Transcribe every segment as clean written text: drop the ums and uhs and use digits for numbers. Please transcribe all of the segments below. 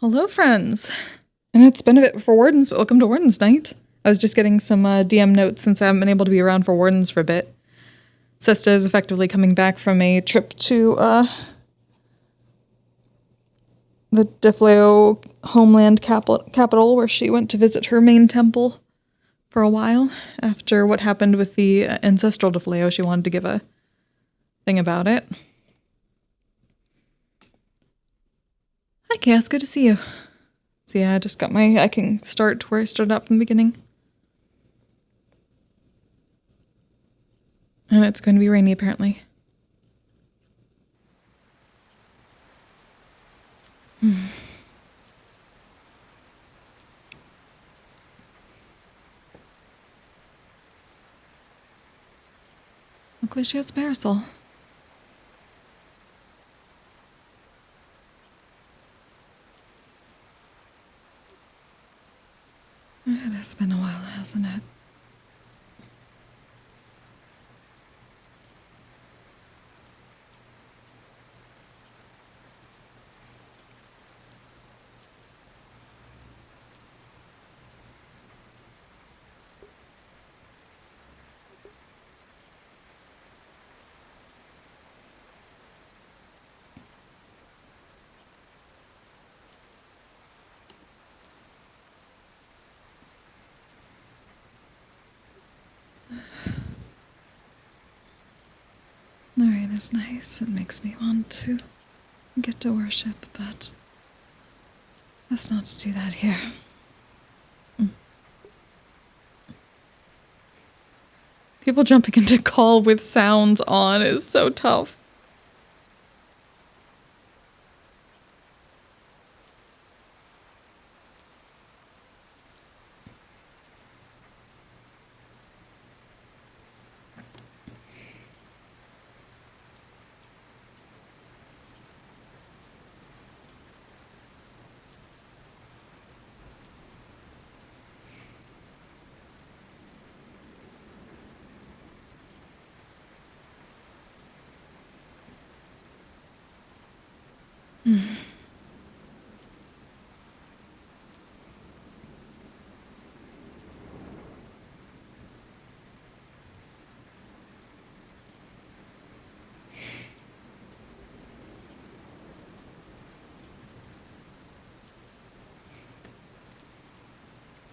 Hello, friends. And it's been a bit for Wardens, but welcome to Wardens Night. I was just getting some DM notes since I haven't been able to be around for Wardens for a bit. Sesta is effectively coming back from a trip to the Defleo homeland capital, where she went to visit her main temple for a while. After what happened with the ancestral Defleo, she wanted to give a thing about it. Hi, Chaos. Good to see you. So yeah, I just got I can start where I started out from the beginning. And it's going to be rainy, apparently. Luckily she has a parasol. It has been a while, hasn't it? The rain is nice. It makes me want to get to worship, but best not to do that here. People jumping into call with sounds on is so tough.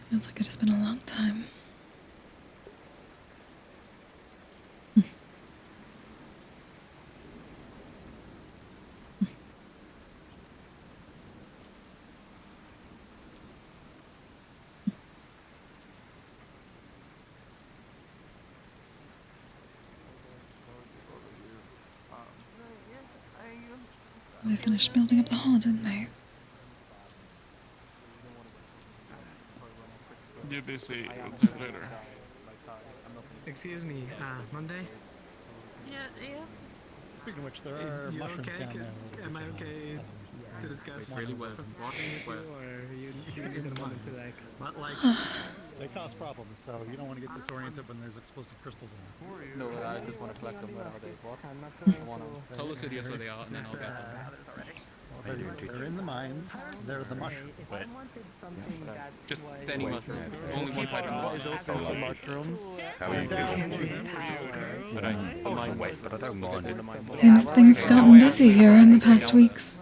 Feels like it has been a long time. They finished building up the hall, didn't they? You're busy. We'll talk later. Excuse me, Monday? Yeah. Speaking of which, there are mushrooms okay? down there. Am I okay to discuss? Really well. Walking well. Or you didn't want to like, but like... They cause problems, so you don't want to get disoriented when there's explosive crystals in there. No, I just want to collect them where they walk. Tell the studios where they are, and then I'll get them. Well, they're in the mines. They're the mushrooms. Just any mushroom. Only one type of mushroom. The mushrooms. How are you doing? But I Wait, but I don't mind. Seems that things have gotten busy here in the past weeks.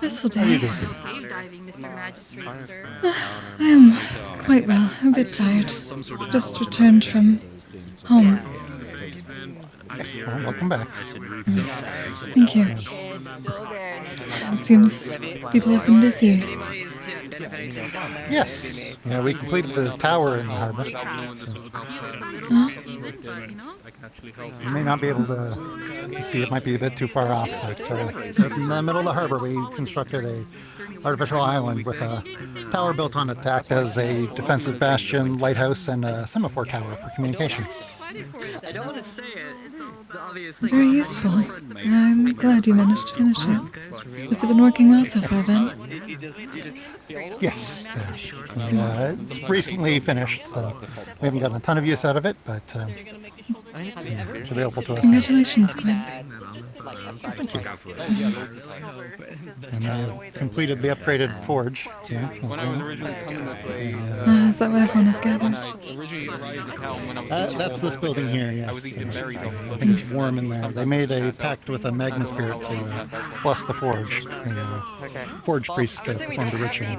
Restful day. Cave diving, Mr. Magistrate, sir. I am quite well. A bit tired. Just returned from home. Well, welcome back. Thank you. It seems people have been busy. Yes. Yeah, we completed the tower in the harbor. You may not be able to see, it might be a bit too far off, but in the middle of the harbor we constructed a artificial island with a tower built on it to act as a defensive bastion, lighthouse, and a semaphore tower for communication. I don't want to say it. Very useful. I'm glad you managed to finish it. Has it been working well so far, then? Yes. It's recently finished, so we haven't gotten a ton of use out of it, but it's available to us. Congratulations, Quinn. And they have completed the upgraded forge. So, When I was originally coming this way, Is that what everyone is gathered? when I originally arrived in town, when I was that's this building here, yes. I was eating berries off I the think it's warm in there. They made a pact with a magma spirit to bless the forge. The forge priests performed a ritual.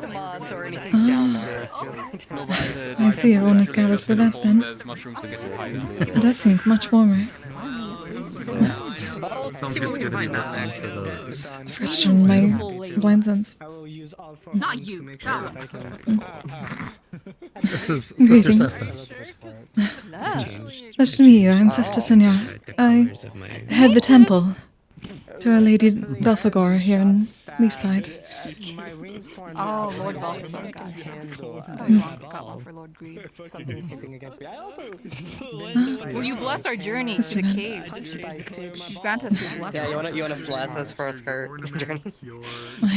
I see everyone is gathered for that then. There's mushrooms to get to hide in. It does seem much warmer. See what we can find out there for those. I forgot to turn my blind sense. I will use all four Not hands you, to make sure that that I can. This is Sister Greetings. Sesta. Nice to meet you. I'm Sesta Sonia. I head the temple to Our Lady Belphegor here in Leafside. My rainstorm. Oh, Lord Balthazar. For Lord Greed. Something hitting against me. I also. Will you bless our journey to the caves? Grant us your blessing. Yeah, you wanna bless us for our skirt journey?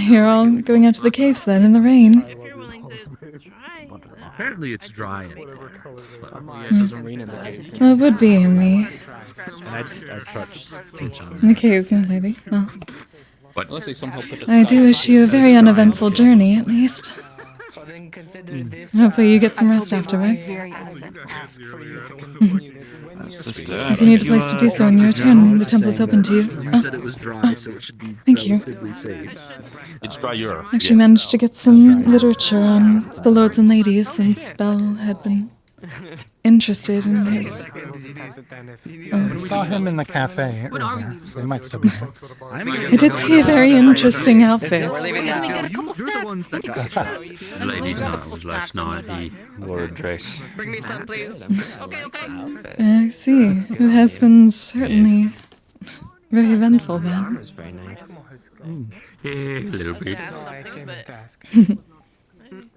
You're all going out to the caves then in the rain. If you're willing to try. Apparently it's dry. Yeah, it doesn't rain in the cave. Well, it would be in the And I trust teach on in the caves, young lady. Well, Unless they somehow put a I do wish you a very uneventful journey, at least. Then consider this. Hopefully you get some rest afterwards. Very uneventful. Ask for you to continue it when you're If you need a place to do so in your return, the temple is open to you. You said it was dry, so it should be Thank you. relatively safe. It's drier. Actually managed to get some literature on the lords and ladies since Bell had been interested in his. I saw him in the cafe earlier, so he might still be there. I did see a very interesting outfit. You're the ones that got The ladies' night was last night. He wore a dress. Bring me some, please. Okay, okay. I see. It has been certainly very eventful then. was very nice. Yeah, a little bit.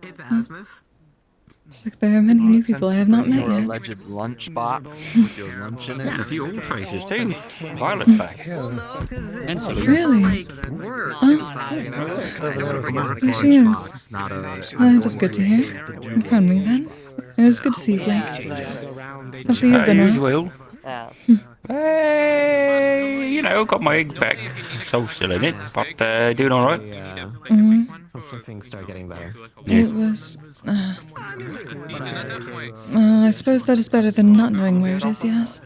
It's Asmuth. Like there are many new people I have not met Your yet. alleged lunchbox with your lunch in A it. few old faces too. Violet back. Well, no, because it's Really? work. Here she is. It's not a. That is good to hear. You found me then. It was good to see you, Blake. Hopefully you've been well. Yeah. You know, got my egg back. Soul's still in it, but doing alright. Yeah. Mm, Hopefully things start getting better. it was. I suppose that is better than not knowing where it is, yes.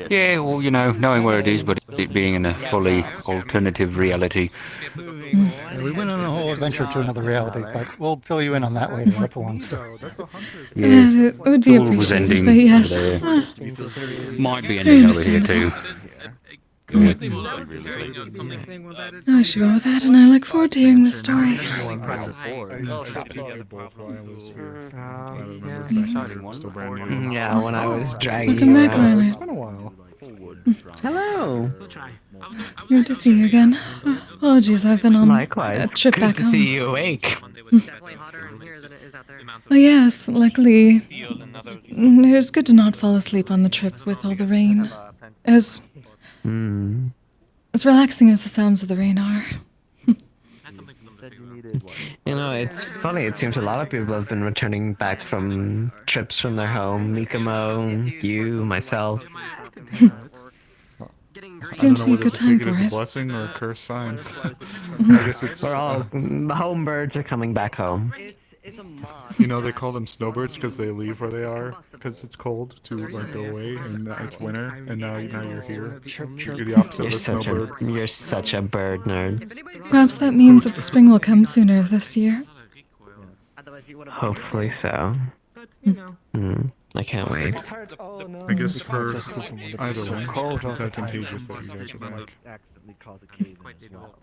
Yeah, well, you know, knowing where it is, but it being in a fully alternative reality. Yeah, we went on a whole adventure to another reality, but we'll fill you in on that later. That's a long story. Yeah, It would be all was appreciated, ending, but yes. might be ending over here too. No, I should go with that, and I look forward to hearing the story. Yeah, when I was dragging Welcome you back, around. Violet. Hello. Good to see you again. Apologies, I've been on Likewise. a trip Good back to home. see you awake. Definitely hotter in here than it is out there. Oh yes, luckily, it was good to not fall asleep on the trip with all the rain. As relaxing as the sounds of the rain are. You know, it's funny. It seems a lot of people have been returning back from trips from their home. Mikamo, you, myself. Seemed to be a good time for Take it as a it. blessing or a curse sign. I guess it's. We're all the home birds are coming back home. It's a mod. You know, they call them snowbirds because they leave where they are because it's cold to like go away, and it's winter, and now you're here. You're the opposite of a snowbird. You're such a bird nerd. Perhaps that means that the spring will come sooner this year. Hopefully so. But, you know, I can't wait. hurt. Oh no. I guess for either way, it's advantageous that you guys are back. accidentally cause a cave in as well.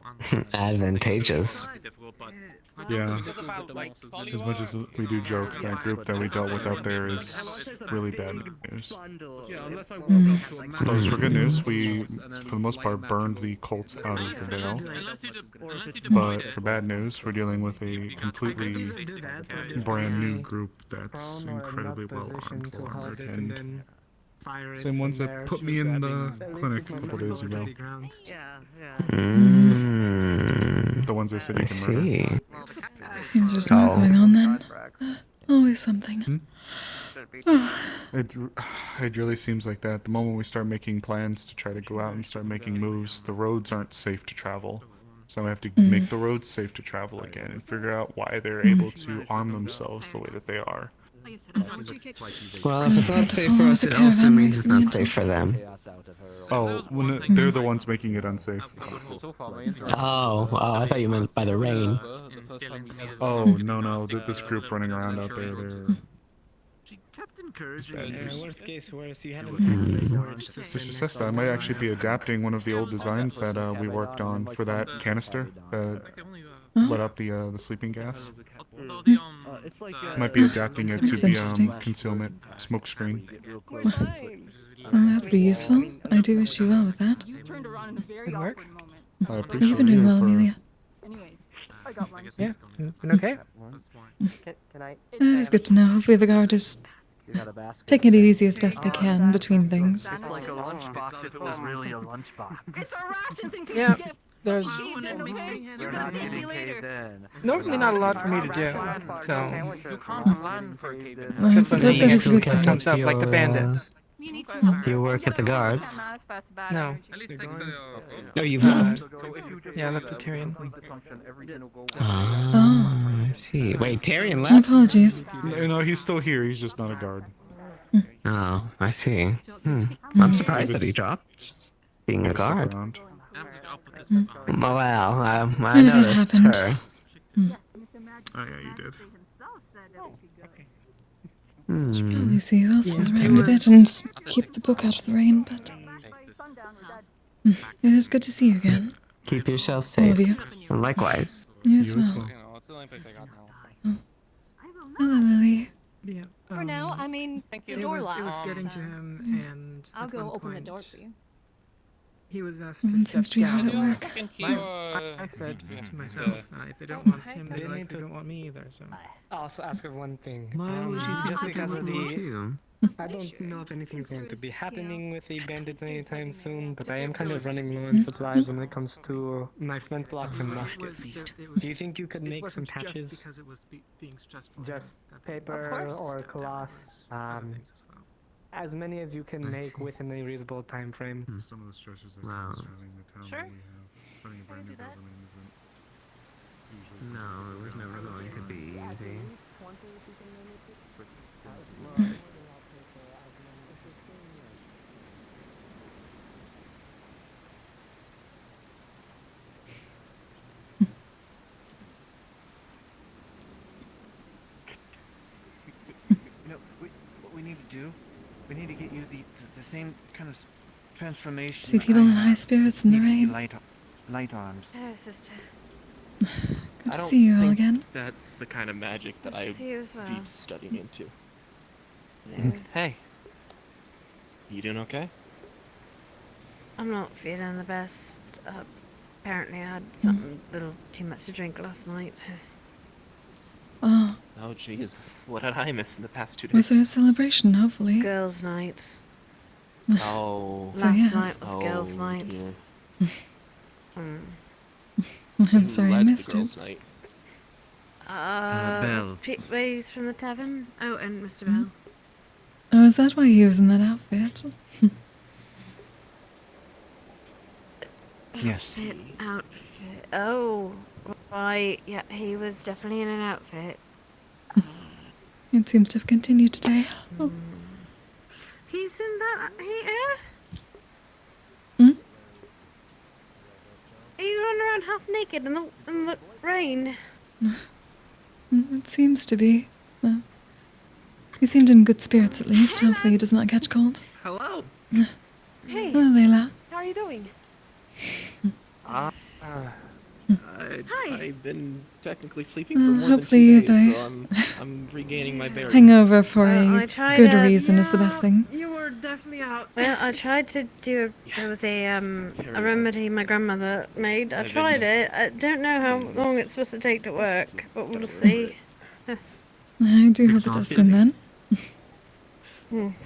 Advantageous. Yeah. As much as we do joke, that group that we dealt with out there is really bad news. Suppose for good news, we, for the most part, burned the cult out of the Vale. But for bad news, we're dealing with a completely brand new group that's incredibly well armed, and same ones that put me in the clinic a couple days ago. The ones they said I you can murder. see. Seems there's more going on then. Always something. It really seems like that. The moment we start making plans to try to go out and start making moves, the roads aren't safe to travel. So we have to make the roads safe to travel again and figure out why they're able to arm themselves the way that they are. Well, if it's not safe for us, it also means it's not safe for them. Oh, they're the ones making it unsafe. Oh, I thought you meant by the rain. Oh, no, this group running around out there, they're... Worst case, worse, you haven't Mr. Sesta, I might actually be adapting one of the old designs that we worked on for that canister that let out the sleeping gas. Might be adapting it to be concealment smoke screen. Well, that would be useful. I do wish you well with that. Good work. I Have appreciate you been doing you well, for- Amelia? Yeah, been okay? It's good to know. Hopefully the guard is taking it easy as best they can between things. It's like a lunchbox if it was really a lunchbox. It's our rations in case Yeah, you get there's You're not getting paid then. normally not a lot for me to do, so... Well, I suppose that is a good thing. Comes up like the bandits. You work at the guards? No. Oh, you've left? Yeah, I left with Tyrion. Ah, I see. Wait, Tyrion My left? apologies. No, he's still here, he's just not a guard. Oh, I see. I'm surprised that he dropped being a Stuck guard. around. Well, I None of it noticed happened. her. Oh yeah, you did. Probably see who else is around a bit and keep the book out of the rain, but it is good to see you again. Keep yourself All safe. of you. And likewise. You as well. Hello, Lily. Yeah, For now, I mean, the door it was locked. getting to so him, and I'll at go one open the point, door for you. He was asked It to seems step to be hard at down. work. I said to myself, if they don't want him, they likely don't want me either, so... I'll also ask her one thing. She's Just because of the... You. I don't know if anything's going to be happening with the bandits anytime soon, but I am kind of running low on supplies when it comes to my flintlocks and muskets. Do you think you could make some patches? Just paper or cloth? As many as you can make within a reasonable time frame. Some of the stresses that Wow. surrounding the town Sure. that we have. Running a brand new building isn't usually... No, it was never going to be easy. What we need to do, we need to get you the same kind of transformation. See that people I in high have. spirits in the Need to be rain. light arms. Hello, sister. Good to see you all again. That's the kind of magic that I'd See you as well. be studying into. Hello. Hey. You doing okay? I'm not feeling the best. Apparently I had something a little too much to drink last night. Oh, Oh jeez, what did I miss in the past 2 was days? there a celebration, hopefully? Girls' night. Oh. So Last yes. night was girls' night. dear. Hmm. I'm Who sorry I led the missed girls' it. night? Belle. Ladies from the tavern. Oh, and Mr. Bell. Oh, is that why he was in that outfit? Yes. Outfit. Oh, right. Yeah, he was definitely in an outfit. It seems to have continued today. Oh. He's in that here? Hmm? Are you running around half naked in the rain? It seems to be. No. He seemed in good spirits at least. Hopefully he does not catch cold. Hello. Hey, Hello, Layla. how are you doing? I've been technically sleeping for more than hopefully 2 days, the so I'm regaining my bearings. hangover for Well, I a tried good to- reason is the best thing. You were definitely out. Well, I tried to do. There was a remedy my grandmother made. I tried it. I don't know how long it's supposed to take to work, but we'll see. I do hope it does soon then.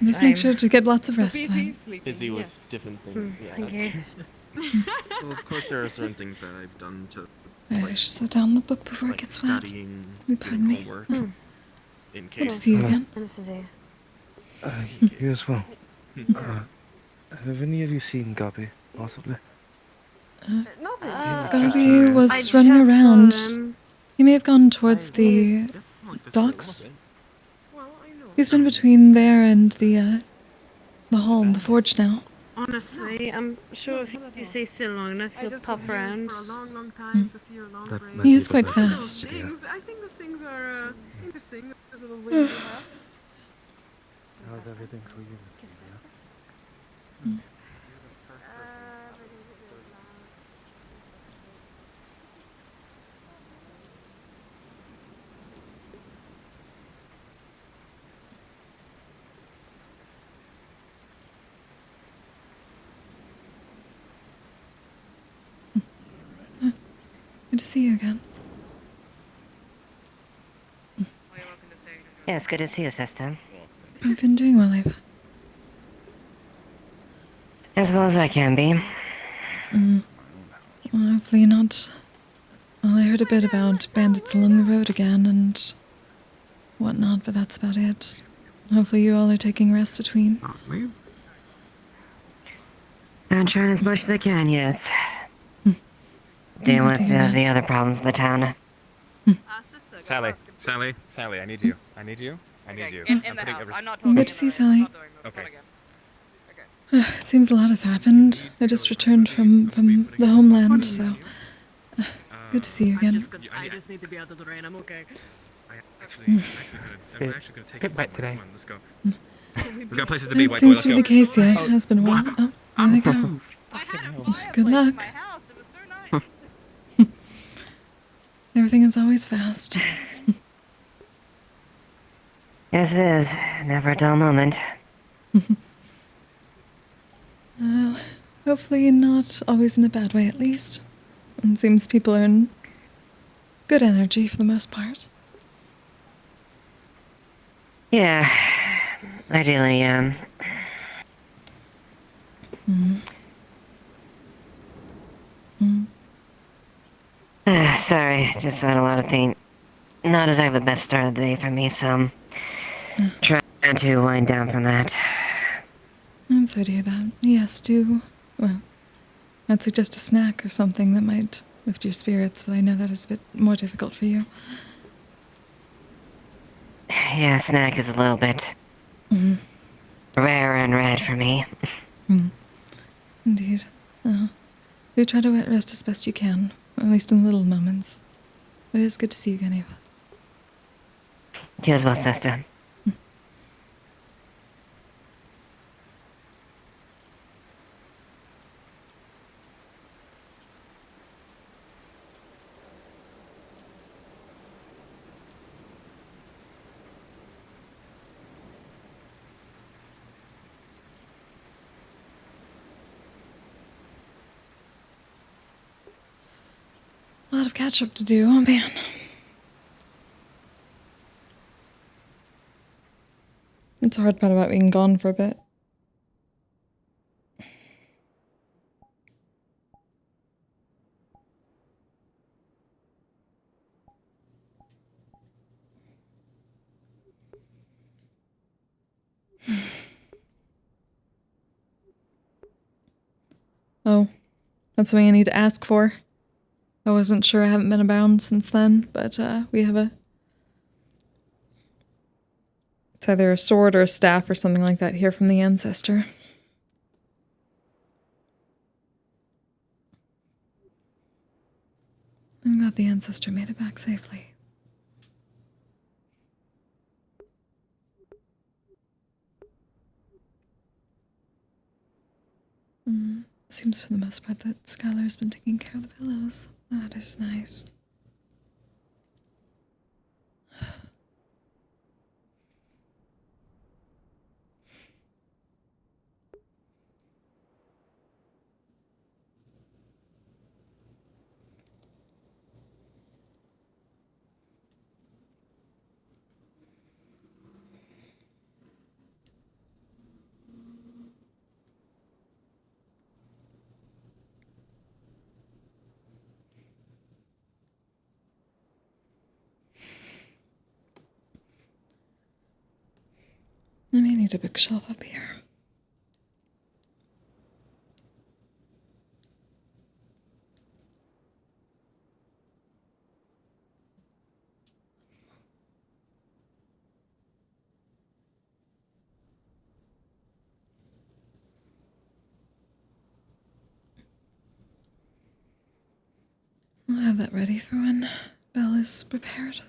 Just make Same. sure to get lots of rest tonight. Busy with different things. Thank you. Well, of course, there are certain things that I've done to I should set down the book before it like gets wet. studying, Pardon me. doing homework. in Good to case. see you again. Nice to see you. You as well. Have any of you seen Gabby, possibly? Gabi was running around. He may have gone towards the docks. He's been between there and the hall, the forge now. Honestly, I'm sure if you stay still long enough, you'll pop around. He is quite fast. I think those things are interesting. Those little wings you have. How's everything for you, Miss Julia? Good to see you again. Yes, good to see you, Sesta. I've been doing well, Ava. As well as I can be. Well, hopefully not. Well, I heard a bit about bandits along the road again and whatnot, but that's about it. Hopefully you all are taking rest between. I'm trying as much as I can, yes. Dealing with the other problems of the town. Sally, I need you. I need you. I'm not Good to see Sally. Okay. It seems a lot has happened. I just returned from the homeland, so good to see you again. I just need to be out of the rain. I'm okay. I'm actually gonna take Get back today. Let's go. We've got places to That be. White boy, seems let's to be go. the case yet. It has been a while. Oh, there they go. Good luck. Everything is always fast. Yes, it is. Never a dull moment. Well, hopefully not always in a bad way, at least. It seems people are in good energy for the most part. Yeah. Ideally, Sorry, just had a lot of pain. Not exactly the best start of the day for me, so I'm trying to wind down from that. I'm sorry to hear that. Yes, well, I'd suggest a snack or something that might lift your spirits, but I know that is a bit more difficult for you. Yeah, snack is a little bit rare and red for me. Indeed. Do try to rest as best you can, at least in little moments. But it is good to see you again, Ava. You as well, Sesta. A lot of catch up to do, oh man. It's a hard part about being gone for a bit. Oh, that's something I need to ask for. I wasn't sure, I haven't been around since then, but we have it's either a sword or a staff or something like that here from the ancestor. I'm glad the ancestor made it back safely. Seems for the most part that Skylar's been taking care of the pillows. That is nice. I may need a bookshelf up here. I'll have that ready for when Belle is prepared.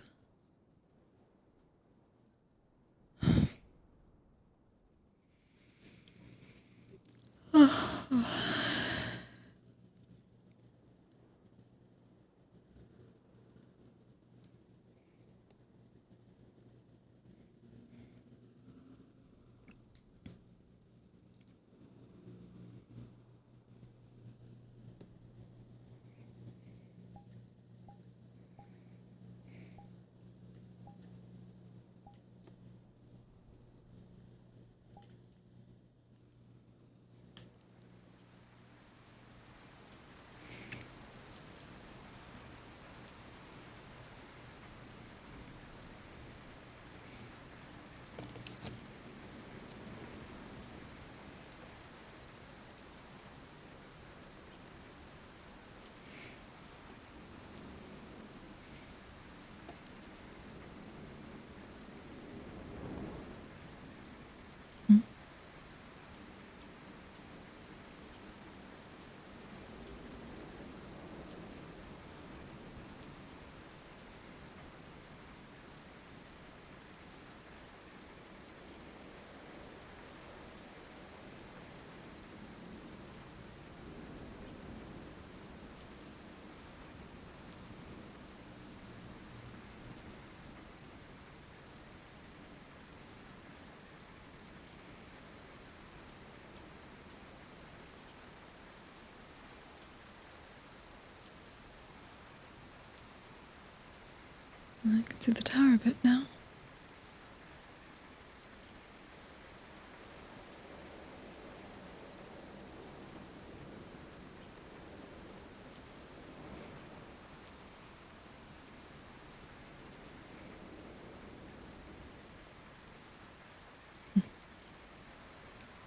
I can see the tower a bit now.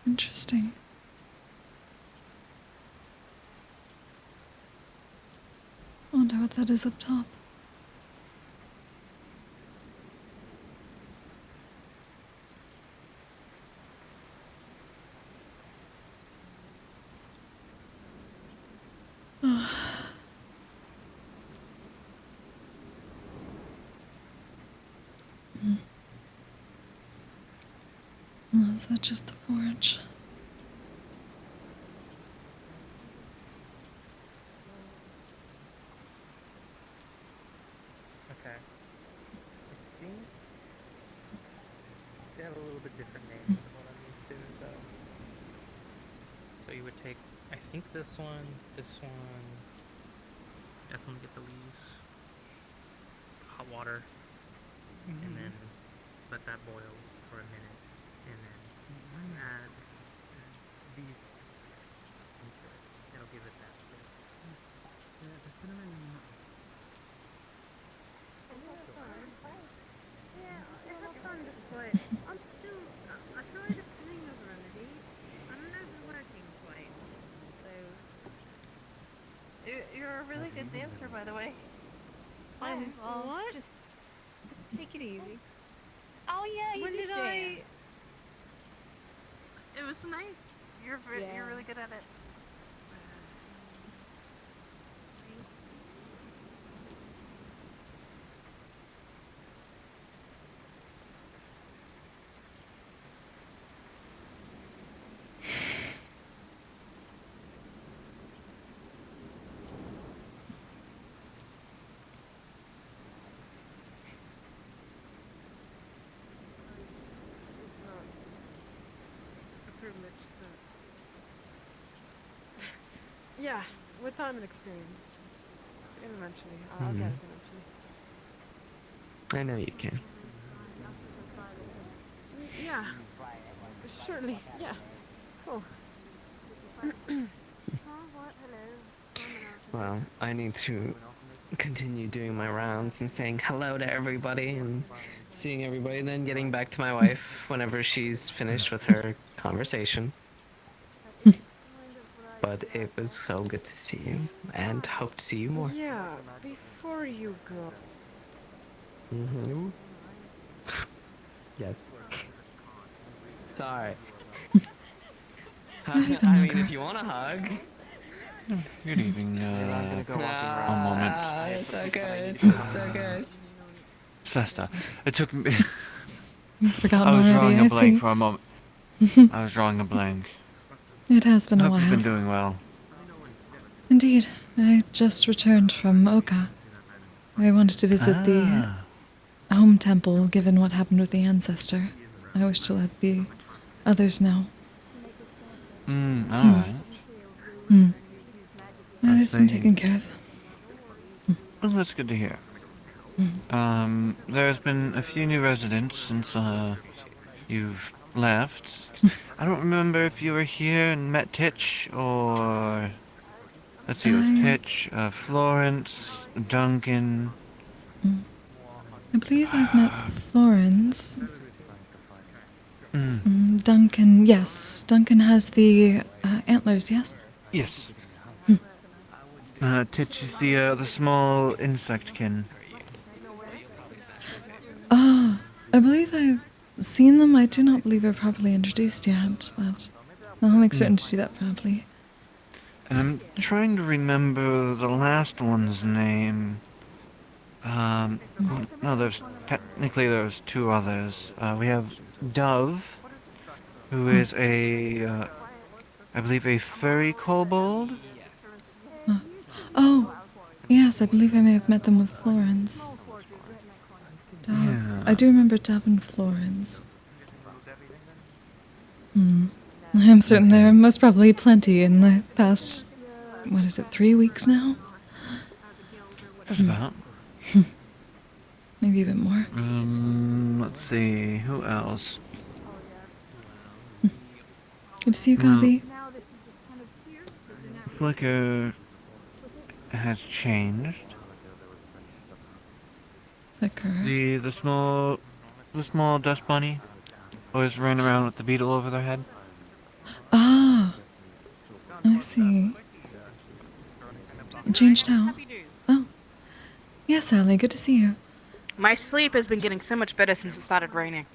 Interesting. I wonder what that is up top. Oh, is that just the forge? Okay. I think they have a little bit different names than what I'm used to, though. So you would take, I think this one, definitely get the leaves, hot water, and then let that boil for a minute, and then add these into it. It'll give it that flavor. Yeah, it has fun despite. I'm still. I tried a cleaner remedy. I don't know if it's working quite. So. You're a really good dancer, by the way. Well, what? Just take it easy. Oh yeah, you did dance. It was nice. You're really good at it. Yeah, with time and experience. And eventually. I'll get it eventually. I know you can. Yeah. Surely. Yeah. Cool. Well, I need to continue doing my rounds and saying hello to everybody and seeing everybody, then getting back to my wife whenever she's finished with her conversation. But it was so good to see you, and hope to see you more. Yeah, before you go. Mm-hmm. Yes. Sorry. I mean, if you want a hug. Good evening, I'm gonna go walking around. one moment. It's so good. It's so good. Sesta, it took me... You've forgotten I was already, drawing I a blank see. for a moment. I was drawing a blank. It has been a Hope while. you've been doing well. Indeed, I just returned from Oka. I wanted to visit the home temple, given what happened with the ancestor. I wish to let the others know. Alright. That has been taken care of. Well, that's good to hear. There's been a few new residents since, you've left. I don't remember if you were here and met Titch, or... Let's see, it was Titch, Florence, Duncan... I believe I've met Florence. Duncan, yes. Duncan has the antlers, yes? Yes. Titch is the small insectkin. Ah, I believe I've seen them. I do not believe they're properly introduced yet, but I'll make certain to do that properly. And I'm trying to remember the last one's name. No, there's two others. We have Dove, who is I believe a furry kobold? Oh, yes, I believe I may have met them with Florence. Dove. Yeah. I do remember Dove and Florence. I am certain there are most probably plenty in the past, 3 weeks now? Just about. Maybe a bit more. Let's see, who else? Good to see you, Gabi. Flicker has changed. Flicker. The small dust bunny always ran around with the beetle over their head. Ah, I see. Changed how? Oh. Yes, Allie, good to see you. My sleep has been getting so much better since it started raining.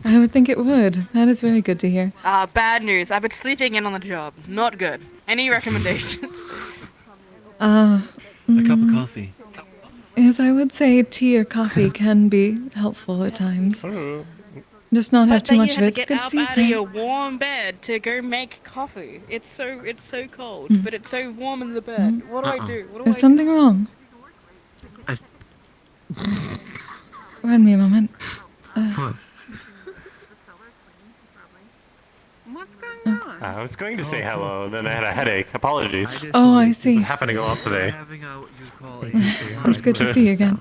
I would think it would. That is very good to hear. Bad news. I've been sleeping in on the job. Not good. Any recommendations? A cup of coffee. Yes, I would say tea or coffee can be helpful at times. Just not have too much of it. Get Good to up see you, out of Frank. your warm bed to go make coffee. It's so cold, but it's so warm in the bed. What do I do? What do Is something wrong? Run me a moment. What's going on? I was going to say hello, then I had a headache. Apologies. Oh, I see. It happened to go off today. It's good to see you again.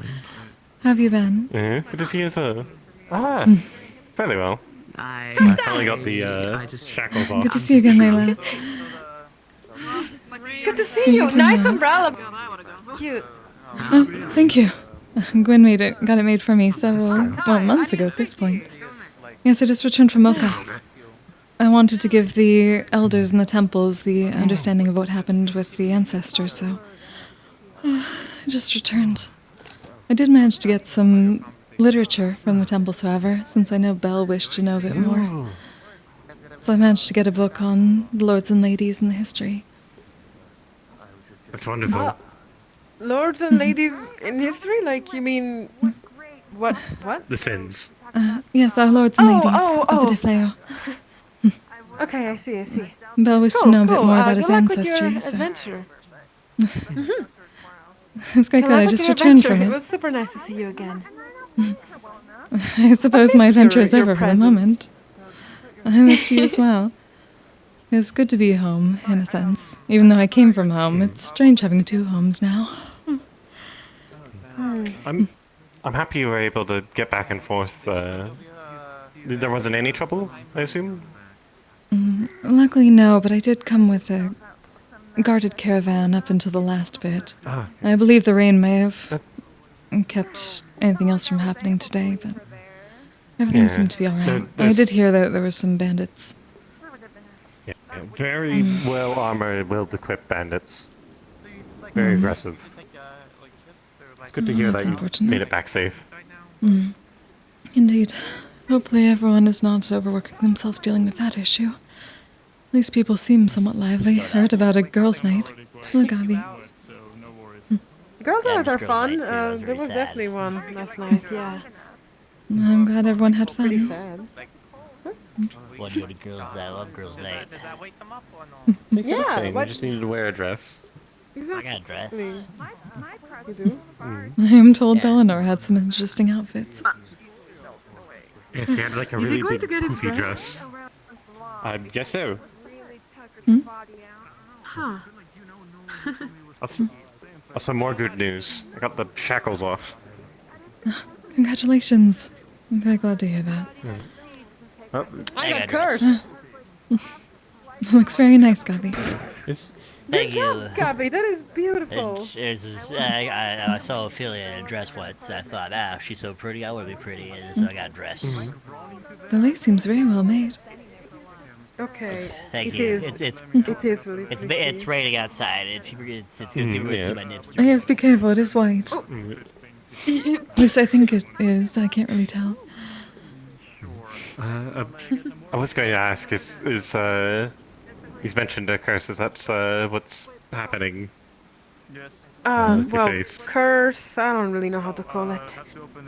Have you been? Good to see you as well. Fairly well. I finally got the shackles off. Good to see you again, Layla. Good to see you. Nice umbrella. Cute. Oh, thank you. Gwen got it made for me several months ago at this point. Yes, I just returned from Oka. I wanted to give the elders in the temples the understanding of what happened with the ancestors, so I just returned. I did manage to get some literature from the temples, however, since I know Belle wished to know a bit more. So I managed to get a book on the lords and ladies and the history. That's wonderful. Lords and ladies in history? Like, you mean... What? The sins. Yes, our lords and ladies of the Defleo. Okay, I see. Belle wished to know a bit more about his good luck with ancestry, your so... adventure. It was quite Good good, luck I with just your returned adventure. from It it. was super nice to see you again. I suppose my adventure is your over for the presence. moment. I missed you as well. It's good to be home, in a sense. Even though I came from home, it's strange having two homes now. I'm happy you were able to get back and forth. There wasn't any trouble, I assume? Luckily, no, but I did come with a guarded caravan up until the last bit. Ah. I believe the rain may have kept anything else from happening today, but everything Yeah. seemed to be alright. I There's- did hear that there were some bandits. Yeah, very well armored, well equipped bandits. Very aggressive. It's good to hear That's that you unfortunate. made it back safe. Indeed. Hopefully everyone is not overworking themselves dealing with that issue. These people seem somewhat lively. Heard about a girls' night. Look, Abby. Girls' Yeah, nights are girls' fun. night, that was There really was sad. definitely one last night, yeah. I'm glad everyone had Pretty fun. sad. Want to go to girls' night? I love girls' night. Yeah, You what? just needed to wear a dress. Exactly. I got a dress. You do? I'm told Eleanor had some interesting outfits. Yes, he had like a Is he really going big to get his poofy dress? dress. I guess so. Huh. Also, more good news. I got the shackles off. Congratulations. I'm very glad to hear that. Oh, I got cursed. Looks very nice, Gabby. it's Thank Good you. job, Gabby. That is beautiful. I saw Ophelia in a dress once. I thought, she's so pretty, I want to be pretty, and so I got a dress. The lace seems very well made. Okay. Thank It you. is. It's It is really it's pretty. it's raining outside. It's good. People yeah. see my nips. Oh, yes, be careful. It is white. At least I think it is. I can't really tell. I was going to ask, he's mentioned a curse, is that what's happening? With your Well, face? curse, I don't really know how to call it.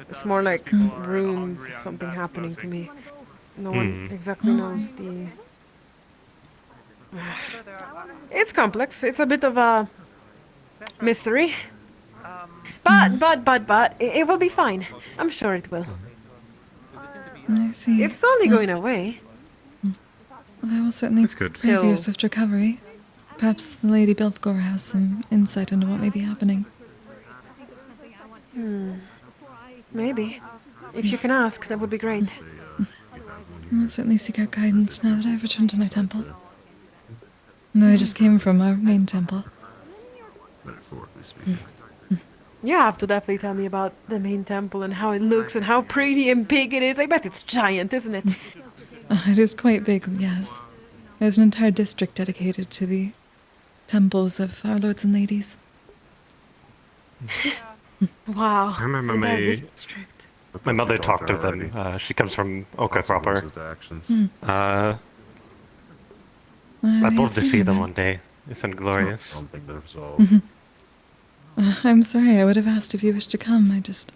It's more like runes, something happening to me. No one exactly knows the... It's complex. It's a bit of a mystery. But, it will be fine. I'm sure it will. I see. It's slowly going away. Well, I will certainly good. pray for your Till- swift recovery. Perhaps the Lady Belfgor has some insight into what may be happening. Maybe. If you can ask, that would be great. I'll certainly seek out guidance now that I've returned to my temple. Though I just came from our main temple. Metaphorically speaking. You have to definitely tell me about the main temple and how it looks and how pretty and big it is. I bet it's giant, isn't it? It is quite big, yes. There's an entire district dedicated to the temples of our lords and ladies. Wow. I remember entire my district. mother talked of them. She comes from Oka proper. I'd love to see them one day. It's glorious. I'm sorry, I would have asked if you wished to come. I just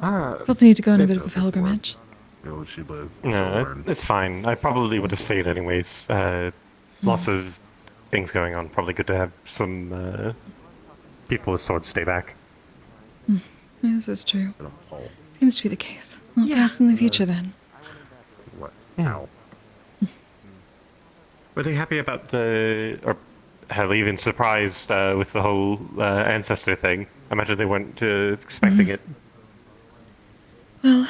felt the need to go on a bit of a pilgrimage. No, it's fine. I probably would have stayed anyways. Lots of things going on. Probably good to have some people with swords stay back. This is true. Seems to be the case. Well, perhaps in the future then. What? Were they happy about the, or hell, even surprised with the whole ancestor thing? I imagine they weren't expecting it. Well,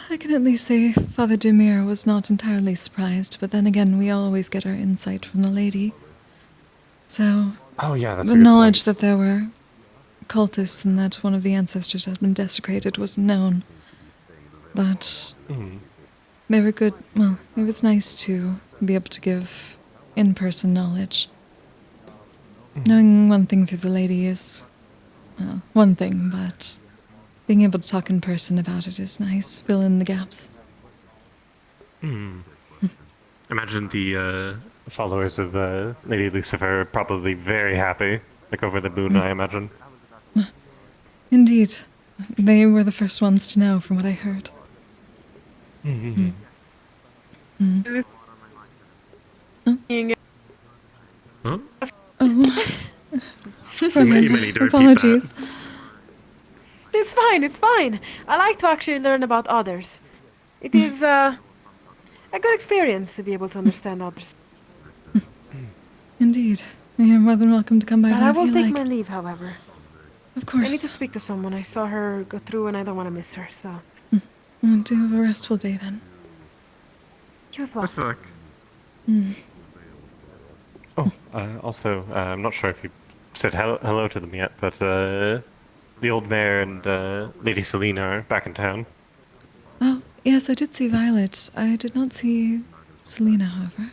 I can at least say Father Dumir was not entirely surprised, but then again, we always get our insight from the lady. So, Oh yeah, that's the a good knowledge point. that there were cultists and that one of the ancestors had been desecrated was known. But they were good. Well, it was nice to be able to give in-person knowledge. Knowing one thing through the lady is, well, one thing, but being able to talk in person about it is nice. Fill in the gaps. Imagine the followers of Lady Lucifer are probably very happy, like over the moon, I imagine. Indeed. They were the first ones to know, from what I heard. Huh? Oh. You may need to repeat Apologies. that. It's fine. I like to actually learn about others. It is a good experience to be able to understand others. Indeed. You're more than welcome to come by But I whenever will you take like. my leave, however. Of I need course. to speak to someone. I saw her go through and I don't want to miss her, so... Do have a restful day then. You as well. Best of luck. Oh, also, I'm not sure if you said hello to them yet, but the old mayor and Lady Selena are back in town. Oh, yes, I did see Violet. I did not see Selena, however.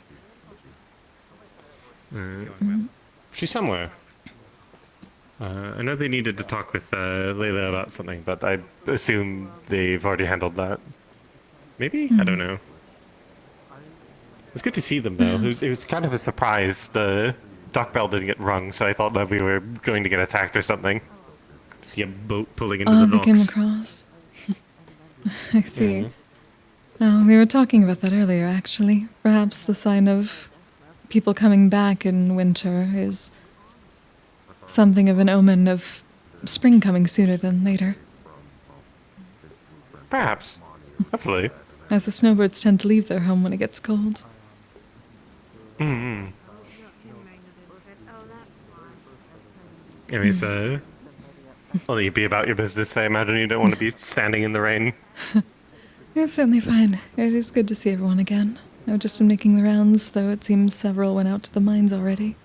She's somewhere. I know they needed to talk with Layla about something, but I assume they've already handled that. Maybe? I don't know. It's good to see them, though. It was kind of a surprise. The dock bell didn't get rung, so I thought that we were going to get attacked or something. See a boat pulling into the They docks. came across. I see. Well, we were talking about that earlier, actually. Perhaps the sign of people coming back in winter is something of an omen of spring coming sooner than later. Perhaps. Hopefully. As the snowbirds tend to leave their home when it gets cold. Mm-hmm. Anyways, I'll let you be about your business. I imagine you don't want to be standing in the rain. It's certainly fine. It is good to see everyone again. I've just been making the rounds, though it seems several went out to the mines already.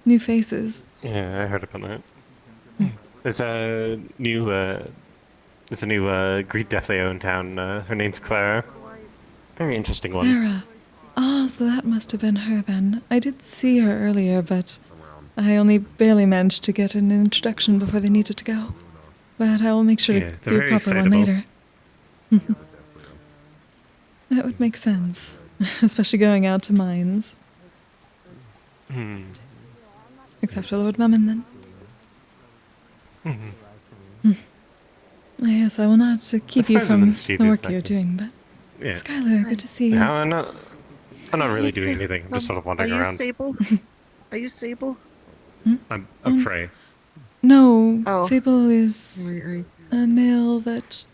New faces. Yeah, I heard about that. There's a new Greek Deathleo in town. Her name's Clara. Very interesting one. Clara. Oh, so that must have been her then. I did see her earlier, but I only barely managed to get an introduction before they needed to go. But I will make sure to do a proper one later. That would make sense, especially going out to mines. Except for Lord Mummon, then. Yes, I will not keep you from the work you're doing, but Yeah. Skylar, good to see you. No, I'm not really doing anything. I'm just sort of wandering around. Sable? Are you Sable? I'm Frey. No, Sable is a male that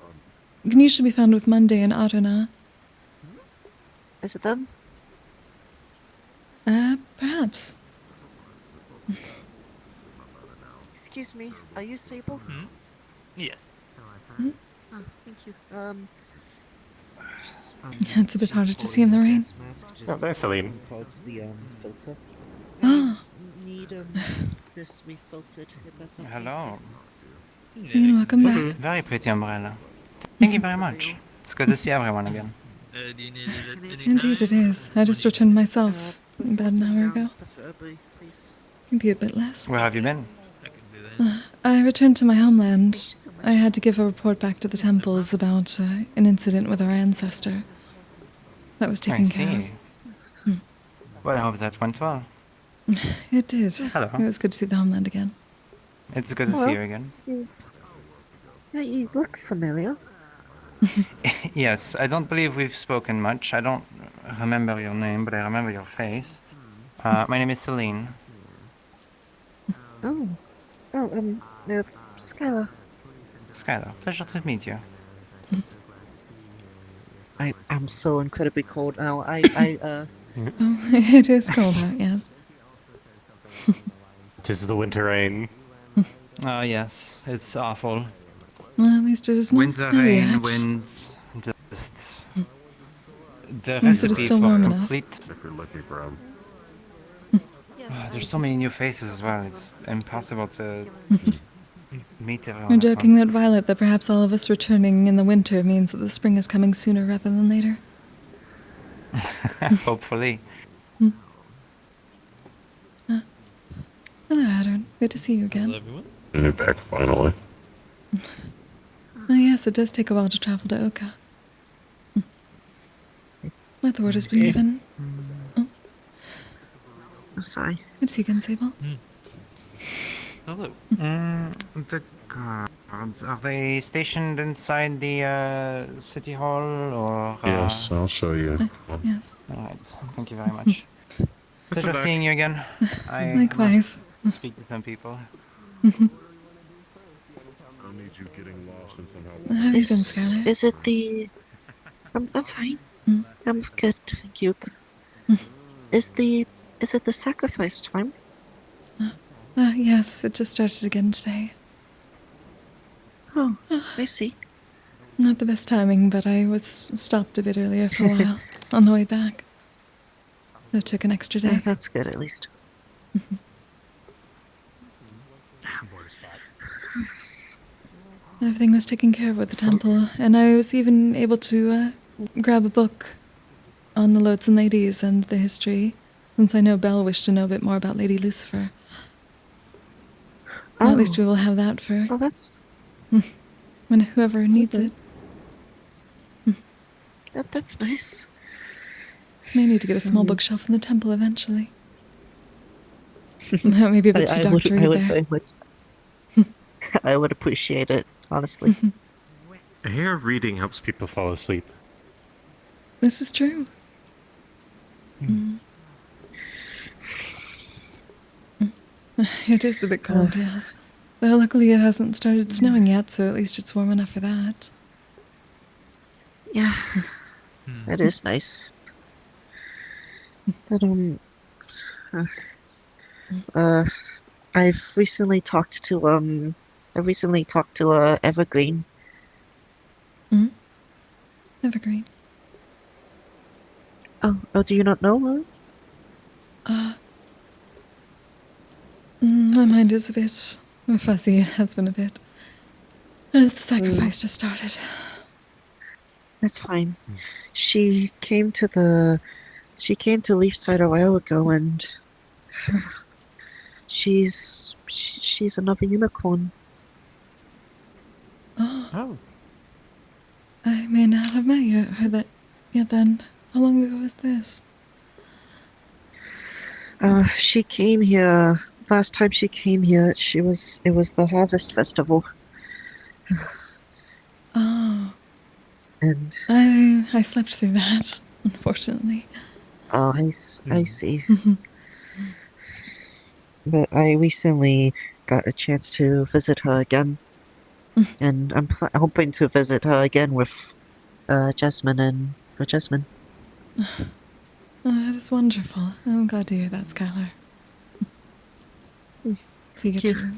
can usually be found with Monday and Adona. Is it them? Perhaps. Excuse me, are you Sable? Yes. Oh, thank you. It's a bit harder to see in the rain. Oh, there's Celine. Clogs the filter. Ah. Need this refiltered if that's okay. Hello. Ian, welcome back. Very pretty umbrella. Thank you very much. It's good to see everyone again. Indeed it is. I just returned myself about an hour ago. Preferably, please. Maybe a bit less. Where have you been? I returned to my homeland. I had to give a report back to the temples about an incident with our ancestor. That was taken care of. Well, I hope that went well. It did. Hello. It was good to see the homeland again. It's good to see you again. Yeah, you look familiar. Yes, I don't believe we've spoken much. I don't remember your name, but I remember your face. My name is Celine. Skylar. Skylar, pleasure to meet you. I'm so incredibly cold now. Oh, it is cold out, yes. 'Tis the winter rain. Oh, yes, it's awful. Well, at least it is not Winter snowy rain, yet. winds, just the At least it is recipe still for warm enough. complete. There's so many new faces as well. It's impossible to meet everyone. You're joking that Violet, that perhaps all of us returning in the winter means that the spring is coming sooner rather than later. Hopefully. Hello, Adern. Good to see you again. Hello, everyone. You're back finally. Oh, yes, it does take a while to travel to Oka. My thwart has been given. Oh. I'm sorry. Good to see you again, Sable. Hello. The guards, are they stationed inside the city hall or? Yes, I'll show you. Yes. Alright, thank you very much. Pleasure seeing you again. I Likewise. must speak to some people. I need you getting lost and somehow. How have you been, Skylar? Is it the... I'm fine. I'm good, thank you. Is it the sacrifice time? Yes, it just started again today. Oh, I see. Not the best timing, but I was stopped a bit earlier for a while, on the way back. So it took an extra day. That's good, at least. Everything was taken care of at the temple, and I was even able to grab a book on the Lords and Ladies and the history, since I know Belle wished to know a bit more about Lady Lucifer. Oh. At least we will have that for that's when whoever needs it. That's nice. May need to get a small bookshelf in the temple eventually. That may be a bit too dark to read there. I would appreciate it, honestly. I hear reading helps people fall asleep. This is true. It is a bit cold, yes. Well, luckily it hasn't started snowing yet, so at least it's warm enough for that. Yeah, that is nice. But I've recently talked to Evergreen. Evergreen. Oh, do you not know her? My mind is a bit fuzzy. It has been a bit. As the sacrifice just started. That's fine. She came to Leafside a while ago, and she's another unicorn. Oh. I may not have met her that yet then. How long ago was this? She came here last time she came here. It was the Harvest Festival. Oh. And I slept through that, unfortunately. Oh, I see. But I recently got a chance to visit her again, and I'm hoping to visit her again with Jasmine. Oh, that is wonderful. I'm glad to hear that, Skylar. If you get to...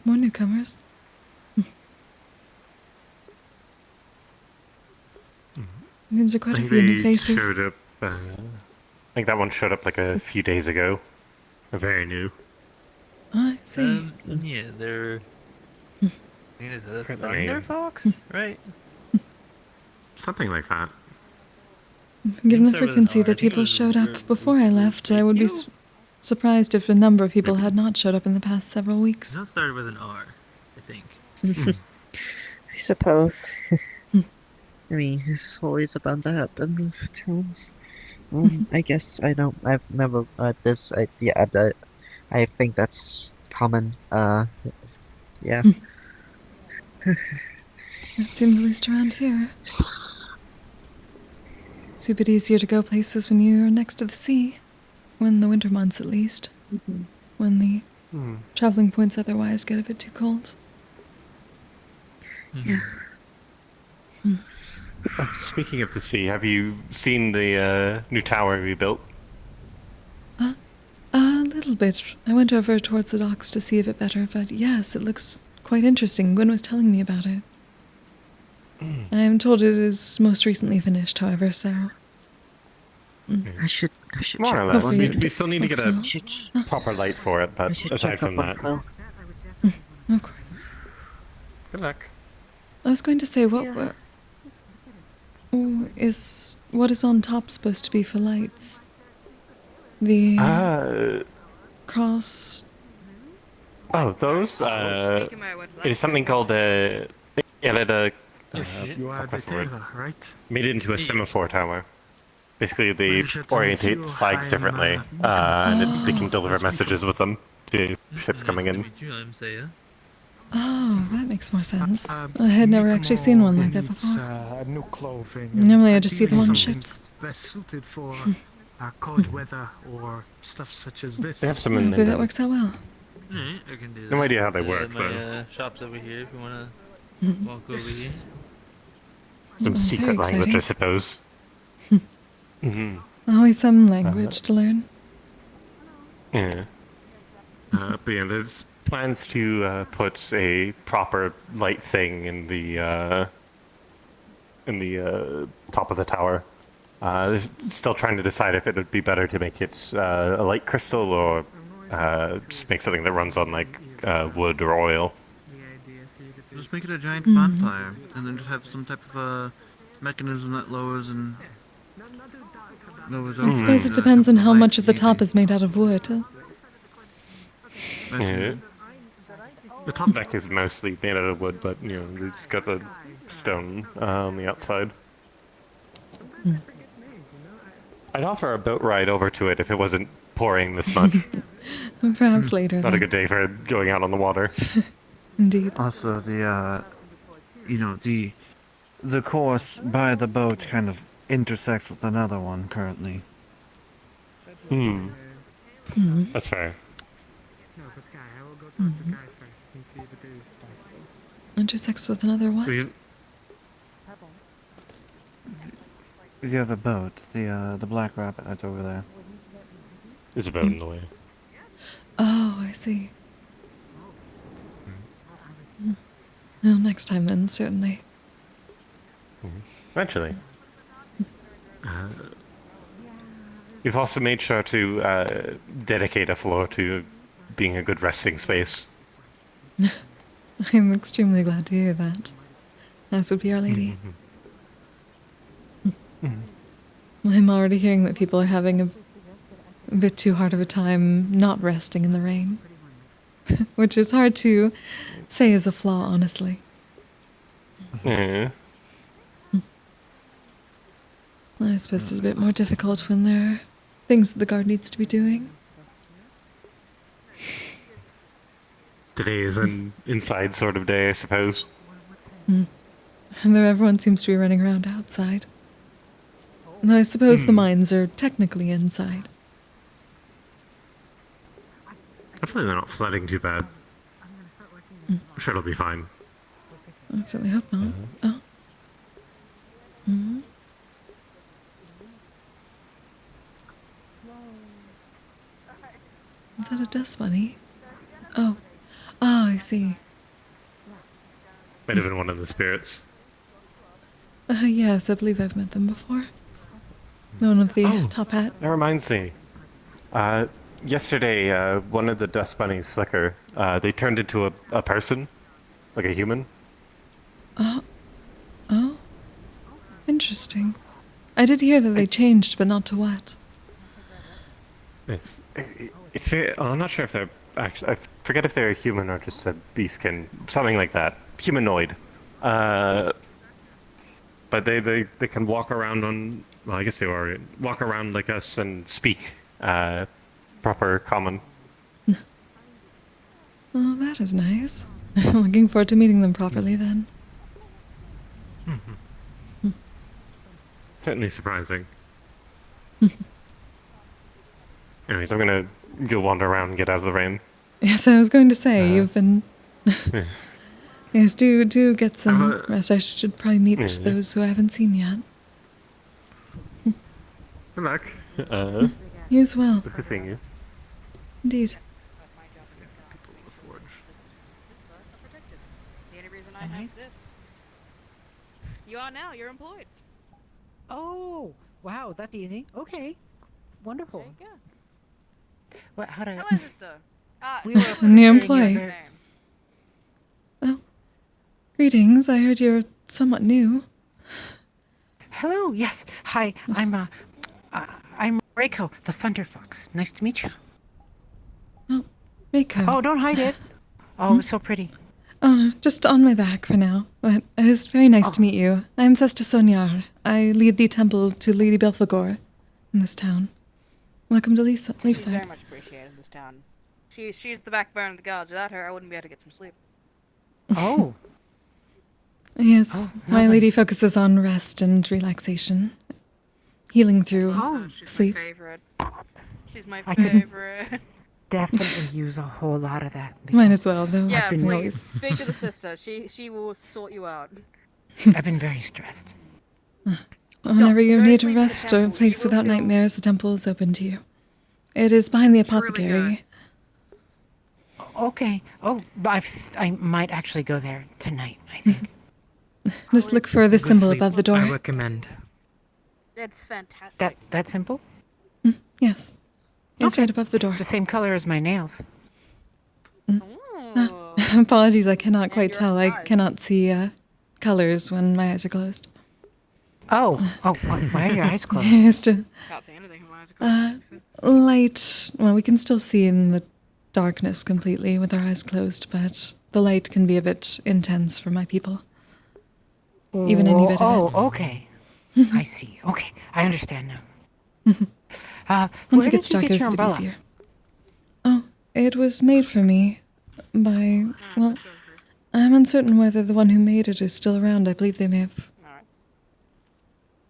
more newcomers. Seems there are quite a few new faces. Showed up, I think that one showed up like a few days ago. Very new. Oh, I see. Yeah, they're... Is it a Thunder Thunder Fox? Right? Something like that. Given the frequency that people showed up before I left, I would be surprised if a number of people had not showed up in the past several weeks. No, it started with an R, I think. I suppose. I mean, it's always about to happen with towns. I guess I think that's common. Yeah. It seems at least around here. It's a bit easier to go places when you're next to the sea. When the winter months, at least. When the traveling points otherwise get a bit too cold. Yeah. Speaking of the sea, have you seen the new tower we built? A little bit. I went over towards the docks to see a bit better, but yes, it looks quite interesting. Gwen was telling me about it. I am told it is most recently finished, however, so... I should More or check less. that. We still need to get a proper light for it, but aside from that... Of course. Good luck. I was going to say, what is on top supposed to be for lights? The cross. Oh, those. It is something called a. Yes, you are the tailor, right? Made into a semaphore tower. Basically, they Pleasure to orientate meet you. flags I'm, differently, and they can deliver messages with them to ships coming in. I'm Saya. Oh, that makes more sense. I had never actually seen one like that before. New clothing. Normally I just see them on Something ships. Best suited for cold weather or stuff such as this. They have some in Hopefully that works out well. Alright, I can do that. No idea how they work, my, though. shop's over here if you wanna walk over here. Some secret language, I suppose. Always some language to learn. Yeah. But yeah, there's plans to put a proper light thing in the in the top of the tower. They're still trying to decide if it would be better to make it a light crystal or just make something that runs on like wood or oil. Just make it a giant bonfire, and then just have some type of mechanism that lowers and lowers. I suppose it depends on how much of the top is made out of wood. Yeah. The top deck is mostly made out of wood, but you know, it's got the stone on the outside. I'd offer a boat ride over to it if it wasn't pouring this much. Perhaps later. Not a then. good day for going out on the water. Indeed. Also, the course by the boat kind of intersects with another one currently. That's fair. Intersects with another what? The other boat, the Black Rabbit that's over there. There's a boat in the way. Oh, I see. Well, next time then, certainly. Eventually. We've also made sure to dedicate a floor to being a good resting space. I'm extremely glad to hear that. As would be Our Lady. I'm already hearing that people are having a bit too hard of a time not resting in the rain. Which is hard to say is a flaw, honestly. Yeah. I suppose it's a bit more difficult when there are things that the guard needs to be doing. Today is an inside sort of day, I suppose. And though everyone seems to be running around outside. Though I suppose the mines are technically inside. Hopefully they're not flooding too bad. I'm sure it'll be fine. I certainly hope not. Oh. Is that a dust bunny? Oh. Oh, I see. Might have been one of the spirits. Yes, I believe I've met them before. The one with the top hat. That reminds me. Yesterday, one of the dust bunnies, Slicker, they turned into a person, like a human. Oh. Interesting. I did hear that they changed, but not to what. It's I'm not sure if they're actually. I forget if they're a human or just a beastkin, something like that. Humanoid. But they can walk around on. Well, I guess they are walk around like us and speak proper common. Oh, that is nice. I'm looking forward to meeting them properly then. Certainly surprising. Anyways, I'm gonna go wander around and get out of the rain. Yes, I was going to say, you've been... Yes, do get some rest. I should probably meet those who I haven't seen yet. Good luck. You as well. It's good seeing you. Indeed. The only reason I have this. You are now. You're employed. Oh, wow, that's easy. Okay, wonderful. There you go. What? How do I? Hello, sister. We were New employee. Oh, greetings. I heard you're somewhat new. Hello. Yes. Hi. I'm Reiko, the Thunder Fox. Nice to meet you. Oh, Reiko. Oh, don't hide it. Oh, so pretty. Oh, no, just on my back for now. But it was very nice to meet you. I'm Sesta Sonyar. I lead the temple to Lady Belphegor in this town. Welcome to She's Leafside. very much appreciated in this town. She's the backbone of the gods. Without her, I wouldn't be able to get some sleep. Oh. Yes, my lady focuses on rest and relaxation. Healing through sleep. My favorite. She's my I could favorite. definitely use a whole lot of that. Might as well, though. Yeah, been please. always. Speak to the sister. She will sort you out. I've been very stressed. Whenever you need a rest or a place without nightmares, the temple is open to you. It is behind the apothecary. Okay. Oh, I might actually go there tonight, I think. Just look for the symbol above the door. I recommend. That's fantastic. That simple? Yes. It's right above the door. The same color as my nails. Apologies, I cannot quite tell. I cannot see colors when my eyes are closed. Oh, why are your eyes closed? Just a, Can't see anything when my eyes are closed. light. Well, we can still see in the darkness completely with our eyes closed, but the light can be a bit intense for my people. Even any bit of it. Oh, okay. I see. Okay, I understand now. Once where it gets did you dark, get it's your a bit umbrella? easier. Oh, it was made for me by, well, I'm uncertain whether the one who made it is still around. I believe they may have.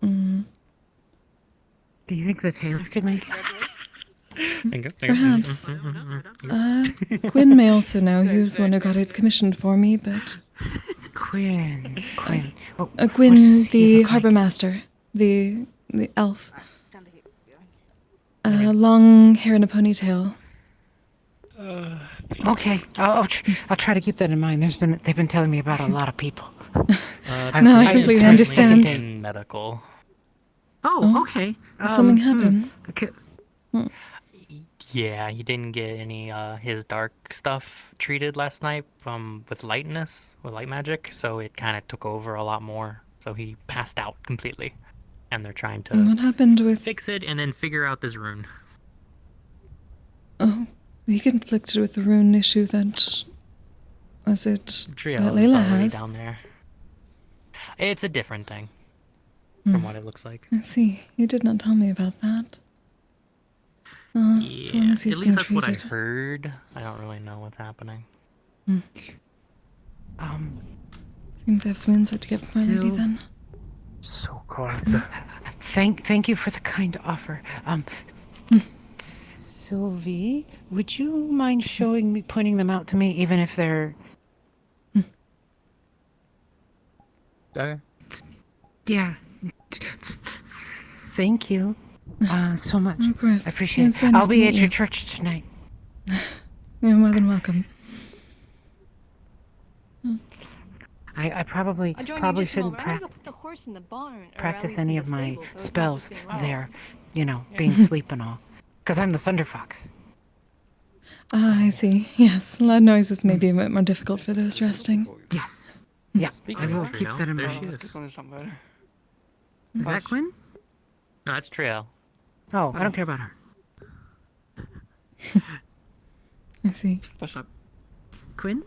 Do you think the tailor could make it? Perhaps. Gwyn may also know. He was the one who got it commissioned for me, but... Gwyn. Oh, Gwyn, the harbour master. The elf. Long hair and a ponytail. Okay, I'll try to keep that in mind. They've been telling me about a lot of people. No, I completely understand. Medical. Oh, okay. Something happened. Okay. Yeah, he didn't get any his dark stuff treated last night with light magic, so it kind of took over a lot more. So he passed out completely, and they're trying to What happened with... Fix it and then figure out this rune. Oh, he conflicted with the rune issue that... Was it Trio that is Layla already has? down there. It's a different thing, from what it looks like. I see. You did not tell me about that. So long as he's at being least that's what I treated. heard. I don't really know what's happening. Seems to have some insight to get from my lady then. So cold. Thank you for the kind offer. Sylvie, would you mind pointing them out to me, even if they're... Okay. Yeah. Thank you so much. Of course. I appreciate It's it. very nice I'll to be meet at you. your church tonight. You're more than welcome. I probably shouldn't practice any of my spells there, being asleep and all. Because I'm the Thunder Fox. I see. Yes, loud noises may be a bit more difficult for those resting. Yes. Yeah, Speaking I will of keep Triel, that in there mind. she is. Is that Quinn? No, that's Triel. Oh, I don't care about her. I see. What's up? Quinn?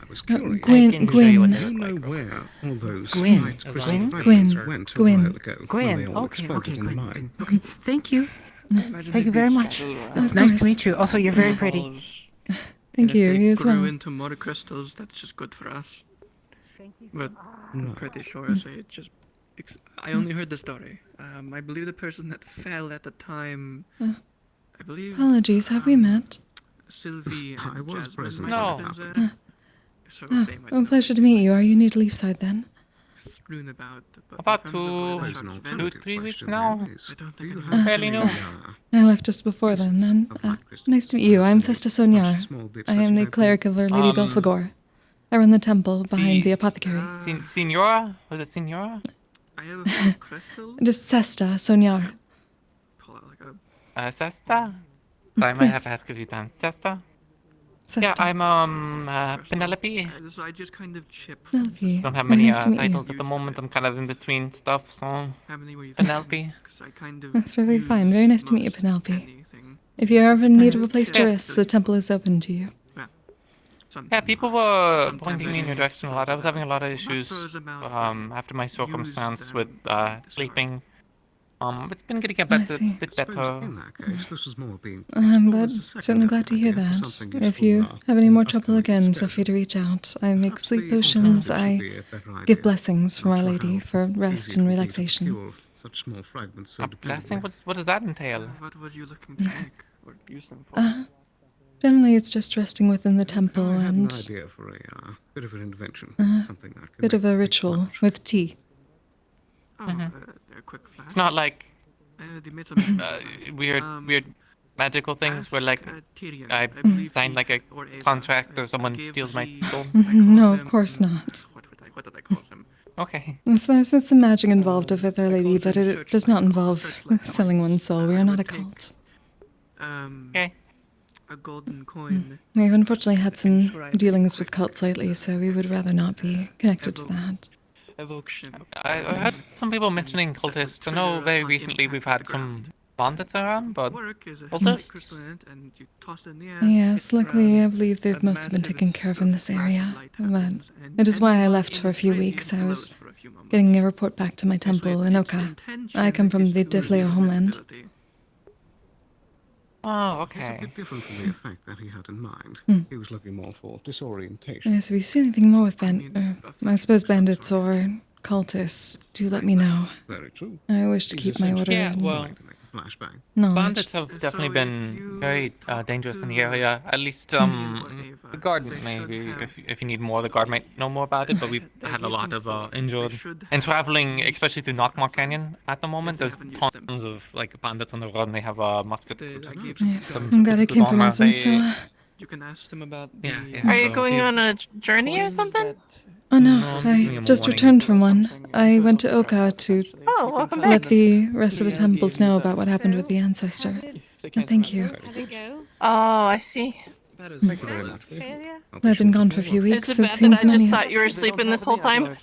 I was Gwyn, curious. Gwyn. Do you know where all those Gwyn. light crystal Gwyn. fragments Gwyn. went a Gwyn. while ago when they all Okay, exploded in the mine? Okay, thank you. Thank you very much. It's nice to meet you. Also, you're very pretty. Thank you. You as well. Into more crystals, that's just good for us. But I'm pretty sure it's just... I only heard the story. I believe the person that fell at the time... I believe... Apologies, have we met? Sylvie and I was Jasmine present might have when it been happened. there. So they might A pleasure to meet you. Are you near to Leafside then? strewn about. But About in terms of Suppose the an church two, alternative 3 weeks question now. then is, I don't do think you I have Fairly any, new. I left just before then. Nice to meet you. I'm Sesta Sonyar. small bits I that am you the have cleric of Our Lady Belphegor. I run the temple behind the apothecary. Signora? Was it Signora? I have a few crystals. Just Sesta Sonyar. Pull out like a Sesta? I might have Yes. to ask a few times. Sesta? Sesta. Yeah, I'm Penelope. so I just kind of chip. Penelope. Don't have Very many nice to meet you. titles at the moment. I'm kind of in between stuff, so How many were you Penelope. Because I kind of. That's very fine. Very nice to meet you, Penelope. If you're ever in need of a place to rest, the temple is open to you. Yeah, people were pointing me in your direction a lot. I was having a lot of issues after my circumstance with sleeping. It's been getting a bit see. better. In that case, this was more being I'm thought glad, as a secondary certainly glad to hear idea for that. something If useful you in our have any more trouble upcoming again, feel excursion. free to reach out. I make Perhaps sleep the potions. alternative I should be a better idea. give blessings from Not Our sure Lady how for rest easy and it would be to relaxation. cure such small fragments so A blessing? What does that entail? What were you looking to make or use them for? Generally, it's just resting within the temple I had an and idea for a bit of an intervention, something that could bit of a ritual with tea. Oh, a quick flash. It's not like They made some weird magical things where like Tyrion, I sign like a contract or someone steals my gold. No, of course not. What did I Okay. So there's some magic involved with Our Lady, but it does not involve selling one's soul. We are not a cult. Okay. A golden coin. We've unfortunately had some dealings with cults lately, so we would rather not be connected to that. I heard some people mentioning cultists. I know very recently we've had some bandits around, but cultists? Yes, luckily I believe they've mostly been taken care of in this area. But it is why I left for a few weeks. I was getting a report back to my temple in Oka. I come from the Defleo homeland. Oh, It's a okay. bit different from the effect that he had in mind. He was looking more for disorientation. Yes, if you see anything more with I suppose bandits or cultists, do let me know. Very true. I wish to keep my order in Flashback. knowledge. Bandits have definitely been very dangerous in the area. At least, the guard maybe. If you need more, the guard might know more about it. But we've had a lot of injured and traveling, especially through Knockmore Canyon at the moment. There's tons of like bandits on the road, and they have muskets. I'm glad I came from Asum, so... You can ask them about Yeah. Are you going on a journey or something? Oh no, I just returned from one. I went to Oka to welcome let back. the rest of the temples know about what happened with the ancestor. Thank you. Oh, I see. Thank you very much. I've been gone for a few weeks. Is it It bad seems that I just many. thought you were sleeping this whole time?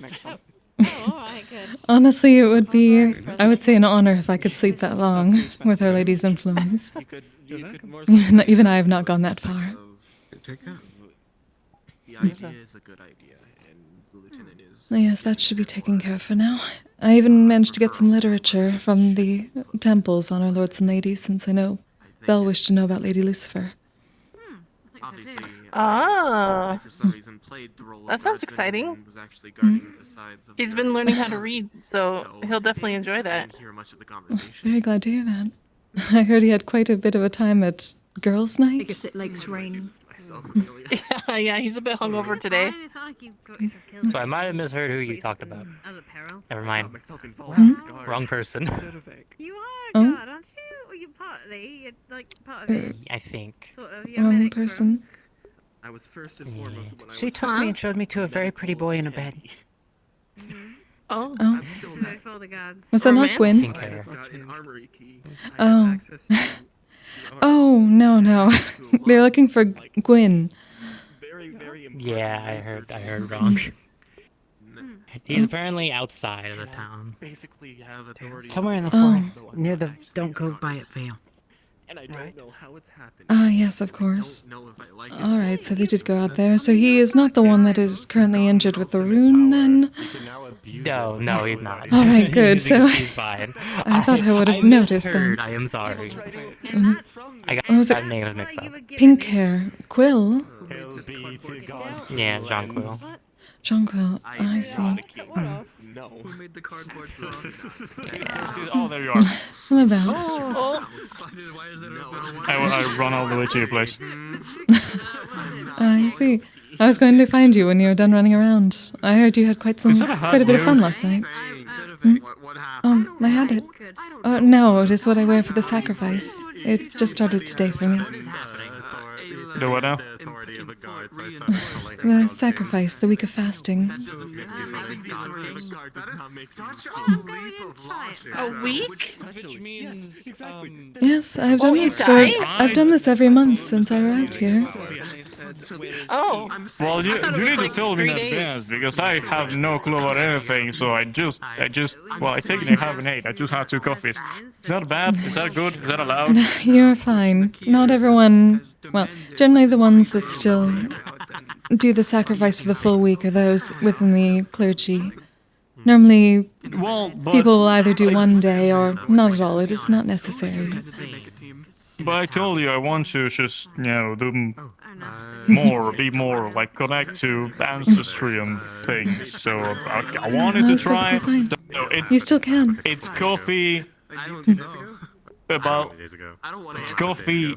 Honestly, it would be, I would say, an honor if I could sleep that long with Our Lady's influence. Even I have not gone that far. Take care. The idea is a good idea, and the lieutenant is... Yes, that should be taken care of for now. I even managed to get some literature from the temples on our lords and ladies, since I know Belle wished to know about Lady Lucifer. Obviously, Ah. for some reason played the role of That sounds resident exciting. and was actually guarding the sides of He's the been learning how to read, so he'll definitely enjoy that. didn't hear much of the conversation. Very glad to hear that. I heard he had quite a bit of a time at girls' night. I guess it likes rain. Yeah, he's a bit hungover today. So I might have misheard who you talked about. Never mind. Wrong person. You are Oh? God, aren't you? Or you partly? You're like part of it. I think. Sort of. You're Wrong medic person. I was first and foremost when I She was took me and showed me to a very pretty boy in a bed. Oh. Oh. for the gods. Was that not Gwyn? Oh. Oh, no. They're looking for Gwyn. Yeah, I heard wrong. He's apparently outside of the town. Basically have authority. Somewhere in the Oh. forest, near the Don't Go By It Vale. And I don't know how it's happened. Ah, yes, of course. Alright, so they did go out there. So he is not the one that is currently injured with the rune, then? No, he's not. Alright, good, so... He's fine. I thought I would have noticed misheard. then. I am sorry. Mhm. I got What was it? five names mixed up. Pink hair. Quill? Yeah, Jean Quill. Jonquil. I see. No. Who made the cardboard Oh, there you are. Hello, Belle. Oh. I run all the way to your place. I see. I was going to find you when you were done running around. I heard you had quite a bit of fun last night. Hmm? Oh, my habit. Oh, no, it is what I wear for the sacrifice. It just started today for me. The what now? The sacrifice, the week of fasting. A week? Yes, I've done you this died? I've done this every month since I arrived here. Oh. Well, you thought it was need to like tell me 3 in days. advance because I have no clue about anything. So I technically haven't ate. I just had 2 coffees. Is that bad? Is that good? Is that allowed? You're fine. Not everyone... Well, generally the ones that still do the sacrifice for the full week are those within the clergy. Normally, people will either do one day or not at all. It is not necessary. But I told you I want to just, do more, be more, like connect to ancestry and things. So I wanted to That's try. perfectly So fine. You still can. It's coffee. It's coffee.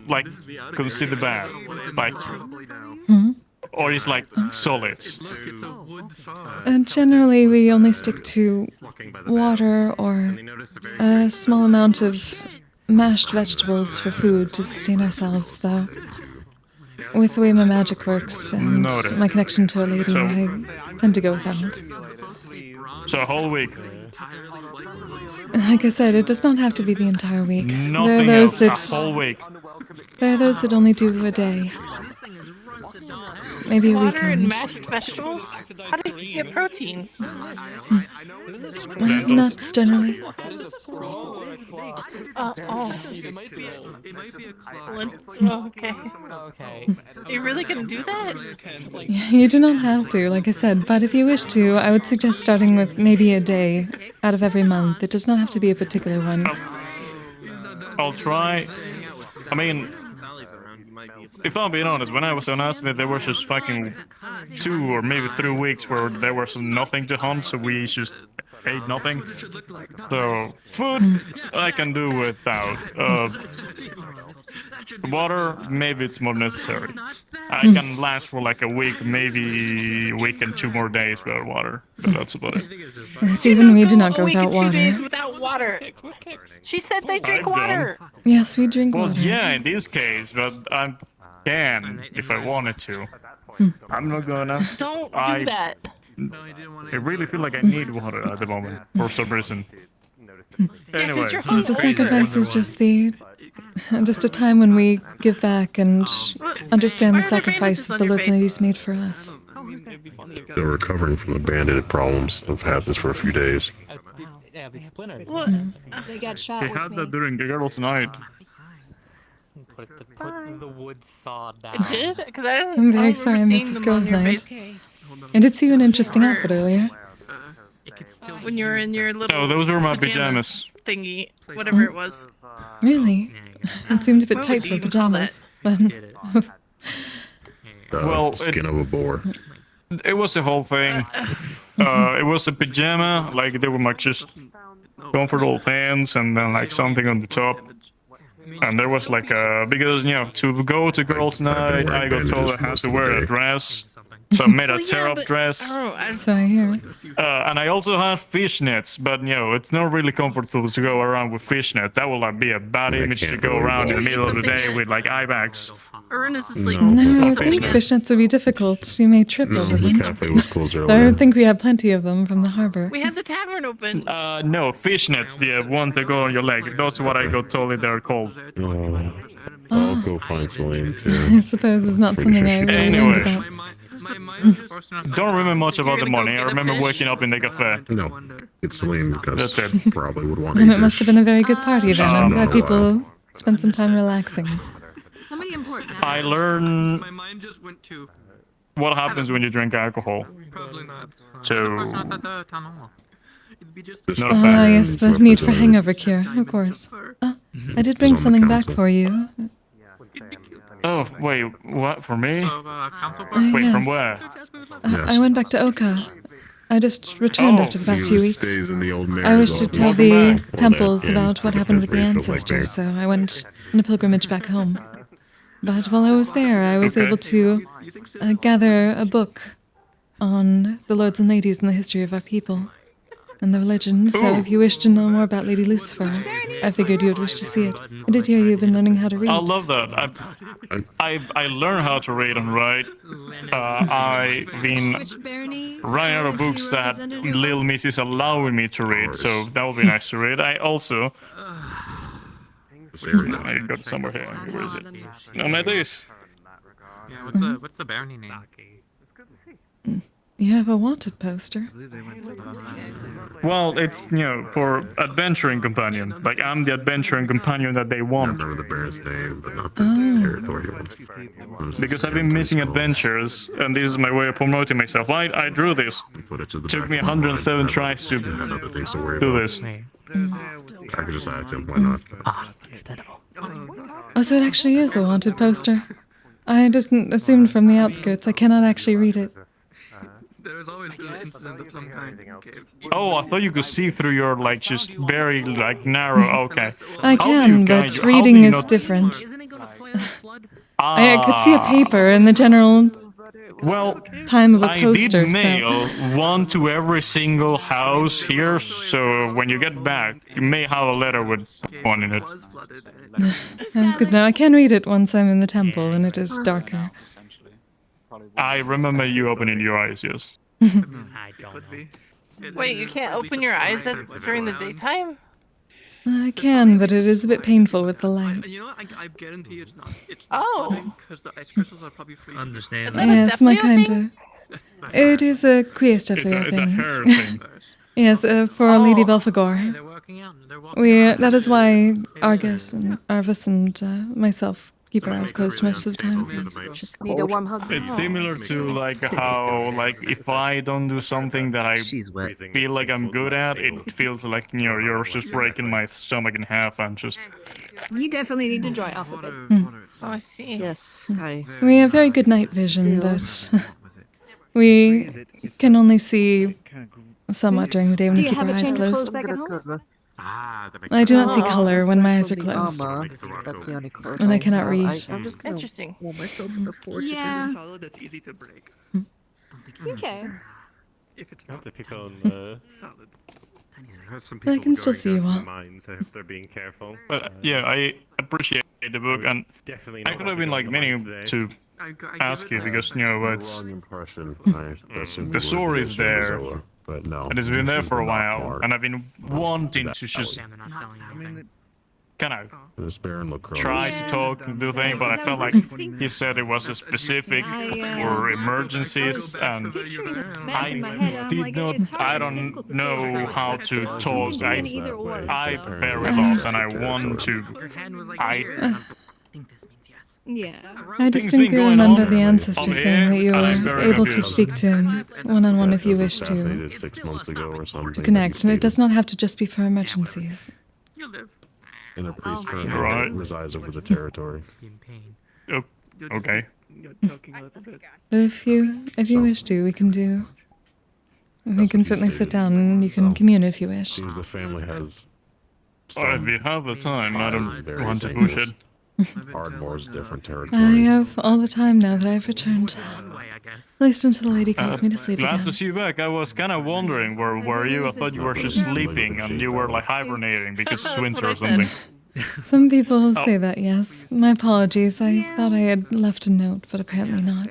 Like consider bad, like, or it's like solid. Generally, we only stick to water or a small amount of mashed vegetables for food to sustain ourselves, though. with the way my magic works and Noted. my connection to a lady, So- I tend to go without. So a whole week. Like I said, it does not have to be the entire week. There are Nothing those else. that A whole week. there are those that only do a day. Maybe a Water and weekend. mashed vegetables? How do you get protein? Nuts generally. Okay. You really gonna do that? You do not have to, like I said, but if you wish to, I would suggest starting with maybe a day out of every month. It does not have to be a particular one. I'll try. I mean, if I'm being honest, when I was on Asmith, there was just fucking 2 or maybe 3 weeks where there was nothing to hunt, so we just ate nothing. So, food, I can do without. Water, maybe it's more necessary. I can last for like a week, maybe a week and 2 more days without water, but that's about it. Yes, even we do not go A week without and 2 water. days without water. She said they drink water. Yes, we drink Well, water. yeah, in this case, but I can if I wanted to. I'm not gonna. Don't do I- that. I really feel like I need water at the moment for some reason. Anyway, Yes, the sacrifice is just a time when we give back and understand the sacrifice that the Lords and Ladies made for us. They're recovering from the bandit problems. I've had this for a few days. Yeah, the splinter. They got shot we with had me. that during the girls' night. Put the wood saw down. It did? Because I don't. I'm I very don't sorry I remember missed this seeing them on girls' your night. base I did see you in an interesting outfit earlier. when you were in your little. Oh, those were my pajamas. Thingy, whatever it was. Really? It seemed a bit What tight would for you even call pajamas. But Well, skin of a boar. It was a whole thing. It was a pajama, like they were like just comfortable pants and then like something on the top. And there was like because to go to girls' night, I got told I had to wear a dress. So I made a tear-up dress. so here. And I also had fishnets, but it's not really comfortable to go around with fishnet. That will like be a bad image to go around in the middle of the day with like eye bags. Ernest is asleep. No, I think fishnets would be difficult. You may trip over The them. cafe was closed I earlier. think we have plenty of them from the harbor. We had the tavern open. No, fishnets, the one that go on your leg. That's what I got told they're called. I'll go find Celine too. I suppose it's not something I really learned about. Don't remember much about the morning. I remember waking up in the cafe. No, it's Celine because That's it. probably would want to And eat it must have been a very good party then. I'm glad no, people spent some time relaxing. Somebody important. I learned what happens when you drink alcohol. So, not a fan. Yes, the need for hangover cure, of course. I did bring something back for you. Oh, wait, what? For me? Wait, yes. from where? I went back to Oka. I just returned after the past few weeks. Stays in the old I wish to tell the Welcome back. temples Well, that about what happened with the because we feel like ancestors, so I went on a pilgrimage back home. But while I was there, I was able to gather a book on the lords and ladies and the history of our people and the religion. So if you wish to know more about Lady Lucifer, I figured you would wish to see it. I did hear you've been learning how to read. I love that. I learned how to read and write. I've been running out of books that Lil Miss is allowing me to read, so that would be nice to read. I also... I got somewhere here. Where is it? No, my days. Yeah, what's the barony name? You have a wanted poster. Well, it's, for adventuring companion. Like, I'm the adventuring companion that they want. I remember the Baron's name, but not the territory one. Because I've been missing adventures, and this is my way of promoting myself. I drew this. Took me 107 tries to do this. I could just add to him, why not? Oh, so it actually is a wanted poster. I just assumed from the outskirts. I cannot actually read it. There's always been an incident of some kind in caves. Oh, I thought you could see through your, just very, narrow... Okay. I can, but reading is different. I could see a paper and the general Well, time of a I poster, did so mail one to every single house here, so when you get back, you may have a letter with one in it. sounds good. Now I can read it once I'm in the temple and it is darker. I remember you opening your eyes, yes. I don't know. Wait, you can't open your eyes during the daytime? I can, but it is a bit painful with the light. You know, I guarantee it's not. Oh. Because the ice crystals are probably freezing. Understand. Yes, my kind of. It is a queer Defleo It's a thing. hair thing. Yes, for Lady Belphegor. That is why Argus and Arvis and myself keep our eyes closed most of the time. Just Need a warm hug. It's similar to like how like if I don't do something that I feel like I'm good at, it feels like you're just breaking my stomach in half and just. You definitely need to dry off a bit. Oh, I see. Yes, I. We have very good night vision, but we can only see somewhat during the day when Do we you keep have our a eyes change of clothes closed. back at home? I do not see color when my eyes are closed. That's the only clothes And I cannot read. I'm just gonna Interesting. warm myself in the forge. Yeah. Solid that's easy to break. Okay. If it's Not not the people on solid. Has some But I people can still going see you down to all. the mines. I hope they're being careful. But yeah, I appreciate the book, and Definitely I not could have want to been go like on the mines meaning today. to ask you because it's Wrong impression. the story is there, but no. and it's been there this for a is not while, part and I've been wanting to just They're not selling anything. kind of This Baron look try to talk and do things, but I felt like he said it was a specific for emergencies, and I did not. I don't know how to talk. I very lost, and I want to. Yeah. I distinctly remember the ancestor saying that you were able to speak to him one-on-one if you wish to assassinated 6 months ago or something. to connect, and it does not have to just be for emergencies. And a priest Oh. currently Right. resides over the territory. Oh, okay. But if you wish to, we can do. We can certainly sit down and you can commune if you wish. Seems the family has. If we have the time, I don't very want to push it. Ardmore's different I territory. have all the time now that I've returned. At least until the lady calls me to sleep Glad again. to see you back. I was kind of wondering where were you? I thought you were just sleeping and you were like hibernating because it's winter or something. Some people say that, yes. My apologies. I thought I had left a note, but apparently not.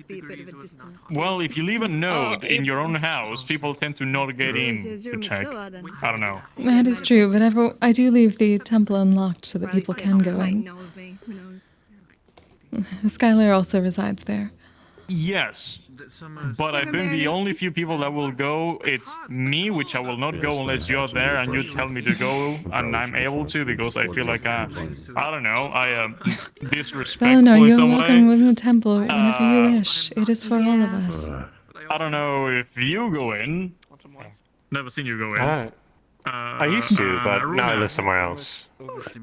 Be a bit of a distance. Well, if you leave a note in your own house, people tend to not get in to check. I don't know. That is true, but I do leave the temple unlocked so that people can go in. Know of me. Who knows? Skylar also resides there. Yes, but I think the only few people that will go, it's me, which I will not go unless you're there and you tell me to go, and I'm able to because I feel like I don't know, I am disrespectful Well, no, in you're some welcome way. within the temple whenever you wish. It is for all of us. I don't know if you go in. Never seen you go in. I used to, but now I live somewhere else. Okay.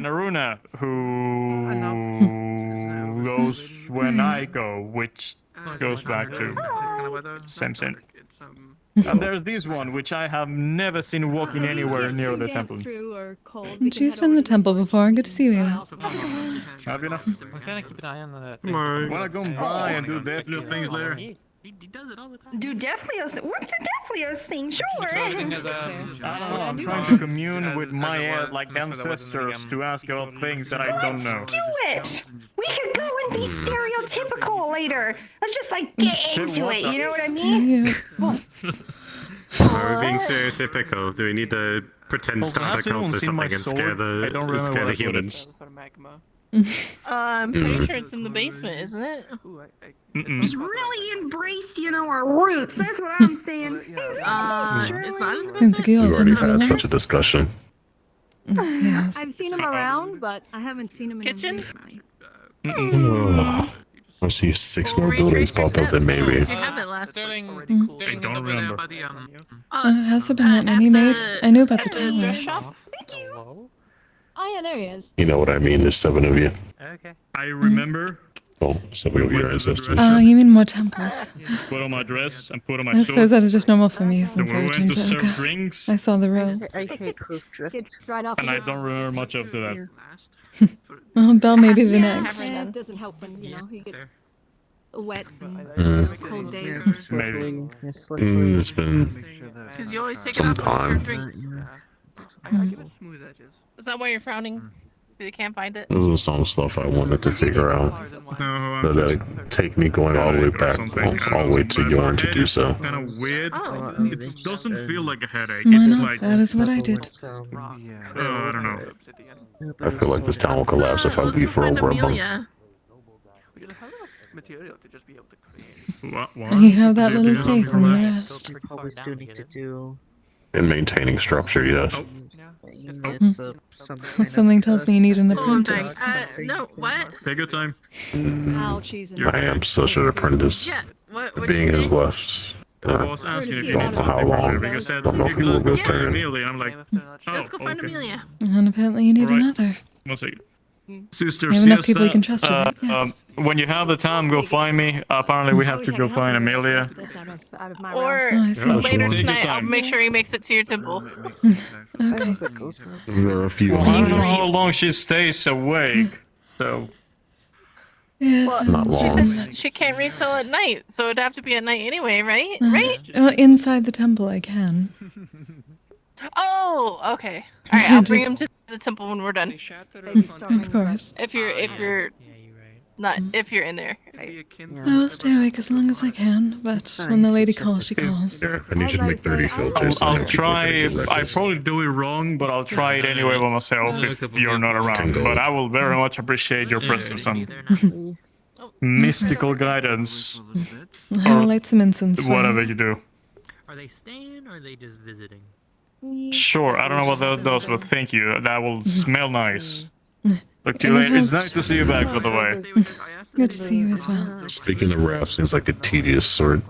Naruna, who goes when I go, which goes back to same. And there's this one, which I have never seen walking anywhere near the temple. She's been in the temple before. Good to see you, Ayla. Have you now? We're gonna keep an eye on that. Wanna go by and do death little things later? Do Defleo's thing, sure. I don't know, I'm trying to commune with my like ancestors to ask about things that I don't know. Do it! We could go and be stereotypical later. Let's just like get into it, you know what I mean? Are we being stereotypical? Do we need to pretend to start a cult or something and scare the humans? I'm pretty sure it's in the basement, isn't it? Just really embrace, our roots. That's what I'm saying. It's not in the We've already had such a discussion. Yes. I've seen him around, but I haven't seen him in Kitchen? recently. I see 6 more buildings pop up, then maybe. You have it last. I don't remember. Has there been that many made? I knew about the tower. Shop? Oh yeah, there he is. You know what I mean? There's 7 of you. Okay. I remember. Oh, 7 of your ancestors. Oh, you mean more temples? Put on my dress and put on my I sword. suppose that is just normal for me since I we returned went to to serve Oka. drinks. I saw the road. I hate hoof drift. Gets dried off. And I don't remember much after that. Well, Belle may be the next. Yeah, it doesn't help when, you get wet and cold days. Maybe. It's been Because you always take it some off with your time. drinks. I give it smooth edges. Is that why you're frowning? You can't find it? This was some stuff I wanted to figure out. But that'd take me going all the way back, all the way to Yorn to do so. Kind of weird. It doesn't feel like a headache. Why It's not? like That is what I did. I don't know. I feel like this town will collapse if I leave for a rubber. Material to just be able to create. What? You have that little faith in the rest. Always do need to do. In maintaining structure, yes. Something tells me you need an apprentice. No, what? Take your time. I am such an apprentice. Yeah, what Being his left. I was asking if you Don't need know how something long. because said Don't know if he will go turn. Amelia. I'm like, Let's go find okay. Amelia. And apparently you need another. One second. Sister You have enough people you Siesta, can trust for that, yes. when you have the time, go find me. Apparently, we have to go find Amelia. Or Oh, I see. later Take your tonight, I'll time. make sure he makes it to your temple. Okay. There are a few. I don't know how long she stays awake. So Yes, I Not haven't She seen long. much. says she can't read till at night, so it'd have to be at night anyway, right? Uh, Right? Inside the temple I can. Oh, okay. All right, I'll bring Just- him to the temple when we're done. Of course. If you're not if you're in there. I will stay awake as long as I can, but when the lady calls, she calls. And you should make 30 filters. I'll try. I probably do it wrong, but I'll try it anyway by myself if you're not around. But I will very much appreciate your presence and mystical guidance, I will light some incense for whatever you. you do. Are they staying or are they just visiting? Sure, I don't know what that does, but thank you. That will smell nice. Look to And you it later. It's helps. nice to see you back, by the way. Good to see you as well. Speaking of raft, seems like a tedious sort.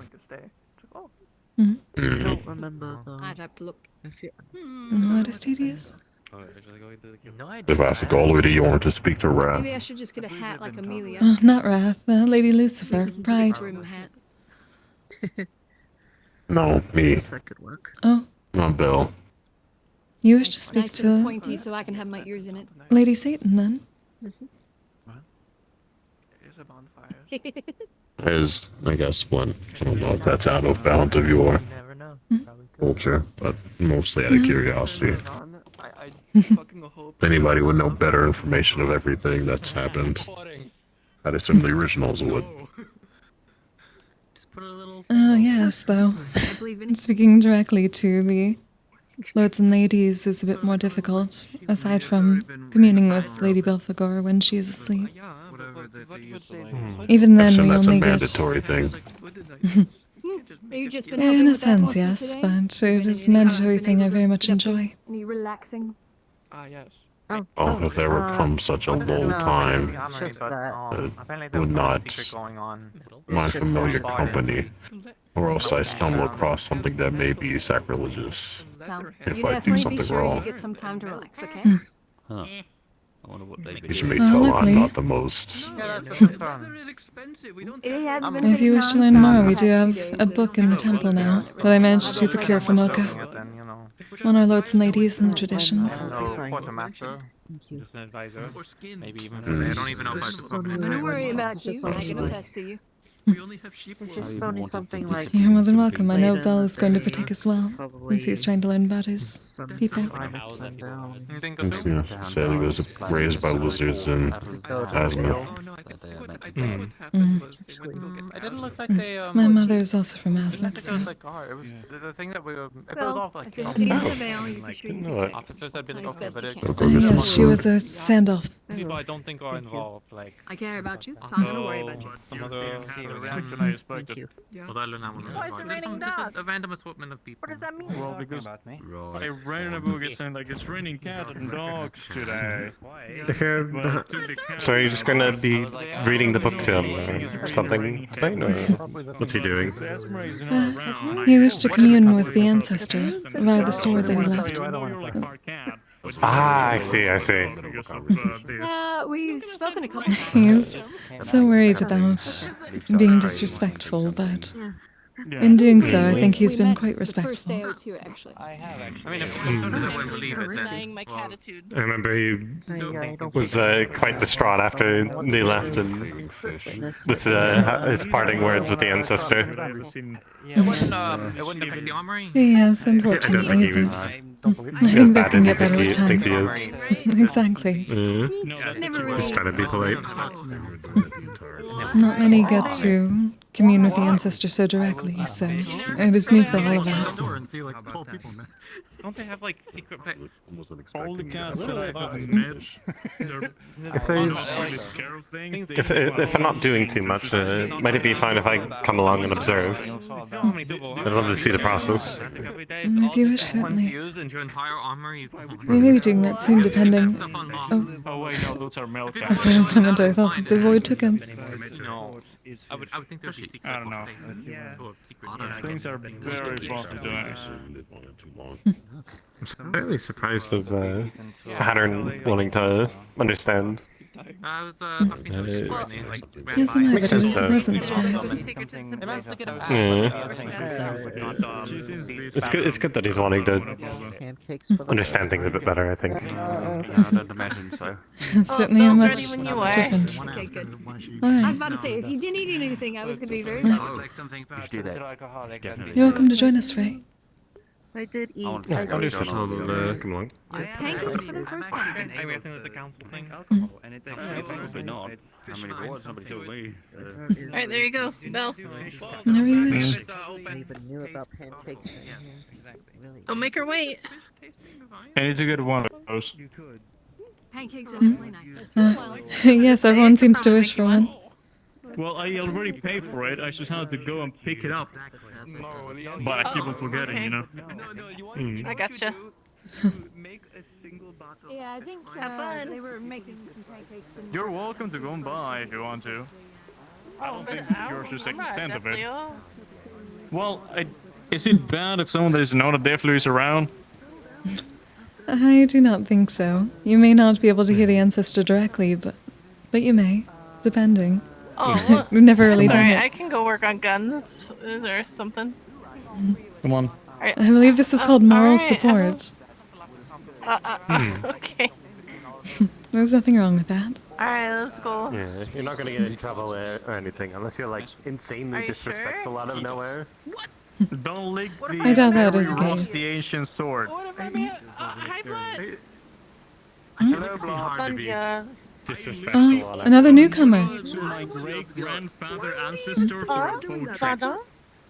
Mhm. I don't remember though. I'd have to look. What is tedious? If I have to go all the way to Yorn to speak to Wrath. Maybe I should just get a hat like Amelia. Oh, not Wrath, Lady Lucifer, Pride. Brim hat. No, me. That could work. Oh, Not Bill. you wish to speak Nice and to pointy so I can have my ears in it. Lady Satan then? Is, I guess, one. I don't know if that's out of bounds of your culture, but mostly out of curiosity. If anybody would know better information of everything that's happened, I'd assume the originals would. Oh, yes, though. Speaking directly to the lords and ladies is a bit more difficult, aside from communing with Lady Belphegor when she is asleep. Even then, So we that's a only get... mandatory thing. You just been In helping a with that sense, poster yes, today? but it is a mandatory thing I very much enjoy. Any relaxing? Yes. Oh, if there would come such a lull time, Just that. it would not my familiar company, or else I stumble across something that may be sacrilegious. Well, If you I do definitely be something sure you wrong. get some time to relax, okay? Huh. I wonder what they've been As you may doing. tell, luckily- I'm not the most. It has been If you wish to learn more, we do have a book in the temple now that I managed to procure from Oka on our lords and ladies and the traditions. Quartermaster, just an advisor, maybe even. Mm. I don't even know if I've spoken Don't worry about you. Just I can something attest to you. It's just only something like. You're more than welcome. I know Later Bell is going to day, partake as well, since he is trying to learn about his people. It's, yeah, sadly, he was raised by lizards in Azimuth. It didn't look like they. My mother is also from Azimuth, It so... was like hard. It was the thing that we were. If it was all like. if there's any other veil, you can sure you can say. Officers had been As okay, best but you it. can. Yes, she was a standoff. People I don't think are involved, like. I care about you, so I'm gonna worry about you. Some other reaction I expected. Although I learned that one was Why is it Just raining just dogs? a random assortment of people. What does that mean? Well, because I Right. read in a book it's saying like it's raining cats and dogs today. Okay, But to the cat- so are you just gonna be reading the book to him or something tonight, or what's he doing? He wished to commune with the ancestor via the sword that he left. Ah, I see, I see. We've spoken a couple He's so worried about being disrespectful, but In doing so, I think he's been quite respectful. First day I was here, actually. I have actually. I mean, as soon as I wouldn't believe it, Denying my catitude. I remember he was quite distraught after they left and with his parting words with the ancestor. it wouldn't affect the armory. Yes, I don't unfortunately, think he but was. I think that can get better with time. Think he is. Exactly. Just trying to be polite. Not many get to commune with the ancestor so directly, so it is new for all of us. Don't they have like secret All the cats that I've met, If I'm not doing too much, might it be fine if I come along and observe? I'd love to see the process. If you wish, certainly. Your entire armory is We may be doing that soon, depending. Oh wait, no, those are male I for a moment I thought the void took him. No, I would think there'd be secret I don't know. Things are very fast to do it. I'm fairly surprised of Pattern wanting to understand. I was talking to him like Yes, I might, but it is a pleasant surprise. It's good that he's wanting to understand things a bit better, I think. I don't imagine so. It's certainly a much different. Okay, good. All right. I was about to say, if you didn't eat anything, I was going to be very happy. You're welcome to join us, Ray. I did eat. I'll do such a come along. Pancakes for the first time. I'm guessing it's a council thing. Probably not. How many boards? Nobody told me. Alright, there you go, Belle. Whenever you wish. I even knew about pancakes. Don't make her wait. I need to get one of those. Pancakes are definitely nice. It's been a while. Yes, everyone seems to wish for one. Well, I already paid for it. I just had to go and pick it up. But I keep on forgetting, okay. you know. I gotcha. Yeah, I think they were making some pancakes. And You're welcome to go and buy if you want to. I don't think yours is the extent of it. Well, is it bad if someone doesn't know that Deathly is around? I do not think so. You may not be able to hear the ancestor directly, but you may, depending. Oh, We've never really done sorry, it. I can go work on guns. Is there something? Come on. I believe this is called moral alright, support. Okay. There's nothing wrong with that. Alright, let's go. Yeah, you're not gonna get in trouble or anything unless you're like insanely Are you disrespectful out of nowhere. Don't lick I doubt that is the lost case. the ancient sword. Hi, Blood. Hello, Blood. Disrespectful Oh, another newcomer. My great-grandfather ancestor for a portrait.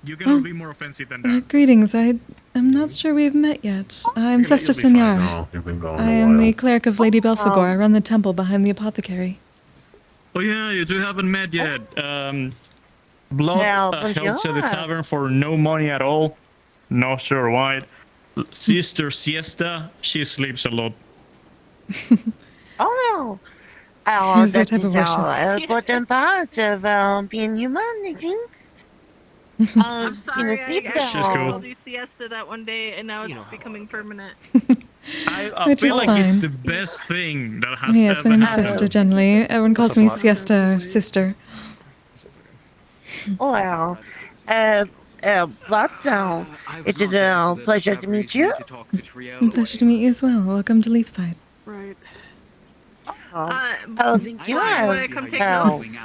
You cannot be more offensive than that. Greetings, I'm not sure we've met yet. I'm Sesta Senora. I am the cleric of Lady Belphegor. I run the temple behind the apothecary. Oh yeah, you two haven't met yet. Blood helps at the tavern for no money at all. Not sure why. Sister Siesta, she sleeps a lot. Oh, oh, Is there that type of is worship? an important part of being human, I think. I'm sorry, I She's cool. called you siesta that one day, and now it's becoming permanent. I Which feel is like it's fine. the best thing that has Yes, my ever name is happened. Sesta generally. Everyone calls me Siesta or Sister. Well, but it is a pleasure to meet you. Pleasure to meet you as well. Welcome to Leafside. Right. Oh, thank you. Would I come take notes?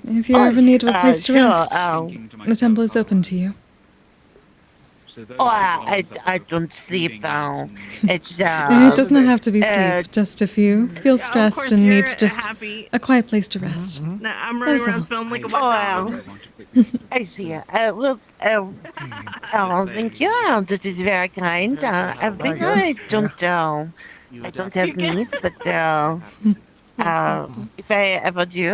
If you ever need a place to sure, rest, the temple is open to you. Oh, I don't sleep. It's It does not have to be sleep, just if you feel stressed and need just a quiet place to rest. Nah, I'm That running is around all. smelling like a wet dog. I see. Well, thank you. That is very kind. Everything I don't have needs, but if I ever do,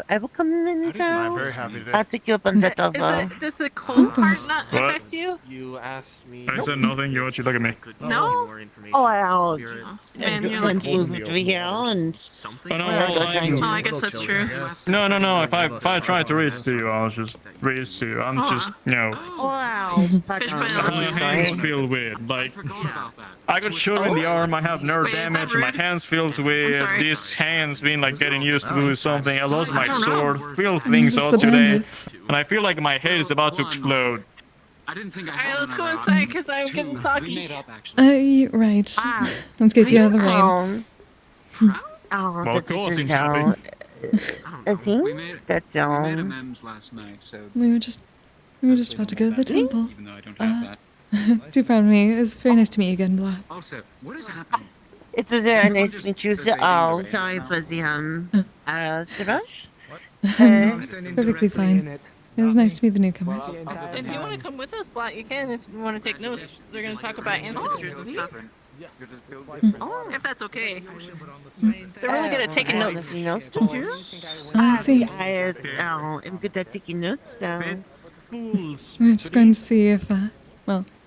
I will come and I'll take you up on that of. Does the cold part not What? affect you? You asked me. I said nothing. You want you look at me. No? Oh, well, Man, just you're going like... to move it over here and. Oh, no, well, Oh, I guess that's true. No. If I tried to reach to you, I'll just reach to you. I'm just, Wow. my hands feel weird. Like, I got shot in the arm. I have nerve Wait, is that damage. My rude? hands feels weird. sorry. These hands everyone's been like getting used to something. I lost my sword, feel It's things just all the today, bandits. and I feel like my head is about to explode. I didn't think I Alright, had let's go another inside option. because I'm getting We soggy. made up, actually. Right. Let's get you out of the rain. Oh, Well, that cool, seems doesn't happy. see? We made amends last night, so We were just about to go to the temple. even though I don't have that. Too proud of me. It was very nice to meet you again, Vlad. Also, what is happening? It was very nice to meet you. Oh, sorry for the Sebastian? Perfectly fine. It was nice to meet the newcomers. If you want to come with us, Blatt, you can. If you want to take notes, they're going to talk about ancestors and stuff. If that's okay. They're really good at taking notes. Notes to do? I see. I am good at taking notes now. We're just going to see if,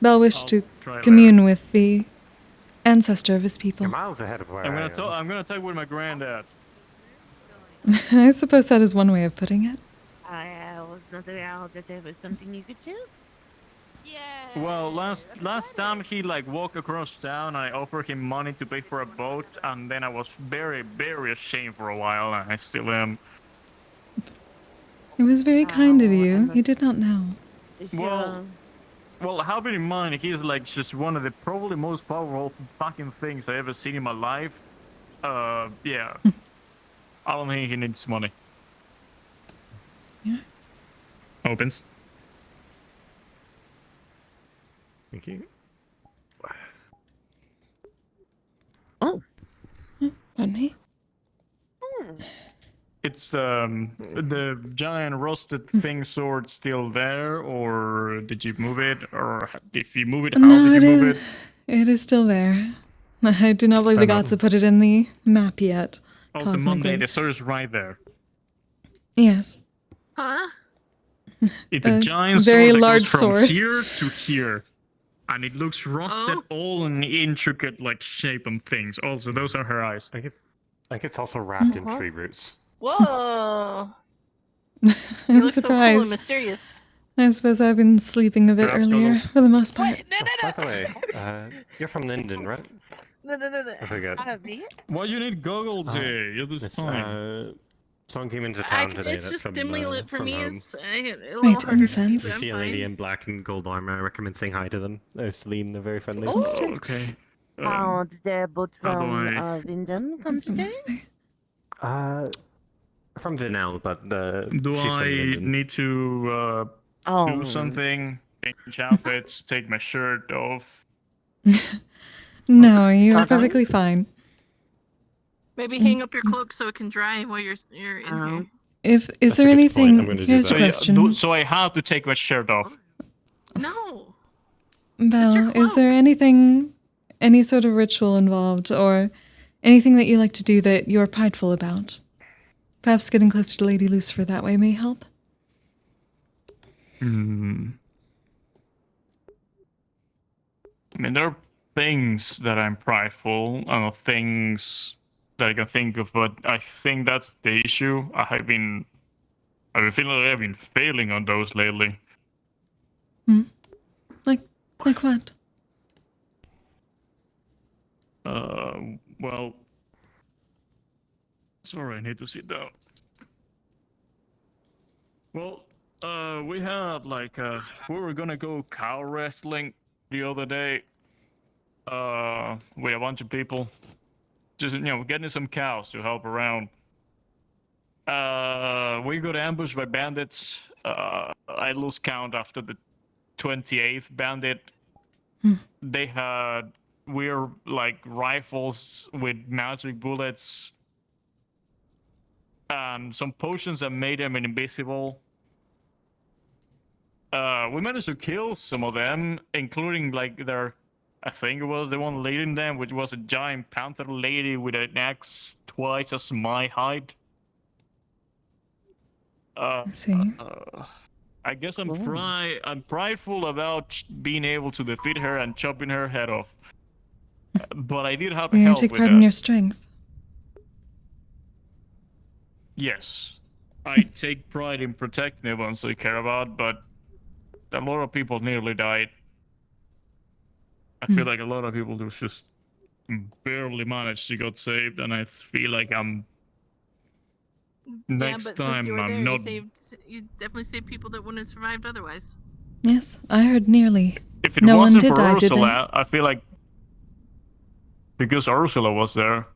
Bell wished to commune with the ancestor of his people. You're miles ahead of where I'm I gonna am. I'm gonna talk with my granddad. I suppose that is one way of putting it. I was not aware that there was something you could do. Well, last time he like walked across town, I offered him money to pay for a boat, and then I was very, very ashamed for a while, and I still am. It was very kind of you. He did not know. Well, have it in mind, he's like just one of the probably most powerful fucking things I ever seen in my life. Yeah. I don't think he needs money. Yeah. Opens. Thank you. Oh. Pardon me? It's the giant rusted thing sword still there, or did you move it, or if you move it, how No, did it you is. move it? It is still there. I do not believe the gods have put it in the map yet. Also, Monday, Cosmically. the sword is right there. Yes. Huh? It's a giant very sword that large goes from sword. here to here, and it looks rusted, all in intricate like shape and things. Also, those are her eyes. I think it's also wrapped in tree roots. Whoa! I'm You look so cool and surprised. mysterious. I suppose I've been sleeping a bit Perhaps earlier goggles. for the most part. By the way, you're from Linden, right? No. I forget. Why do you need goggles here? You're just fine. Someone came into town today. It's that's just dimly lit for from me. home. It's a little Wait, harder to see, incense? but I I'm see a lady fine. in black and gold armor. I recommend saying hi to them. They're Celine, they're very friendly. Some sticks. How did the boat how do from I- Lindum come today? From Vinel, but Do she's from I Linden. need to Oh. do something? Change outfits, take my shirt off. No, you are perfectly fine. Maybe hang up your cloak so it can dry while you're in here. Is That's there a good point. anything? I'm gonna do Here's a that. question. So I have to take my shirt off. No. Belle, is there anything, any sort of ritual involved, or anything that you like to do that you're prideful about? Perhaps getting closer to Lady Lucifer that way may help. I mean, there are things that I'm prideful and things that I can think of, but I think that's the issue. I've been feeling like I've been failing on those lately. Like what? Well, sorry, I need to sit down. Well, we had like we were gonna go cow wrestling the other day. With a bunch of people, just getting some cows to help around. We got ambushed by bandits. I lose count after the 28th bandit. They had weird like rifles with magic bullets and some potions that made them invisible. We managed to kill some of them, including like I think it was the one leading them, which was a giant panther lady with an axe twice as my height. I see. I guess I'm prideful about being able to defeat her and chopping her head off. But I did have You help take with pride that. in your strength. Yes, I take pride in protecting the ones I care about, but a lot of people nearly died. I feel like a lot of people just barely managed to get saved, and I feel like I'm Next but since time you were there, I'm not. you definitely saved people that wouldn't have survived otherwise. Yes, I heard nearly. If it No one wasn't did for die, did they? Ursula, I feel like because Ursula was there,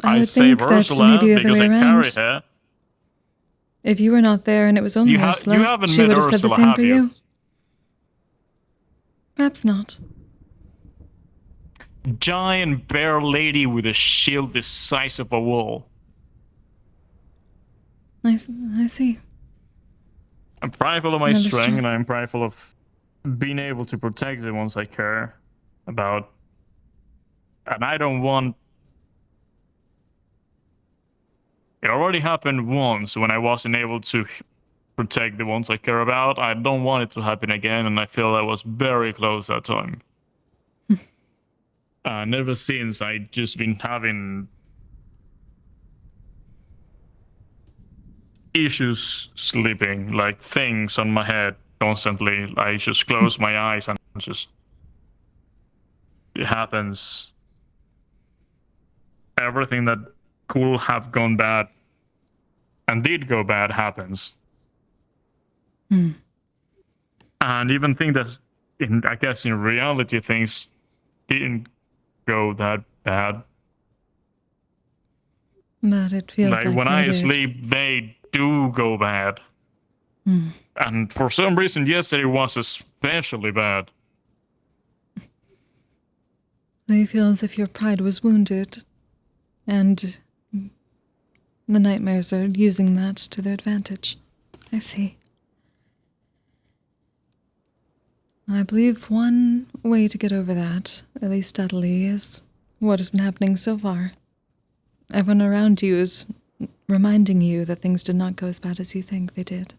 I would save think that Ursula maybe the other because way I carry around. her. If you were not there and it was only You Ursula, haven't she met would have said the Ursula, same have for you? you. Perhaps not. Giant bear lady with a shield the size of a wall. I see. I'm prideful of my Another strength, and I'm prideful of being able to protect the ones I care about. And I don't want. It already happened once when I wasn't able to protect the ones I care about. I don't want it to happen again, and I feel I was very close that time. Ever since, I just been having issues sleeping, like things on my head constantly. I just close my eyes and just it happens. Everything that could have gone bad and did go bad happens. And even things that, I guess, in reality, things didn't go that bad. But it feels like when they I did. sleep, they do go bad. And for some reason, yesterday was especially bad. So you feel as if your pride was wounded, and the nightmares are using that to their advantage. I see. I believe one way to get over that, at least steadily, is what has been happening so far. Everyone around you is reminding you that things did not go as bad as you think they did.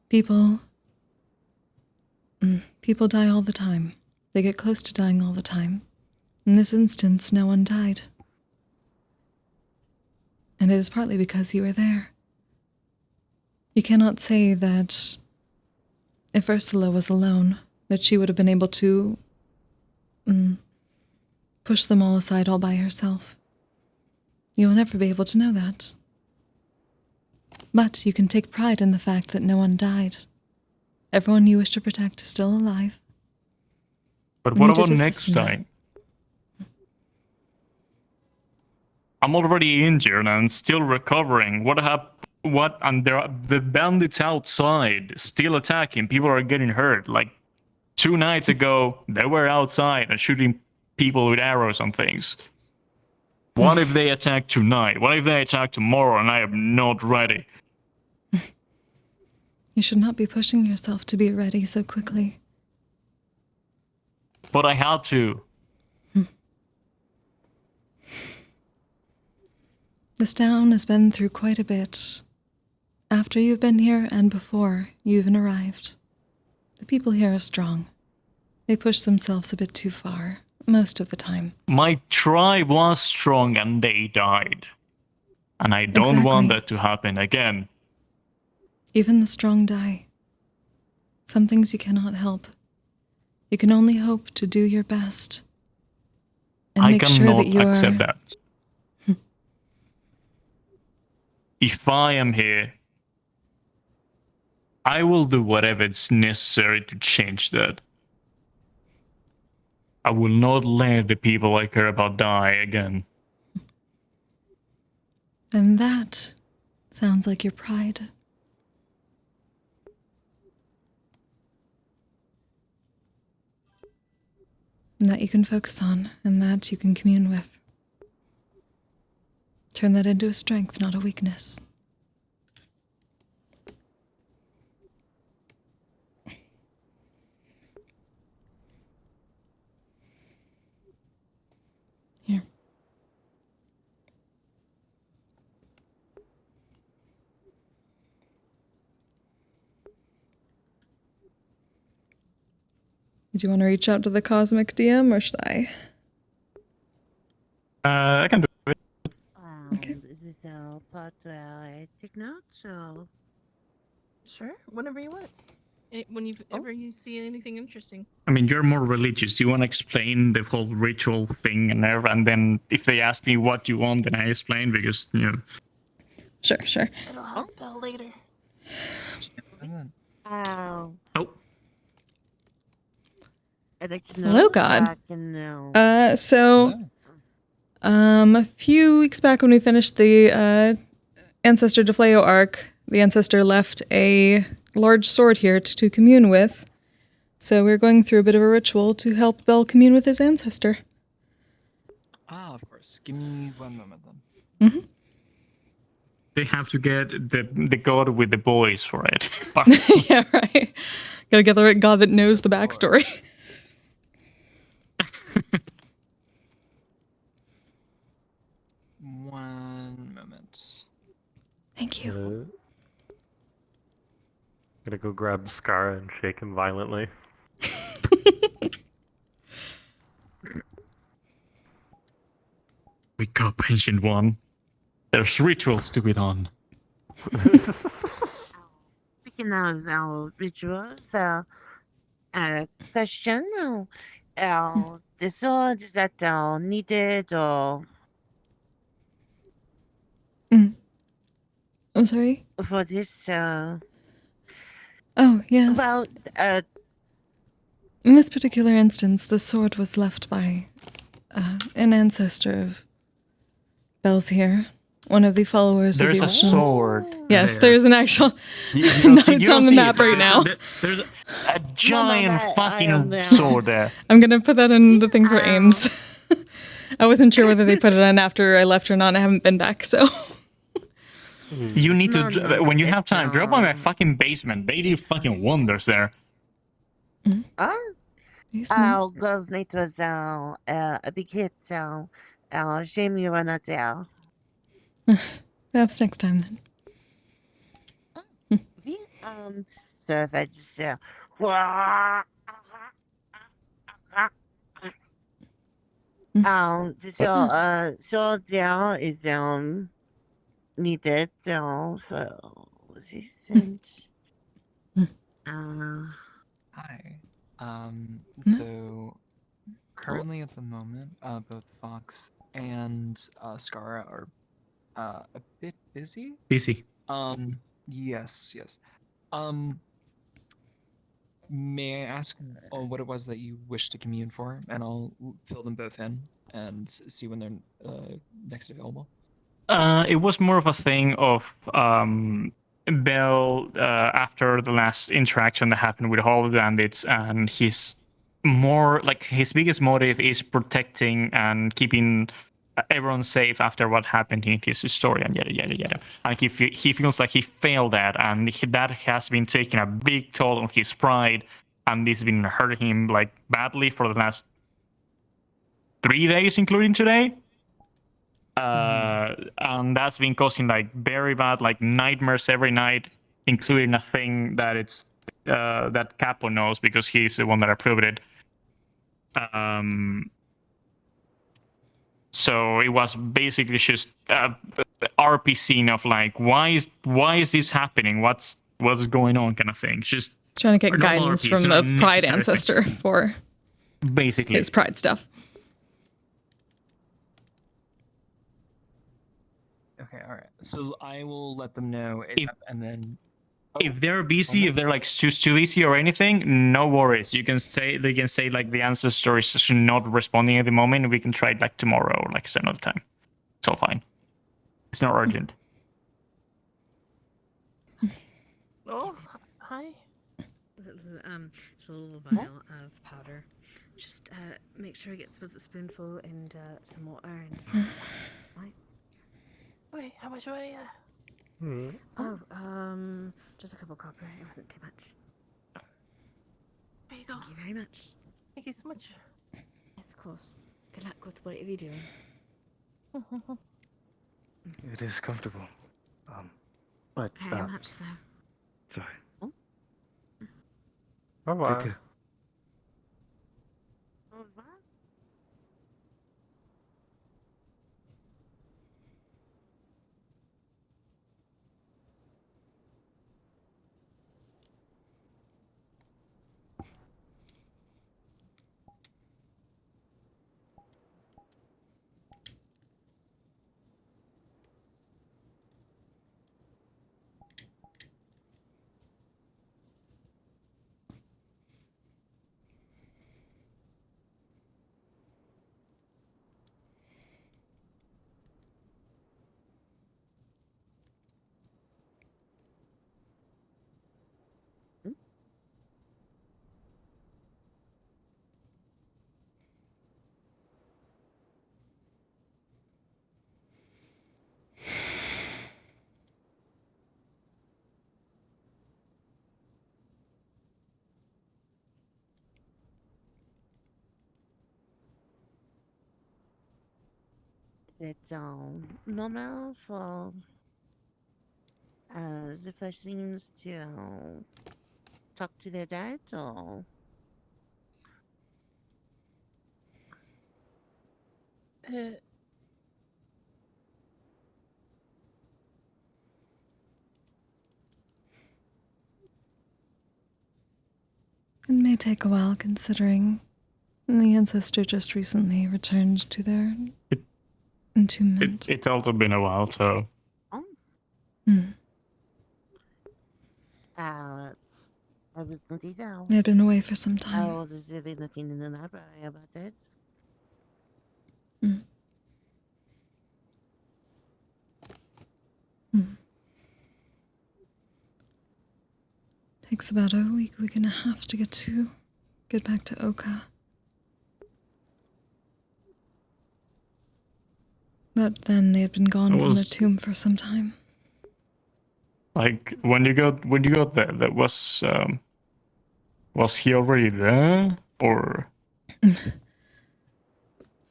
People die all the time. They get close to dying all the time. In this instance, no one died. And it is partly because you were there. You cannot say that if Ursula was alone, that she would have been able to push them all aside all by herself. You will never be able to know that. But you can take pride in the fact that no one died. Everyone you wish to protect is still alive. But what about next time? I'm already injured and still recovering. And there are the bandits outside still attacking. People are getting hurt. Like 2 nights ago, they were outside and shooting people with arrows and things. What if they attack tonight? What if they attack tomorrow and I am not ready? You should not be pushing yourself to be ready so quickly. But I had to. This town has been through quite a bit. After you've been here and before you even arrived. The people here are strong. They push themselves a bit too far, most of the time. My tribe was strong and they died. And I don't want that to happen again. Even the strong die. Some things you cannot help. You can only hope to do your best. And make sure that you accept that. If I am here, I will do whatever is necessary to change that. I will not let the people I care about die again. And that sounds like your pride. And that you can focus on, and that you can commune with. Turn that into a strength, not a weakness. Here. Do you want to reach out to the Cosmic DM, or should I? I can do it. Okay. But I take notes, so... Sure, whenever you want. Whenever you see anything interesting. I mean, you're more religious. Do you want to explain the whole ritual thing and then if they ask me what you want, then I explain because, you know. Sure. It'll help Belle later. Oh. Oh. I'd like to know Hello, if God. I can know. A few weeks back when we finished the Ancestor DeFleo arc, the Ancestor left a large sword here to commune with. So we're going through a bit of a ritual to help Bell commune with his ancestor. Ah, of course. Give me 1 moment then. Mm-hmm. They have to get the god with the boys for it. Yeah, right. Gotta get the right god that knows the backstory. One moment. Thank you. Gonna go grab Scara and shake him violently. Wake up, Ancient One. There's rituals to be done. Speaking of our rituals, question, the sword is that needed or I'm sorry? for this, Oh, yes. well, In this particular instance, the sword was left by an ancestor of Bell's here. One of the followers There's of the a original. sword. Yes, there. there's an actual... It's on the map right now. There's a giant I fucking am there. sword there. I'm gonna put that in the thing for Ames. I wasn't sure whether they put it in after I left or not. I haven't been back, so... You need to, when you have time, drop by my fucking basement. They do fucking wonders there. Our girls' night was a big hit, so shame you were not there. Perhaps next time then. So if I just so there is needed for resistance. Hi. So currently at the moment, both Fox and Scara are a bit busy. Busy. Yes. May I ask what it was that you wish to commune for, and I'll fill them both in and see when they're next available. It was more of a thing of Bell after the last interaction that happened with all the bandits, and his biggest motive is protecting and keeping everyone safe after what happened in his story and yada. And he feels like he failed that, and that has been taking a big toll on his pride, and this has been hurting him like badly for the last 3 days, including today. And that's been causing like very bad like nightmares every night, including a thing that it's that Capo knows because he's the one that approved it. So it was basically just RP scene of like why is this happening? What's going on kind of thing. Just trying to get guidance RP, from the Pride ancestor for basically his Pride stuff. Okay, all right. So I will let them know ASAP, and then if they're busy, if they're like too busy or anything, no worries. They can say like the ancestor is not responding at the moment. We can try it like tomorrow or like some other time. It's all fine. It's not urgent. Oh, hi. Just a little vial of powder. Just make sure it gets a spoonful and some water and right. Wait, how much do I? Just a couple copper. It wasn't too much. There you go. Thank you very much. Thank you so much. Yes, of course. Good luck with whatever you're doing. It is comfortable. But Very much so. sorry. Oh. Bye-bye. Take care. it normal for the Fleshlings to talk to their dad, or? It may take a while, considering the ancestor just recently returned to their entombment. It's also been a while, so. I was noting down. They had been away for some time. Oh, there's really nothing in the library about that. Takes about a week and a half to get back to Oka. But then they had been gone from the tomb for some time. Like when you got there, that was he already there, or?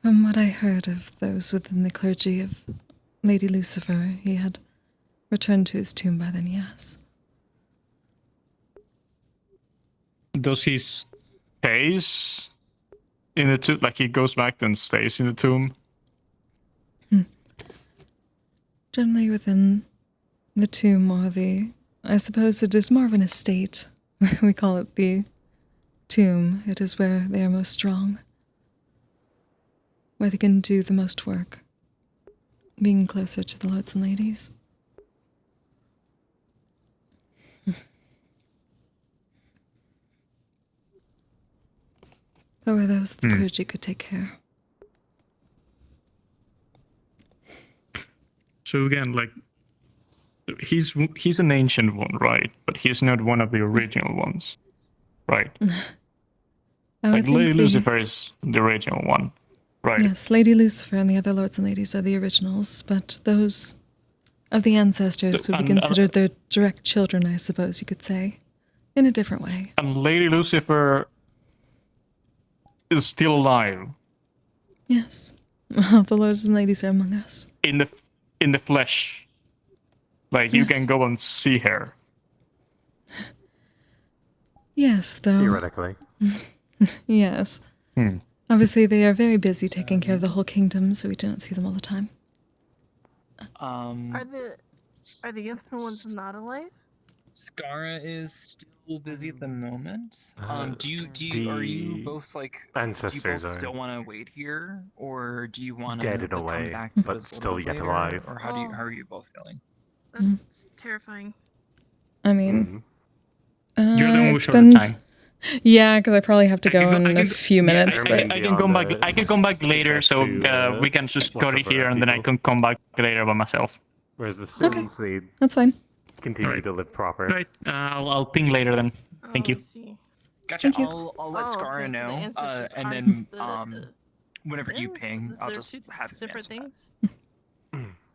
From what I heard of those within the clergy of Lady Lucifer, he had returned to his tomb by then, yes. Does he stays in the tomb? Like he goes back and stays in the tomb? Generally within the tomb, or I suppose it is more of an estate. We call it the tomb. It is where they are most strong, where they can do the most work, being closer to the lords and ladies. Or where those the clergy could take care. So again, like, he's an ancient one, right? But he's not one of the original ones, right? Like Lady Lucifer is the original one, right? Yes, Lady Lucifer and the other lords and ladies are the originals, but those of the ancestors would be considered their direct children, I suppose you could say, in a different way. And Lady Lucifer is still alive. Yes, all the lords and ladies are among us. In the flesh. Like, you can go and see her. Yes, though. Theoretically. Yes. Obviously, they are very busy taking care of the whole kingdom, so we do not see them all the time. Are the other ones not alive? Skara is still busy at the moment. Are you both like ancestors do you both are still want to wait here, or do you want to dead in a come way, back to but this a still little yet later, alive. or how are you both feeling? That's terrifying. I mean, You're the one who it showed the time. Yeah, because I probably have to go in a few minutes. But I can come back. I can come back later, so we can just cut it here, and then I can come back later by myself. Whereas the Sims, they that's fine. Continue to live proper. Right. I'll ping later then. Thank you. Gotcha. Thank you. I'll let Skara okay, so the know, ancestors and aren't then whenever you Sims? ping, Is I'll there just two have him separate answer things.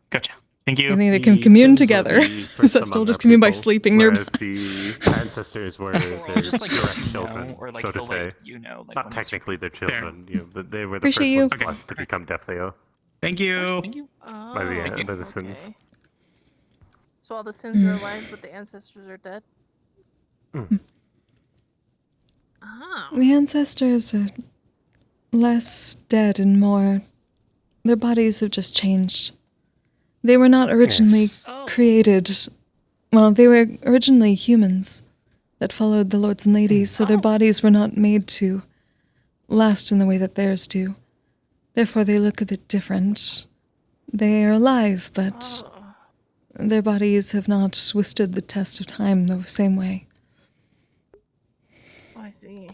Gotcha. Thank you. I think they can commune together. Is that still just commune by sleeping nearby? Whereas the ancestors were their just like direct you know, children, or like so to he'll say. let you know, like Not when it's- technically their children, but they were the Appreciate you. first ones to become Deathleo Thank you. Thank you. by the Sims. Okay. So all the Sims are alive, but the ancestors are dead. Oh. The ancestors are less dead and more. Their bodies have just changed. They were not originally created. Well, they were originally humans that followed the lords and ladies, so their bodies were not made to last in the way that theirs do. Therefore, they look a bit different. They are alive, but their bodies have not withstood the test of time the same way. Oh, I see.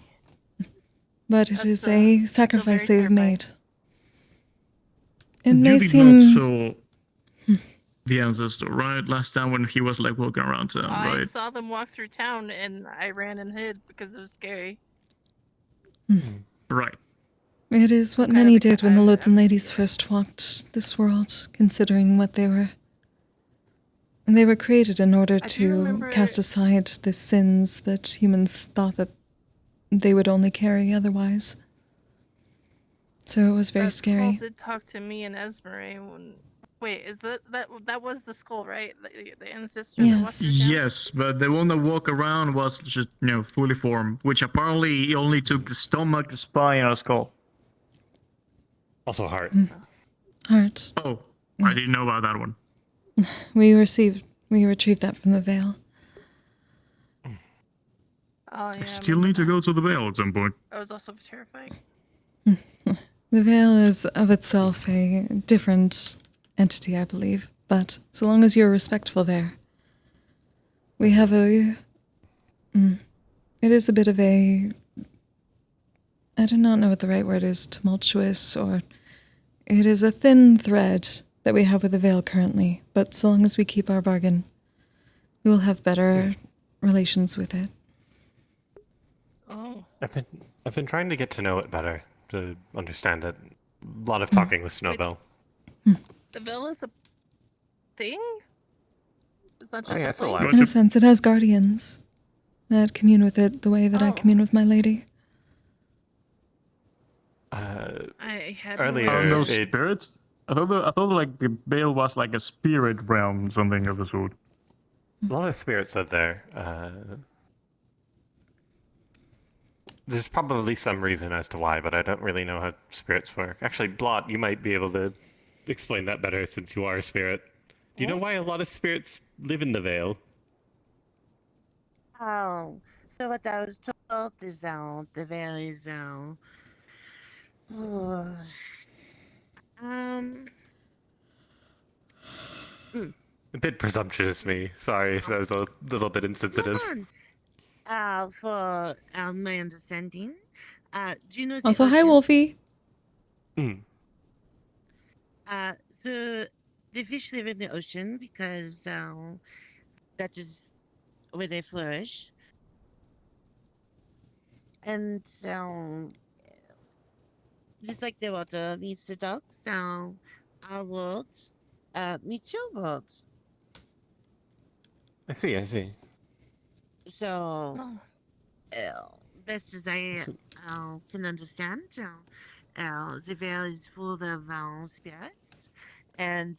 But it is a sacrifice they have made. It You may did seem. not saw the ancestor, right? Last time when he was like walking around town, I right? saw them walk through town, and I ran and hid because it was scary. Right. It is what many did when the lords and ladies first walked this world, considering what they were. They were created in order to cast aside the sins that humans thought that they would only carry otherwise. So it was very That skull scary. did talk to me and Esmeralda when. Wait, is that was the skull, right? The ancestor that walked through town? Yes, but the one that walked around was just, fully formed, which apparently he only took the stomach, the spine, and the skull. Also heart. Heart. Oh, I didn't know about that one. We retrieved that from the Veil. Oh yeah. I still need to go to the Veil at some point. That was also terrifying. The Veil is of itself a different entity, I believe, but so long as you're respectful there. We have it is a bit of a, I do not know what the right word is, tumultuous, or it is a thin thread that we have with the Veil currently, but so long as we keep our bargain, we will have better relations with it. Oh. I've been trying to get to know it better, to understand it. A lot of talking with Snowbell. The Veil is a thing? It's not just yeah, a it's a place? lot. In a sense, it has guardians that commune with it the way that I commune with my lady. I had Earlier, I don't know, spirits? I thought like the Veil was like a spirit realm, something of the sort. A lot of spirits live there. There's probably some reason as to why, but I don't really know how spirits work. Actually, Blot, you might be able to explain that better since you are a spirit. Do you know why a lot of spirits live in the Veil? Oh, so what I was told is the Veil is A bit presumptuous, me. Sorry if that was a little bit insensitive. for my understanding, do you know the Also, hi, ocean? Wolfie. So the fish live in the ocean because that is where they flourish. And just like the water meets the docks, our world meets your world. I see. So, best as I can understand, the Veil is full of spirits, and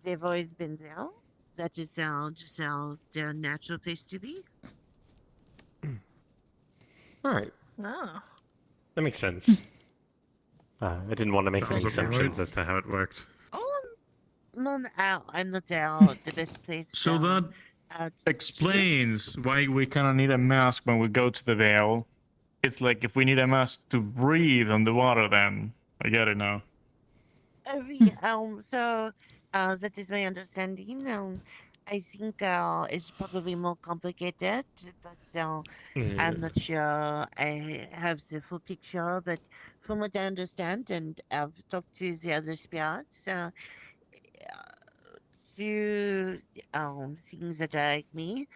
they've always been there. That is just their natural place to be. Alright, No. that makes sense. I didn't want to make any Sounds about assumptions right. as to how it worked. No, I'm not the best place. So that explains why we kind of need a mask when we go to the Veil. It's like if we need a mask to breathe on the water, then I get it now. So that is my understanding. I think it's probably more complicated, but I'm not sure I have the full picture. But from what I understand, and I've talked to the other spirits, two things that are like me.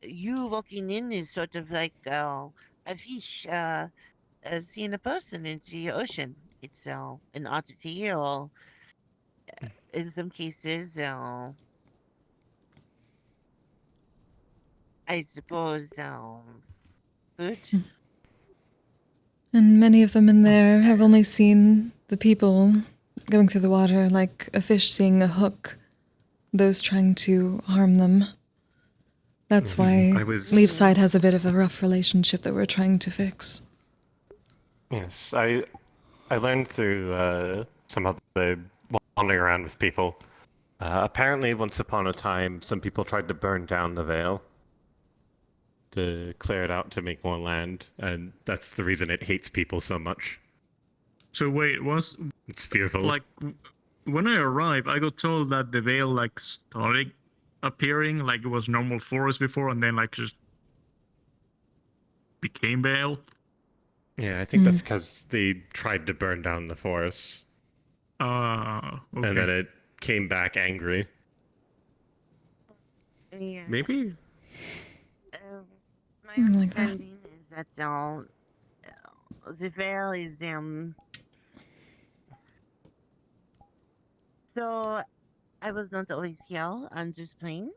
You walking in is sort of like a fish seeing a person in the ocean. It's an oddity, or in some cases, I suppose, good. And many of them in there have only seen the people going through the water like a fish seeing a hook, those trying to harm them. That's why Leafside has a bit of a rough relationship that we're trying to fix. Yes, I learned through some other wandering around with people. Apparently, once upon a time, some people tried to burn down the Veil to clear it out to make more land, and that's the reason it hates people so much. So wait, it's fearful? Like when I arrived, I got told that the Veil like started appearing like it was normal forest before, and then like just became Veil. Yeah, I think that's because they tried to burn down the forest. Okay. And then it came back angry. Yeah. Maybe? My understanding is that the Veil is so I was not always here on this plane.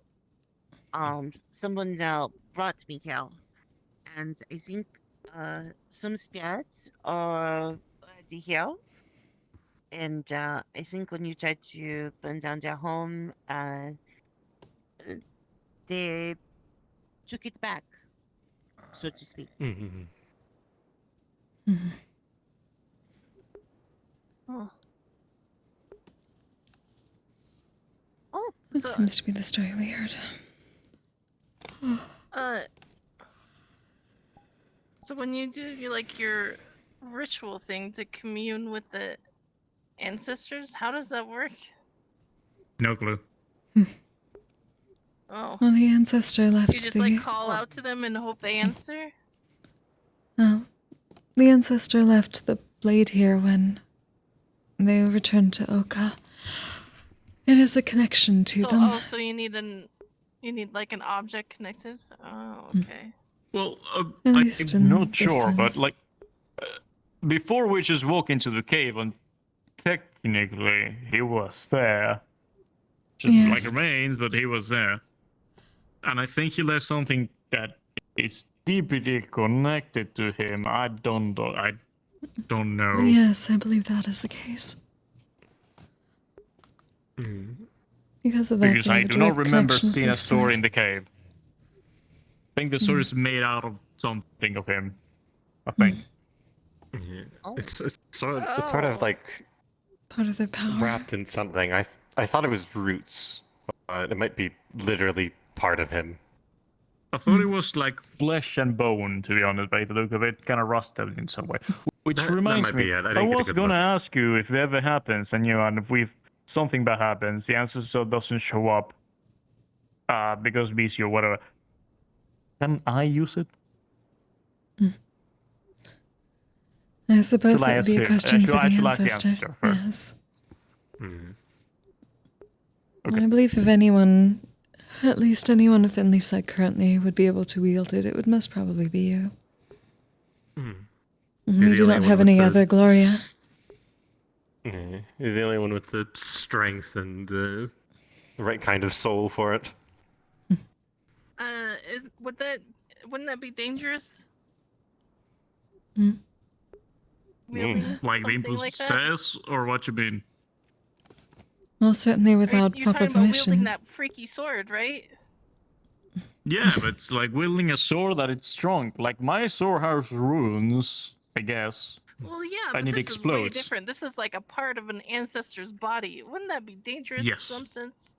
Someone brought me here, and I think some spirits already here. And I think when you tried to burn down their home, they took it back, so to speak. Mm-hmm. Oh. That seems to be the story we heard. So when you do your ritual thing to commune with the ancestors, how does that work? No clue. Oh. Well, the ancestor left You just the... call out to them and hope they answer? No. The ancestor left the blade here when they returned to Oka. It is a connection to them. Oh, so you need an object connected? Oh, okay. Well, At least I'm in not this sure, but sense. before we just walk into the cave, and technically he was there. Just Yes. remains, but he was there. And I think he left something that is deeply connected to him. I don't know. Yes, I believe that is the case. Because of that, Because they I have a do not direct remember connection with seeing a their story side. in the cave. I think the story is made out of something of him. I think. Yeah. It's sort of like part of their power. Wrapped in something. I thought it was roots, but it might be literally part of him. I thought it was like flesh and bone, to be honest, by the look of it, kind of rusted in some way. Which That reminds might me, be it. I I didn't get a was good gonna look. ask you if it ever happens, and and if something bad happens, the ancestor doesn't show up, because busy or whatever. Can I use it? I suppose Shall I that would be a ask him? question for Shall I the ask the ancestor. ancestor first? Yes. Okay. I believe if anyone, at least anyone within Leafside currently, would be able to wield it, it would most probably be you. We do not have any other Gloria. You're the only one with the strength and the right kind of soul for it. Wouldn't that be dangerous? Mm. Wielding Like being something like that? possessed, or what you mean? Well, certainly without You're proper talking about wielding permission. that freaky sword, right? Yeah, but it's like wielding a sword that it's strong. Like my sword has runes, I guess. Well, yeah, And but it this is way explodes. different. This is like a part of an ancestor's body. Wouldn't that be dangerous Yes. in some sense?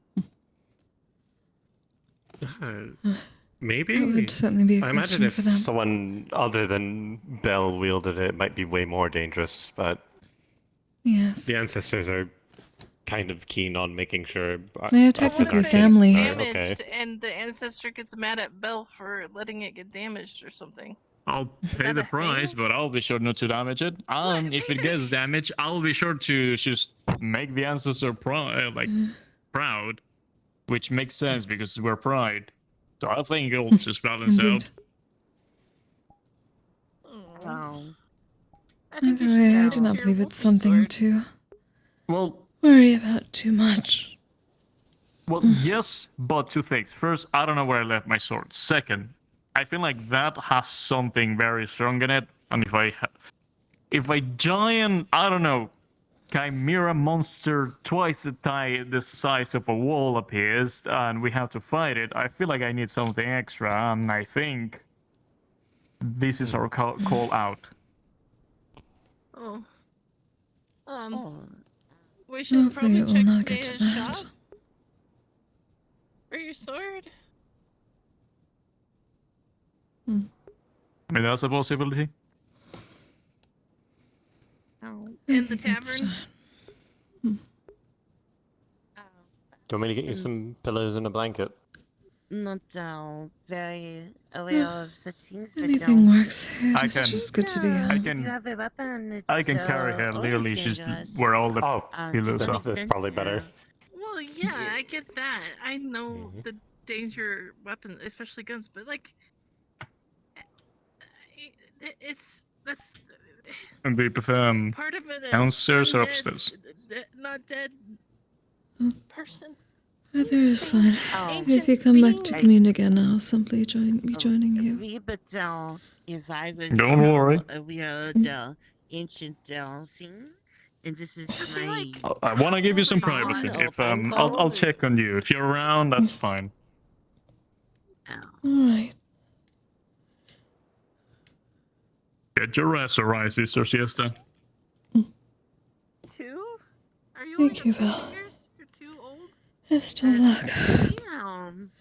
Maybe. That would certainly be a I imagine question if for them. someone other than Bell wielded it, it might be way more dangerous. But Yes. the ancestors are kind of keen on making sure. They are us and technically our kids family. are okay. Damaged, and the ancestor gets mad at Belle for letting it get damaged or something. I'll pay the price, but I'll be sure not to damage it. And if it gets damaged, I'll be sure to just make the ancestor proud, which makes sense because we're pride. So I think it'll just balance Indeed. Oh. Either way, I do not believe it's something to Well, worry about too much. Well, yes, but two things. First, I don't know where I left my sword. Second, I feel like that has something very strong in it. And if a giant, I don't know, chimera monster twice the size of a wall appears and we have to fight it, I feel like I need something extra. And I think this is our call out. Oh. We should Hopefully probably it will check not get to Sea's that. shop for your sword. I mean, that's a possibility. In the tavern. Do you want me to get you some pillows and a blanket? Not very aware of such things, but Anything works. I It's can- just good to be I on. can- you have a weapon. It's, I can carry her always literally just dangerous. where all the pillows to are. some That's probably better. Well, yeah, I get that. I know the danger weapons, especially guns, but like, that's And we prefer part of it. downstairs or undead, upstairs? Not dead person. Either is fine. If you come back to commune again, I'll simply be joining you. But if I was Don't worry. weird, ancient scene, and this is my. I want to give you some privacy. If I'll check on you. If you're around, that's fine. Alright. Get your rest, alright, Sister Siesta. 2? Are you Thank you, Val. You're too old? Best of luck. Damn.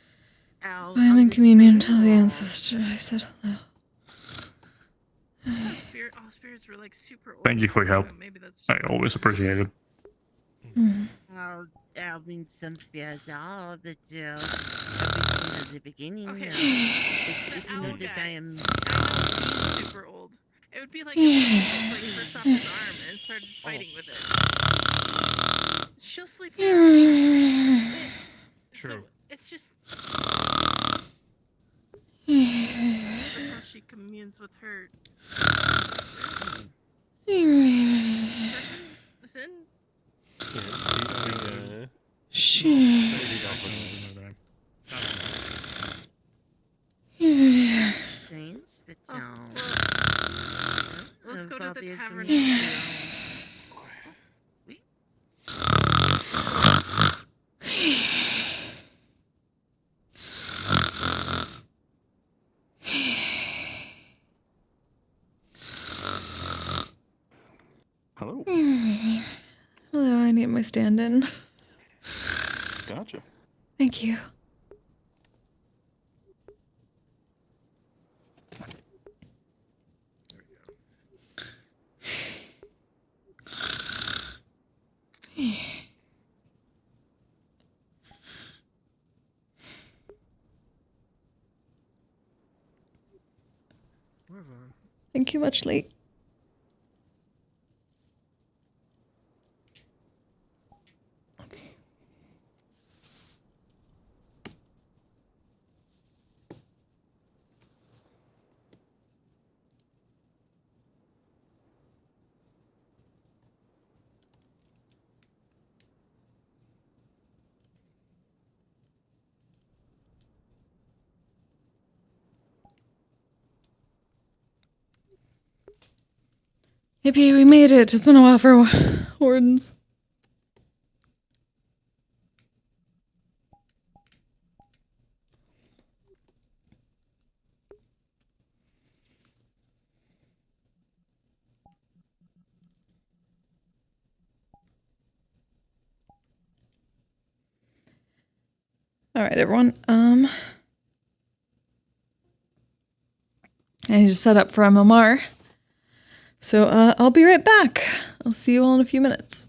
I'm in communion till the ancestor. I said hello. All spirits were like super old. Thank you for your help. Maybe that's I always appreciate it. I'll mean some spirits are, but everything is the beginning. Okay. If you notice, I am. He's super old. It would be like if he just ripped off his arm and started fighting with it. She'll sleep there. So it's just. That's how she communes with her. Listen. Strange, but Let's go to the tavern. Hello. Hello, I need my stand-in. Gotcha. Thank you. Thank you much, late. Yippee, we made it. It's been a while for Wardens. All right, everyone. I need to set up for MMR. So I'll be right back. I'll see you all in a few minutes.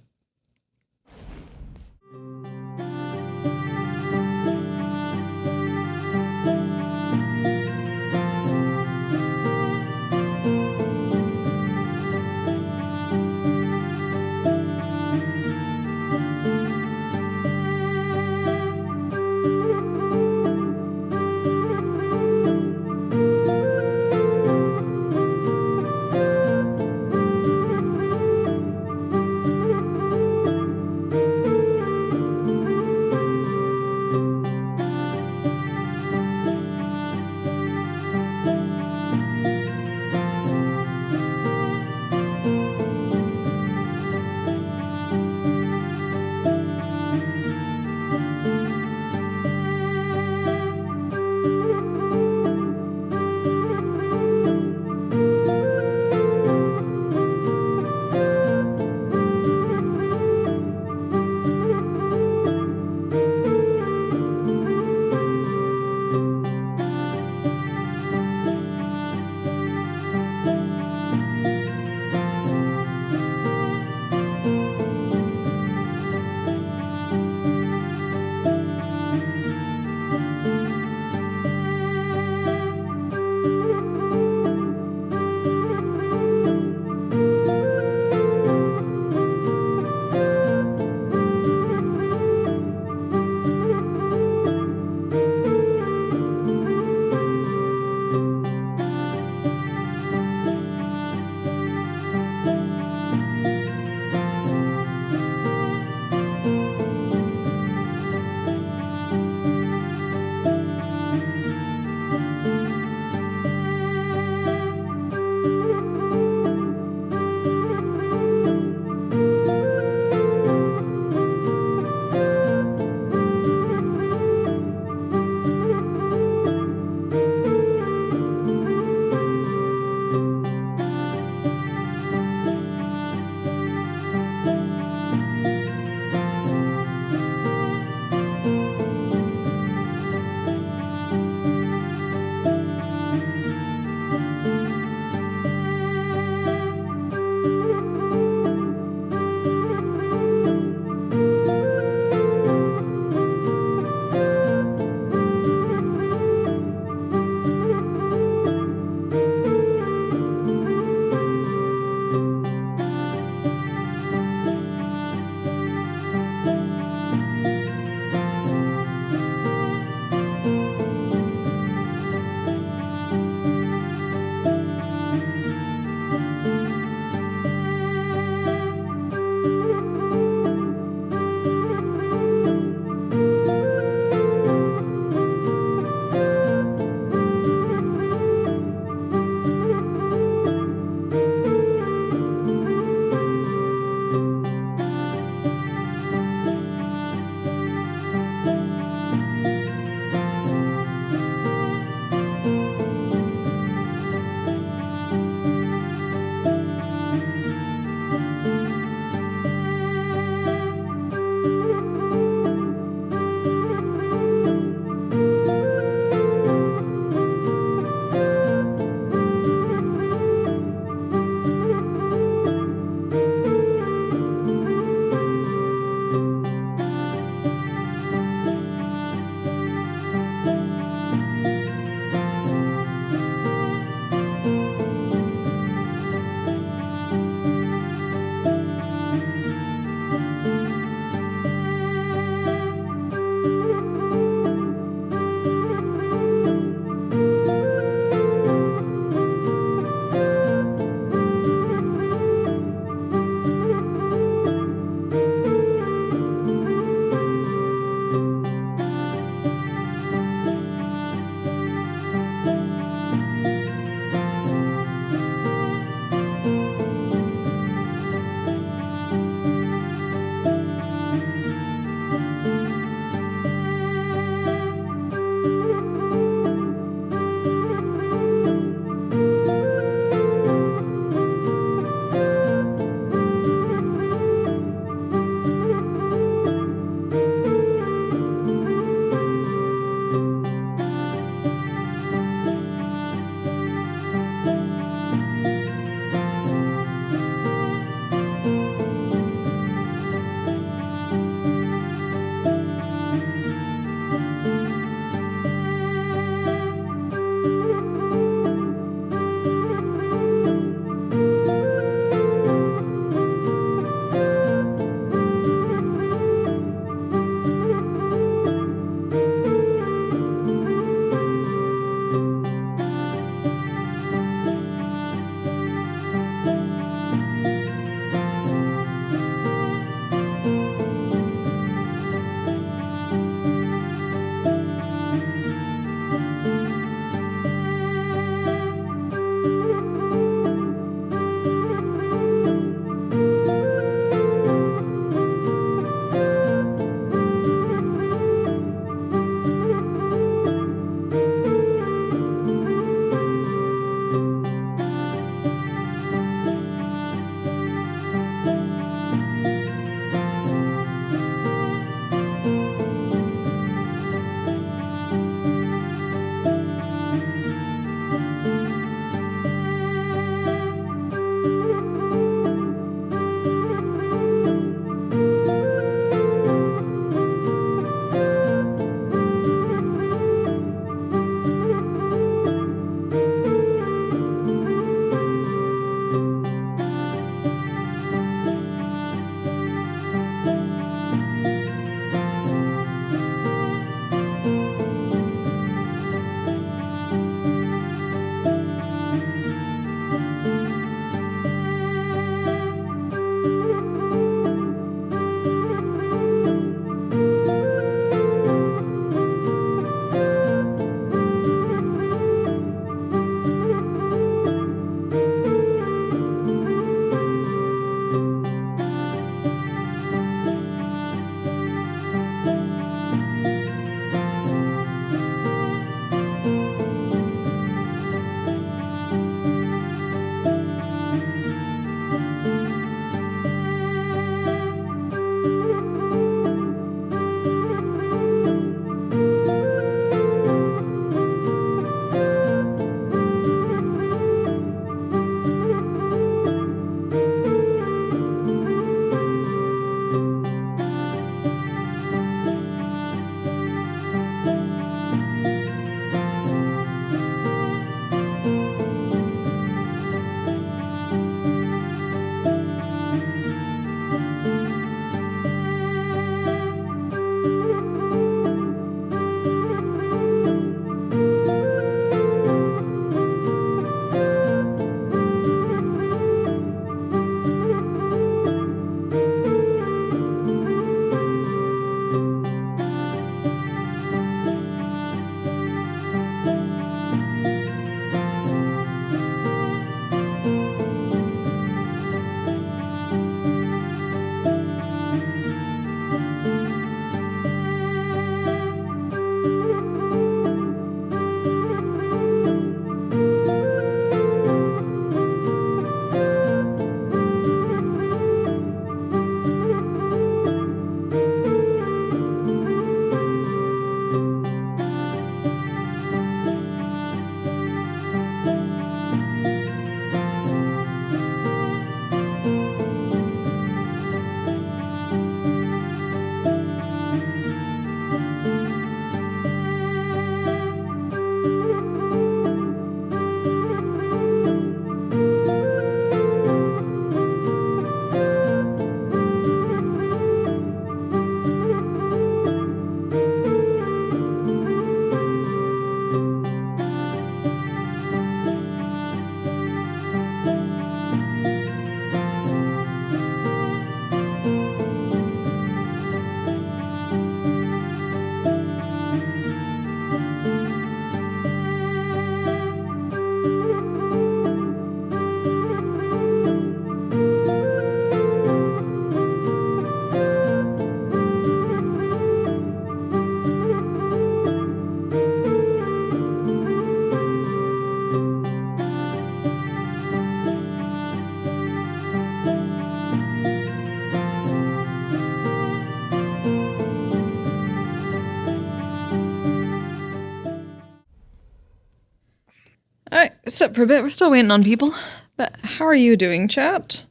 sit for a bit. We're still waiting on people. But how are you doing, chat?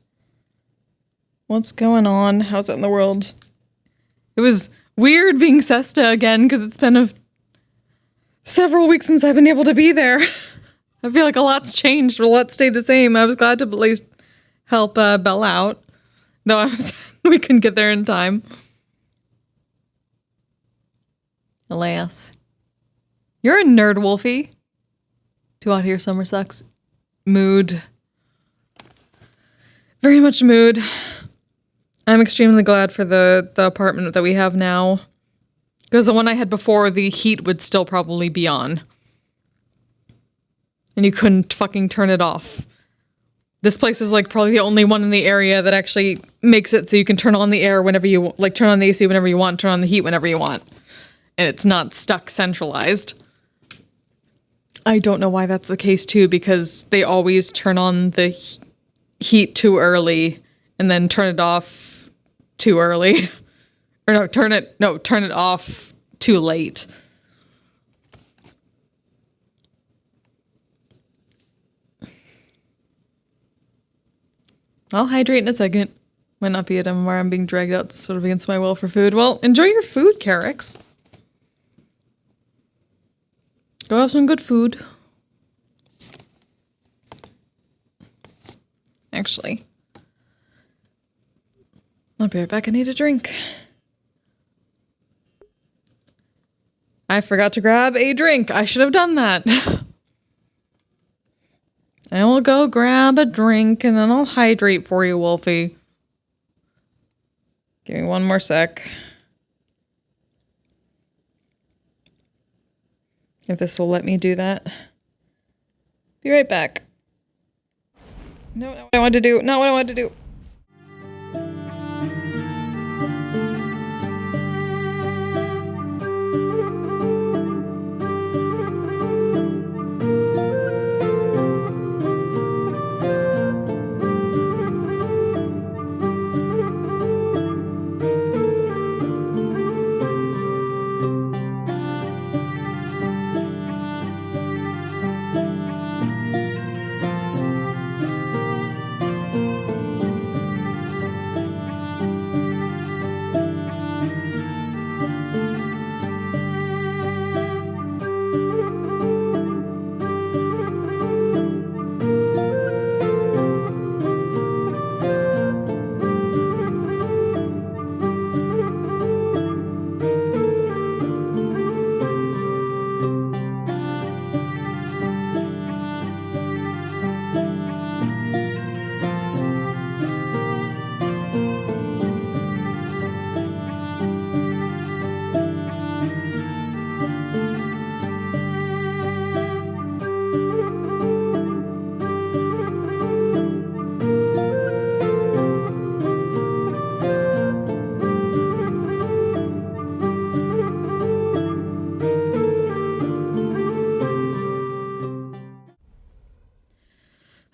What's going on? How's it in the world? It was weird being Sesta again because it's been several weeks since I've been able to be there. I feel like a lot's changed, but a lot stayed the same. I was glad to at least help Belle out, though we couldn't get there in time. Alas. You're a nerd, Wolfie. Too hot here, summer sucks. Mood. Very much mood. I'm extremely glad for the apartment that we have now. Because the one I had before, the heat would still probably be on. And you couldn't fucking turn it off. This place is like probably the only one in the area that actually makes it so you can turn on the air whenever you like, turn on the AC whenever you want, turn on the heat whenever you want. And it's not stuck centralized. I don't know why that's the case too, because they always turn on the heat too early and then turn it off too early. Or turn it off too late. I'll hydrate in a second. Might not be at MMR. I'm being dragged out sort of against my will for food. Well, enjoy your food, Carrix. Go have some good food. Actually, I'll be right back. I need a drink. I forgot to grab a drink. I should have done that. I will go grab a drink and then I'll hydrate for you, Wolfie. Give me one more sec. If this will let me do that. Be right back. No, not what I wanted to do. Not what I wanted to do.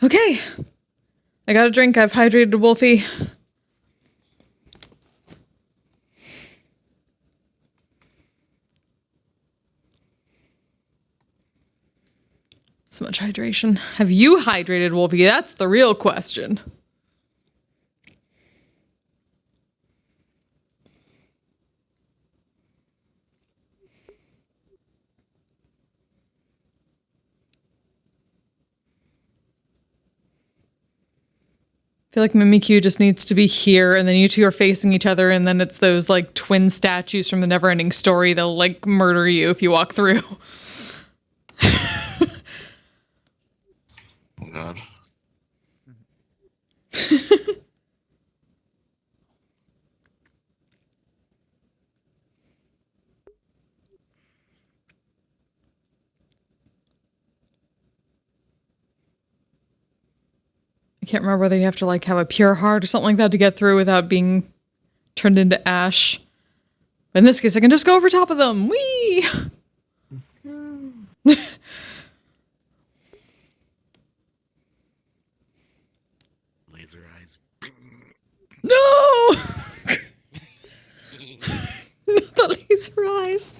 Okay. I got a drink. I've hydrated Wolfie. So much hydration. Have you hydrated Wolfie? That's the real question. I feel like Mimikyu just needs to be here, and then you two are facing each other, and then it's those, like, twin statues from the Neverending Story. They'll, like, murder you if you walk through. Oh, God. I can't remember whether you have to, like, have a pure heart or something like that to get through without being turned into ash. But in this case, I can just go over top of them. Whee! Laser eyes. No! Not the laser eyes.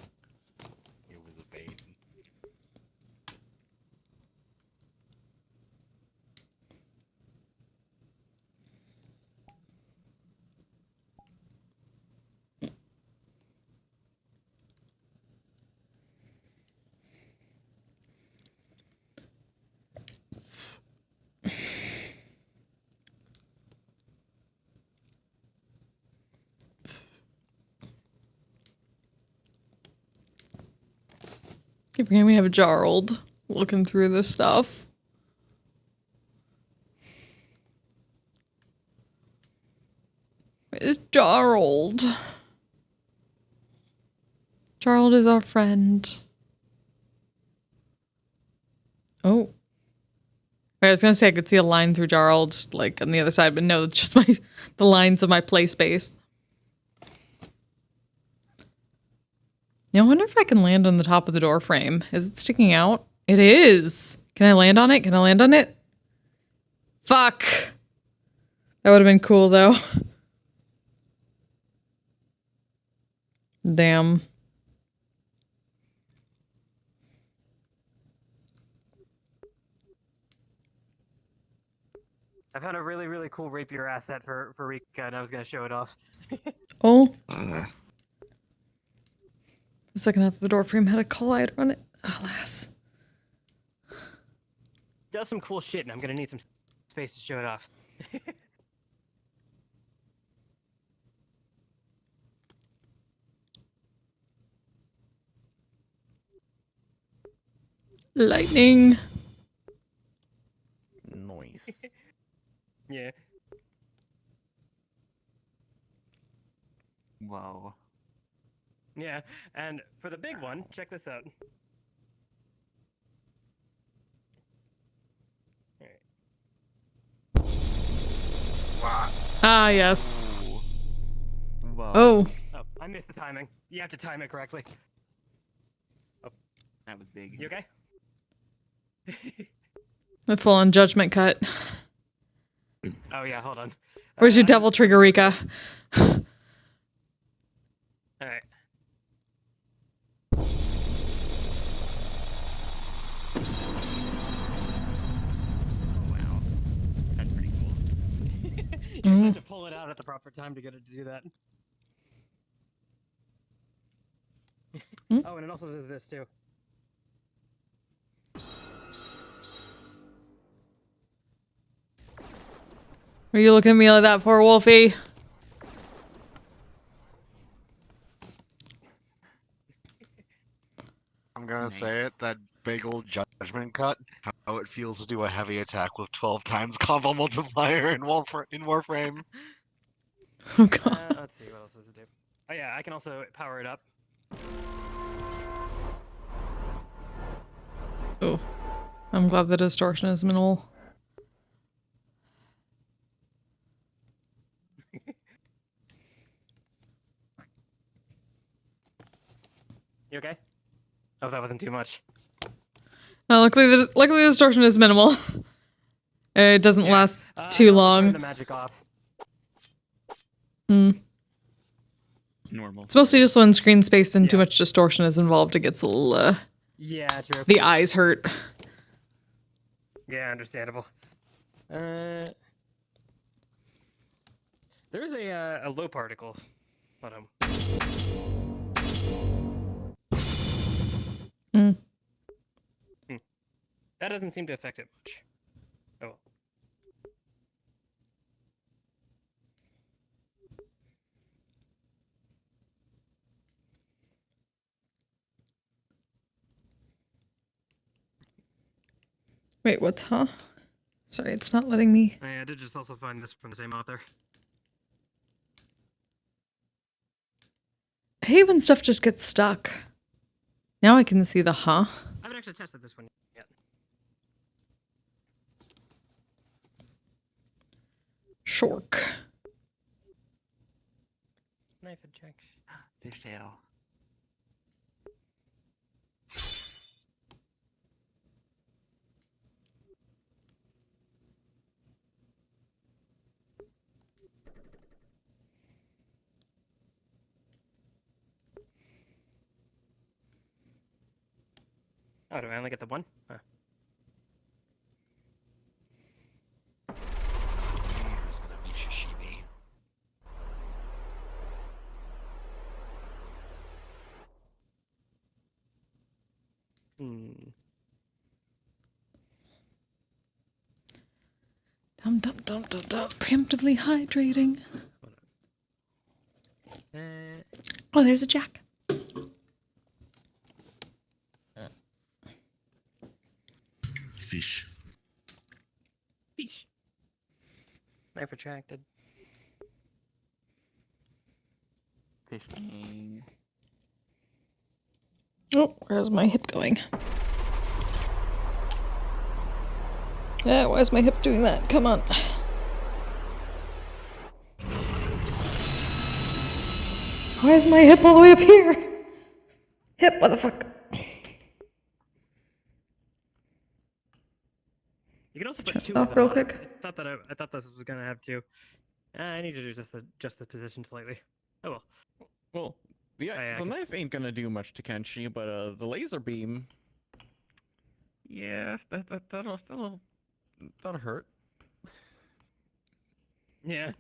Keep forgetting we have Jarld looking through this stuff. Where's Jarld? Jarld is our friend. Oh. I was gonna say I could see a line through Jarld, like on the other side, but no, it's just the lines of my play space. Now I wonder if I can land on the top of the door frame. Is it sticking out? It is. Can I land on it? Can I land on it? Fuck. That would have been cool though. Damn. I found a really, really cool rapier asset for Rika, and I was gonna show it off. Oh. I was looking at the door frame had a collider on it. Alas. Does some cool shit, and I'm gonna need some space to show it off. Lightning. Noise. Yeah. Wow. Yeah, and for the big one, check this out. Ah, yes. Wow. Oh. Oh, I missed the timing. You have to time it correctly. Oh, that was big. You okay? The full-on judgment cut. Oh yeah, hold on. Where's your devil trigger, Rika? Alright. Wow. That's pretty cool. You just have to pull it out at the proper time to get it to do that. Oh, and it also does this too. Are you looking at me like that for, Wolfie? I'm gonna say it, that big old judgment cut, how it feels to do a heavy attack with 12 times combo multiplier in Warframe. Oh god. Let's see, what else does it do? Oh yeah, I can also power it up. Oh. I'm glad the distortion is minimal. You okay? Oh, that wasn't too much. No, luckily the distortion is minimal. It doesn't last too long. Turn the magic off. Normal. It's mostly just when screen space and too much distortion is involved, it gets a little, Yeah, true. the eyes hurt. Yeah, understandable. There's a low particle. Hold on. That doesn't seem to affect it much. Oh. Wait, what's huh? Sorry, it's not letting me. Oh, yeah, I did just also find this from the same author. I hate when stuff just gets stuck. Now I can see the huh. I haven't actually tested this one yet. Shork. Knife injection. Fishtail. Oh, do I only get the one? Huh. There's gonna be sashimi. Dum dum dum dum dum. Preemptively hydrating. Oh, there's a jack. retracted. Fishing. Oh, where's my hip going? Yeah, why is my hip doing that? Come on. Why is my hip all the way up here? Hip, what the fuck? You can also Let's put two turn it of off them real on. quick. I thought this was gonna have two. I need to adjust the position slightly. Oh well. Well, the knife ain't gonna do much to Kenshi, but the laser beam. Yeah, that'll hurt. Yeah.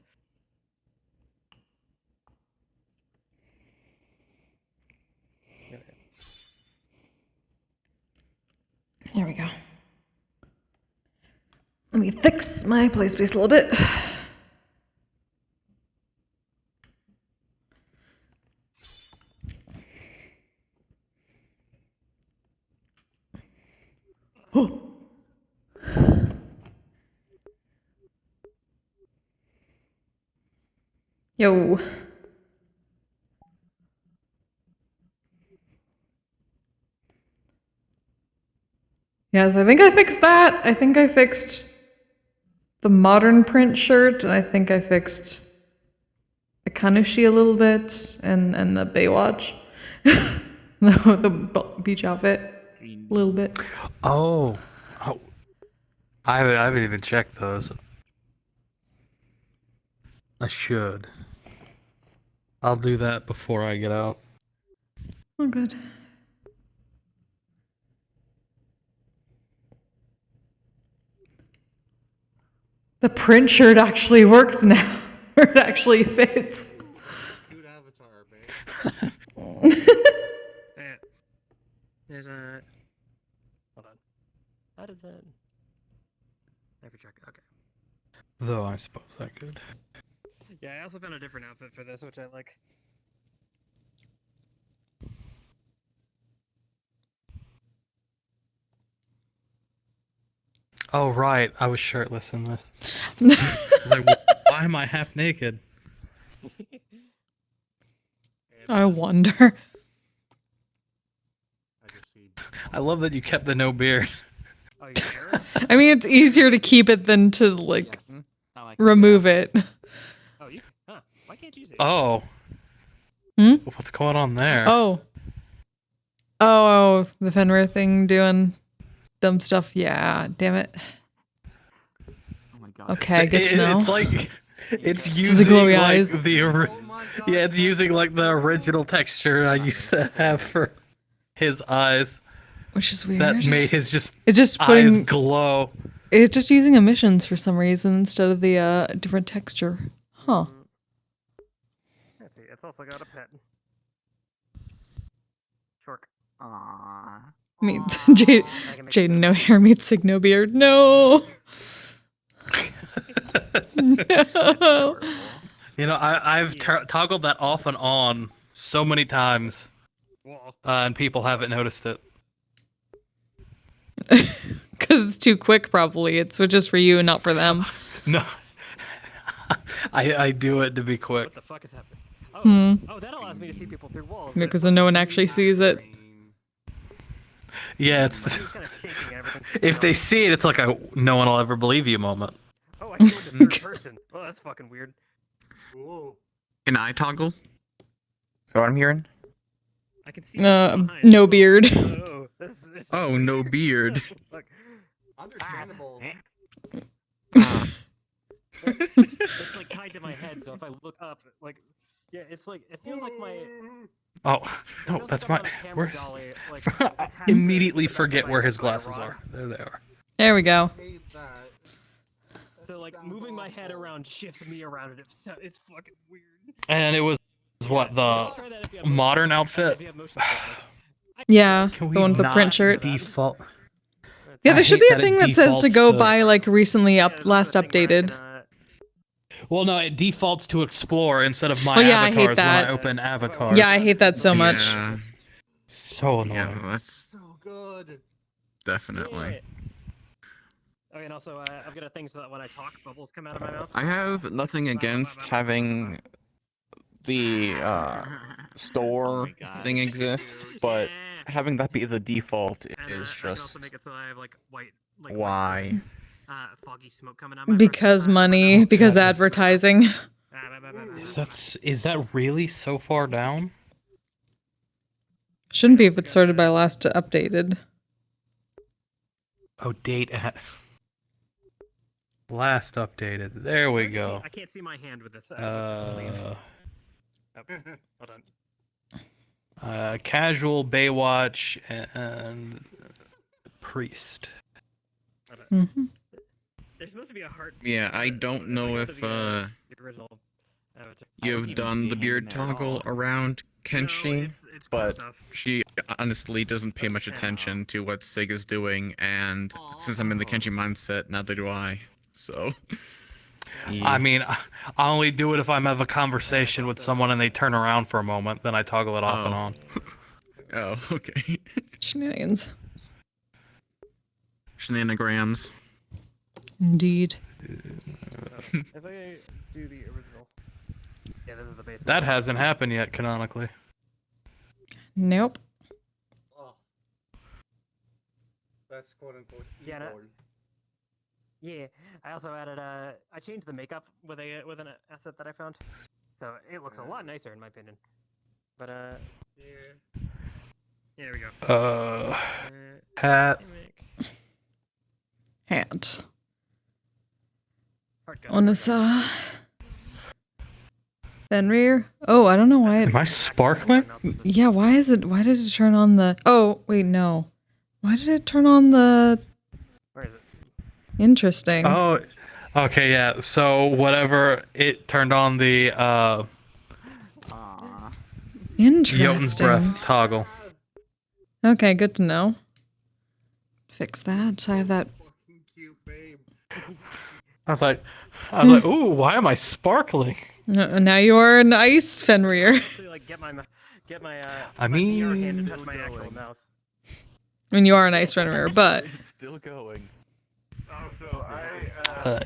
There we go. Let me fix my play space a little bit. Oh. Yo. Yes, I think I fixed that. I think I fixed the modern print shirt, and I think I fixed the Kanushi a little bit, and the Baywatch. the beach outfit a little bit. Oh. I haven't even checked those. I should. I'll do that before I get out. Oh, good. The print shirt actually works now. It actually fits. Cute avatar, babe. There's a. Hold on. How does that? Never check. Okay. Though I suppose I could. Yeah, I also found a different outfit for this, which I like. Oh right, I was shirtless in this. Like, why am I half naked? I wonder. I love that you kept the no beard. I mean, it's easier to keep it than to like remove it. Oh, you? Huh? Why can't you see? Oh. Hmm? What's going on there? Oh, the Fenrir thing doing dumb stuff. Yeah, damn it. Oh my god. Okay, good to know. It's like it's This is using the glowy like eyes. yeah, it's using like the original texture I used to have for his eyes. Which is weird. That made his It's just eyes putting glow. It's just using emissions for some reason instead of the different texture. Huh. Let's see. It's also got a pet. Shork. Aww. Meets Jaden no hair meets Sig no beard. No. No. You know, I've toggled that off and on so many times, and people haven't noticed it. Because it's too quick, probably. It switches for you and not for them. No. I do it to be quick. What the fuck is happening? Hmm. Oh, that allows me to see people through walls. Because then no one actually sees it. Yeah, it's if they see it, it's like a no one will ever believe you moment. Oh, I can go into third person. Oh, that's fucking weird. Whoa. Can I toggle? So what I'm hearing? I can see. No beard. Oh, no beard. Look. Understandable. It's like tied to my head, so if I look up, like, yeah, it's like it feels like my. Oh no, that's my. Where's? I immediately forget where his glasses are. There they are. There we go. So like moving my head around shifts me around it. It's fucking weird. And it was what the modern outfit. Yeah, Can we the one with the not print shirt. Default. Yeah, I there should hate be a that it thing that says to defaults go to- by like recently last updated. Well, no, it defaults to explore instead of my Oh, yeah, I hate avatars that. when I open avatars. Yeah, I hate that so much. Yeah. So annoying. Yeah, that's so good. Definitely. Oh, and also, I've got a thing so that when I talk, bubbles come out of my mouth. I have nothing against having the store thing exist, but having that be the default is just why. Foggy smoke coming out. Because money, because advertising. Is that really so far down? Shouldn't be if it's sorted by last updated. Oh, date at last updated. There we go. I can't see my hand with this. Hold on. Casual, Baywatch, and Priest. Mm-hmm. There's supposed to be a heart. Yeah, I don't know if you've done the beard toggle around Kenshi, but she honestly doesn't pay much attention to what Sig is doing, and since I'm in the Kenshi mindset, neither do I. So. I mean, I only do it if I'm having a conversation with someone and they turn around for a moment, then I toggle it off and on. Oh, okay. Shenanigans. Shenanigans. Indeed. If I do the original. Yeah, this is the base. That hasn't happened yet, canonically. Nope. That's quote unquote. Yeah. Yeah. I also added I changed the makeup with an asset that I found, so it looks a lot nicer in my opinion. But yeah. There we go. Hat. Hat. Onasa. Fenrir. Oh, I don't know why. Am I sparkling? Yeah, why did it turn on the... Oh, wait, no. Why did it turn on the... Where is it? Interesting. Oh, okay, yeah. So whatever, it turned on the Interesting. Jotun's breath toggle. Okay, good to know. Fix that. I have that. I was like, ooh, why am I sparkling? Now you are an ice Fenrir. Like get my I mean, hand to touch my actual mouth. I mean, you are an ice Fenrir, but Still going.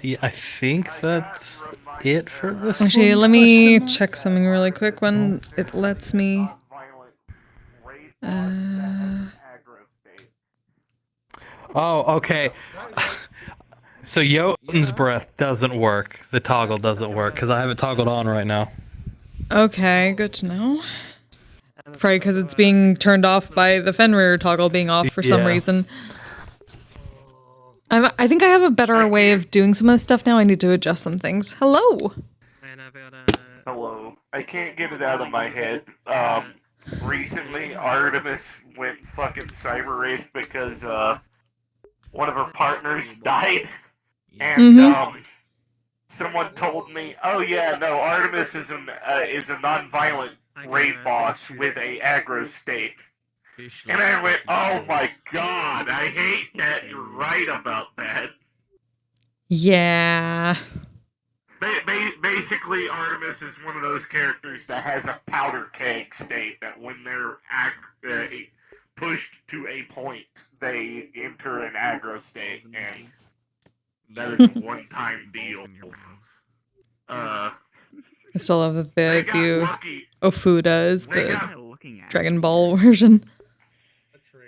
yeah, I think that's it for this actually, one. let me check something really quick when it lets me. Oh, okay. So Jotun's breath doesn't work. The toggle doesn't work because I have it toggled on right now. Okay, good to know. Probably because it's being turned off by the Fenrir toggle being off for some reason. I think I have a better way of doing some of this stuff now. I need to adjust some things. Hello. Hello. I can't get it out of my head. Recently, Artemis went fucking cyber race because one of her partners died, and someone told me, "Oh yeah, no, Artemis is a non-violent raid boss with a aggro state." And I went, "Oh my god, I hate that you're right about that." Yeah. Basically, Artemis is one of those characters that has a powder keg state that when they're pushed to a point, they enter an aggro state, and that is a one-time deal. I still love that Ofuda is the Dragon Ball version.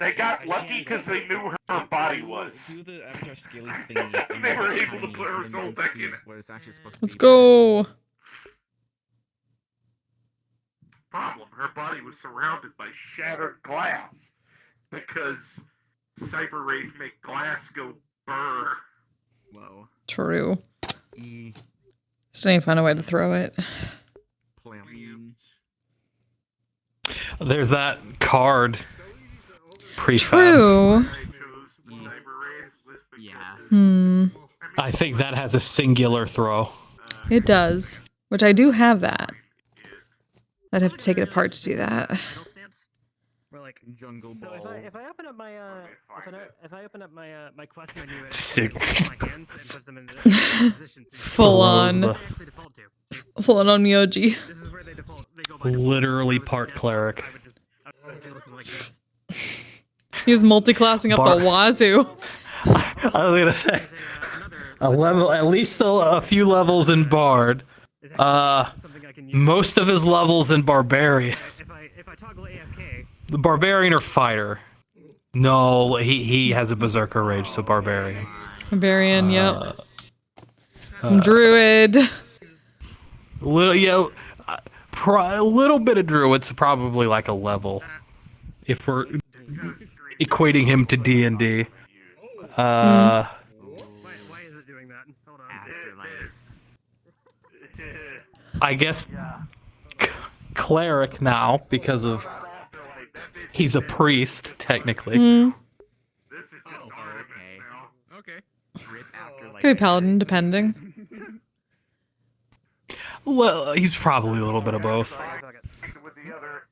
They got lucky because they knew where her body was. They were able to put her soul back in it. Let's go. Problem, her body was surrounded by shattered glass because Cyber Wraith make glass go burr. Whoa. True. Still need to find a way to throw it. There's that card. True. Yeah. I think that has a singular throw. It does, which I do have that. I'd have to take it apart to do that. We're like jungle ball. So if I open up my if I open up my quest menu and Sick. my hands and put them in the position, Full on Myoji. This is where they default. They go by Literally part cleric. I would just be looking like this. He's multi-classing up the wazoo. I was gonna say a level, at least a few levels in Bard. Most of his levels in Barbarian. If I toggle AFK. The Barbarian or Fighter? No, he has a Berserker Rage, so Barbarian. Barbarian, yep. Some Druid. A little bit of Druid's probably like a level. If we're equating him to D&D. Why is it doing that? Hold on. I guess cleric now because of he's a priest technically. Okay. Could be paladin, depending. Well, he's probably a little bit of both. With the other,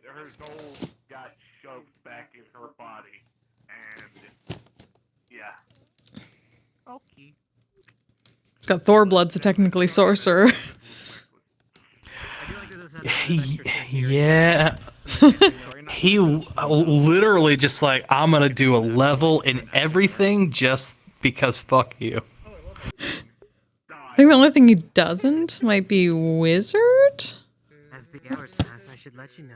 her soul got shoved back in her body, and yeah. Okay. It's got Thor blood, so technically sorcerer. Yeah. He literally just like, I'm gonna do a level in everything just because fuck you. I think the only thing he doesn't might be wizard? As the hours pass, I should let you know.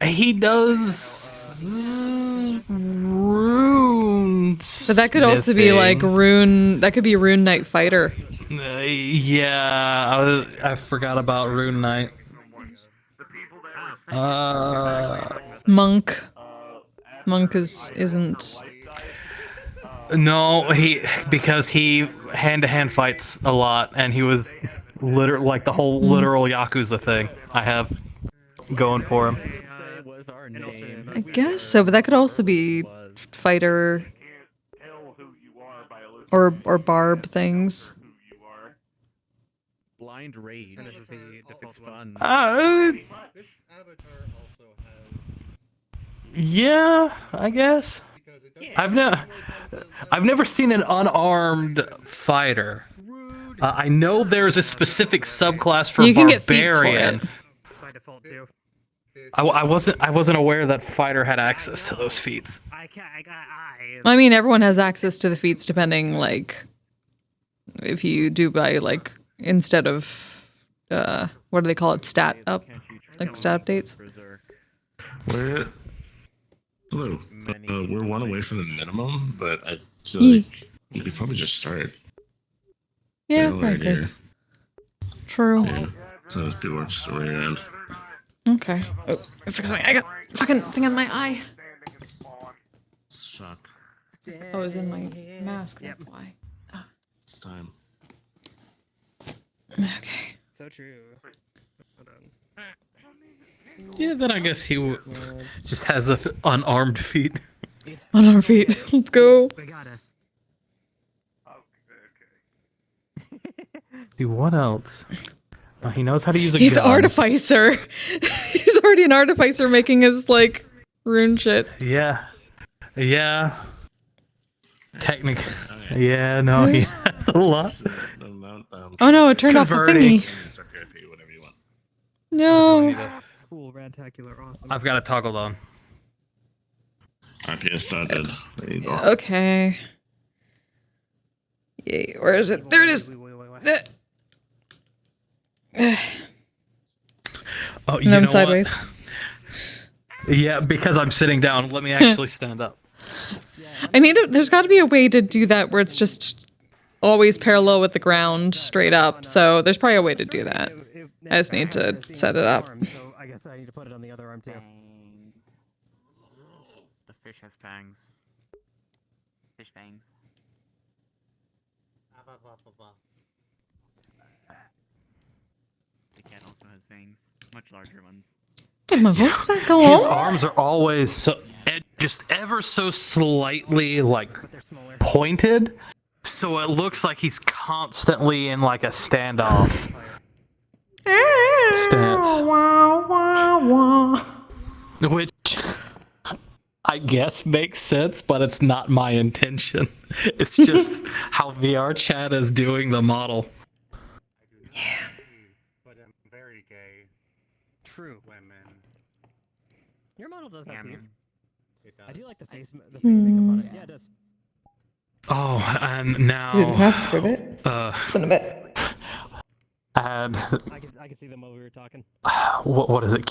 He does runes. But that could also be like rune, that could be Rune Knight Fighter. Yeah, I forgot about Rune Knight. Monk. Monk isn't. No, because he hand-to-hand fights a lot, and he was literal like the whole literal Yakuza thing I have going for him. I guess so, but that could also be fighter or barb things. Blind rage. It's fun. Yeah, I guess. I've never seen an unarmed fighter. I know there's a specific subclass for you can barbarian. Get feats By default too. I wasn't aware that fighter had access to those feats. I mean, everyone has access to the feats depending, like, if you do by, like, instead of, what do they call it, stat up? Like, stat updates? Hello. We're one away from the minimum, but I feel like we could probably just start. Yeah, right okay. here. True. Yeah. So people are just running around. Okay. Oh, I got fucking thing on my eye. Shock. Oh, it was in my mask, that's why. Oh. It's time. Okay. So true. Hold on. Yeah, then I guess he just has the unarmed feet. Unarmed feet. Let's go. We gotta. Dude, what else? He knows how to use a He's gun. artificer. He's already an artificer making his, like, rune shit. Yeah. Yeah. Technically. Yeah, no, he has a lot. Oh no, it turned off the thingy. No. Cool, radtacular, awesome. I've got it toggled on. RPS started. There you go. Okay. Yay, where is it? There it is. Oh, and I'm sideways. Yeah, because I'm sitting down. Let me actually stand up. There's got to be a way to do that where it's just always parallel with the ground, straight up. So there's probably a way to do that. I just need to set it up. So I guess I need to put it on the other arm too. The fish has fangs. Fish fangs. The cat also has fangs. Much larger ones. Did my voice not go His on? arms are always just ever so slightly like pointed, so it looks like he's constantly in like a standoff stance. Which I guess makes sense, but it's not my intention. It's just how VRChat is doing the model. But I'm very gay. True. Women. Your model does have teeth. I do like the face makeup on it. Hmm. Yeah, it does. Oh, and now. Did it ask for a bit? It's been a bit. And I can see them while we were talking. what is it?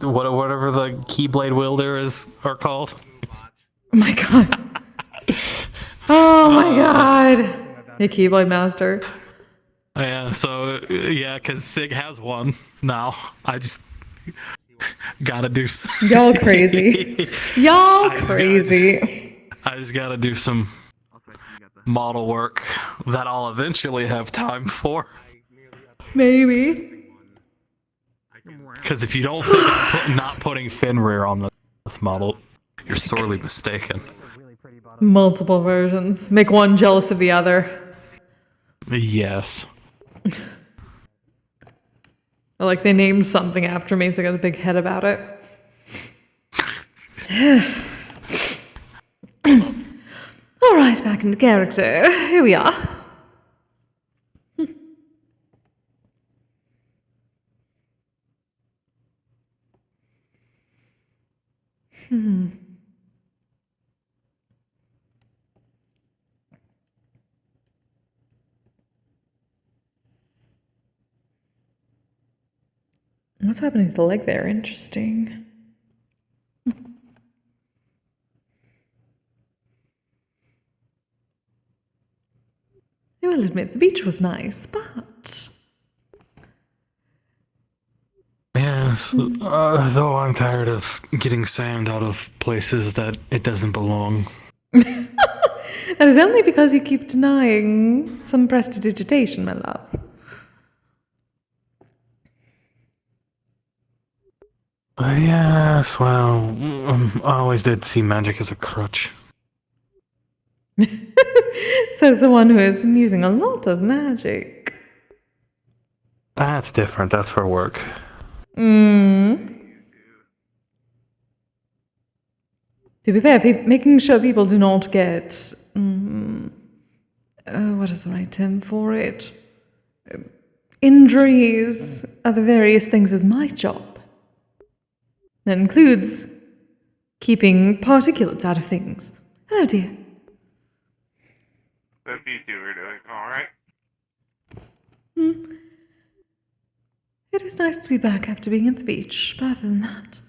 Whatever the Keyblade wielders are called. Oh my god. Oh my god. The Keyblade Master. Yeah, so, yeah, because Sig has one now. I just gotta do some... Y'all crazy. Y'all crazy. I just gotta do some model work that I'll eventually have time for. Maybe. Because if you don't think I'm not putting Fenrir on this model, you're sorely mistaken. Multiple versions. Make one jealous of the other. Yes. Like they named something after me, so I got a big head about it. Alright, back into character. Here we are. What's happening to the leg there? Interesting. I will admit the beach was nice, but... Yes, though I'm tired of getting sand out of places that it doesn't belong. That is only because you keep denying some prestidigitation, my love. Yes, well, I always did see magic as a crutch. Says the one who has been using a lot of magic. That's different, that's for work. To be fair, making sure people do not get... what is the right term for it? Injuries, other various things is my job. That includes keeping particulates out of things. Hello, dear. Hope you two are doing alright. It is nice to be back after being at the beach, but other than that...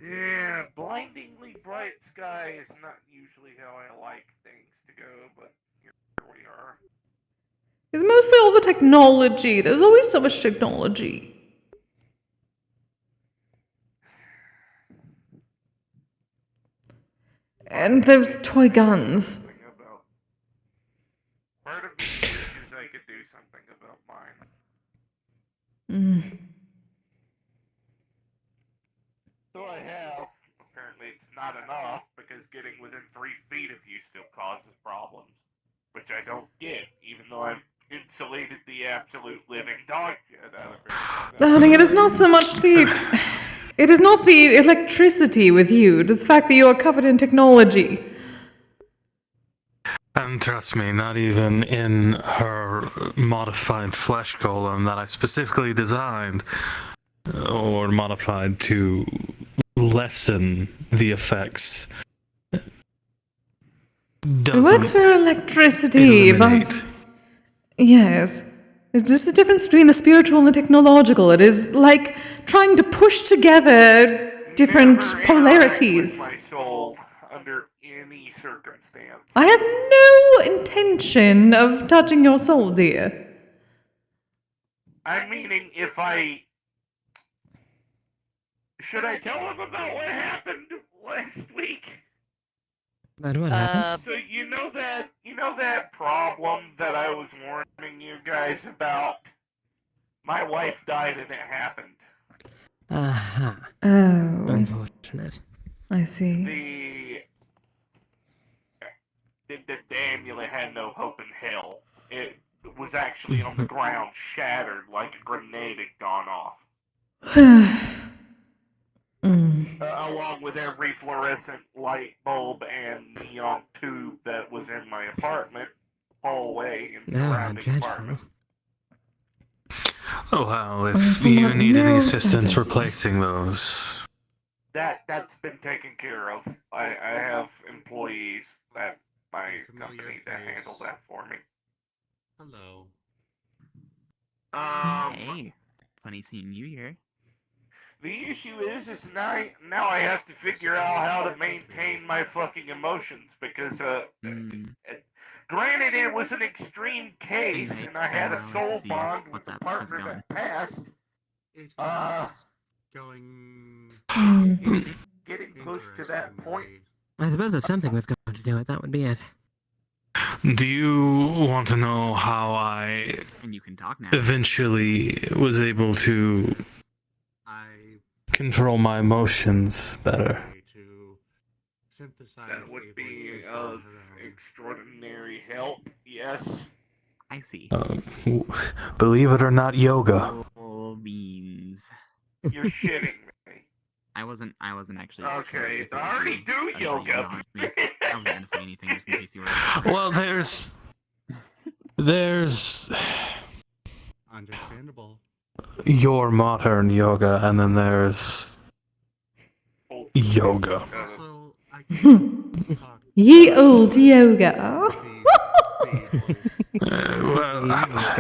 Yeah, blindingly bright sky is not usually how I like things to go, but here we are. It's mostly all the technology. There's always so much technology. And those toy guns. Part of me wishes I could do something about mine. So I have. Apparently it's not enough, because getting within 3 feet of you still causes problems. Which I don't get, even though I've insulated the absolute living dog shit out of it. Darling, it is not so much the... It is not the electricity with you. It is the fact that you are covered in technology. And trust me, not even in her modified flesh golem that I specifically designed or modified to lessen the effects. It works for electricity, but... Yes. There's just a difference between the spiritual and the technological. It is like trying to push together different polarities. My soul under any circumstance. I have no intention of touching your soul, dear. I'm meaning if I... Should I tell him about what happened last week? What happened? So you know that problem that I was warning you guys about? My wife died and it happened. Uh-huh. Oh. Unfortunate. I see. The amulet had no hope in hell. It was actually on the ground, shattered like a grenade had gone off. Along with every fluorescent light bulb and neon tube that was in my apartment, hallway, and surrounding apartment. Oh, well, if you need any assistance replacing those, That's been taken care of. I have employees at my company that handle that for me. Hello. Hey, funny seeing you here. The issue is now I have to figure out how to maintain my fucking emotions because granted it was an extreme case and I had a soul bond with the partner that passed. Getting close to that point. I suppose if something was going to do it, that would be it. Do you want to know how I And you can talk now. eventually was able to control my emotions better? That would be of extraordinary help, yes. I see. Believe it or not, yoga. Oh, beans. You're shitting me. I wasn't actually. Okay, I already do yoga. I wasn't gonna say anything just in case you were. Well, there's Understandable. your modern yoga, and then there's yoga. Ye old yoga. Well,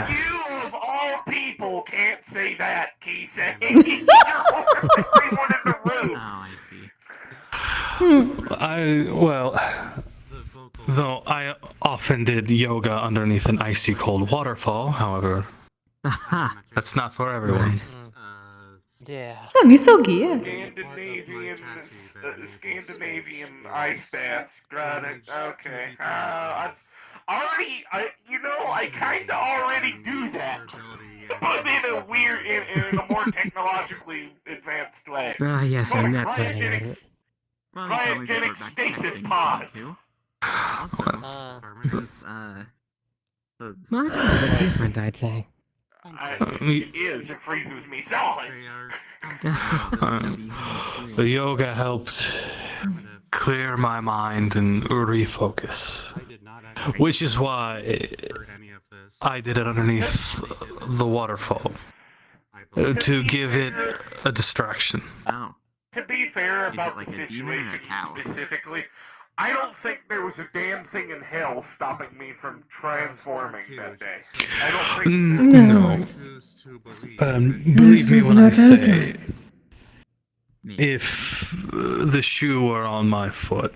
You of all people can't say that, Kise. You're everyone in the room. Oh, I see. Though I often did yoga underneath an icy cold waterfall, however, that's not for everyone. Yeah. Scandinavian ice baths. Got it. Okay. I kinda already do that, but in a more technologically advanced way. Ah, yes, I'm not getting it. Cryogenic stasis pod. Well, that's a bit different, I'd say. It is. It freezes me solid. The yoga helped clear my mind and refocus, which is why I did it underneath the waterfall to give it a distraction. Oh. To be fair Is it about like the a demon or a situation cow? specifically, I don't think there was a damn thing in hell stopping me from transforming that day. I don't think. No. Believe me when I say, if the shoe were on my foot,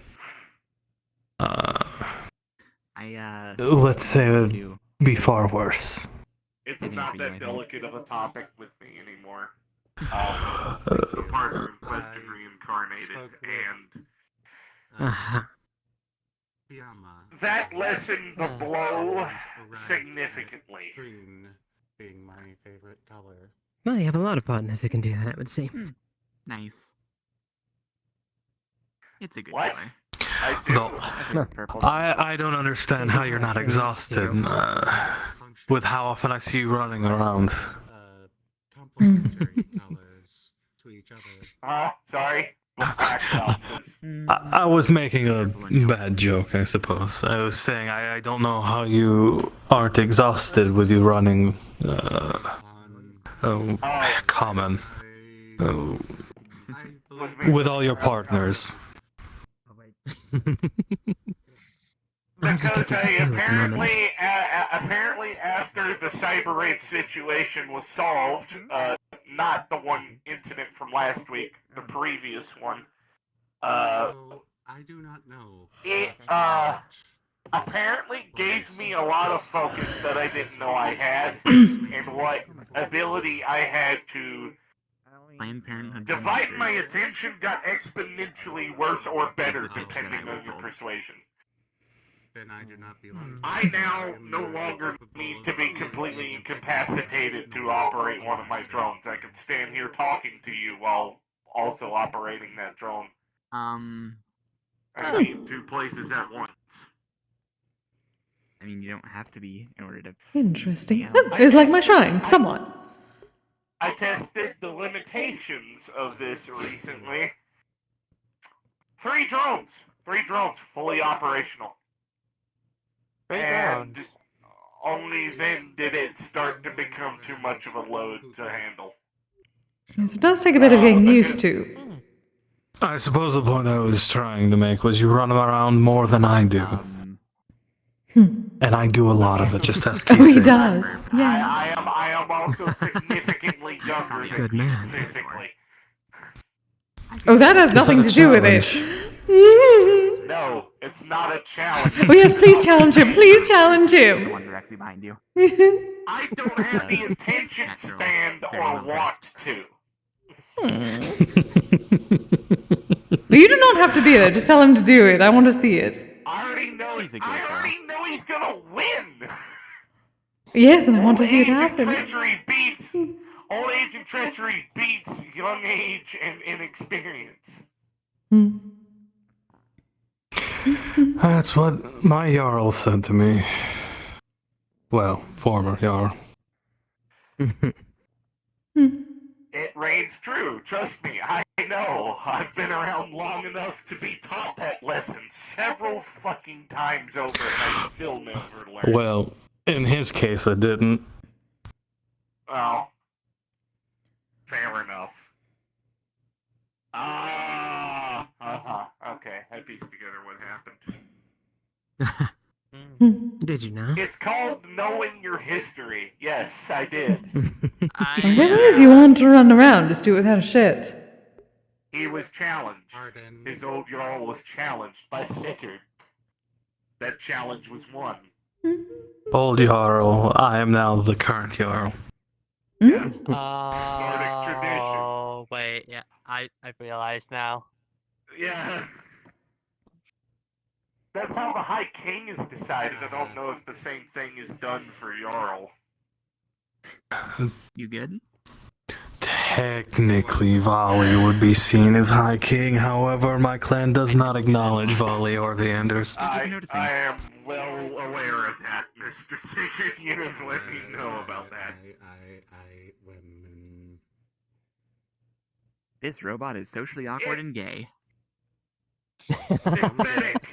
let's say it would be far worse. It's not that delicate of a topic with me anymore. The partner in question reincarnated, and that lessened the blow significantly. Being my favorite color. Well, you have a lot of partners who can do that, it would seem. Nice. It's a good What? color. Though, I don't understand how you're not exhausted with how often I see you running around. Complementary colors to each other. Sorry. I was making a bad joke, I suppose. I was saying I don't know how you aren't exhausted with you running common with all your partners. Because apparently after the cyber rape situation was solved, not the one incident from last week, the previous one. I do not know. It apparently gave me a lot of focus that I didn't know I had, and what ability I had to Planned Parenthood. divide my attention got exponentially worse or better depending on your persuasion. Then I do not belong. I now no longer need to be completely incapacitated to operate one of my drones. I can stand here talking to you while also operating that drone. I mean, 2 places at once. I mean, you don't have to be in order to. Interesting. It's like my shrine, somewhat. I tested the limitations of this recently. 3 drones, fully operational. And only then did it start to become too much of a load to handle. Yes, it does take a bit of getting used to. I suppose the point I was trying to make was you run around more than I do. And I do a lot of it, just ask Kise. Oh, he does. Yes. I am also significantly younger than you physically. Oh, that has nothing to do with it. No, it's not a challenge. Oh yes, please challenge him. Please challenge him. One directly behind you. I don't have the attention span or want to. Well, you do not have to be there. Just tell him to do it. I want to see it. I already know he's gonna win. Yes, and I want to see it Old happen. age and treachery beats young age and inexperience. That's what my Jarl said to me. Well, former Jarl. It reigns true, trust me, I know. I've been around long enough to be taught that lesson several fucking times over, and I still never learned. Well, in his case, I didn't. Oh. Fair enough. Okay, I pieced together what happened. Did you know? It's called knowing your history. Yes, I did. Whatever if you want to run around, just do it without a shit. He was challenged. His old Jarl was challenged by Sigurd. That challenge was won. Old Jarl, I am now the current Jarl. Nordic tradition. Oh, wait, yeah, I realize now. Yeah. That's how the High King is decided. I don't know if the same thing is done for Jarl. You good? Technically, Vali would be seen as High King. However, my clan does not acknowledge Vali or the Anders. I am well aware of that, Mr. Sigurd. You have let me know about that. This robot is socially awkward and gay. Synthetic!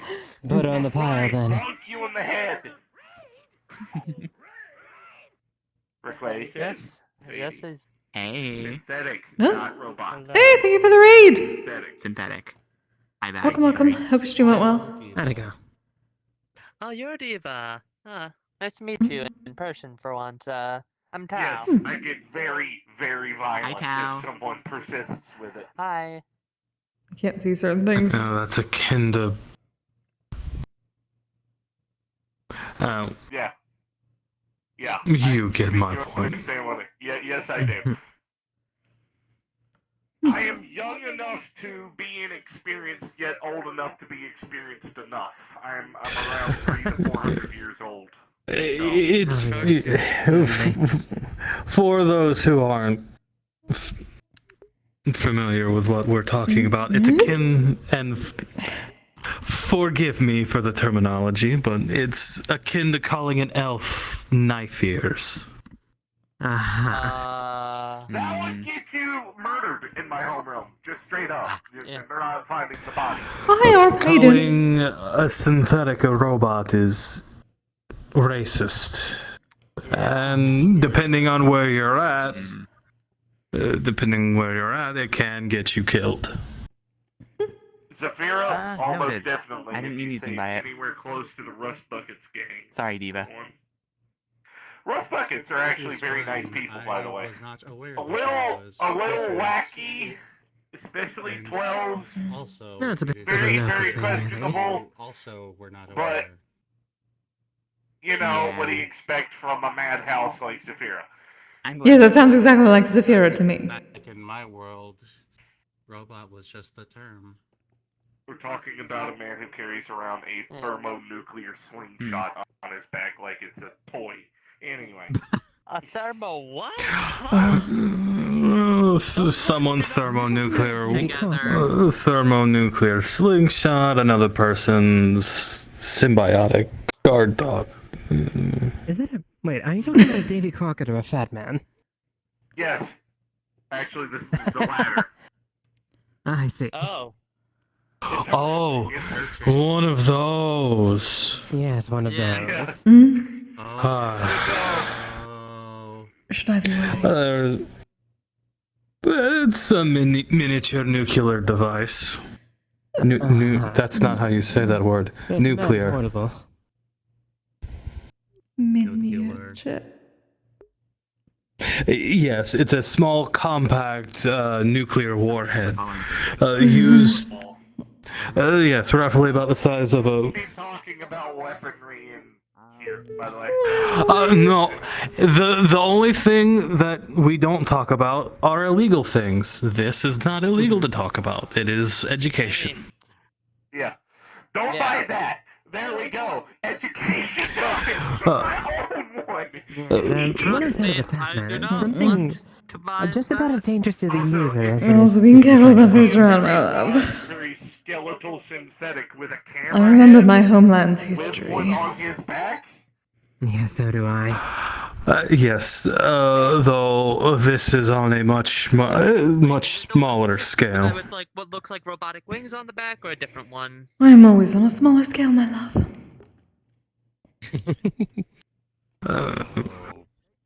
Put it on the pile then. Bonk you in the head! Request. Yes, please. Hey. Synthetic, Huh? not robot. Hey, thank you for the raid. Synthetic. Hi back. Welcome. Hope your stream went well. How'd it go? Oh, you're Diva. Nice to meet you in person for once. I'm Tao. Yes, I get very, very violent Tao. if someone persists with it. Hi. I can't see certain things. No, that's akin to... Yeah. Yeah. You get my I point. understand what it. Yeah, yes, I do. I am young enough to be inexperienced, yet old enough to be experienced enough. I'm around 300 to 400 years old. It's for those who aren't familiar with what we're talking about. It's akin, and forgive me for the terminology, but it's akin to calling an elf knife ears. That would get you murdered in my homeroom, just straight up. They're not finding the body. Hi, Arpaden. Calling a synthetic a robot is racist. And depending on where you're at, it can get you killed. Zafira, almost noted. definitely. I didn't if mean you anything say by it. anywhere close to the Rust Buckets gang. Sorry, Diva. Rust Buckets are actually very nice people, by the way. A little wacky, especially 12s. Also, No, it's a bit very, of a very thing, questionable. Also, we're not But aware. you know what do you expect from a madhouse like Zafira? Yes, that sounds exactly like Zafira to me. Back in my world, robot was just the term. We're talking about a man who carries around a thermonuclear slingshot on his back like it's a toy. Anyway. A thermo what? Someone's thermonuclear slingshot, another person's symbiotic guard dog. Is it a... Wait, are you talking about a Davy Crockett or a fat man? Yes. Actually, this is the latter. I see. Oh. Oh, one of those. Yes, one of those. Should I be ready? It's a miniature nuclear device. That's not how you say that word. Nuclear. Miniature. Yes, it's a small, compact nuclear warhead used. Yes, roughly about the size of a. Talking about weaponry in here, by the way. No, the only thing that we don't talk about are illegal things. This is not illegal to talk about. It is education. Yeah. Don't buy that. There we go. Education. Something just about as dangerous to the user. Also, be careful about who's around, my love. Very skeletal synthetic with a camera. I remember my homeland's history. On his back. Yeah, so do I. Yes, though this is on a much smaller scale. With like what looks like robotic wings on the back, or a different one. I am always on a smaller scale, my love.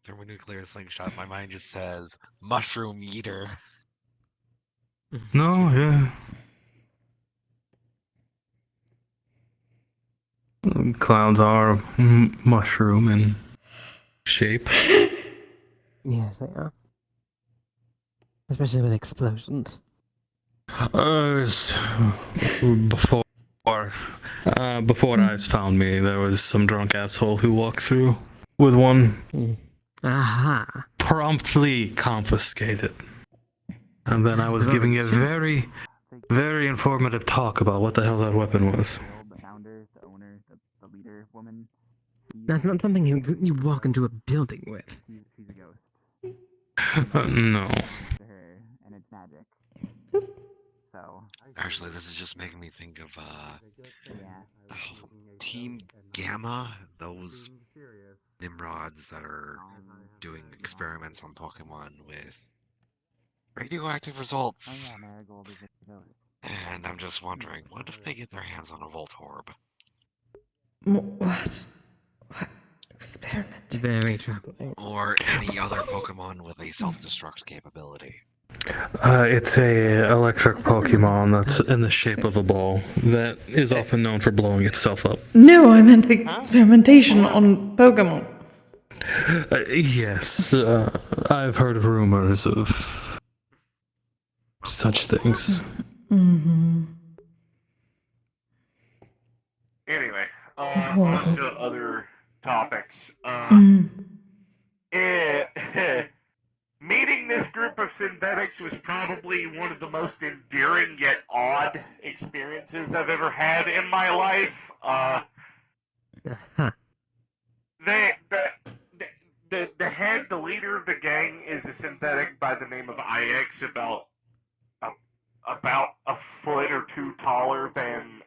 Thermonuclear slingshot. My mind just says mushroom eater. No, yeah. Clouds are mushroom in shape. Yes, they are. Especially with explosions. Before eyes found me, there was some drunk asshole who walked through with one. Aha. Promptly confiscated. And then I was giving a very, very informative talk about what the hell that weapon was. That's not something you walk into a building with. No. Actually, this is just making me think of Team Gamma, those Nimrods that are doing experiments on Pokemon with radioactive results. And I'm just wondering, what if they get their hands on a Voltorb? What? What experiment? Very troubling. Or any other Pokemon with a self-destruct capability. It's a electric Pokemon that's in the shape of a ball that is often known for blowing itself up. No, I meant the experimentation on Pokemon. Yes, I've heard rumors of such things. Mm-hmm. Anyway, on to other topics. Meeting this group of synthetics was probably one of the most endearing yet odd experiences I've ever had in my life. The head, the leader of the gang, is a synthetic by the name of IX, about a foot or two taller than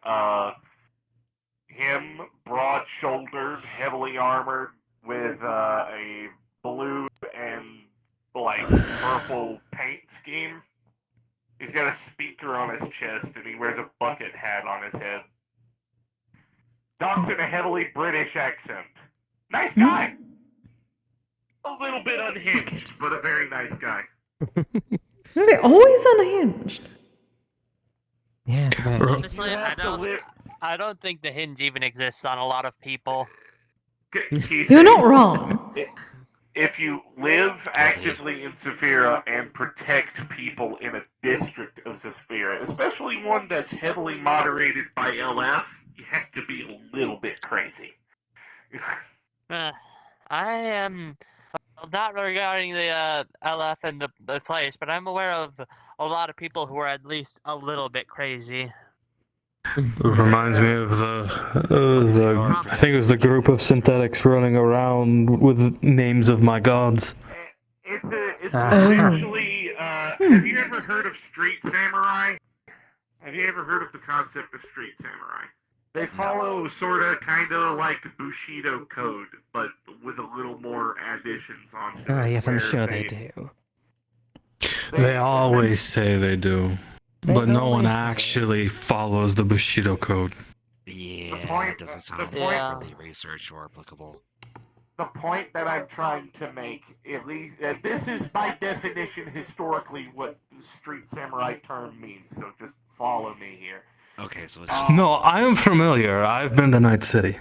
him, broad-shouldered, heavily armored, with a blue and purple paint scheme. He's got a speaker on his chest and he wears a bucket hat on his head. Talks in a heavily British accent. Nice guy. A little bit unhinged, but a very nice guy. Are they always unhinged? Yeah. Honestly, I don't think the hinge even exists on a lot of people. You're not wrong. If you live actively in Saphira and protect people in a district of Saphira, especially one that's heavily moderated by LF, you have to be a little bit crazy. I am not regarding the LF and the place, but I'm aware of a lot of people who are at least a little bit crazy. It reminds me of I think it was the group of synthetics running around with names of my gods. It's essentially, have you ever heard of Street Samurai? Have you ever heard of the concept of Street Samurai? They follow kinda like Bushido code, but with a little more additions onto it. Yes, I'm sure they do. They always say they do. But no one actually follows the Bushido code. Yeah, it doesn't sound really researched or applicable. the point that I'm trying to make, at least, this is by definition historically what the street samurai term means, so just follow me here. Okay, so it's just... No, I am familiar. I've been to Night City.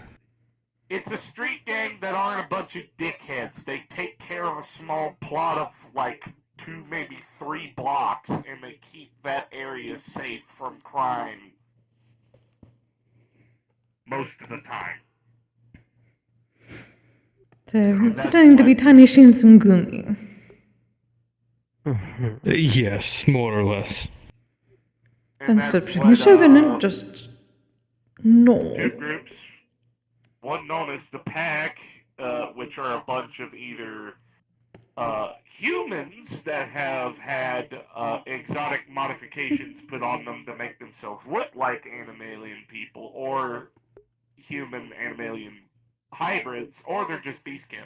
It's a street gang that aren't a bunch of dickheads. They take care of a small plot of, like, 2, maybe 3 blocks, and they keep that area safe from crime. Most of the time. They're pretending to be tiny Shinsengumi. Yes, more or less. Instead of pretending shogunate, just no. 2 groups. One known as the Pack, which are a bunch of either humans that have had exotic modifications put on them to make themselves look like animalian people, or human animalian hybrids, or they're just beastkin.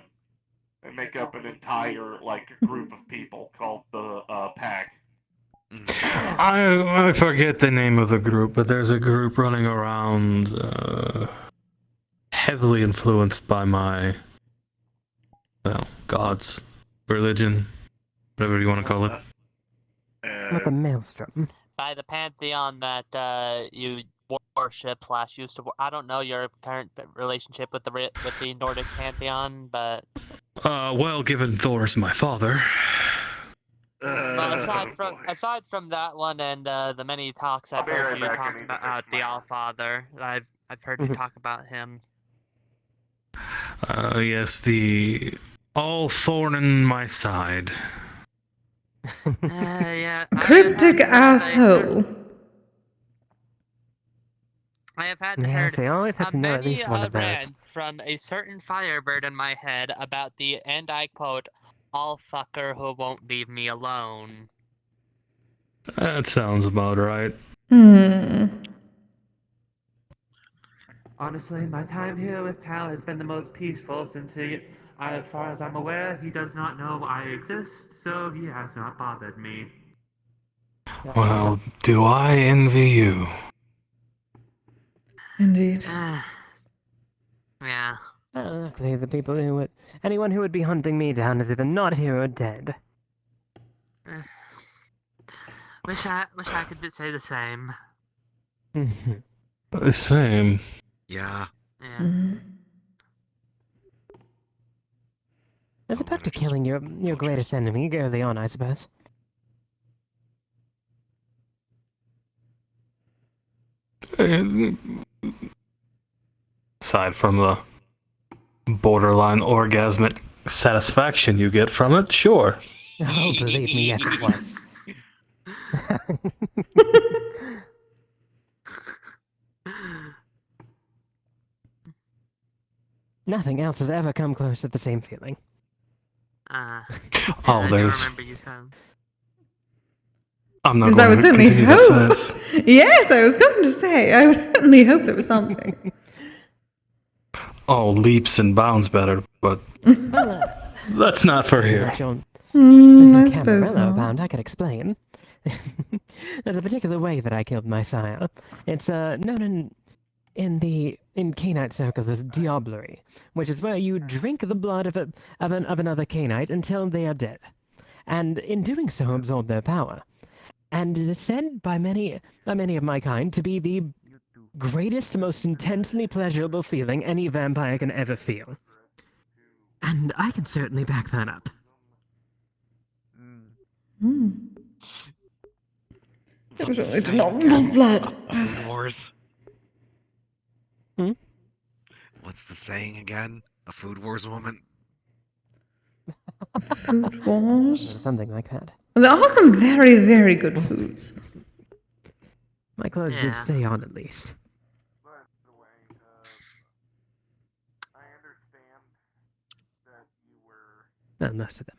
They make up an entire group of people called the Pack. I forget the name of the group, but there's a group running around heavily influenced by my, well, gods, religion, whatever you want to call it. Like a maelstrom. By the pantheon that you worship / used to. I don't know your current relationship with the Nordic pantheon, but Well, given Thor is my father. aside from that one and the many talks I've heard you talk about the Allfather, I've heard you talk about him. Yes, the all thorn in my side. Yeah. Cryptic asshole. I have had Yeah, heard they always have to know at many least one of those. rants from a certain Firebird in my head about the, and I quote, all fucker who won't leave me alone. That sounds about right. Honestly, my time here with Tal has been the most peaceful since as far as I'm aware, he does not know I exist, so he has not bothered me. Well, do I envy you? Indeed. Yeah. Luckily, the people who would... Anyone who would be hunting me down is either not here or dead. Wish I could say the same. The same. Yeah. Yeah. As opposed to killing your greatest enemy early on, I suppose. Aside from the borderline orgasmic satisfaction you get from it, sure. Oh, believe me, yes, it was. Nothing else has ever come close to the same feeling. Oh, there's... remember you said. I'm not Because I going would to certainly continue that hope. sentence. Yes, I was going to say. I would certainly hope there was something. Oh, leaps and bounds better, but that's not for here. I suppose Camarilla not. bound, I could explain. There's a particular way that I killed my sire. It's known in Canite circles as diablerie, which is where you drink the blood of another Canite until they are dead, and in doing so absorb their power. And it is said by many of my kind to be the greatest, most intensely pleasurable feeling any vampire can ever feel. And I can certainly back that up. It was only to not involve blood. Food wars? What's the saying again? A food wars moment? Food wars? Something like that. There are some very, very good foods. My clothes did stay on at least. Most of them.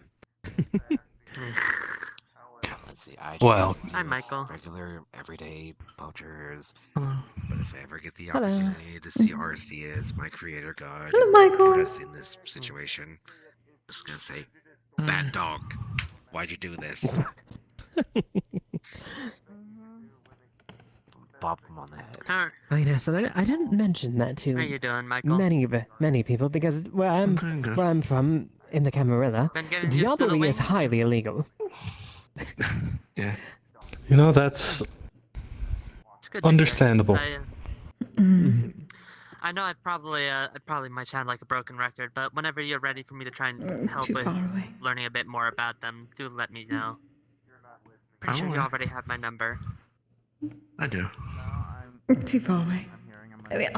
Let's see, I Well. just Hi, Michael. regular, everyday poachers. Hello. But if I ever get the Hello. opportunity to see Arceus, my creator god, Hello, Michael. put us in this situation, I'm just gonna say, bad dog, why'd you do this? bop him on the head. Oh, yes, and I didn't mention that to How you doing, Michael? many people because where I'm from in the Camarilla, Been getting used to the diablerie is wings? highly illegal. Yeah. You know, that's It's good to hear. understandable. I know I probably might sound like a broken record, but whenever you're ready for me to try and help Too with far away. learning a bit more about them, do let me know. Pretty sure you already have my number. I do. Too far away. There we are.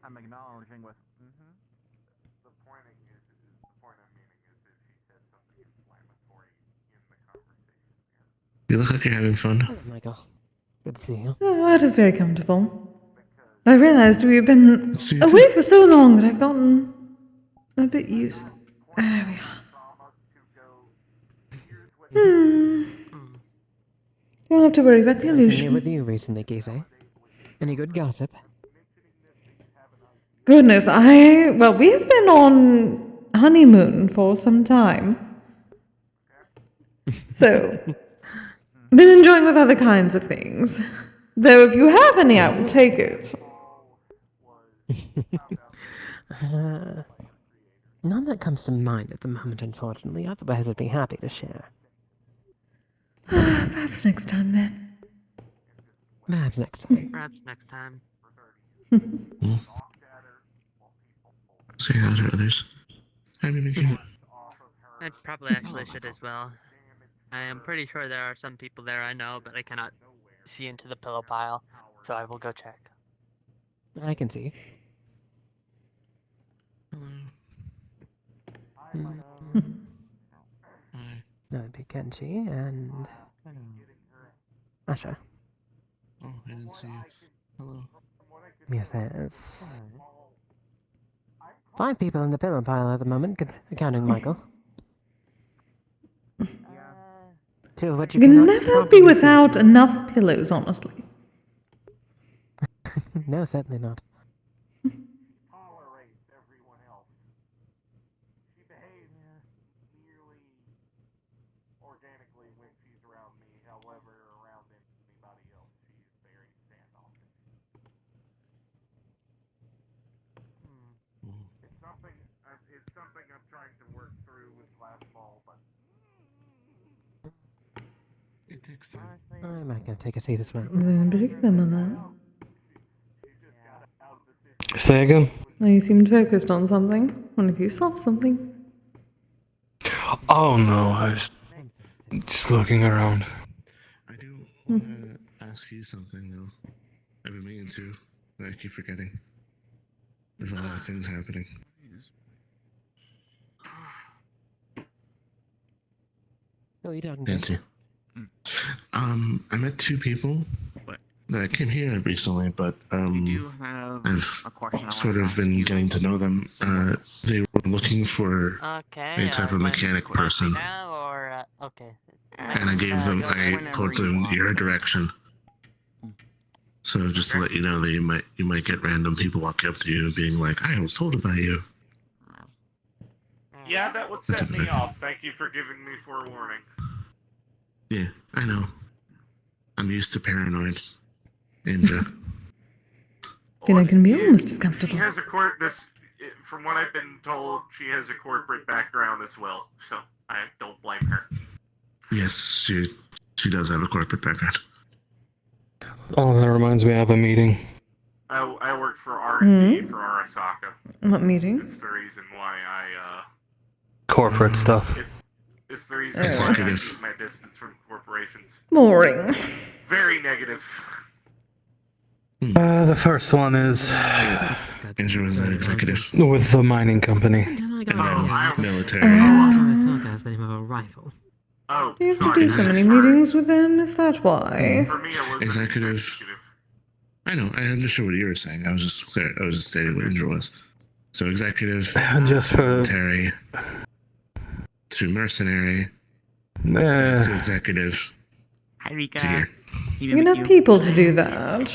I'm acknowledging with. The point I'm meaning is that she said something inflammatory in the conversation. You look like you're having fun. Oh, Michael. Good to see you. Oh, that is very comfortable. I realized we've been away for so long that I've gotten a bit used. There we are. You don't have to worry about the Anything new illusion. with you recently, Kise? Any good gossip? Goodness, well, we've been on honeymoon for some time. So, been enjoying with other kinds of things. Though if you have any, I will take it. None that comes to mind at the moment, unfortunately. Otherwise, I'd be happy to share. Perhaps next time then. Perhaps next time. Perhaps next time. Say hi to others. Hi, Mimikyu. I probably actually should as well. I am pretty sure there are some people there I know, but I cannot see into the pillow pile, so I will go check. I can see. That'd be Kenshi and Asha. Oh, I didn't see you. Hello. Yes, there's 5 people in the pillow pile at the moment, accounting Michael. 2 of which You you can cannot never be properly without enough pillows, honestly. see. No, certainly not. Tolerates everyone else. She behaves nearly organically when she's around me. However, around anybody else, she's very standoffish. It's something I'm trying to work through with last fall, but It takes time. I might go take a seat as well. Big them on that. Say again? Oh, you seemed focused on something. What if you saw something? Oh no, I was just looking around. I do want to ask you something, though. I've been meaning to, but I keep forgetting. There's a lot of things happening. Who are you talking Nancy. I met 2 people that came here recently, but I've sort of been getting to know them. They were looking for a type of mechanic person, Now or okay. and I told them your direction. So just to let you know that you might get random people walking up to you being like, "I was told about you." yeah, that would set me off. Thank you for giving me forewarning. Yeah, I know. I'm used to paranoid. Indra. Then I can be almost as She comfortable. has from what I've been told, she has a corporate background as well, so I don't blame her. Yes, she does have a corporate background. Oh, that reminds me, I have a meeting. I work for R&D for Arasaka. What meeting? It's the reason why Corporate stuff. It's the reason why I keep my distance from corporations. Boring. Very negative. The first one is Andrew was an executive with the mining company. military. Oh, You have to do so many meetings with them, is that why? For me, it was Executive. I know, I understood what you were saying. I was just stating what Indra was. So executive, just for military, to mercenary, to executive, to here. You can have people to do that.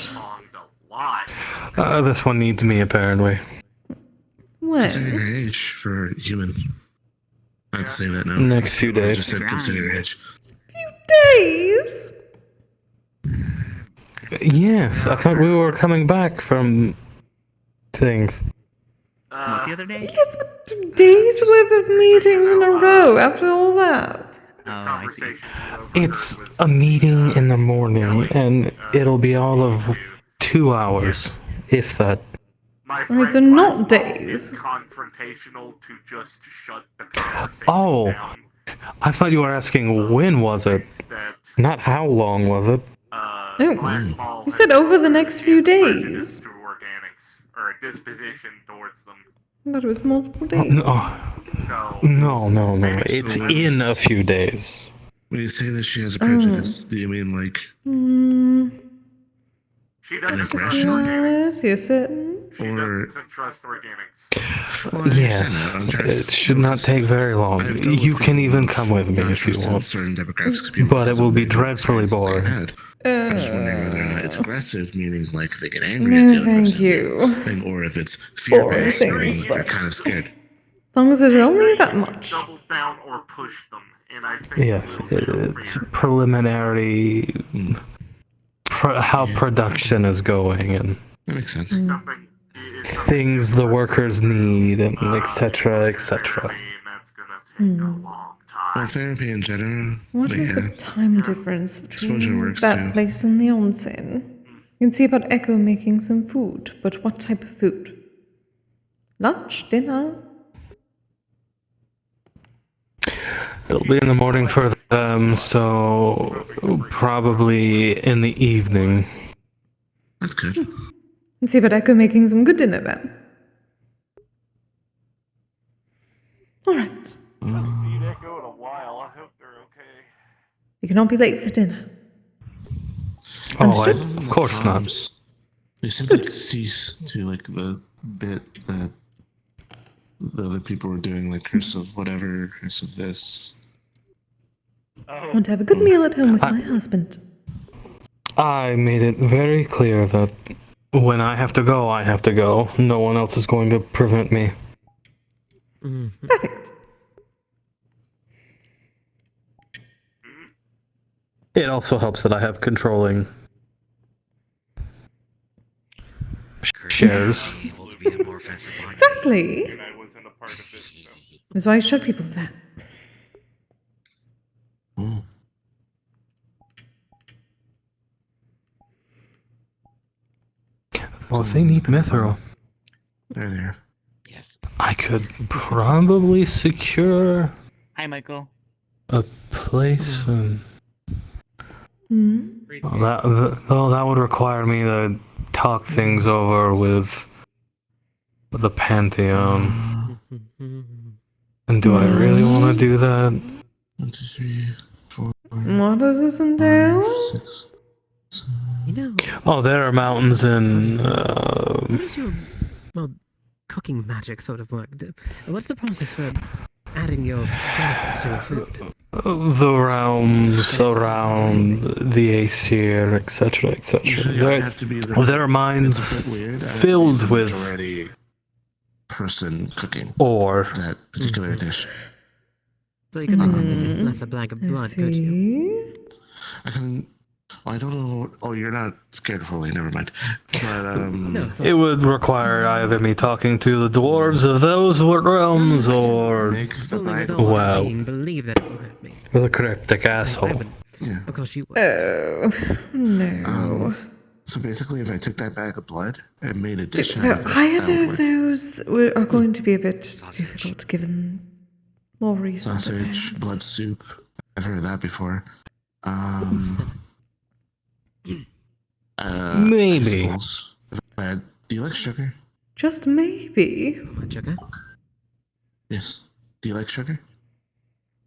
this one needs me, apparently. Consider your When? age for human. I'd say that now. Next few I days. just said consider your age. Days? Yes, I thought we were coming back from things. What, the other day? Yes, but days worth of meetings in a row after all that. Oh, I see. It's a meeting in the morning, and it'll be all of 2 hours, if that. Alright, so not days. Confrontational to just shut the conversation Oh, down. I thought you were asking when was it, not how long was it. Oh, you said over the next few days. To organics, or a disposition towards them. I thought it was multiple days. No. It's in a few days. When you say that she has a prejudice, do you mean like She an doesn't aggression? Yes, you're certain. Or trust organics. well, I Yes, understand that. it should not take very long. You can even come with me if you want. Certain demographics of people But it will be dreadfully boring. I'm just wondering whether or not it's aggressive, meaning like they get angry No, at the other thank person, you. and, or if it's fear-based, Boring meaning things, they're but- kind of scared. As long as it's only that much. Double down or push them, and I think Yes, it's preliminary. How production is going and That makes sense. things the workers need, and etc., etc. Well, therapy in general. What is yeah. the time difference Exposure between works that too. place and the onsen? You can see about Echo making some food, but what type of food? Lunch? Dinner? It'll be in the morning for them, so probably in the evening. That's good. Let's see about Echo making some good dinner then. Alright. Echo in a while. I hope they're okay. You cannot be late for dinner. Oh, Understood? of course not. We seem to cease to like the bit that the other people were doing, like curse of whatever, curse of this. I want to have a good meal at home with my husband. I made it very clear that when I have to go, I have to go. No one else is going to prevent me. Perfect. It also helps that I have controlling shares. Exactly. That's why I showed people that. Well, if they need mithril, They're there. I could probably secure Hi, Michael. a place and... Hmm? Well, that would require me to talk things over with the Pantheon. And do I really want to do that? 1, 2, 3, 4, What does this entail? 6. You know, Oh, there are mountains in... how does your, well, cooking magic sort of work? What's the process for adding your benefits to your food? The realms around the Aesir, etc., etc. Usually I have to be the- There are mines It's a bit weird. I have to be filled the with majority person cooking ore. that particular dish. So you could make something that's a blank of blood, could you? I can. I don't know. Oh, you're not scared fully. Never mind. But It would require either me talking to the dwarves of those realms or... Wow. Believe that it will hurt me. With a cryptic asshole. Yeah. Of course you would. Oh, no. So basically, if I took that bag of blood and made a dish out of it, Either of those are going to be a bit difficult given more recent sausage, events. blood soup. I've heard of that before. Maybe. Icicles. If I had, do you like sugar? Just maybe. Want sugar? Yes. Do you like sugar?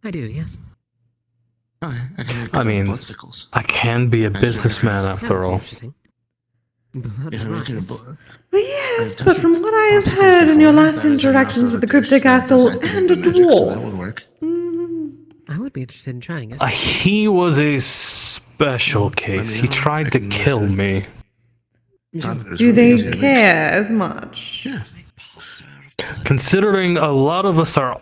I do, yes. Okay, I can make I mean, bloodsicles. I can be a businessman after all. If I make it a blood. But yes, but from what I have heard in your last interactions with the cryptic asshole and a That would dwarf, work. I would be interested in trying it. He was a special case. He tried to kill me. do they care as much? Yeah. Considering a lot of us are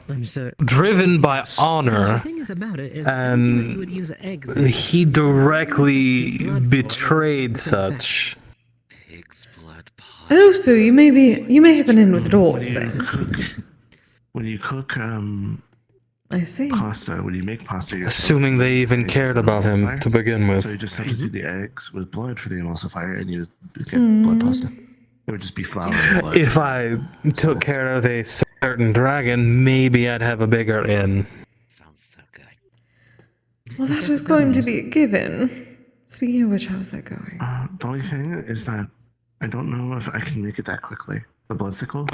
driven by honor, The thing is about it is and you would use eggs. he directly betrayed such. Oh, so you may have an in with dwarves then. When you cook, I see. pasta, when you make pasta yourself, Assuming they even cared about him to begin with. So you just substitute the eggs with blood for the emulsifier, and you get blood pasta. It would just be flour and blood. If I took care of a certain dragon, maybe I'd have a bigger inn. Well, that was going to be a given. Speaking of which, how's that going? The only thing is that I don't know if I can make it that quickly. The blood sickle?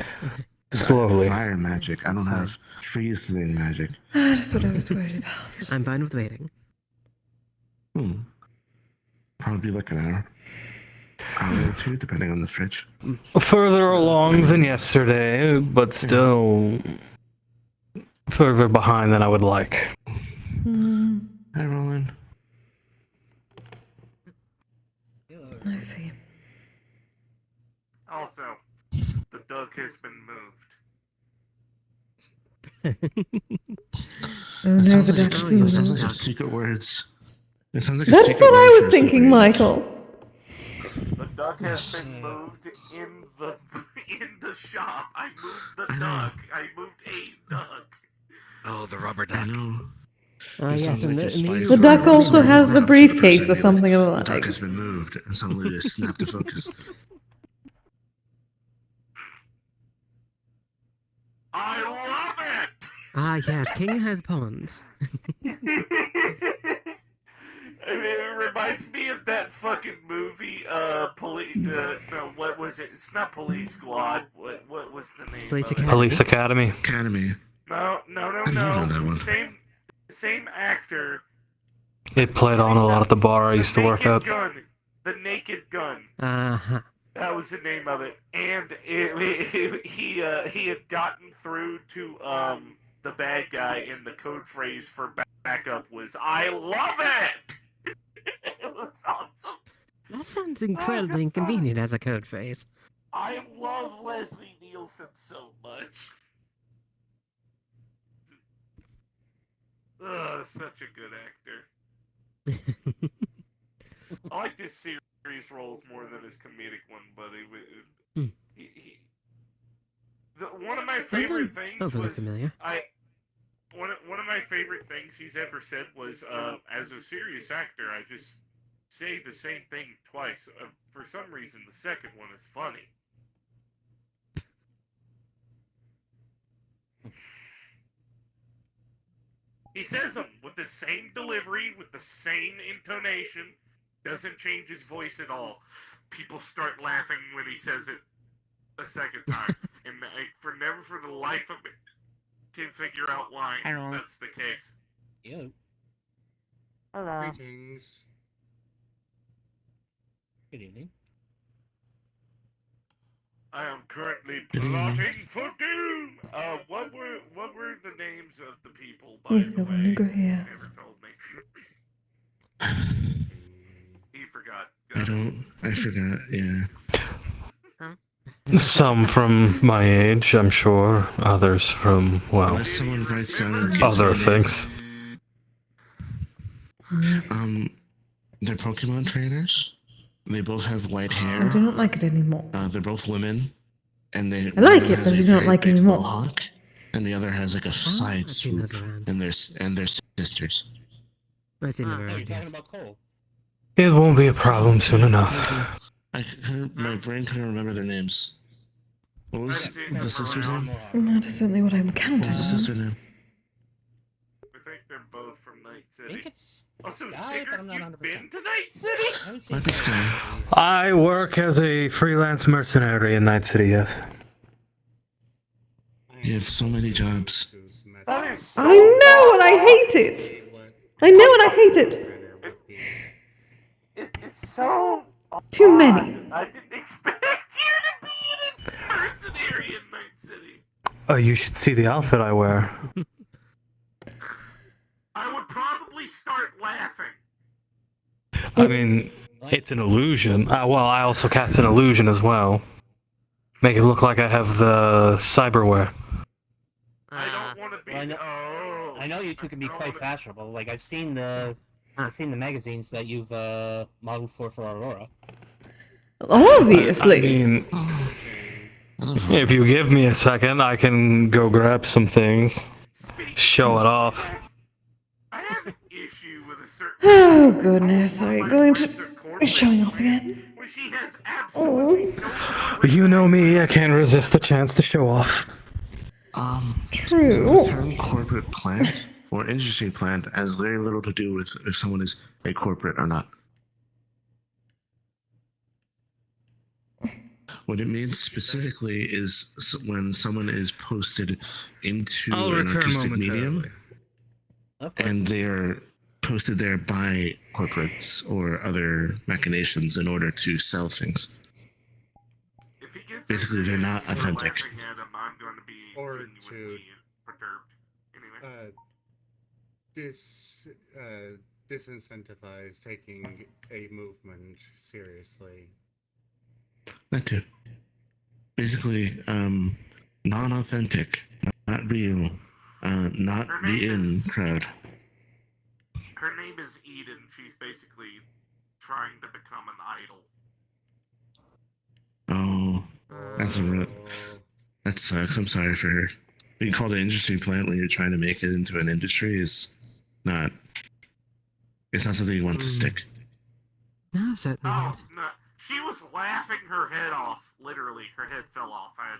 Slowly. Fire magic. I don't have freeze thing magic. That's what I was worried about. I'm fine with waiting. Probably like an hour or two, depending on the fridge. Further along than yesterday, but still further behind than I would like. Hi, Roland. I see. Also, the duck has been moved. Oh no, the duck is That sounds moving. like secret words. It sounds like That's what I was thinking, Michael. The duck has been moved in the shop. I moved the duck. I moved a duck. Oh, the rubber duck. I know. Yes, and The duck also has the briefcase or something of the The duck like. has been moved, and suddenly they snap to focus. I love it! Yes, King has pawns. I mean, it reminds me of that fucking movie, police, no, what was it? It's not Police Squad. What was the name Police of Academy. Police Academy. Academy. No. I didn't know that one. Same actor. It played on a lot at the bar I used to work at. The Naked Gun. Uh-huh. That was the name of it, and he had gotten through to the bad guy, and the code phrase for backup was "I love it." It was awesome. That sounds incredibly inconvenient as a code phrase. I love Leslie Nielsen so much. Such a good actor. I like this series roles more than his comedic one, but one of my favorite things was familiar. one of my favorite things he's ever said was as a serious actor, I just say the same thing twice. For some reason, the second one is funny. He says them with the same delivery, with the same intonation, doesn't change his voice at all. People start laughing when he says it a second time, and I never for the life of me can figure out why that's the case. Yo. Hello. Greetings. Good evening. I am currently plotting for doom. What were the names of the people? By the way, never told me. He forgot. I forgot, yeah. Some from my age, I'm sure. Others from, well, Unless someone writes down and gives other you a things. name. They're Pokemon trainers. They both have white hair. I don't like it anymore. They're both women, and they. I like one it, has but a I don't very like it big anymore. mohawk, and the other has like a side swoop, and they're sisters. I've seen them You're around. talking about Cole. It won't be a problem soon enough. My brain couldn't remember their names. What was the sister's name? That is certainly what I'm What counting was the on. sister's name? I think they're both from Night I think City. it's Also, Sky, but Sigurd, I'm not you've 100%. been to Night City? Might be Sky. I work as a freelance mercenary in Night City, yes. You have so many jobs. That is so I know and I hate it. I know and I hate it. It's so Too many. I didn't expect you to be a mercenary in Night City. Oh, you should see the outfit I wear. I would probably start laughing. I mean, it's an illusion. Well, I also cast an illusion as well. Make it look like I have the cyberware. I don't want to be. I know you two can be quite fashionable. Like I've seen the magazines that you've modeled for Aurora. Obviously. I mean, if you give me a second, I can go grab some things, show it off. I have an issue with a certain. Oh goodness, are you going to showing off again? When she has absolutely no. You know me, I can't resist the chance to show off. True. So the term corporate plant or industry plant has very little to do with if someone is a corporate or not. What it means specifically is when someone is posted into an artistic medium, and they are posted there by corporates or other machinations in order to sell things. Basically, they're not authentic. I'm going to be Or to perturbed. Anyway. Disincentivize taking a movement seriously. That too. Basically, non-authentic, not real, not the in crowd. Her name is Eden. She's basically trying to become an idol. Oh, that sucks. I'm sorry for her. Being called an industry plant when you're trying to make it into an industry is not. It's not something you want to stick. No, certainly not. No. She was laughing her head off. Literally, her head fell off. I'm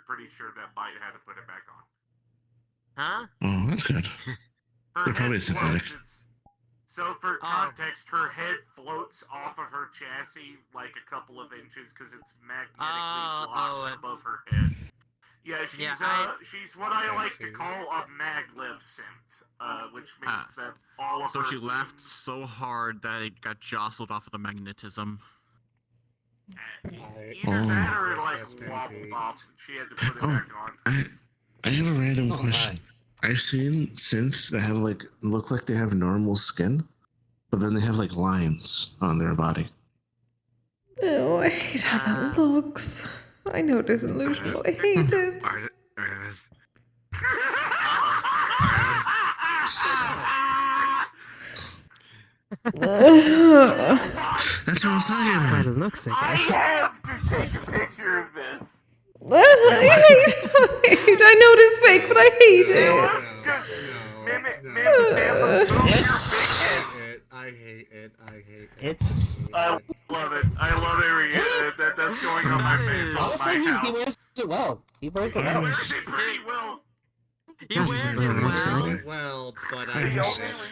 pretty sure that bite had to put it back on. Huh? Oh, that's good. They're probably synthetic. So, for context, her head floats off of her chassis like a couple of inches because it's magnetically blocked above her head. Yeah, she's what I like to call a maglev synth, which means that all of So her... she laughed so hard that it got jostled off of the magnetism. Either that or it wobbled off and she had to put it back on. I have a random question. I've seen synths that have look like they have normal skin, but then they have lines on their body. Oh, I hate how that looks. I know it isn't illusional. I hate it. That's what I was talking about. It looks like I have to take a picture of this. I know it is fake, but I hate it. I hate it. I love it. I love every that's going on my mantle. Honestly, he wears it well. He wears it well. He wears it pretty well. He wears it well, but The only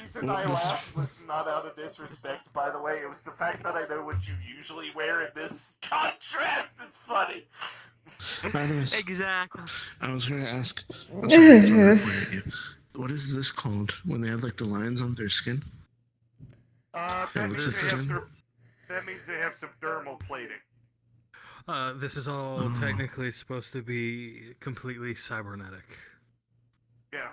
reason I laughed was not out of disrespect, by the way. It was the fact that I know what you usually wear in this contrast. It's funny. Exactly. I was going to ask, I'm sorry to point at you. What is this called when they have the lines on their skin? That means they have subdermal plating. This is all technically supposed to be completely cybernetic. Yeah.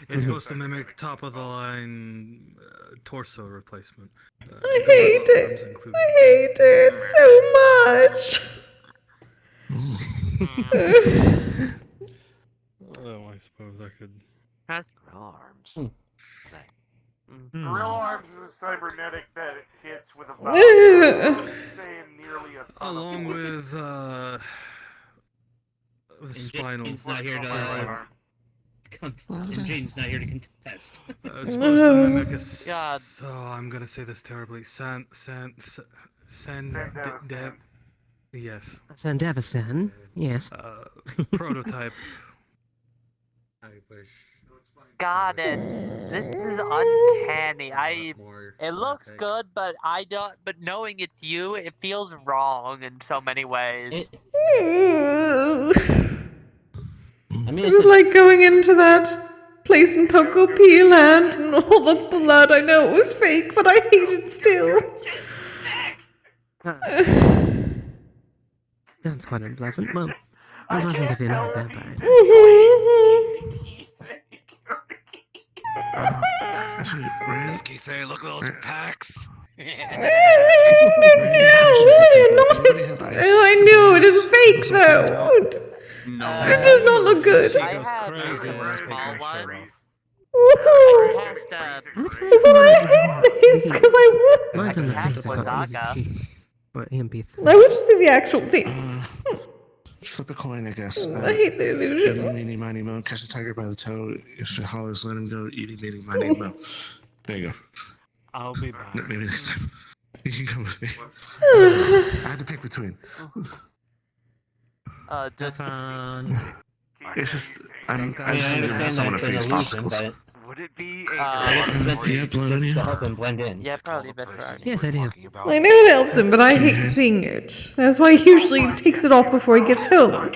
It's supposed to mimic top of the line torso replacement. I hate it. I hate it so much. Oh, I suppose I could. Has real arms. Real arms is a cybernetic that hits with about saying nearly a ton along of with the spinal. Jane's not here to. Jane's not here to contest. It's supposed to mimic a. God. So I'm gonna say this terribly. Yes. Sandevistan, yes. Prototype. I wish. Got it. This is uncanny. It looks good, but I don't. But knowing it's you, it feels wrong in so many ways. It was like going into that place in Poco P Land and all the blood. I know it was fake, but I hate it still. Sounds quite unpleasant. Well, unpleasant if you're not a vampire. Kise, look at those packs. I know, it is fake though. It does not look good. I have a small one. That's why I hate this, because I can cast Wazaga. I would just see the actual thing. Flip a coin, I guess. I hate the illusion. Eating, meeny, miny, mo. Catch the tiger by the toe. If it hollers, let him go. Eating, meeny, miny, mo. There you go. I'll be back. No, maybe next time. You can come with me. I had to pick between. Just It's just I understand that it's an illusion, but would it be do you have blood on you? to help him blend in. Yeah, probably better for Yes, I do. I know it helps him, but I hate seeing it. That's why he usually takes it off before he gets home.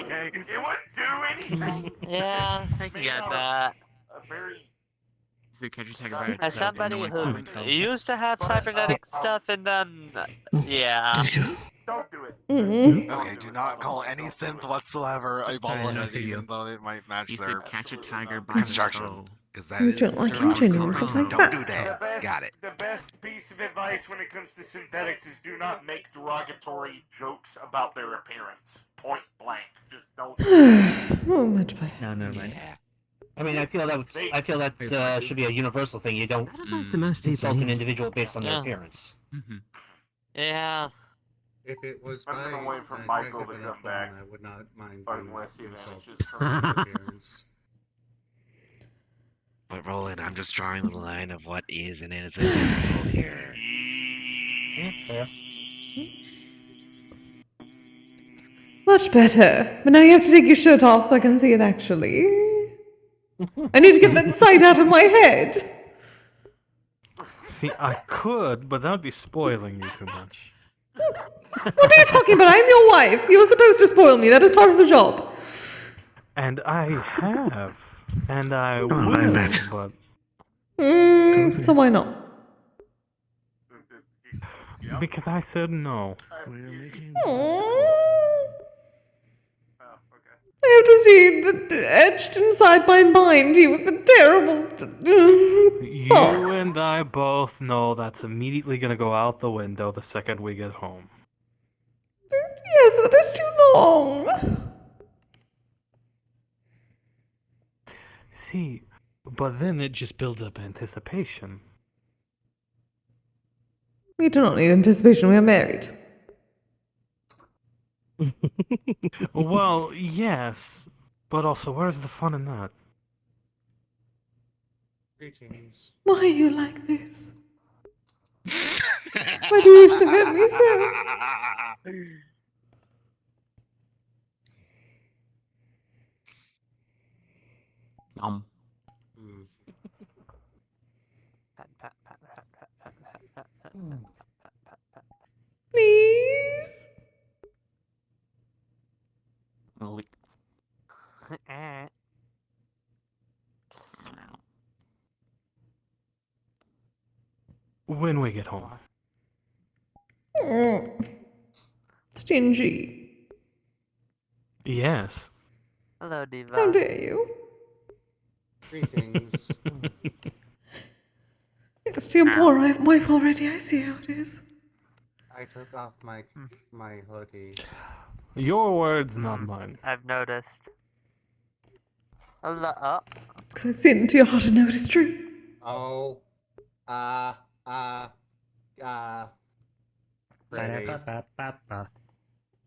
Yeah, I can get that. So can you take a As somebody who used to have cybernetic stuff and then, yeah. Don't do it. Okay, do not call any synth whatsoever a bubble, even though it might match He their said catch a tiger by construction. Because that He's is doing like him changing himself like Don't do that. that. Got it. The best piece of advice when it comes to synthetics is do not make derogatory jokes about their appearance. Point blank. Just don't. Oh, much better. No, never mind. I mean, I feel that should be a universal thing. You don't insult an individual based on their appearance. Yeah. If it was I'm gonna wait for Michael to come back. I would not mind Unless he being vanishes insulted from by appearance. But Roland, I'm just drawing the line of what is and isn't insult here. Fair. Much better. But now you have to take your shirt off so I can see it actually. I need to get that sight out of my head. See, I could, but that would be spoiling you too much. What are you talking about? I'm your wife. You're supposed to spoil me. That is part of the job. And I have. And I I'm will, back. but... So why not? Because I said no. I have to see the etched inside my mind you with the terrible. You and I both know that's immediately gonna go out the window the second we get home. Yes, but it's too long. See, but then it just builds up anticipation. We do not need anticipation. We are married. Well, yes, but also, where's the fun in that? Greetings. Why are you like this? Why do you wish to hurt me so? Please? When we get home. Stingy. Yes. Hello, Diva. How dare you? Greetings. It's to your poor wife already. I see how it is. I took off my hoodie. Your words, not mine. I've noticed. Hello. Because I see it into your heart and know it is true. Oh. Ready. Ba-da-ba-ba-ba-ba.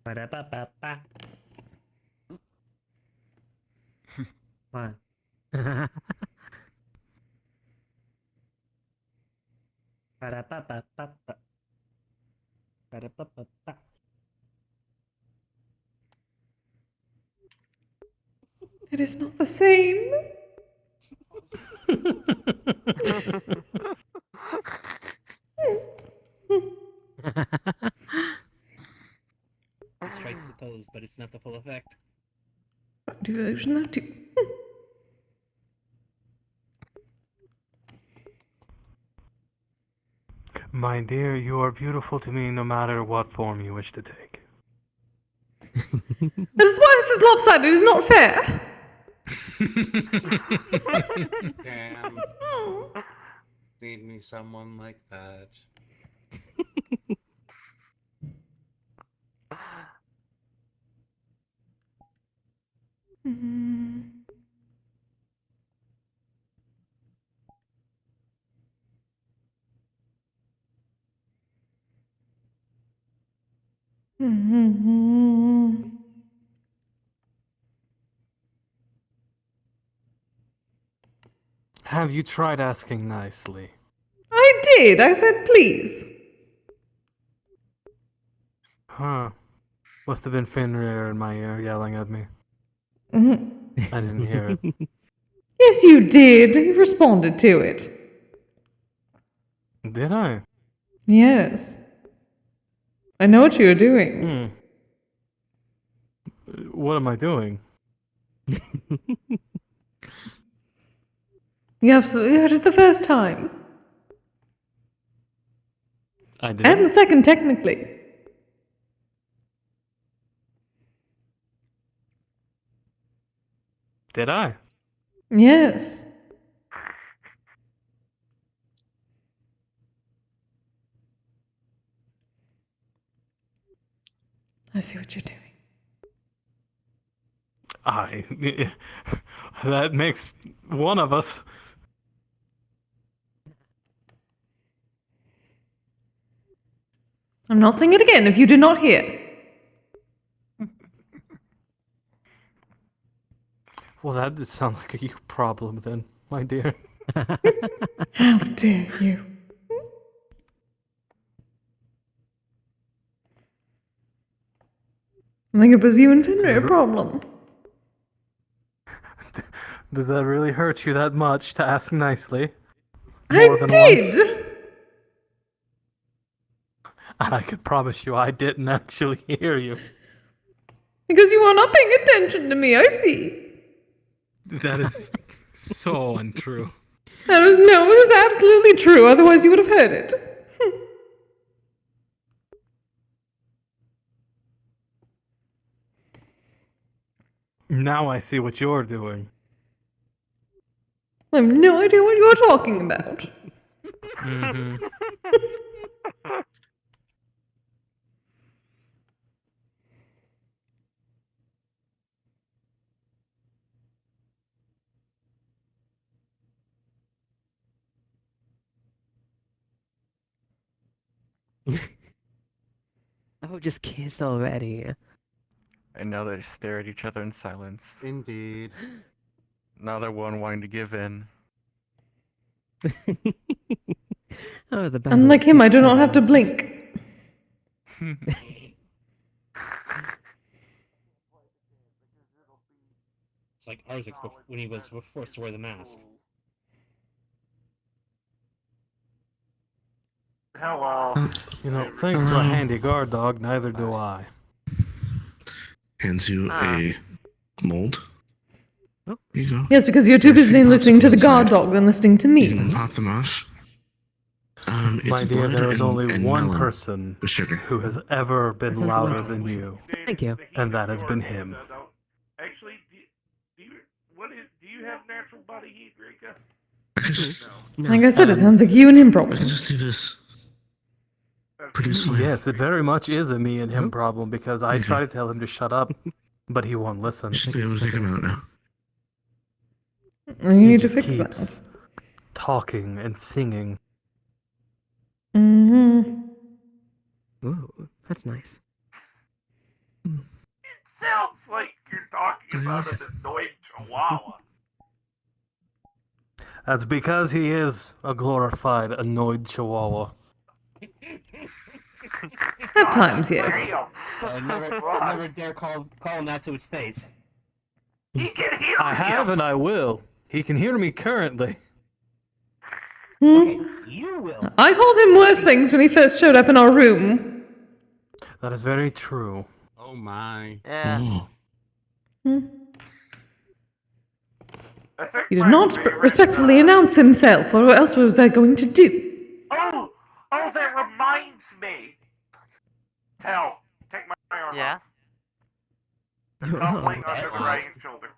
Ba-da-ba-ba-ba. What? Ba-da-ba-ba-ba-ba. Ba-da-ba-ba-ba. It is not the same. It strikes the pose, but it's not the full effect. Do the illusion that too. My dear, you are beautiful to me no matter what form you wish to take. This is why this is lopsided. It is not fair. Damn. Need me someone like that. Have you tried asking nicely? I did. I said please. Huh. Must have been Fenrir in my ear yelling at me. I didn't hear it. Yes, you did. You responded to it. Did I? Yes. I know what you're doing. What am I doing? You absolutely heard it the first time. I did. And the second, technically. Did I? Yes. I see what you're doing. That makes one of us. I'm not saying it again if you did not hear. Well, that does sound like a you problem then, my dear. How dare you? I think it was you and Fenrir problem. Does that really hurt you that much to ask nicely? I did! I could promise you I didn't actually hear you. Because you are not paying attention to me, I see. That is so untrue. It was absolutely true, otherwise you would have heard it. Now I see what you're doing. I have no idea what you're talking about. Oh, just kiss already. And now they stare at each other in silence. Indeed. Neither one wanting to give in. Oh, the Unlike him, I do not have to blink. It's like Isaac when he was forced to wear the mask. Hello. You know, thanks to a handy guard dog, neither do I. Hands you a mold. Here you go. Yes, because you're too busy listening to the guard dog than listening to You me. can pop them off. My It's dear, blood there is only and one melon person with sugar. who has ever been louder than you. Thank you. And that has been him. Actually, do you have natural body heat, Rika? I can just. Like I said, it sounds like you and him problem. I can just do this. Produce flame. Yes, it very much is a me and him problem because I try to tell him to shut up, but he won't listen. You should be able to take them out now. You need to just fix keeps that. talking and singing. Ooh, that's nice. Sounds like you're talking about an annoyed chihuahua. That's because he is a glorified, annoyed chihuahua. At times, yes. Never dare call him that to its face. He can hear I have and I will. He can hear me currently. You will. I called him worse things when he first showed up in our room. That is very true. Oh my. Yeah. He did not respectfully announce himself, or what else was I going to do? Oh, that reminds me. Tell, take my arm off. The coupling under the right shoulder.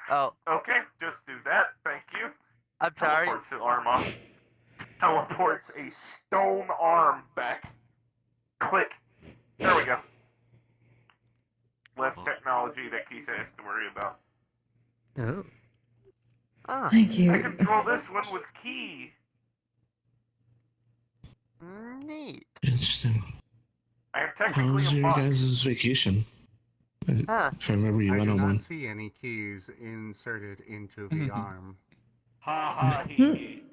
Oh. Okay, just do that. Thank you. I'm sorry. Teleports the arm off. teleports a stone arm back. Click. There we go. Less technology that Kise has to worry about. Oh. Thank you. I control this one with key. Neat. Interesting. I am How technically was a your monk. guys' vacation? If I remember, you I went do on not one. see any keys inserted into the arm. Ha ha hee.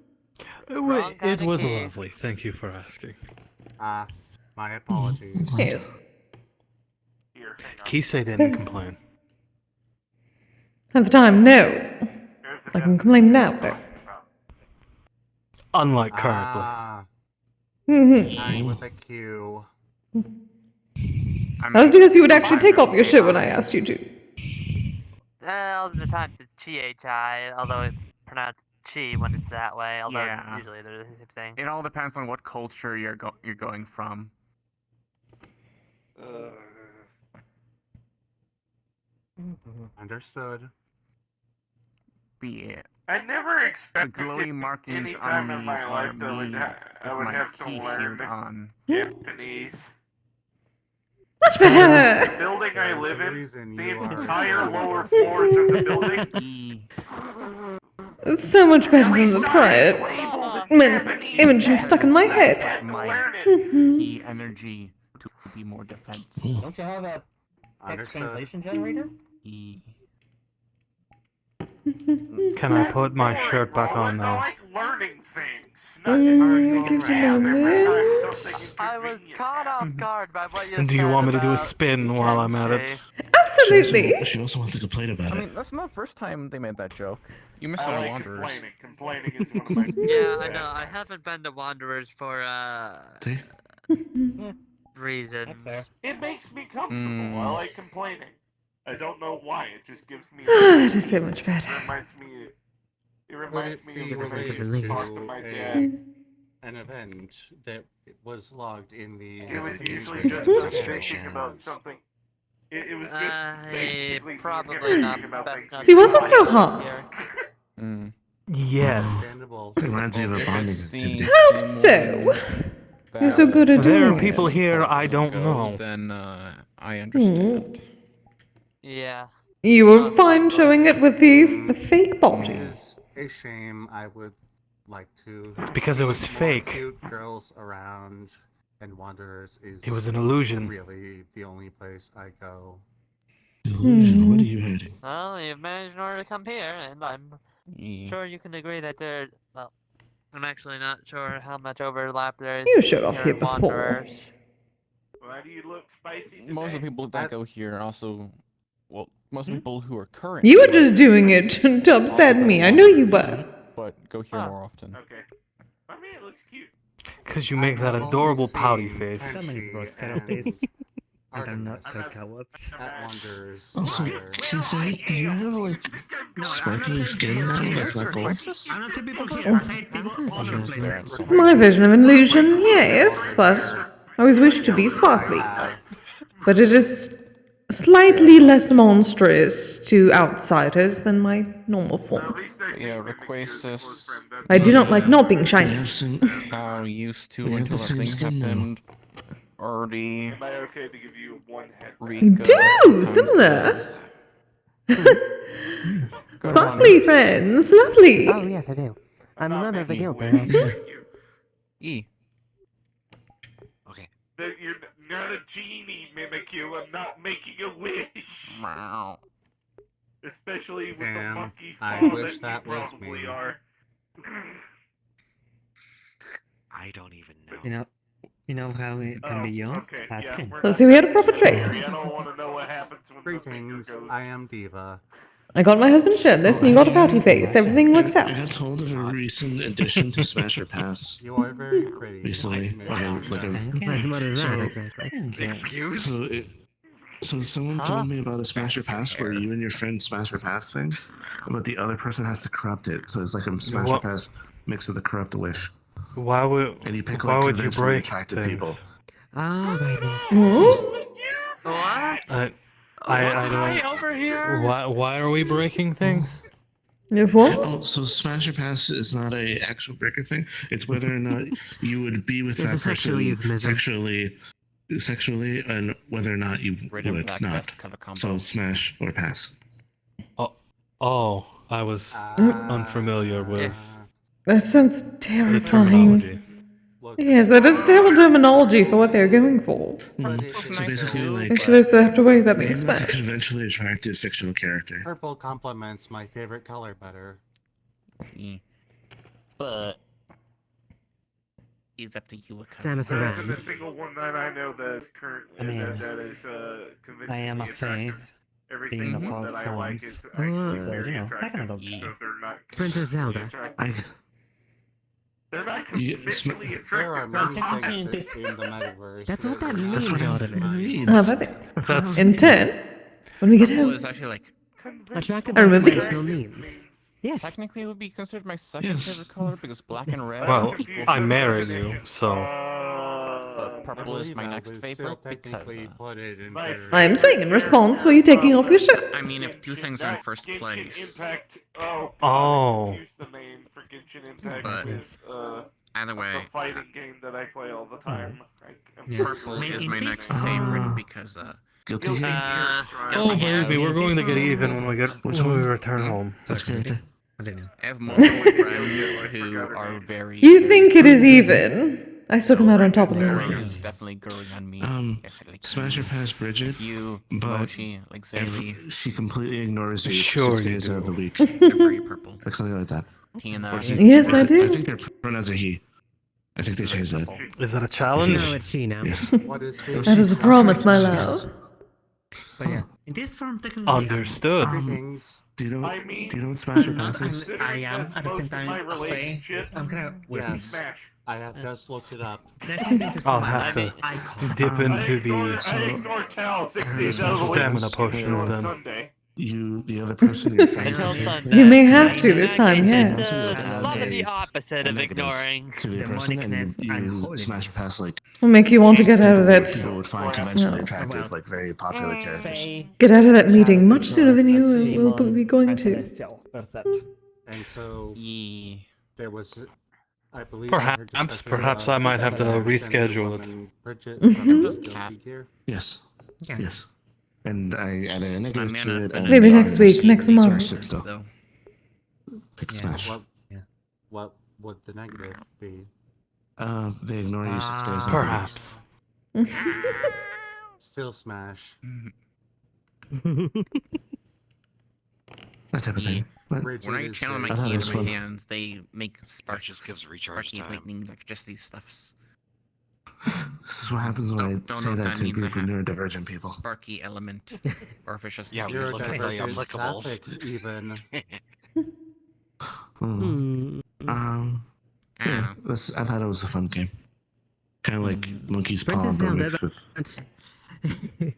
It was lovely. Thank you for asking. My apologies. Yes. Here, hang on. Kise didn't complain. At the time, no. I can complain now, though. Unlike currently. I with a Q. That was because you would actually take off your shirt when I asked you to. All the times it's chi, although it's pronounced chi when it's that way. Although Yeah. usually they're the same thing. It all depends on what culture you're going from. Understood. Be it. I never The expected glowy markings any on time in me my are life that me I with would my have to key learn shield on. Japanese. Much better! The building I live in, reason the you are entire lower floors of the building. It's so much better than the prior image stuck in my head. My Mhm. key energy to be more defense. Don't you have a text Understood. translation generator? Can I put my shirt back on I now? like learning things, not just using Give me a rap every time moment. something I was caught off guard by what you said. Do you want me to do a about spin while I'm at it? Absolutely. She also wants to complain about I it. mean, that's not the first time they made that joke. You missed I it on like Wanderers. complaining. Complaining is one of my Yeah, I know. I haven't been to Wanderers for See? reasons. It makes me comfortable. I like complaining. I don't know why. It just gives me. It is so much better. It reminds me of the way I used to relief. talk to my dad. An event that was logged in the. It was usually administrative just us section. bitching about something. It was just basically probably not about best things. not See, it wasn't to so talk hard. here. Yes. Understandable. It reminds me of a bonding activity. Hope so. You're so good at There doing are people it. here I don't know. Then I understand. Yeah. You were fine showing it with the fake body. It is a shame. I would like to. It's because it was see more fake. Cute girls around, and Wanderers is. It was an illusion. Really, the only place I go. Illusion? What are you hiding? Well, you've managed in order to come here, and I'm sure you can agree that there. Well, I'm actually not sure how much overlap there is. You showed off here in before. Wanderers. Why do you look spicy today? Most of the people that go here are also, well, most people who are current. You were just doing it to upset me. I know you were. But go here more often. Okay. I mean, it looks cute. Because you make that adorable pouty face. So many girls cut out face. And they're not like cowards. At Wanderers. Also, Kise, do you have like sparkly skin now that's not gold? I'm not saying people here. I said people all over the place. It's my version of illusion, yes, but I always wish to be sparkly. But it is slightly less monstrous to outsiders than my normal form. Yeah, Requasis. I do not like not being shiny. How used to We have until the that same thing skin now. happened. Already. Am I okay to give you one head? I do! Similar! Sparkly friends, lovely! Oh, yes, I do. I'm a member of the guild, though. E. That you're not a genie, Mimikyu. I'm not making a wish. Wow. Especially with the Damn, monkey's I paw wish that that you was probably me. are. I don't even know. You know how it can be young? Okay, Fast yeah, skin. we're So not see, we had a gonna proper get trade. angry. I don't want to know what happens when the finger Greetings, goes. I am Diva. I got my husband shirtless and you got a pouty face. Everything looks I out. got told of a recent addition to Smash or Pass You are very pretty. recently. What is that exactly? Excuse? So someone told me about a Smash or Pass where you and your friend Smash or Pass things, but the other person has to corrupt it. So it's like a Smash or What? Pass mixed with a corrupt wish. Why would And you pick why like would you conventionally break attractive things? people. Oh, right. What? I don't. over here? Why are we breaking things? If what? Oh, so Smash or Pass is not a actual breaker thing. It's whether or not you would be with It's that a sexual person euphemism. sexually, and whether or not you Red and would black not. best cover combo. So Smash or Pass. Oh, I was unfamiliar with That sounds the terrifying. terminology. Yes, that is terrible terminology for what they're going for. So basically, like, Actually, they have to worry about being name like a smashed. conventionally attractive fictional character. Purple complements my favorite color better. But it's up to you. Samus There Aran. isn't a single one that I know that is currently I mean, that is convincingly I am a attractive. fave, Every being single the one fog that I like forms. is actually So, very you know, that kind attractive. of don't So they're not Princess Zelda. attractive. They're not You- conventionally There are attractive. many Technically, things that in the metaverse. That's what that are means, not Jordan. How about that? In 10, when we get Purple home. is actually like Attractive I remember by traditional this. means. Yes. technically it would be considered my second favorite color because black and red. Well, equals I the married definition. you, so But purple is my next favorite because I'm saying in response, were you taking off your shirt? I mean, if two things are in first place, Impact. Oh. Oh. Use the name for Genshin Impact but with either way, the fighting game that I play all the time. purple is my next favorite because Guilty Gear. Oh, baby, we're going to get even when we return home. Which character? I have multiple friends who are very. You think it is even? I still come out on top of the Very other. is definitely growing on me. Smash or Pass Bridget. You, but Mochi, like Zaylee. she completely ignores you Sure 6 you days out of the do. week. They're very purple. Like something like that. Tina. Or Yes, I do. I think their pronouns are he. I think they changed that. Is that a challenge? No, it's she now. What is That is a promise, my love. But yeah, in this form, technically, Understood. Do you know? I mean, do you know what Smash or Pass is? I am at the same time my a fave. relationship. I'm gonna wait. Yes. Smash. I have just looked it up. I'll have to dip into I ignore Tal 6 days out of the week. stamina potions on then. Sunday. You, the other person, your friend. Until Sunday. You may have to this time, It's yes. a lot of the opposite of ignoring. To the person, and you Smash or Pass like Will make you want to get out of that. people would find conventionally attractive, like very popular characters. Get out of that meeting much sooner than you will be going to. And so there was, I believe, Perhaps I might have to reschedule it. Bridget, Yes. Yes. And I added a negative to it. And Maybe next week, next month. Smashed it still. Pick Smash. What would the negative be? They ignore you 6 days. Perhaps. Still Smash. That type of thing. But When I channel my I thought key it was into my fun. hands, they make sparks. just gives recharge sparky time. lightning electricity stuffs. This is what happens when I Don't say know that what to a means. I group of have neurodivergent people. Sparky element, or if it's just Yeah, because we're of just my- very applicable. Suffix even. Yeah, I thought it was a fun game. Kind of like Monkey's Paw, Princess but Zelda, mixed with.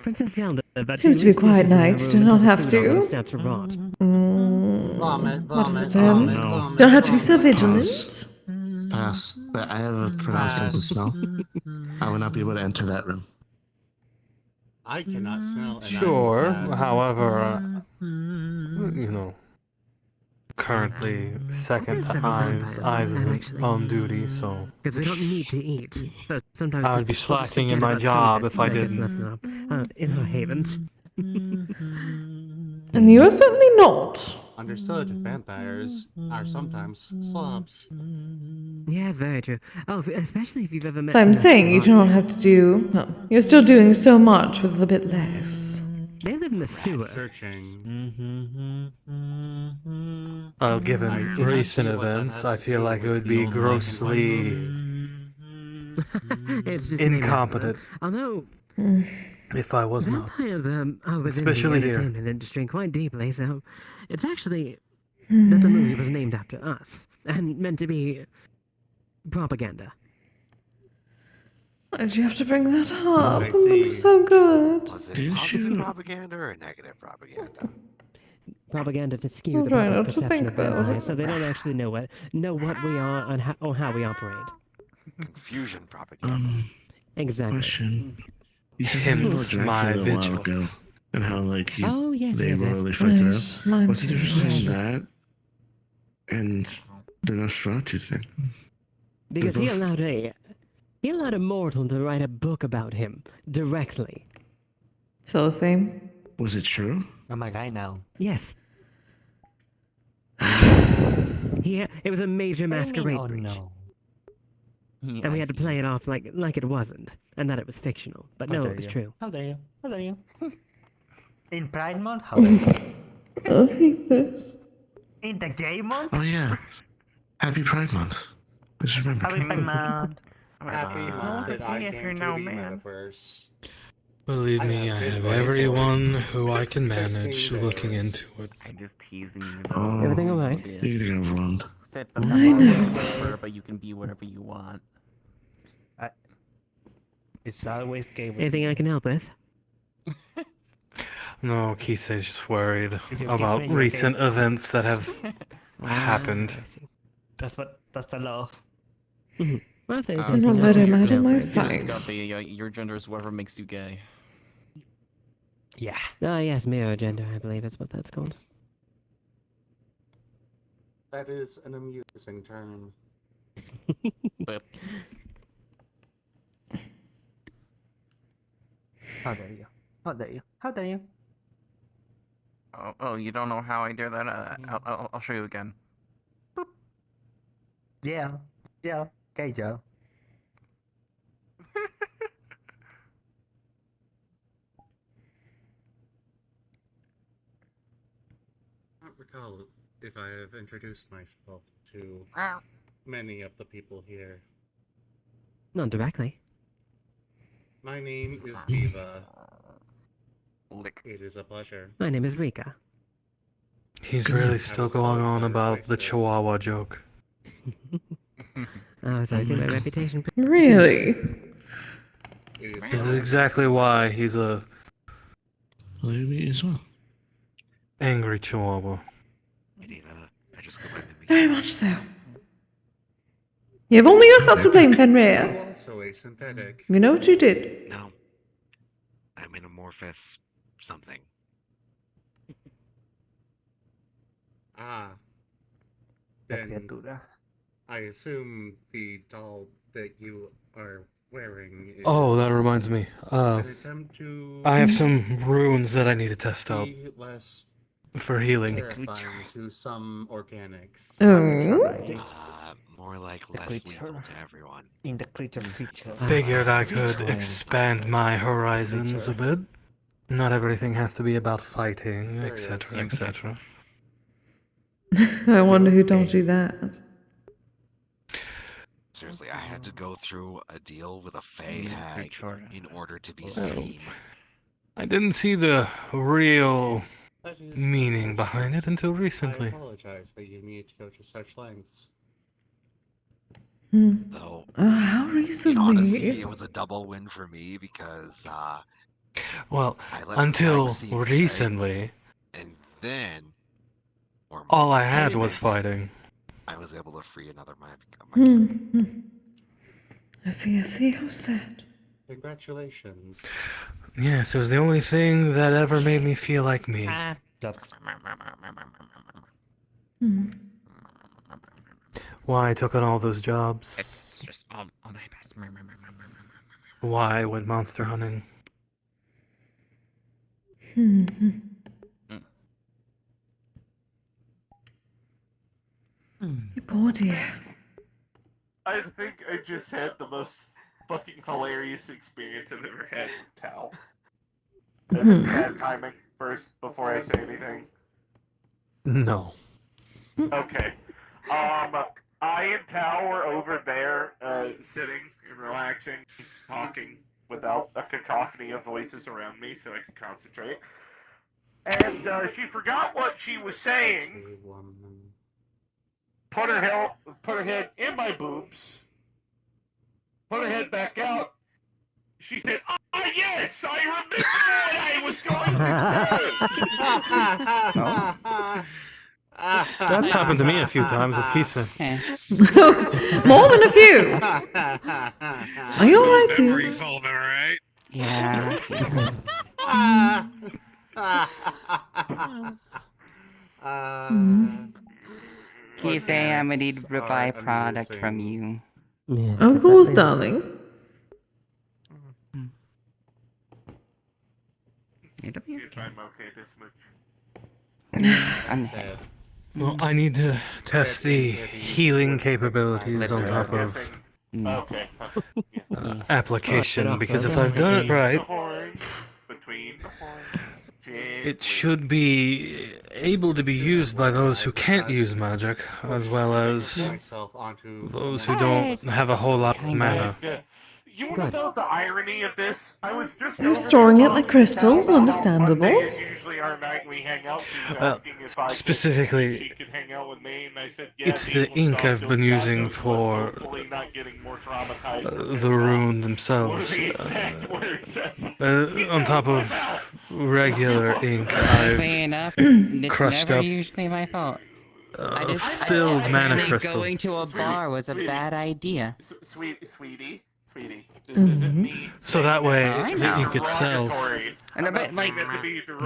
Princess Zelda. But Seems to be a quiet night. Do not have to. What is it, Don't have to be so vigilant. Pass. But I have a pronounced sense of smell. I would not be able to enter that room. I cannot smell. And Sure. I pass. However, you know, currently second to eyes is on duty, so Because we don't need to eat. So sometimes I would be we'll just slacking in forget my about job food if I that gets didn't. messed up, in our havens. And you are certainly not. Understood. Vampires are sometimes slobs. Yeah, it's very true. Oh, especially if you've ever met. But I'm someone saying you who- do not have to do. Well, you're still doing so much with a bit less. They live in the sewer. Searching. Given recent events, I feel like it would be grossly It's just incompetent Although if I was not. vampires are within Especially the here. entertainment industry quite deeply, so it's actually that the movie was named after us and meant to be propaganda. Why did you have to bring that up? I It would be see. so good. Was it positive propaganda or negative propaganda? Propaganda to skew I'm the trying public not to perception think of about vampires, it. so they don't actually know what we are and or how we operate. Confusion propaganda. Exactly. Question. You said Hence something about my Dracula a while ago, vigilance. and how like you Oh yes, they yes, yes. royally fucked it Yes, up. mine What's the too. difference between that and the Nosferatu thing? Because They're he both- allowed a mortal to write a book about him directly. Still the same. Was it true? I'm a guy now. Yes. It was a major masquerade breach. No. And we had to play it off like it wasn't, and that it was fictional. But no, it was true. How dare you? How dare you? In Pride Month? How dare you? I hate this. In the Gay Month? Oh yeah. Happy Pride Month. I just remember. Happy Pride Month. Happy that I if came you're to no the man. Metaverse. Believe me, I have everyone who I can manage 16 looking days. into it. I'm just teasing you. Oh, Everything alright? you're gonna get overwhelmed. Said I the know. whisper, but you can be whatever you want. It's always gay with Anything I can help with? No, Kise's just worried If you kiss about me, you're recent gay. events that have happened. That's the law. Well, thank I'm not letting out of my You just sight. got the, your gender is whatever makes you gay. Yeah. Yes, mirror gender, I believe is what that's called. That is an amusing term. But How dare you? How dare you? How dare you? Oh, you don't know how I do that? I'll show you again. Yeah. Yeah. Gay Joe. I don't recall if I have introduced myself to many of the people here. Not directly. My name is Diva. It is a pleasure. My name is Rika. He's really still going on about the Chihuahua joke. Oh, so I think my reputation. Really? This is exactly why he's a Maybe as well. angry Chihuahua. I just go by the Very much so. You have only yourself to blame, Fenrir. I'm also a synthetic. You know what you did. No. I'm an amorphous something. Ah. Then I assume the doll that you are wearing is Oh, that reminds me. an attempt to I have some runes that I need to test out be less for healing. terrifying to some organics. Oh. More like less lethal to everyone. In the creature feature. Figured I could expand my horizons a bit. Not everything has to be about fighting, etc., etc. I wonder who told you that. Seriously, I had to go through a deal with a Fey hag in order to be seen. I didn't see the real meaning behind it until I recently. apologize that you need to go to such lengths. Though, How honestly, recently? it was a double win for me because Well, I let the until hag see me, right? recently, And then, or all I had payment, was fighting. I was able to free another my I see, how sad. Congratulations. Yes, it was the only thing that ever made me feel like me. Why I took on all those jobs. It's just all my best. Why I went monster hunting. You poor dear. I think I just had the most fucking hilarious experience I've ever had with Tal. Is it bad timing first before I say anything? No. Okay. I and Tal were over there, sitting and relaxing, talking without a cacophony of voices around me so I could concentrate. And she forgot what she was saying. Put her head in my boobs. Put her head back out. She said, "Ah, yes, I remember what I was going to say." That's happened to me a few times with Kise. More than a few. Are you alright, Memory dear? foam, am I right? Yeah. Kise, I'm gonna need a byproduct from you. Of course, darling. It'll be If I'm okay this much. Well, I need to test the healing capabilities on top of Okay. application, because if I've done it right, it should be able to be used by those who can't use magic, as well as those who don't have a whole lot of mana. You want to know the irony of this? I was just They're storing it like crystals, Monday understandable. is usually our night we hang out. She was asking if I Specifically, she could hang out with me, and I said, yeah, it's the ink I've been using for hopefully not getting more traumatized. the rune themselves. On top of regular ink, Oddly I've enough, it's crushed never up usually my fault. I filled mana apparently crystal. going to a bar was a bad idea. Sweetie, this isn't me. So that way, I the know. ink itself And I bet, like,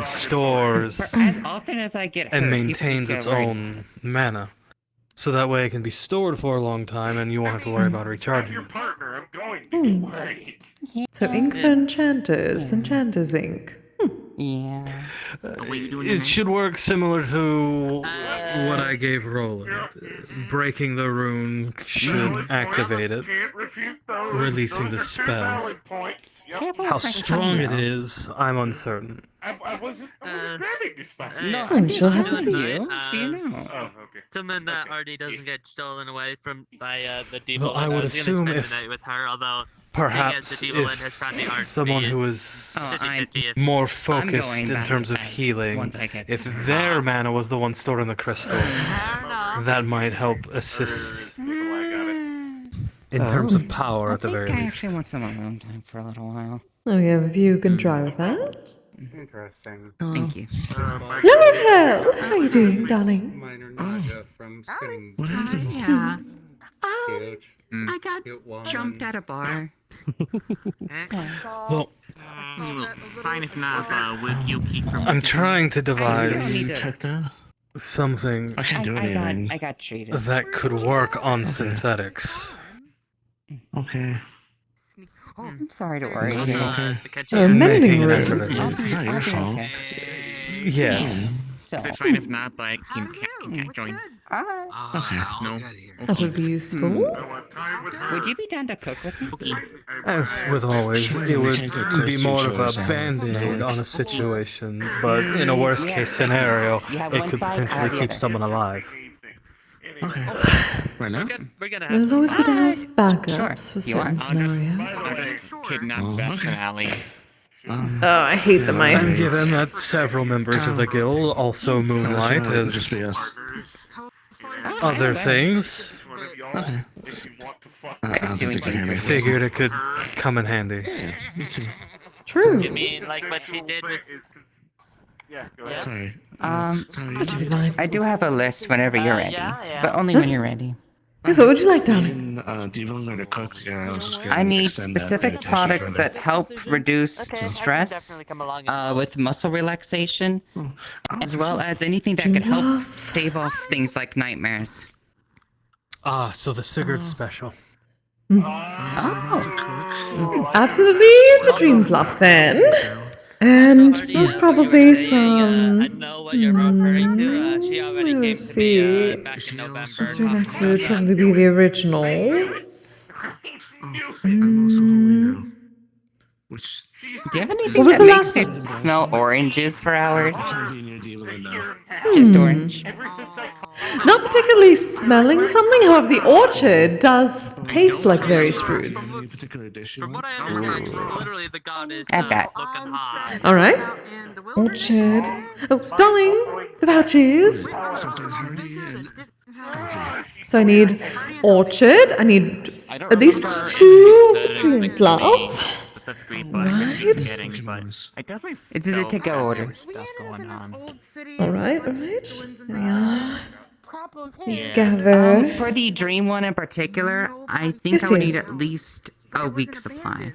stores for as often as I get hurt, and people maintains just its go right. own mana. So that way it can be stored for a long time and you won't have to worry about recharging it. Partner, I'm going to get worried. So ink for enchanters, enchanters ink. Yeah. It should work similar to what I gave Roland. Breaking the rune should activate it, releasing the spell. How strong it is, I'm uncertain. I wasn't grabbing this stuff. No, I'm just have to see you. So you know. Oh, okay. Someone that already doesn't get stolen away from by the devil. Though I would was assume gonna spend if the night with her, although perhaps seeing as the devil has found the art someone who is more focused in terms of healing, if their mana was the one stored in the crystal, that might help assist in terms of power at the very I least. actually want some alone time for a little while. Oh, we have a view. Can try with that. Interesting. Thank you. Lord Hell, how are you doing, darling? Minor nausea from spinning. Yeah. Huge. I got jumped at a bar. Well, Fine if not, would you keep from... I'm trying to devise Check that. something I can't do anything. I got treated. that could work on synthetics. Okay. Oh, I'm sorry to worry. Okay. Oh, mending Making an room. effort at least. It's not your fault. Yes. Is it fine if not, but can join? Okay. No. That would be useful. Would you be down to cook with me? As with always, it would be more of a band-aid on a situation, but in a worst-case scenario, it could potentially keep someone alive. Okay. Right now? It's always good to have backups for You want- certain I'll scenarios. Kidnap Beth and Allie. Oh, I hate them. And given that several members of the guild also moonlight Just be as us. other things, Okay. I don't think they can handle it. figured it could come in handy. Yeah, me too. True. You mean like what she did with? Yeah, go ahead. Sorry. That should be fine. I do have a list whenever you're ready, but only when you're ready. Yes, what would you like, darling? Do you want to cook? Yeah, I was just gonna I need extend that specific meditation products further. that help reduce Okay, I can stress definitely come along and with muscle relaxation, as well as anything that could help stave off things like nightmares. Ah, so the Sigurd special. Absolutely the dream fluff then. And most probably I some. know what you're referring to. She already came Let's to me see. back in November. This relaxer would probably be the original. I'm also holy now. Which Do you have anything What was that the makes last it one? smell oranges for hours? can be in your deal with it now. Just orange. Not particularly smelling something, however, the orchard does taste like various fruits. Any particular dish you From what want? I understand, she's literally the goddess Add that. looking hot. Alright. Orchard. Oh, darling, the vouchers. Something hearty and coffee. So I need orchard. I need at least 2 of the dream fluff. Specifically, but I can keep getting, getting, but I definitely It's a to-go order. stuff going on. Alright. Here we are. Yeah. Gather. For the dream one in particular, I think Yes, I would dear. need at least a week's supply.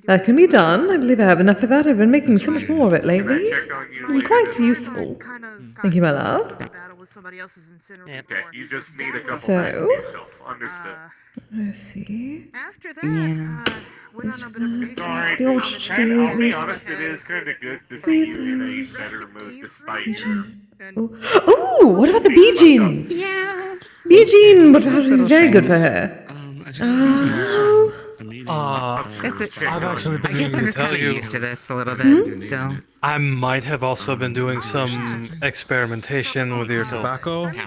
That can be done. I believe I have enough of that. I've been making so much more of it lately. It's been quite useful. Thank you, my love. Okay, you just need a couple So- nights to yourself. Understood. Let's see. Yeah. Sorry, The old I'll should be be at least. honest, it is kind of good to see you in a better mood despite your... Oh, what about the bee gene? Yeah. Bee gene would probably be very good for her. I've actually been I guess meaning I'm to just tell kind of you. used to this a little bit still. I might have also been doing some experimentation with your tobacco and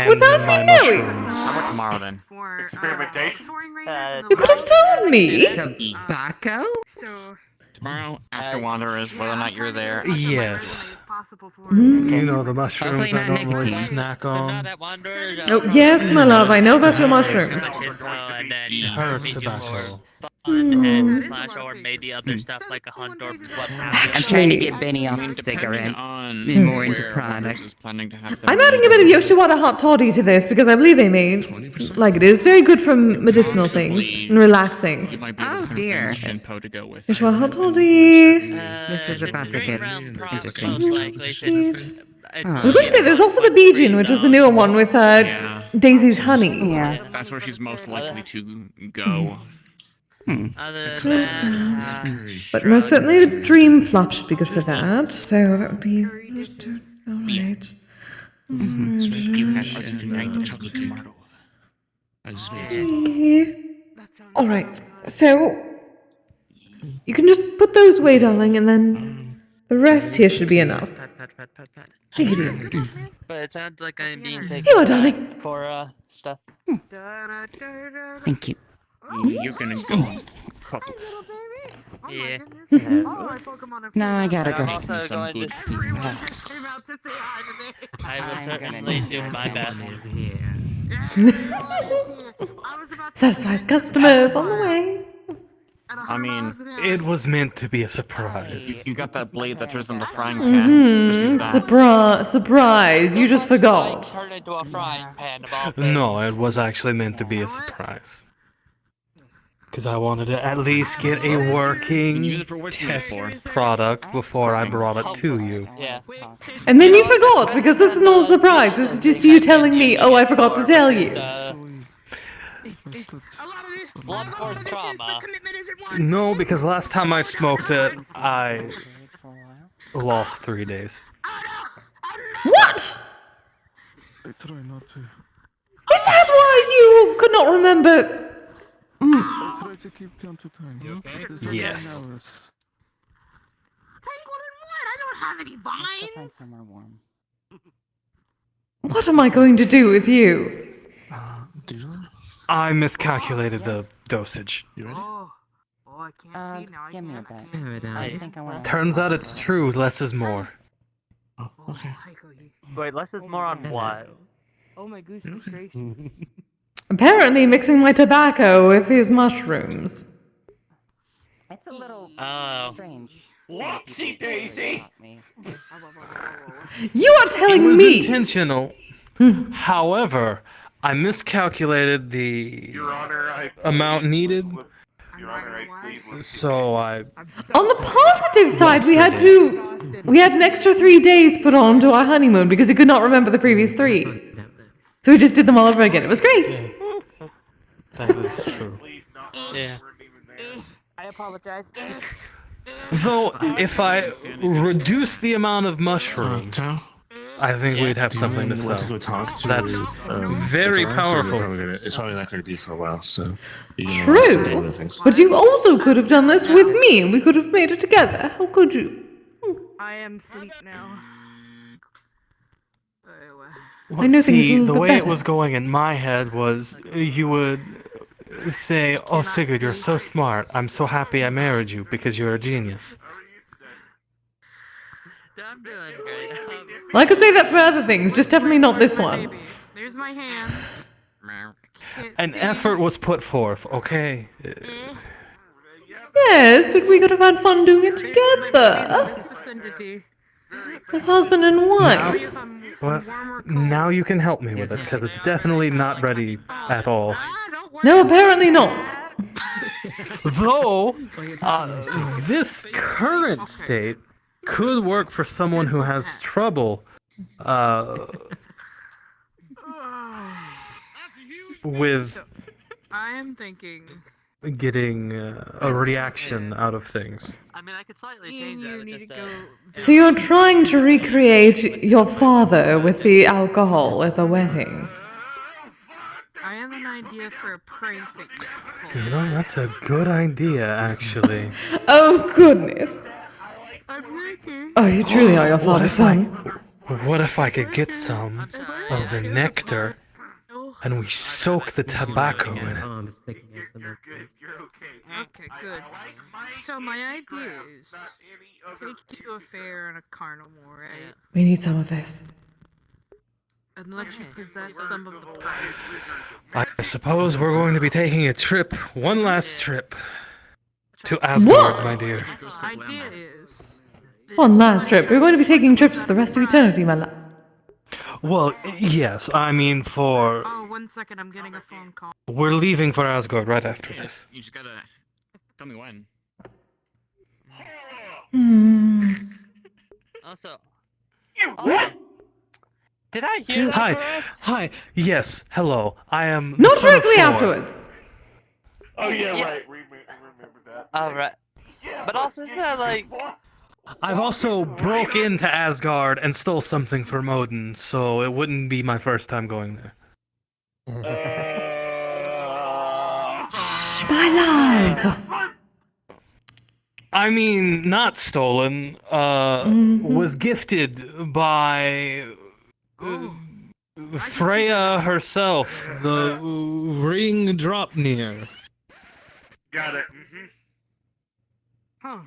Without my me knowing. mushrooms. How about tomorrow then? Experimentation? You could have told me. Tobacco? Tomorrow, after Wanderers, whether or not you're there. Yes. You know, the mushrooms Hopefully I not normally nicotine. snack on. Oh, yes, my love. I know about your mushrooms. Herb tobacco. And slash or maybe other stuff like a hunt or what have you. I'm trying to get Benny off the cigarettes and more into product. I'm adding a bit of Yoshiwara hot toddy to this because I believe Amy, like it is very good for medicinal things and relaxing. Oh dear. Shinpo to go with. Yoshiwara hot toddy. This is about to get interesting. I was going to say there's also the bee gene, which is the newer one with Daisy's honey. Yeah. That's where she's most likely to go. Other than that, But most certainly the dream fluff should be good for that. So that would be alright. You have tonight chocolate tomato. Alright, so you can just put those away, darling, and then the rest here should be enough. Thank you, dear. but it sounds like I'm being taken You are, darling. for stuff. Thank you. You're gonna go. Yeah. No, I gotta I'm go. also Some going good to. I will certainly do my best. Satisfies customers on the way. I mean, It was meant to be a surprise. you got that blade that turns into the frying pan. Just use that. Surprise! You just forgot. Turn into a frying pan of all things. No, it was actually meant to be a surprise. Because I wanted to at least get a working Use it for what's needed test for. product before I brought it to you. Yeah. And then you forgot, because this is not a surprise. This is just you telling me, oh, I forgot to tell you. Blood force trauma. No, because last time I smoked it, I lost 3 days. What? Is that why you could not remember? Yes. What am I going to do with you? I miscalculated the dosage. Give me a bit. I think I want. Turns out it's true, less is more. Wait, less is more on what? Oh my goodness gracious. Apparently mixing my tobacco with his mushrooms. That's a little strange. Whoopsie daisy! You are It telling was me. intentional. However, I miscalculated the Your Honor, I... amount needed, Your Honor, I plead with... so I... On the positive side, we had an extra 3 days put on to our honeymoon because we could not remember the previous 3. So we just did them all over again. It was great. That is true. Yeah. I apologize. Though, if I reduce the amount of mushrooms, I think we'd have something to Want to sell. go talk to? That's very powerful. It's probably not going to be for a while, so. True. But you also could have done this with me and we could have made it together. How could you? I am asleep now. I know things a See, little the bit way better. it was going in my head was you would say, "Oh, Sigurd, you're so smart. I'm so happy I married you because you're a genius." I'm doing great. Well, I could say that for other things, just definitely not this one. There's my hand. An effort was put forth, okay? Yes, but we could have had fun doing it together. As husband and wife. Well, now you can help me with it, because it's definitely not ready at all. No, apparently not. Though, this current state could work for someone who has trouble with I am thinking. getting a reaction out of things. I mean, I could slightly change that. With just, So you're trying to recreate your father with the alcohol at the wedding. I have an idea for a prank that you could pull. You know, that's a good idea, actually. Oh, goodness. I'm thinking. Oh, you truly are your father's son. What if I could get some of the nectar and we soak the tobacco in it? Okay, good. So my idea is take you to a fair and a carnival, right? We need some of this. And let you possess some of the prizes. I suppose we're going to be taking a trip, one last trip, to Asgard, my dear. Idea is. One last trip. We're going to be taking trips for the rest of eternity, my love. Well, yes, I mean for... Oh, 1 second, I'm getting a phone call. We're leaving for Asgard right after this. You just gotta tell me when. Also. What? Did I hear that Hi, correct? hi, yes, hello, I am... Not son of directly Thor. afterwards. Oh yeah, Yeah. right. Remember that. Alright. But also, isn't that like... I've also broke into Asgard and stole something from Odin, so it wouldn't be my first time going there. Shh, my love. I mean, not stolen, was gifted by Freya herself, the ring Dropnir. Got it. Huh.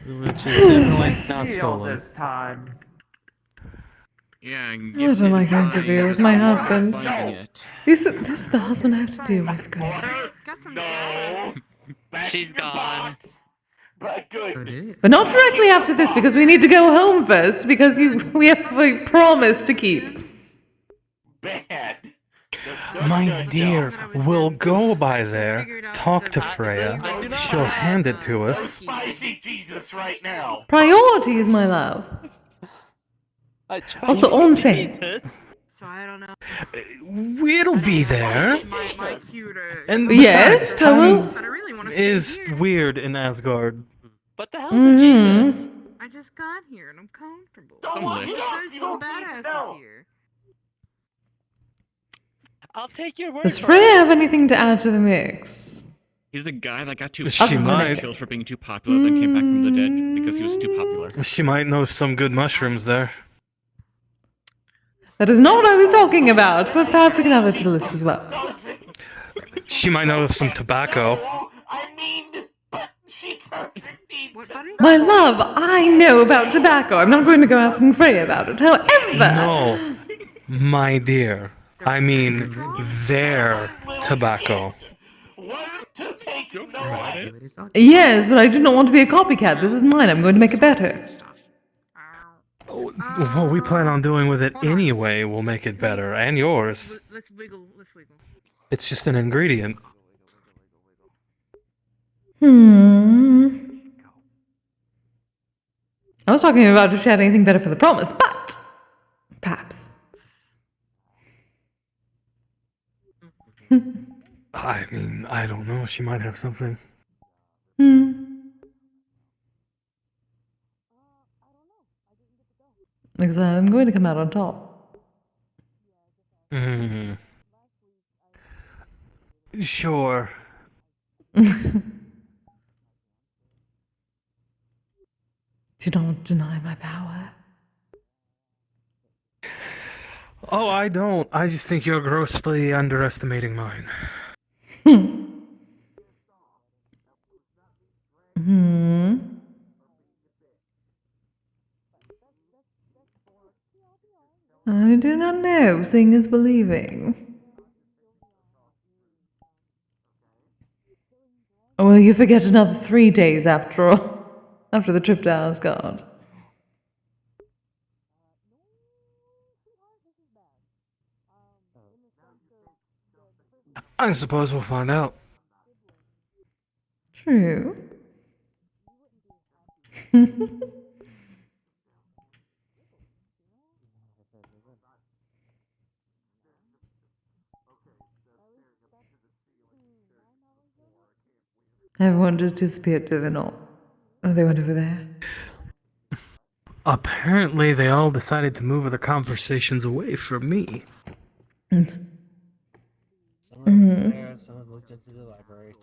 Which is definitely not Heal stolen. this time. Yeah. What am I going to do with my husband? No. This is the husband I have to deal with, goodness. No. She's gone. But good. But not directly after this, because we need to go home first, because we have a promise to keep. Bad. My dear, we'll go by there, talk to Freya, she'll hand it to us. Spicy Jesus right now. Priorities, my love. Also, onsen. So I don't know. It'll be there. My cue to. And Yes, besides, so we'll... But I really want to stay is here. weird in Asgard. What the hell is Jesus? I just got here and I'm comfortable. Don't I'm look it up, sure you some don't need to badasses know. here. I'll take your word Does for Freya it. have anything to add to the mix? He's the guy that got too She might. killed for being too popular, then came back from the dead because he was too popular. She might know some good mushrooms there. That is not what I was talking about, but perhaps we can add it to the list as well. She might know some tobacco. I mean, she doesn't need What, buddy? My love, I know about tobacco. I'm not going to go asking Freya about it. However... No, my dear. I mean, their tobacco. Yes, but I do not want to be a copycat. This is mine. I'm going to make it better. What we plan on doing with it anyway will make it better, and yours. Let's wiggle. Let's wiggle. It's just an ingredient. I was talking about if she had anything better for the promise, but perhaps. I mean, I don't know. She might have something. Because I'm going to come out on top. Sure. Do not deny my power. Oh, I don't. I just think you're grossly underestimating mine. I do not know. Seeing is believing. Will you forget another 3 days after all? After the trip to Asgard? I suppose we'll find out. True. Everyone just disappeared, did they not? Oh, they went over there. Apparently, they all decided to move their conversations away from me. Some are over there, some have looked into the library.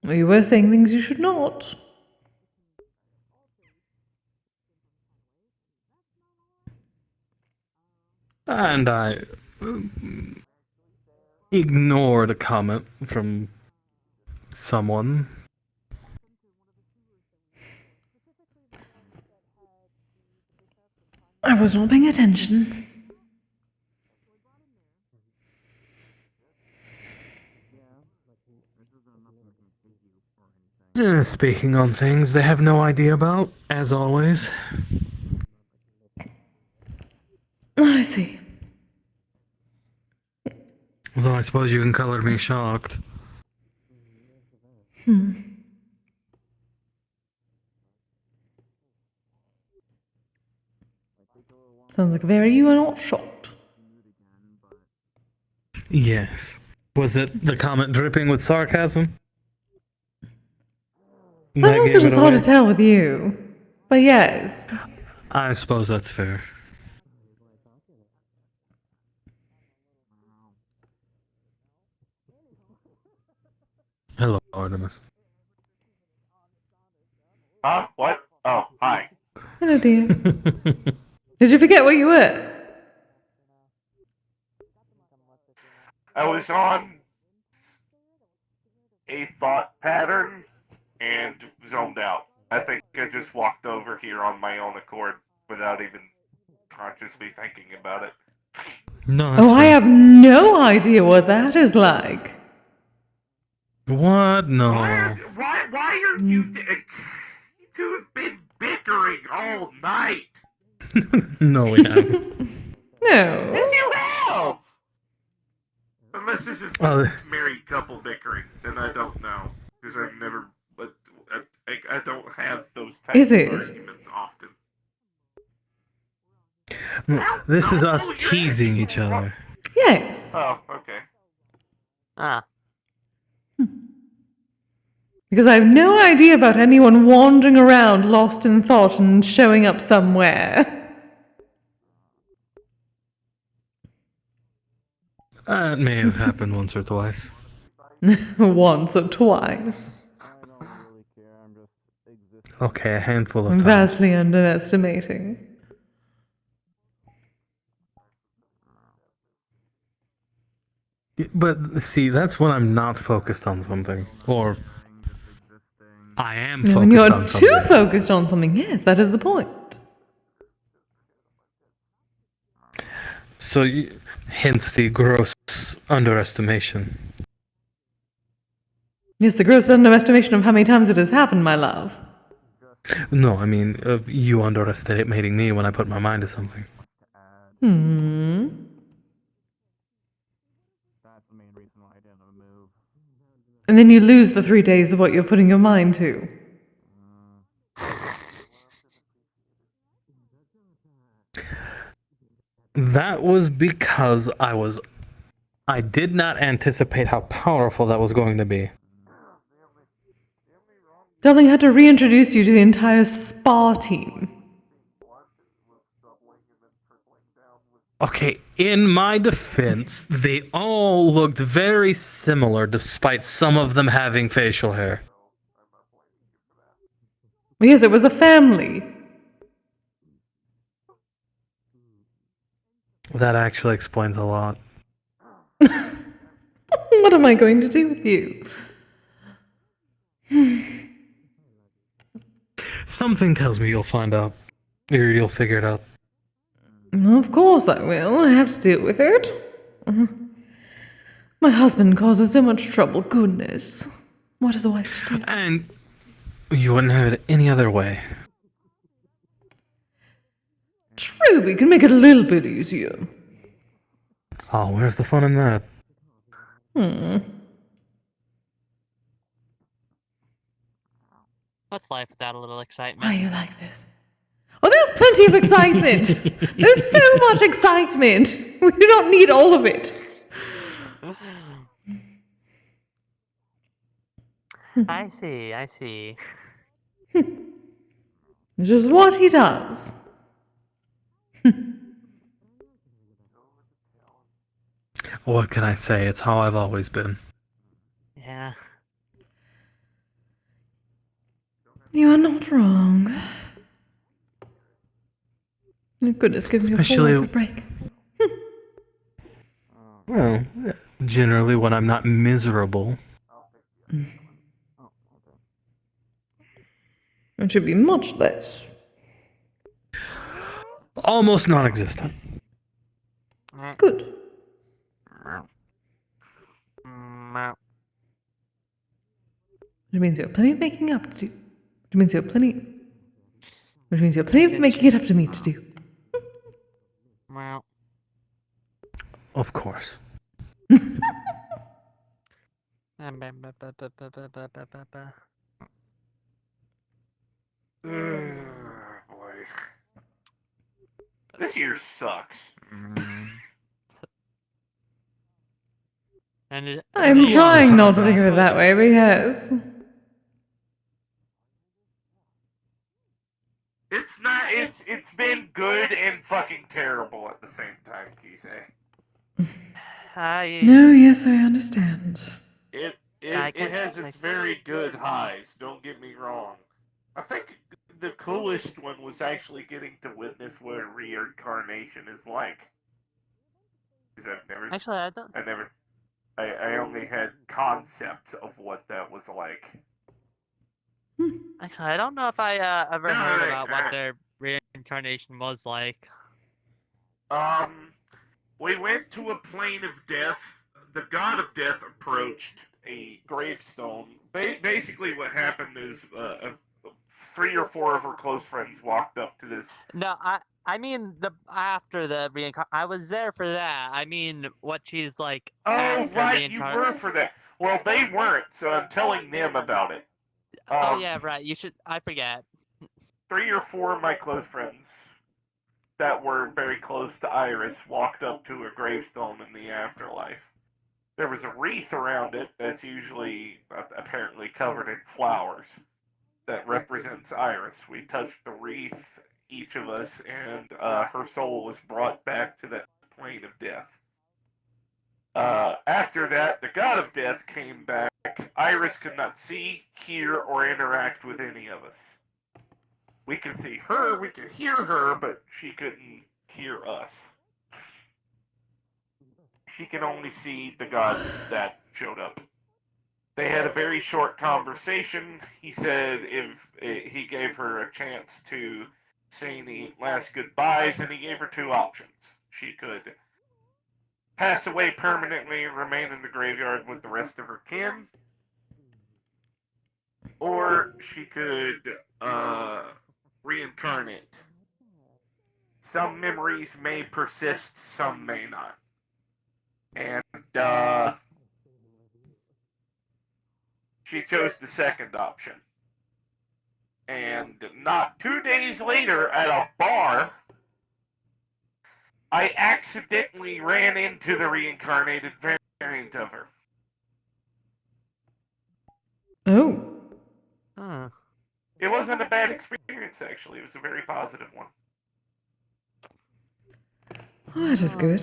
Well, you were saying things you should not. And I ignored a comment from someone. I was not paying attention. Speaking on things they have no idea about, as always. I see. Although I suppose you can color me shocked. Sounds like you are not shocked. Yes. Was it the comment dripping with sarcasm? Sometimes it is hard to tell with you. But yes. I suppose that's fair. Hello, Artemis. Huh? What? Oh, hi. Hello, dear. Did you forget where you were? I was on a thought pattern and zoned out. I think I just walked over here on my own accord without even consciously thinking about it. No, Oh, I have no idea what that is like. What? No. Why are you two have been bickering all night? No, we haven't. No. Yes, you have! Unless this is just married couple bickering, then I don't know. Because I've never... I don't have those types of arguments often. No, this is us teasing each other. Yes. Oh, okay. Ah. Because I have no idea about anyone wandering around lost in thought and showing up somewhere. It may have happened once or twice. Once or twice. Okay, a handful of I'm times. vastly underestimating. But see, that's when I'm not focused on something. Or I am No, focused when you're on too something. focused on something, yes, that is the point. So, hence the gross underestimation. Yes, the gross underestimation of how many times it has happened, my love. No, I mean, of you underestimating me when I put my mind to something. And then you lose the 3 days of what you're putting your mind to. That was because I did not anticipate how powerful that was going to be. Darling had to reintroduce you to the entire spa team. Okay, in my defense, they all looked very similar despite some of them having facial hair. Yes, it was a family. That actually explains a lot. What am I going to do with you? Something tells me you'll find out. Or you'll figure it out. Of course I will. I have to deal with it. My husband causes so much trouble. Goodness. What is a wife to do? And you wouldn't have it any other way. True, we can make it a little bit easier. Oh, where's the fun in that? What's life without a little excitement? Why are you like this? Oh, there's plenty of excitement. There's so much excitement. We do not need all of it. I see, I see. It's just what he does. What can I say? It's how I've always been. Yeah. You are not wrong. Oh, goodness, give me a whole lot of break. Well, generally when I'm not miserable. It should be much less. Almost non-existent. Good. Which means you have plenty of making up to do. Which means you have plenty of making it up to me to do. Well. Of course. Boy. This year sucks. I'm trying not to think of it that way, but yes. It's not. It's been good and fucking terrible at the same time, Kise. No, yes, I understand. It has its very good highs. Don't get me wrong. I think the coolest one was actually getting to witness what a reincarnation is like. Because I only had concepts of what that was like. Actually, I don't know if I ever heard about what their reincarnation was like. We went to a plane of death. The god of death approached a gravestone. Basically, what happened is 3 or 4 of her close friends walked up to this. No, I mean after the reincarnation. I was there for that. I mean what she's like. Oh, right, you were for that. Well, they weren't, so I'm telling them about it. Oh yeah, right. You should. I forget. 3 or 4 of my close friends that were very close to Iris walked up to a gravestone in the afterlife. There was a wreath around it that's usually apparently covered in flowers that represents Iris. We touched the wreath, each of us, and her soul was brought back to that plane of death. After that, the god of death came back. Iris could not see, hear, or interact with any of us. We could see her, we could hear her, but she couldn't hear us. She could only see the god that showed up. They had a very short conversation. He said if he gave her a chance to say any last goodbyes, and he gave her 2 options. She could pass away permanently and remain in the graveyard with the rest of her kin, or she could reincarnate. Some memories may persist, some may not. And she chose the second option. And not 2 days later at a bar, I accidentally ran into the reincarnated variant of her. Oh. Huh. It wasn't a bad experience, actually. It was a very positive one. Oh, that is good.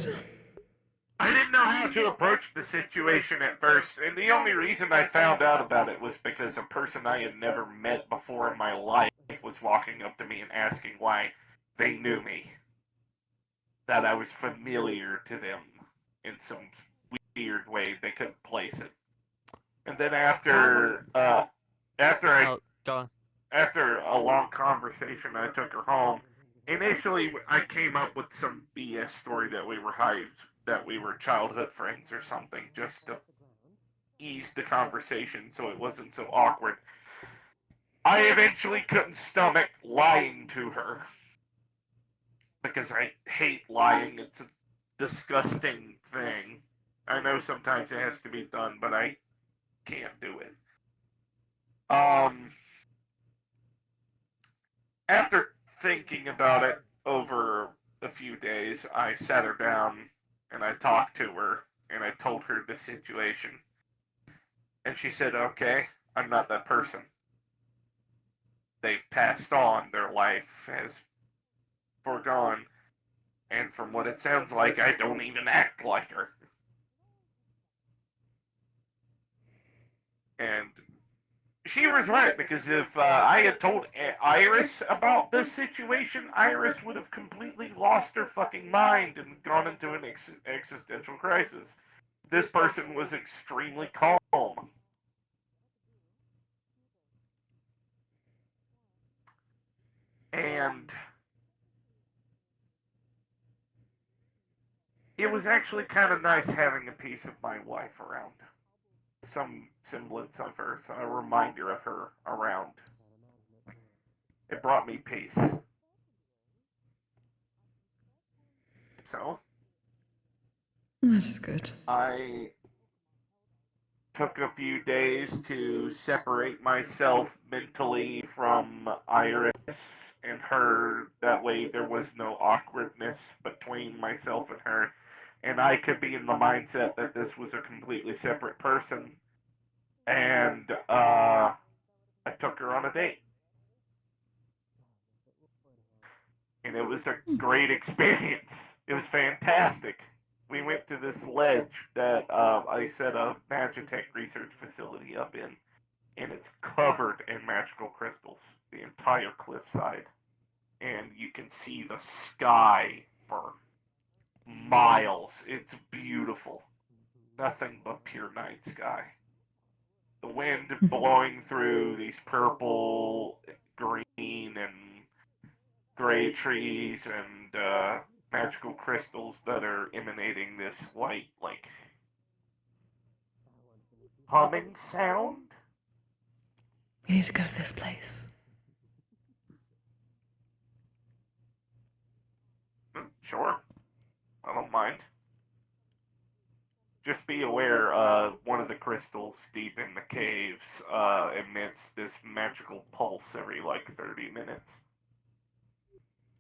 I didn't know how to approach the situation at first, and the only reason I found out about it was because a person I had never met before in my life was walking up to me and asking why they knew me. That I was familiar to them in some weird way. They couldn't place it. And then after a long conversation, I took her home. Initially, I came up with some BS story that we were childhood friends or something, just to ease the conversation so it wasn't so awkward. I eventually couldn't stomach lying to her because I hate lying. disgusting thing. I know sometimes it has to be done, but I can't do it. After thinking about it over a few days, I sat her down and I talked to her and I told her the situation. And she said, okay, I'm not that person. They've passed on, their life has foregone, and from what it sounds like, I don't even act like her. And she was right, because if I had told Iris about this situation, Iris would have completely lost her fucking mind and gone into an existential crisis. This person was extremely calm. And it was actually kind of nice having a piece of my wife around. Some semblance of her, so a reminder of her around. It brought me peace. So, That's good. I took a few days to separate myself mentally from Iris and her. That way there was no awkwardness between myself and her. And I could be in the mindset that this was a completely separate person. And I took her on a date. And it was a great experience. It was fantastic. We went to this ledge that I set a Magitech research facility up in, and it's covered in magical crystals, the entire cliffside. And you can see the sky for miles. It's beautiful. Nothing but pure night sky. The wind blowing through these purple, green, and gray trees and magical crystals that are emanating this white, like, humming sound. We need to go to this place. Sure. I don't mind. Just be aware, one of the crystals deep in the caves emits this magical pulse every, like, 30 minutes.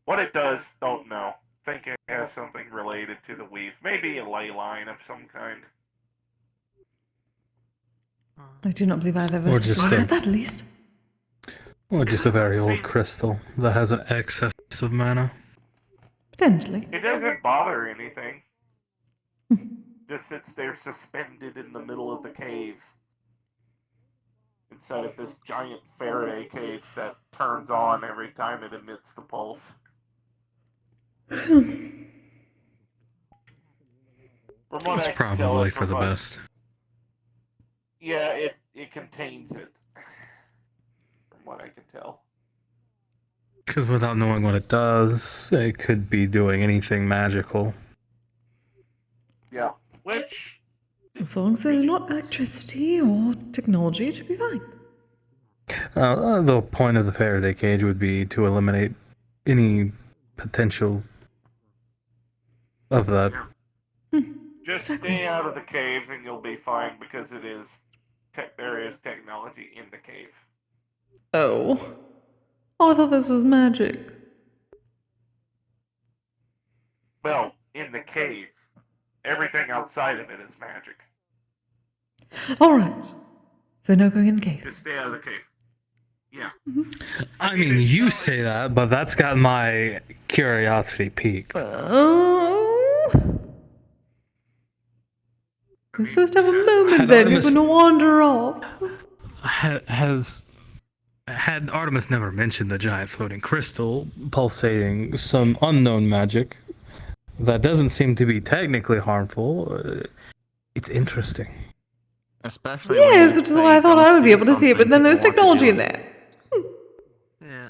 What it does, don't know. Think it has something related to the weave. Maybe a ley line of some kind. I do not believe I've ever Or just heard that, at least. Or just a very old crystal that has an excess of mana. Potentially. It doesn't bother anything. Just sits there suspended in the middle of the cave. Inside of this giant Faraday cage that turns on every time it emits the pulse. It's probably for the best. Yeah, it contains it. From what I can tell. Because without knowing what it does, it could be doing anything magical. Yeah. Which... As long as there's not electricity or technology, it should be fine. The point of the Faraday cage would be to eliminate any potential of that. Just stay out of the caves and you'll be fine because it is there is technology in the cave. Oh. Oh, I thought this was magic. Well, in the cave. Everything outside of it is magic. Alright. So no going in the cave. Just stay out of the cave. Yeah. I mean, you say that, but that's got my curiosity piqued. Oh. We're supposed to have a moment then. We're going to wander off. Had Artemis never mentioned the giant floating crystal pulsating some unknown magic that doesn't seem to be technically harmful, it's interesting. Especially yes, which is why I thought I would be able to see it, but then there's technology in there. Yeah.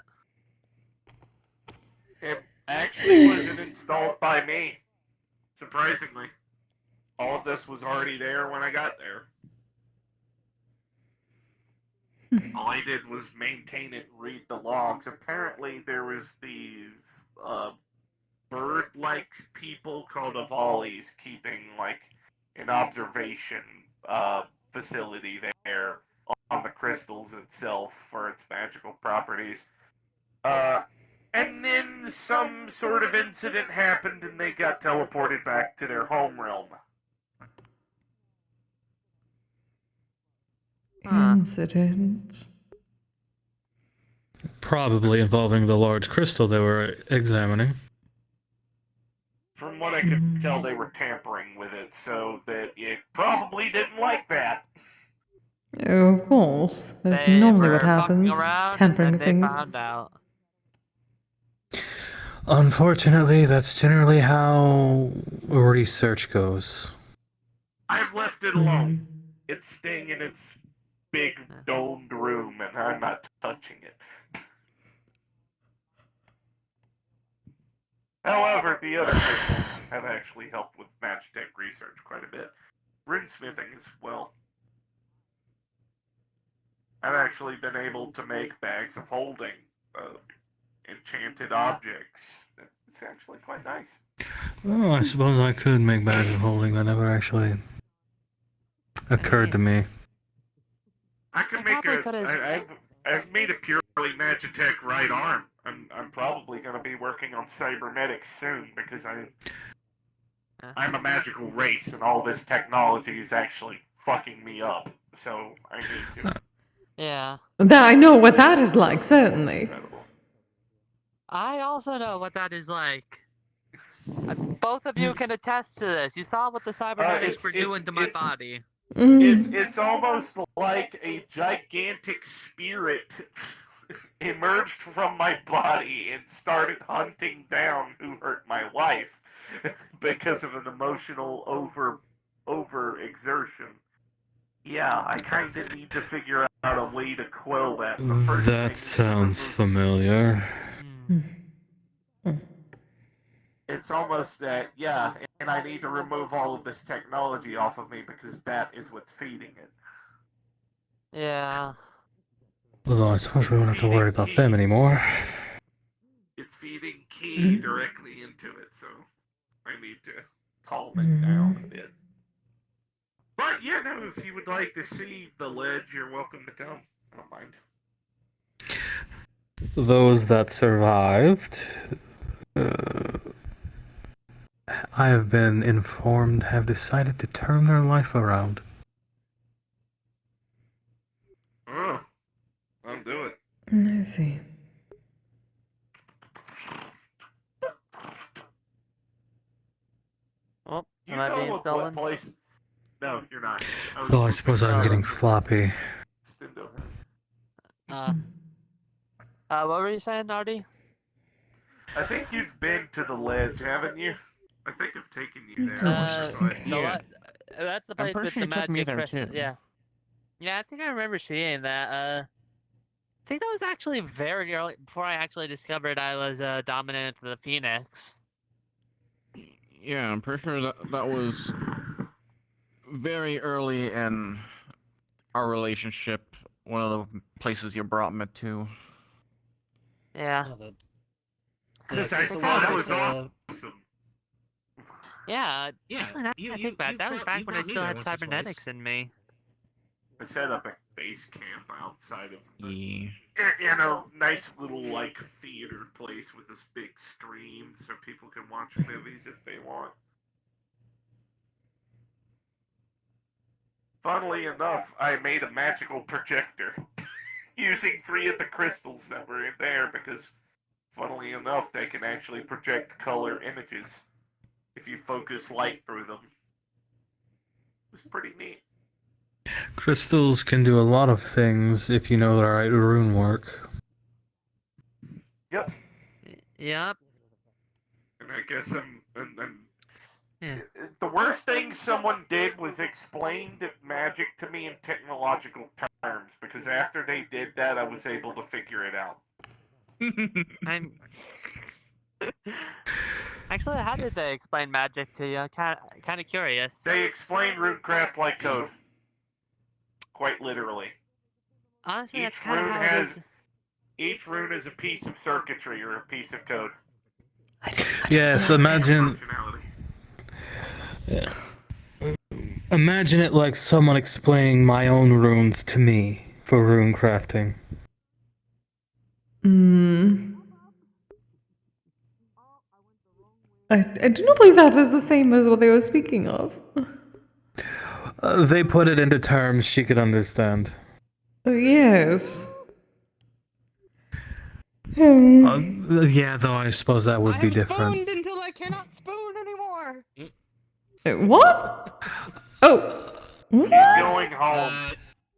It actually wasn't installed by me. Surprisingly. All of this was already there when I got there. All I did was maintain it, read the logs. Apparently there was these bird-like like people called Avali's keeping like an observation facility there on the crystals itself for its magical properties. And then some sort of incident happened and they got teleported back to their home realm. Incident. Probably involving the large crystal they were examining. From what I could tell, they were tampering with it, so that it probably didn't like that. Oh, of course. That's They normally were what happens. fucking around Tampering and with then they things. found out. Unfortunately, that's generally how research goes. I've left it alone. It's staying in its big domed room, and I'm not touching it. However, the other crystals have actually helped with Magitech research quite a bit. Runesmithing as well. I've actually been able to make bags of holding enchanted objects. It's actually quite nice. Oh, I suppose I could make bags of holding. That never actually occurred to me. I can make I've made a purely Magitech right arm. I'm probably going to be working on cybernetics soon because I'm a magical race and all this technology is actually fucking me up. So I need to. Yeah. That I know what that is like, certainly. I also know what that is like. Both of you can attest to this. You saw what the cybernetics were doing to my body. It's almost like a gigantic spirit emerged from my body and started hunting down who hurt my wife because of an emotional over exertion. Yeah, I kind of need to figure out a way to quell that. That sounds familiar. It's almost that, yeah, and I need to remove all of this technology off of me because that is what's feeding it. Yeah. Although I suppose we won't have to worry about them anymore. It's feeding Ki directly into it, so I need to calm it down a bit. But yeah, no, if you would like to see the ledge, you're welcome to come. I don't mind. Those that survived, I have been informed, have decided to turn their life around. Oh, I'll do it. I see. Oh, You am I know being what stolen? place? No, you're not. Though I suppose I'm getting sloppy. What were you saying, Artie? I think you've been to the ledge, haven't you? I think I've taken you there. Yeah. That's the I'm place pretty with sure the you took me magic there, crystal. too. Yeah. Yeah, I think I remember seeing that. I think that was actually very early, before I actually discovered I was dominant of the Phoenix. Yeah, I'm pretty sure that was very early in our relationship. One of the places you brought me to. Yeah. Because I thought that was awesome. Yeah, actually, now that I think back, that was back when I still had cybernetics in me. I set up a base camp outside of Yeah. in a nice little like theater place with this big screen so people can watch movies if they want. Funnily enough, I made a magical projector using 3 of the crystals that were in there because, funnily enough, they can actually project color images if you focus light through them. It was pretty neat. Crystals can do a lot of things if you know the right rune work. Yep. Yep. And I guess the worst thing someone did was explain magic to me in technological terms, because after they did that, I was able to figure it out. I'm... Actually, how did they explain magic to you? Kind of curious. They explained runecraft like code. Quite literally. Honestly, that's kind of how it is. Each rune is a piece of circuitry or a piece of code. Yes, imagine. Imagine it like someone explaining my own runes to me for rune crafting. I do not believe that is the same as what they were speaking of. They put it into terms she could understand. Yes. Yeah, though I suppose that would be different. Spooned until I cannot spoon anymore. What? Oh. She's going home.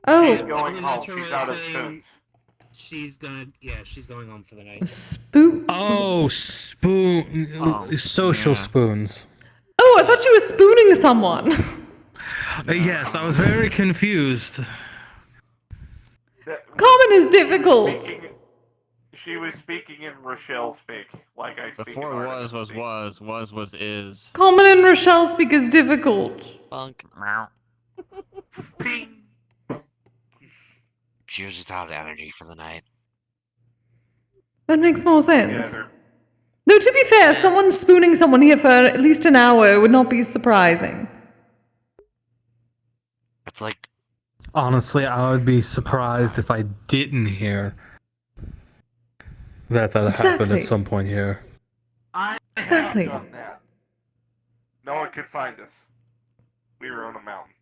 Oh. She's going home. She's out of spoons. She's going home for the night. Spoon. Oh, spoon. Social spoons. Oh, I thought she was spooning someone. Yes, I was very confused. Common is difficult. She was speaking in Rochelle speak, like I speak. Before was, is. Common and Rochelle speak is difficult. Funk. She was just out of energy for the night. That makes more sense. Though, to be fair, someone spooning someone here for at least an hour would not be surprising. It's like... Honestly, I would be surprised if I didn't hear that happened at some point here. Exactly. Done that. No one could find us. We were on a mountain.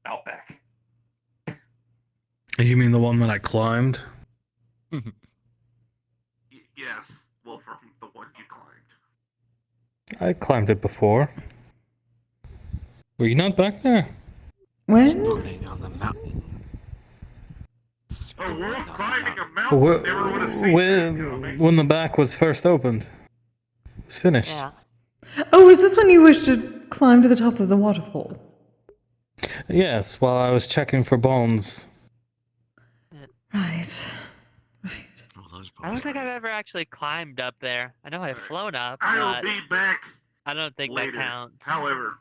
Outback. You mean the one that I climbed? Yes. Well, from the one you climbed. I climbed it before. Were you not back there? When? On the mountain. A wolf climbing a mountain. Never would have seen that coming. When the back was first opened. It was finished. Yeah. Oh, is this when you wished to climb to the top of the waterfall? Yes, while I was checking for bones. Right. I don't think I've ever actually climbed up there. I know I've flown up, I'll but be back. I don't think later. that counts. However,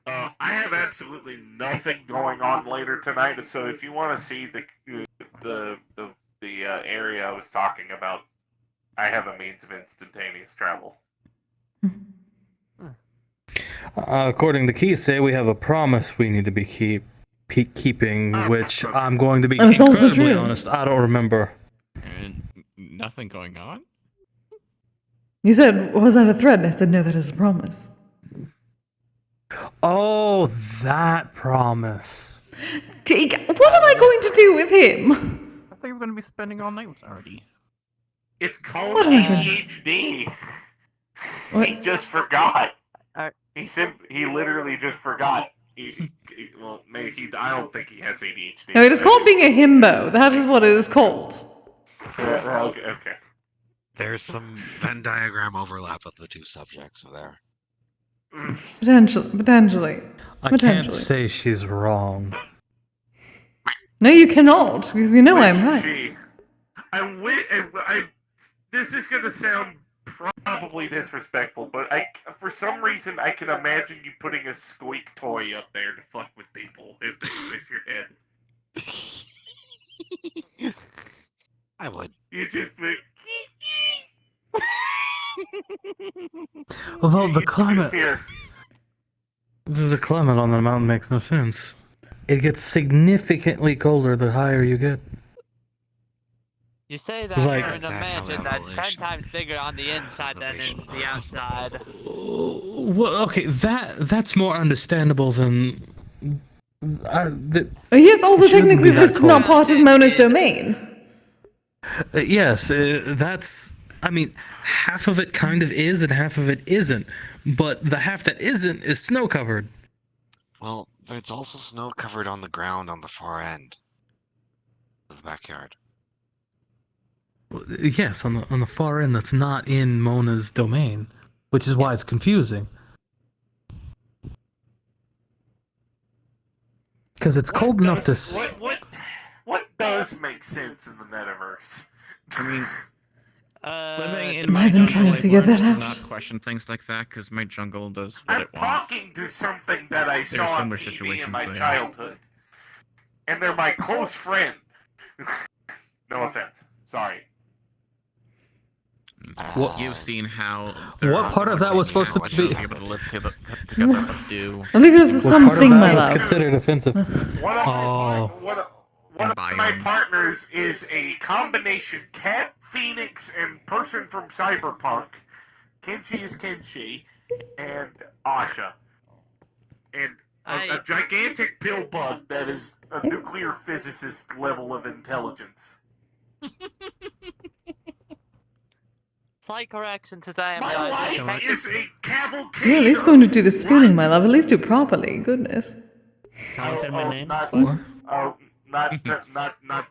I have absolutely nothing going on later tonight. So if you want to see the area I was talking about, I have a means of instantaneous travel. According to Kise, we have a promise we need to be keeping, which I'm going to be incredibly honest, I don't remember. And nothing going on? You said, was that a threat? And I said, no, that is a promise. Oh, that promise. What am I going to do with him? I thought you were going to be spending all night with Artie. It's called What am I gonna- ADHD. What? He just forgot. He literally just forgot. Well, maybe I don't think he has ADHD. No, it is called being a himbo. That is what it is called. Okay. There's some Venn diagram overlap of the two subjects there. Potentially. I can't say she's wrong. No, you cannot, because you know I'm right. This is going to sound probably disrespectful, but for some reason I can imagine you putting a squeak toy up there to fuck with people if they squish your head. I would. You just like... Although the climate on the mountain makes no sense. It gets significantly colder the higher you get. You say that Like- you're in a mansion that's 10 times bigger on the inside than in the outside. Well, okay, that's more understandable than. Yes, also It shouldn't technically be that this is not cold. part of Mona's domain. Yes, that's. I mean, half of it kind of is and half of it isn't. But the half that isn't is snow covered. Well, there's also snow covered on the ground on the far end of the backyard. Yes, on the far end that's not in Mona's domain, which is why it's confusing. Because it's cold enough to. What does make sense in the metaverse? I mean, living in my I've been jungle, trying to I've figure learned that to out. not question things like that because my jungle does what I'm it wants. talking to something that I There are saw on similar TV in situations my there. childhood, and they're my close friend. No offense. Sorry. You've seen how. What part of that was supposed to be? Able to live together, but do. I believe this is What part of something, that my was love. considered offensive? One of Oh. one of my partners is a combination cat, phoenix, and person from Cyberpunk. Kenshi is Kenshi, and Asha. And a gigantic pill bug that is a nuclear physicist level of intelligence. Slight correction, since I am My wife is a cavalcade. You're at least going to do the spooning, my love. At least do it properly. Goodness. Not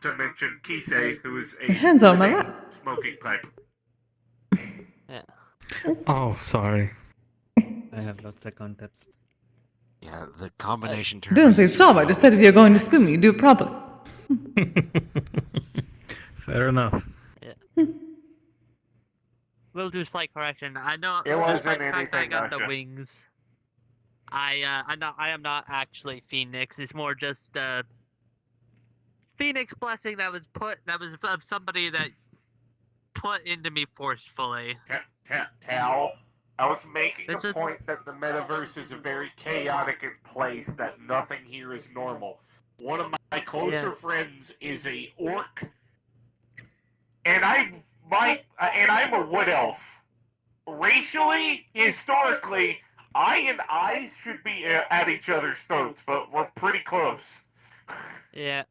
to mention Kise, who is a Hands on my living smoking pipe. Yeah. Oh, sorry. I have lost the context. Yeah, the combination term. Don't say stop. I just said if you're going to spoon me, do it properly. Fair enough. Yeah. We'll do slight correction. I know. It wasn't despite the fact that I anything, got the Asha. wings. I am not actually Phoenix. It's more just Phoenix blessing that was of somebody that put into me forcefully. Tal, I was making the point that the metaverse is a very chaotic place, that nothing here is normal. One of my closer friends is a orc, and I'm a wood elf. Racially, historically, I and I should be at each other's throats, but we're pretty close. Yeah.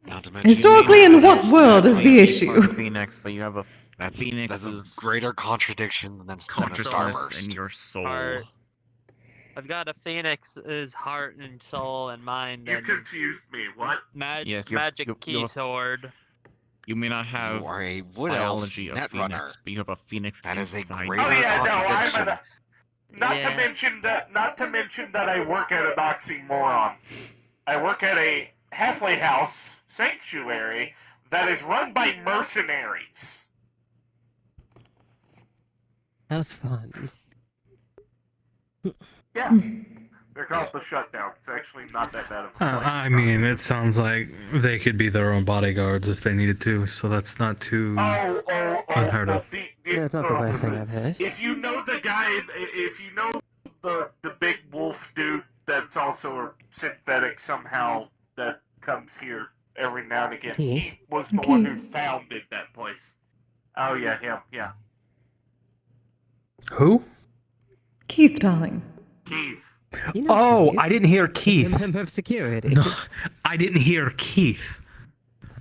Not to mention, Historically, in what world is the issue? Phoenix, but you have a that's Phoenix's a greater contradiction than consciousness in your soul. Heart. I've got a Phoenix's heart and soul and mind. You and confused me. What? Yes, magic key sword. You may not have You are a wood biology elf of netrunner. Phoenix, but you have a Phoenix That is a inside greater Oh yeah, no, I'm contradiction. Not to mention that I work at an oxymoron. I work at a halfway house sanctuary that is run by mercenaries. Have fun. Yeah. They're called the Shutdown. It's actually not that bad of a place. I mean, it sounds like they could be their own bodyguards if they needed to, so that's not too unheard of. Yeah, it's not the best thing I've heard. If you know the guy, if you know the big wolf dude that's also a synthetic somehow that comes here every now and again, he was the one who founded that place. Oh yeah, him, yeah. Who? Keith, darling. Keith. Oh, I didn't hear Keith. Member of security. No, I didn't hear Keith.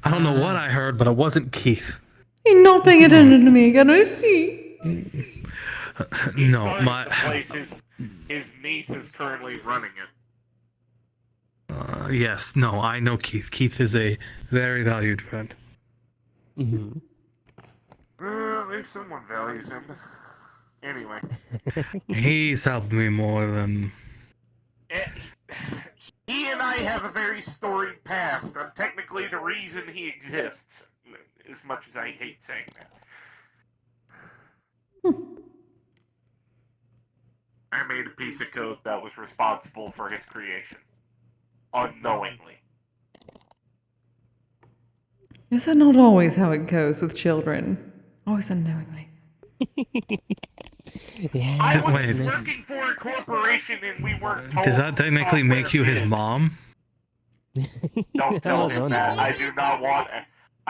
I don't know what I heard, but it wasn't Keith. You're not paying attention to me again, I see. No, my. The place his niece is currently running it. Yes, no, I know Keith. Keith is a very valued friend. Mm-hmm. At least someone values him. Anyway. He's helped me more than. He and I have a very storied past. I'm technically the reason he exists, as much as I hate saying that. I made a piece of code that was responsible for his creation. Unknowingly. Is that not always how it goes with children? Always unknowingly. I was working for a corporation and we weren't told. Does that technically make you his mom? Don't tell him that. I do not want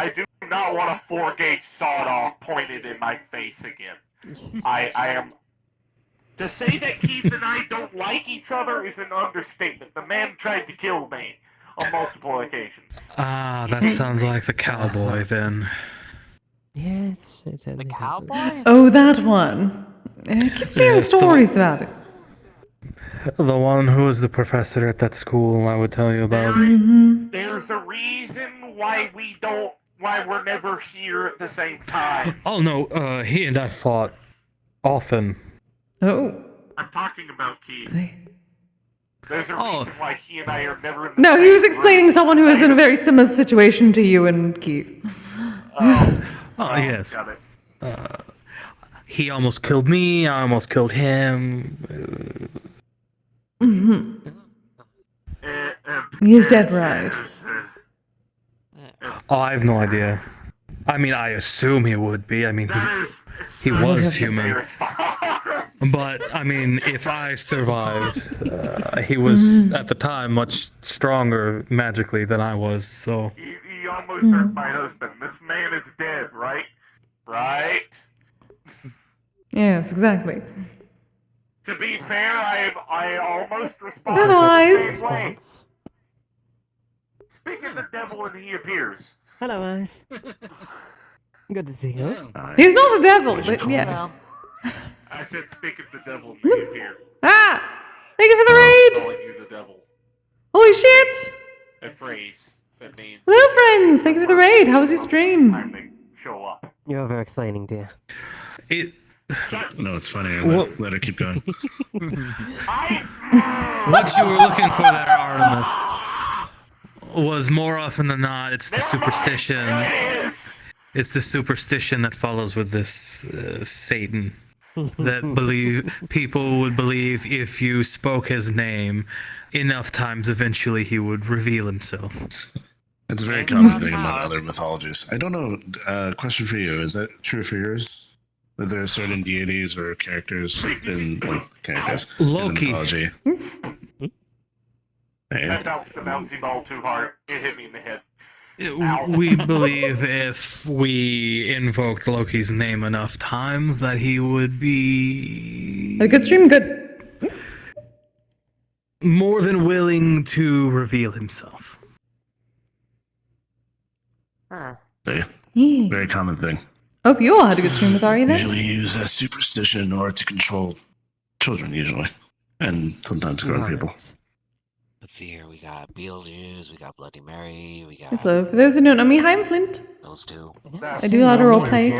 a 4-gauge sawed-off pointed in my face again. I am. To say that Keith and I don't like each other is an understatement. The man tried to kill me on multiple occasions. Ah, that sounds like the cowboy then. Yeah, it's the cowboy? Oh, that one. I keep hearing stories about it. The one who was the professor at that school I would tell you about. There's a reason why we're never here at the same time. Oh no, he and I fought often. Oh. I'm talking about Keith. There's a reason why he and I are never in the No, same he was explaining someone who is in a very similar situation to you and Keith. Yes. Got it. He almost killed me, I almost killed him. He is dead right. Oh, I have no idea. I mean, I assume he would be. I mean, he was human. But, I mean, if I survived, he was, at the time, much stronger magically than I was, so... You almost hurt my husband. This man is dead, right? Right? Yes, exactly. To be fair, I almost responded Good the eyes. same way. Speak of the devil and he appears. Hello, Eyes. Good to see you. He's not a devil, but yeah. I said speak of the devil and he appeared. Ah! Thank you for the I'm raid! calling you the devil. Holy shit! A phrase that means... Hello, friends! Thank you for the raid. How was your stream? Show up. You're over explaining, dear. No, it's funny. Let her keep going. What you were looking for there, Artemis, was more often than not, it's the superstition. It's the superstition that follows with this Satan. That people would believe if you spoke his name enough times, eventually he would reveal himself. It's a very common thing among other mythologies. I don't know. Question for you: is that true for yours? Are there certain deities or characters in Loki. in mythology? I bounced the bouncy ball too hard. It hit me in the head. We believe if we invoked Loki's name enough times that he would be... A good stream, good. More than willing to reveal himself. Very common thing. Hope you all had a good stream with Ari then. Usually used as superstition or to control children, usually. And sometimes grown people. Let's see here. We got Beetlejuice, we got Bloody Mary, we got... So, for those who don't know me, hi, I'm Flint. Those two. I do a lot of roleplay.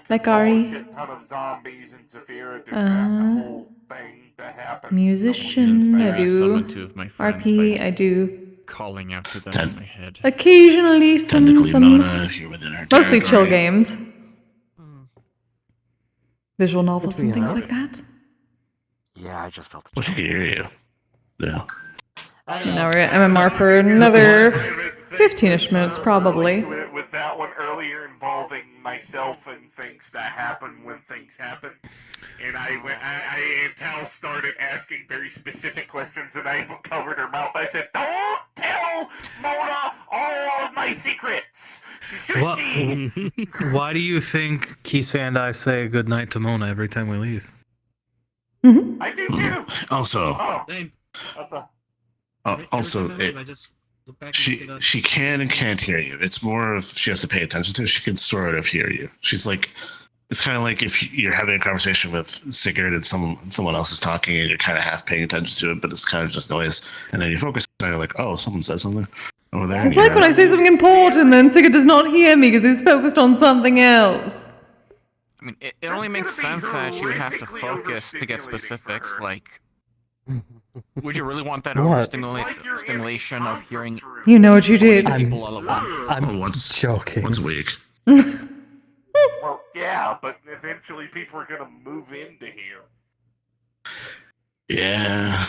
Like Ari. Musician, I do RP, I do calling out to them in my head. occasionally some Mona, if you're within our mostly chill territory. games. Visual novels and things like that. Yeah, I just felt We can hear you. Yeah. Now we're at MMR for another 15-ish minutes, probably. With that one earlier involving myself and things that happen when things happen. And and Tal started asking very specific questions and I covered her mouth. I said, don't tell Mona all of my secrets. Why do you think Kise and I say goodnight to Mona every time we leave? I do too. Also, I she can and can't hear you. It's more of she has to pay attention to. She can sort of hear you. She's like, it's kind of like if you're having a conversation with Sigurd and someone else is talking and you're kind of half paying attention to it, but it's kind of just noise. And then you focus and you're like, oh, someone said something over there. It's like when I say something important, then Sigurd does not hear me because he's focused on something else. I mean, it only makes sense that you would have to focus to get specifics, like... Would you really want that overstimulation of hearing... You know what you did. I'm joking. Once a week. Well, yeah, but eventually people are going to move into here. Yeah.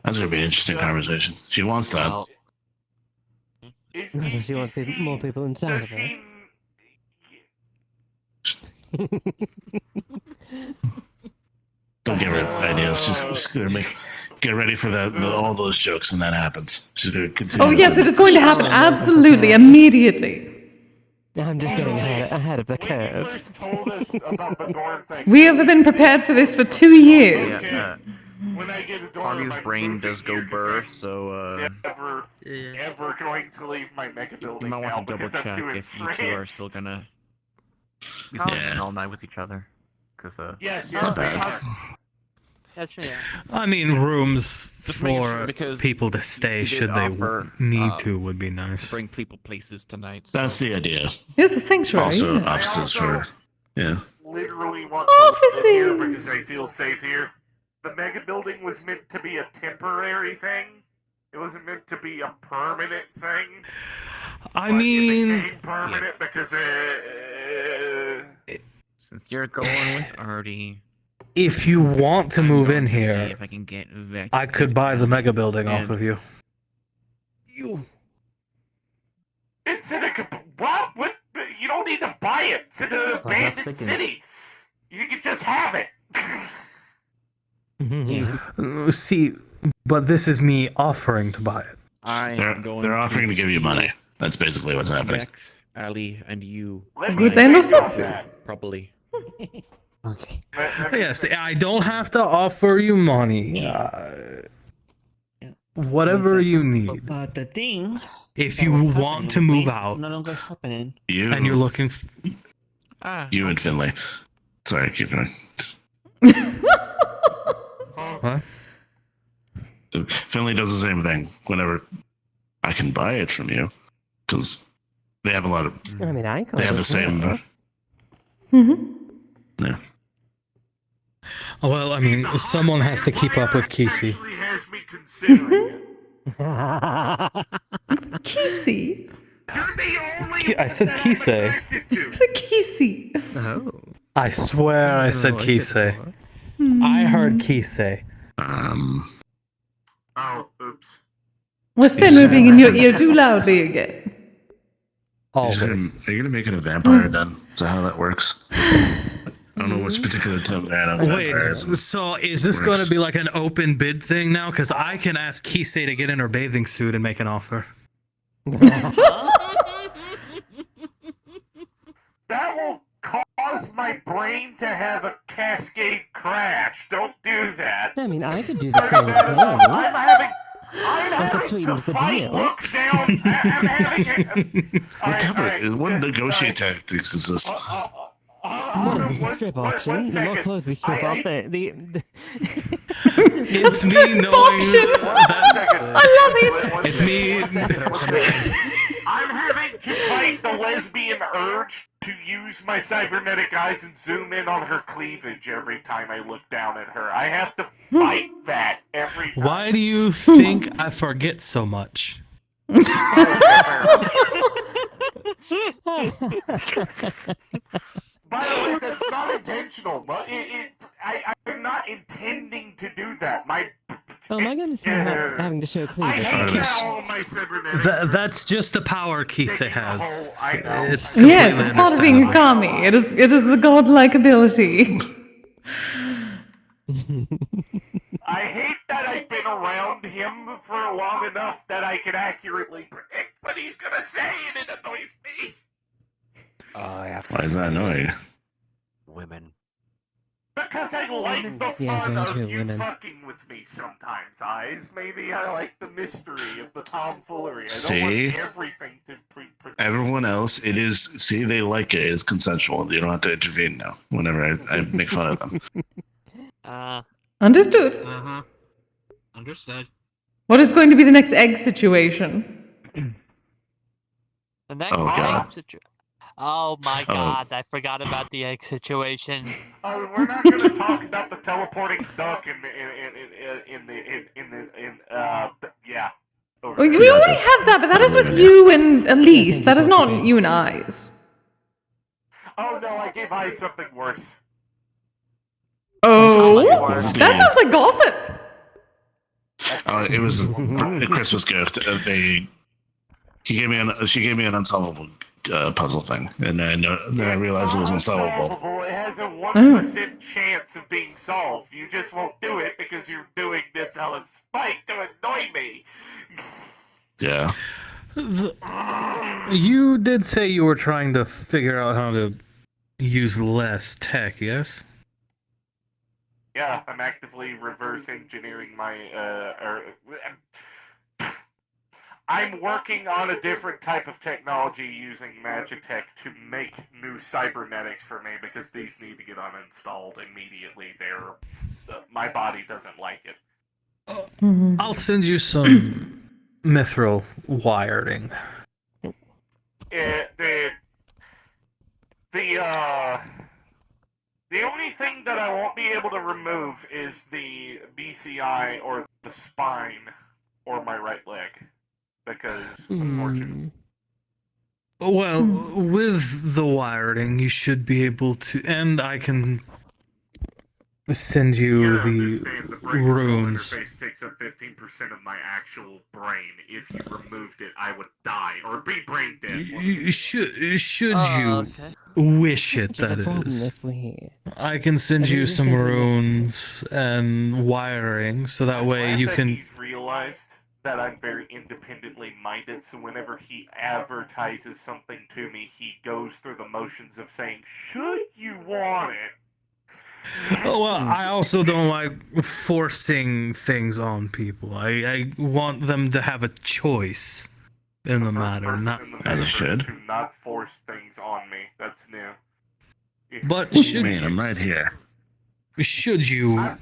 That's going to be an interesting conversation. She wants that. She wants more people inside of her. Don't give her ideas. She's going to get ready for all those jokes when that happens. She's going to continue. Oh yes, it is going to happen absolutely immediately. I'm just getting ahead of the curve. We have been prepared for this for 2 years. Harvey's brain does go burr, so Ever going to leave my mega building you might want to now double because I'm check too if you two are still gonna be spending all night with each other. Cause Yes, Not bad. That's true. I mean, rooms Just making for sure, because people to stay you did should they offer, need to would be nice. bring people places tonight. That's the idea. Here's a sanctuary. Also, yeah. offices for... Yeah. literally want to live here because I Offices. feel safe here. The mega building was meant to be a temporary thing. It wasn't meant to be a permanent thing. I mean, It became permanent because Since you're going with Artie, if you want to move in see here, if I can get Vex I could buy the mega building off and- of you. it's in a what? don't need to buy it. It's in an abandoned city. You can just have it. Yes. See, but this is me offering to buy it. They're offering to give you money. That's basically what's happening. Rex, Ali, and you. Goods and no services. Probably. Okay. Yes, I don't have to offer you money. Whatever you need. But the thing. If you want to move out, no longer happening. and you're looking. You and Finley. Sorry, keep going. What? Finley does the same thing. Whenever I can buy it from you, because they have a lot of. I mean, I could. They have the same. Yeah. Well, I mean, someone has to keep up with Kise. Has me considering Kise. I said Kise. You said Kise. Oh. I swear I said Kise. I heard Kise. Oh, oops. Was Fenrir being in your ear too loudly again? Always. Are you gonna make it a vampire then? Is that how that works? I don't know which particular term they're at. Wait, so is this going to be like an open bid thing now? Because I can ask Kise to get in her bathing suit and make an offer. That will cause my brain to have a cascade crash. Don't do that. I mean, I could do the same thing. I'm having That sweetens the fight deal. look down. I'm having What negotiate tactics is this? Strip auction. The more clothes we strip off, the It's me knowing that. I love it. It's me. I'm having to fight the lesbian urge to use my cybernetic eyes and zoom in on her cleavage every time I look down at her. I have to fight that every time. Why do you think I forget so much? By the way, that's not intentional. But I'm not intending to do that. Oh my goodness, having to show I cleavage. hate that all of my cybernetics. That's just the power Kise has. It's Yes, it's part of being a kami. It is the godlike ability. I hate that I've been around him for long enough that I can accurately predict what he's gonna say, and it annoys me. Why is that annoying? Women. Because I like the Yeah, fun don't of you, you women. fucking with me sometimes, Eyes. Maybe I like the mystery of the tomfoolery. I See? don't want everything to Everyone else, it is. See, they like it. It's consensual. You don't have to intervene now. Whenever I make fun of them. Understood. Understood. What is going to be the next egg situation? The next God. egg situation. Oh my God! I forgot about the egg situation. We're not going to talk about the teleporting duck yeah. We already have that, but that is with you and Elise. That is not you and Eyes. Oh no, I gave Eyes something worse. Oh, that sounds like gossip. It was a Christmas gift. She gave me an unsolvable puzzle thing, and then I realized it was unsolvable. It has a 1% chance of being solved. You just won't do it because you're doing this out of spite to annoy me. Yeah. You did say you were trying to figure out how to use less tech, yes? Yeah, I'm actively reverse engineering my I'm working on a different type of technology using Magitech to make new cybernetics for me because these need to get uninstalled immediately. My body doesn't like it. I'll send you some mithril wiring. The only thing that I won't be able to remove is the BCI or the spine or my right leg. Because, unfortunately. Well, with the wiring, you should be able to, and I can send you I the understand the brain control runes. interface takes up 15% of my actual brain. If you removed it, I would die or be brain dead. Should you wish it, The that problem is. if we- I can send if we you just some simply- runes and wiring, so that way you Glad that can. he's realized that I'm very independently minded, so whenever he advertises something to me, he goes through the motions of saying, should you want it? Oh, well, I also don't like forcing things on people. I want them to have a choice in the matter, not. To not force things on me. That's new. But What do you mean? I'm right here. Should you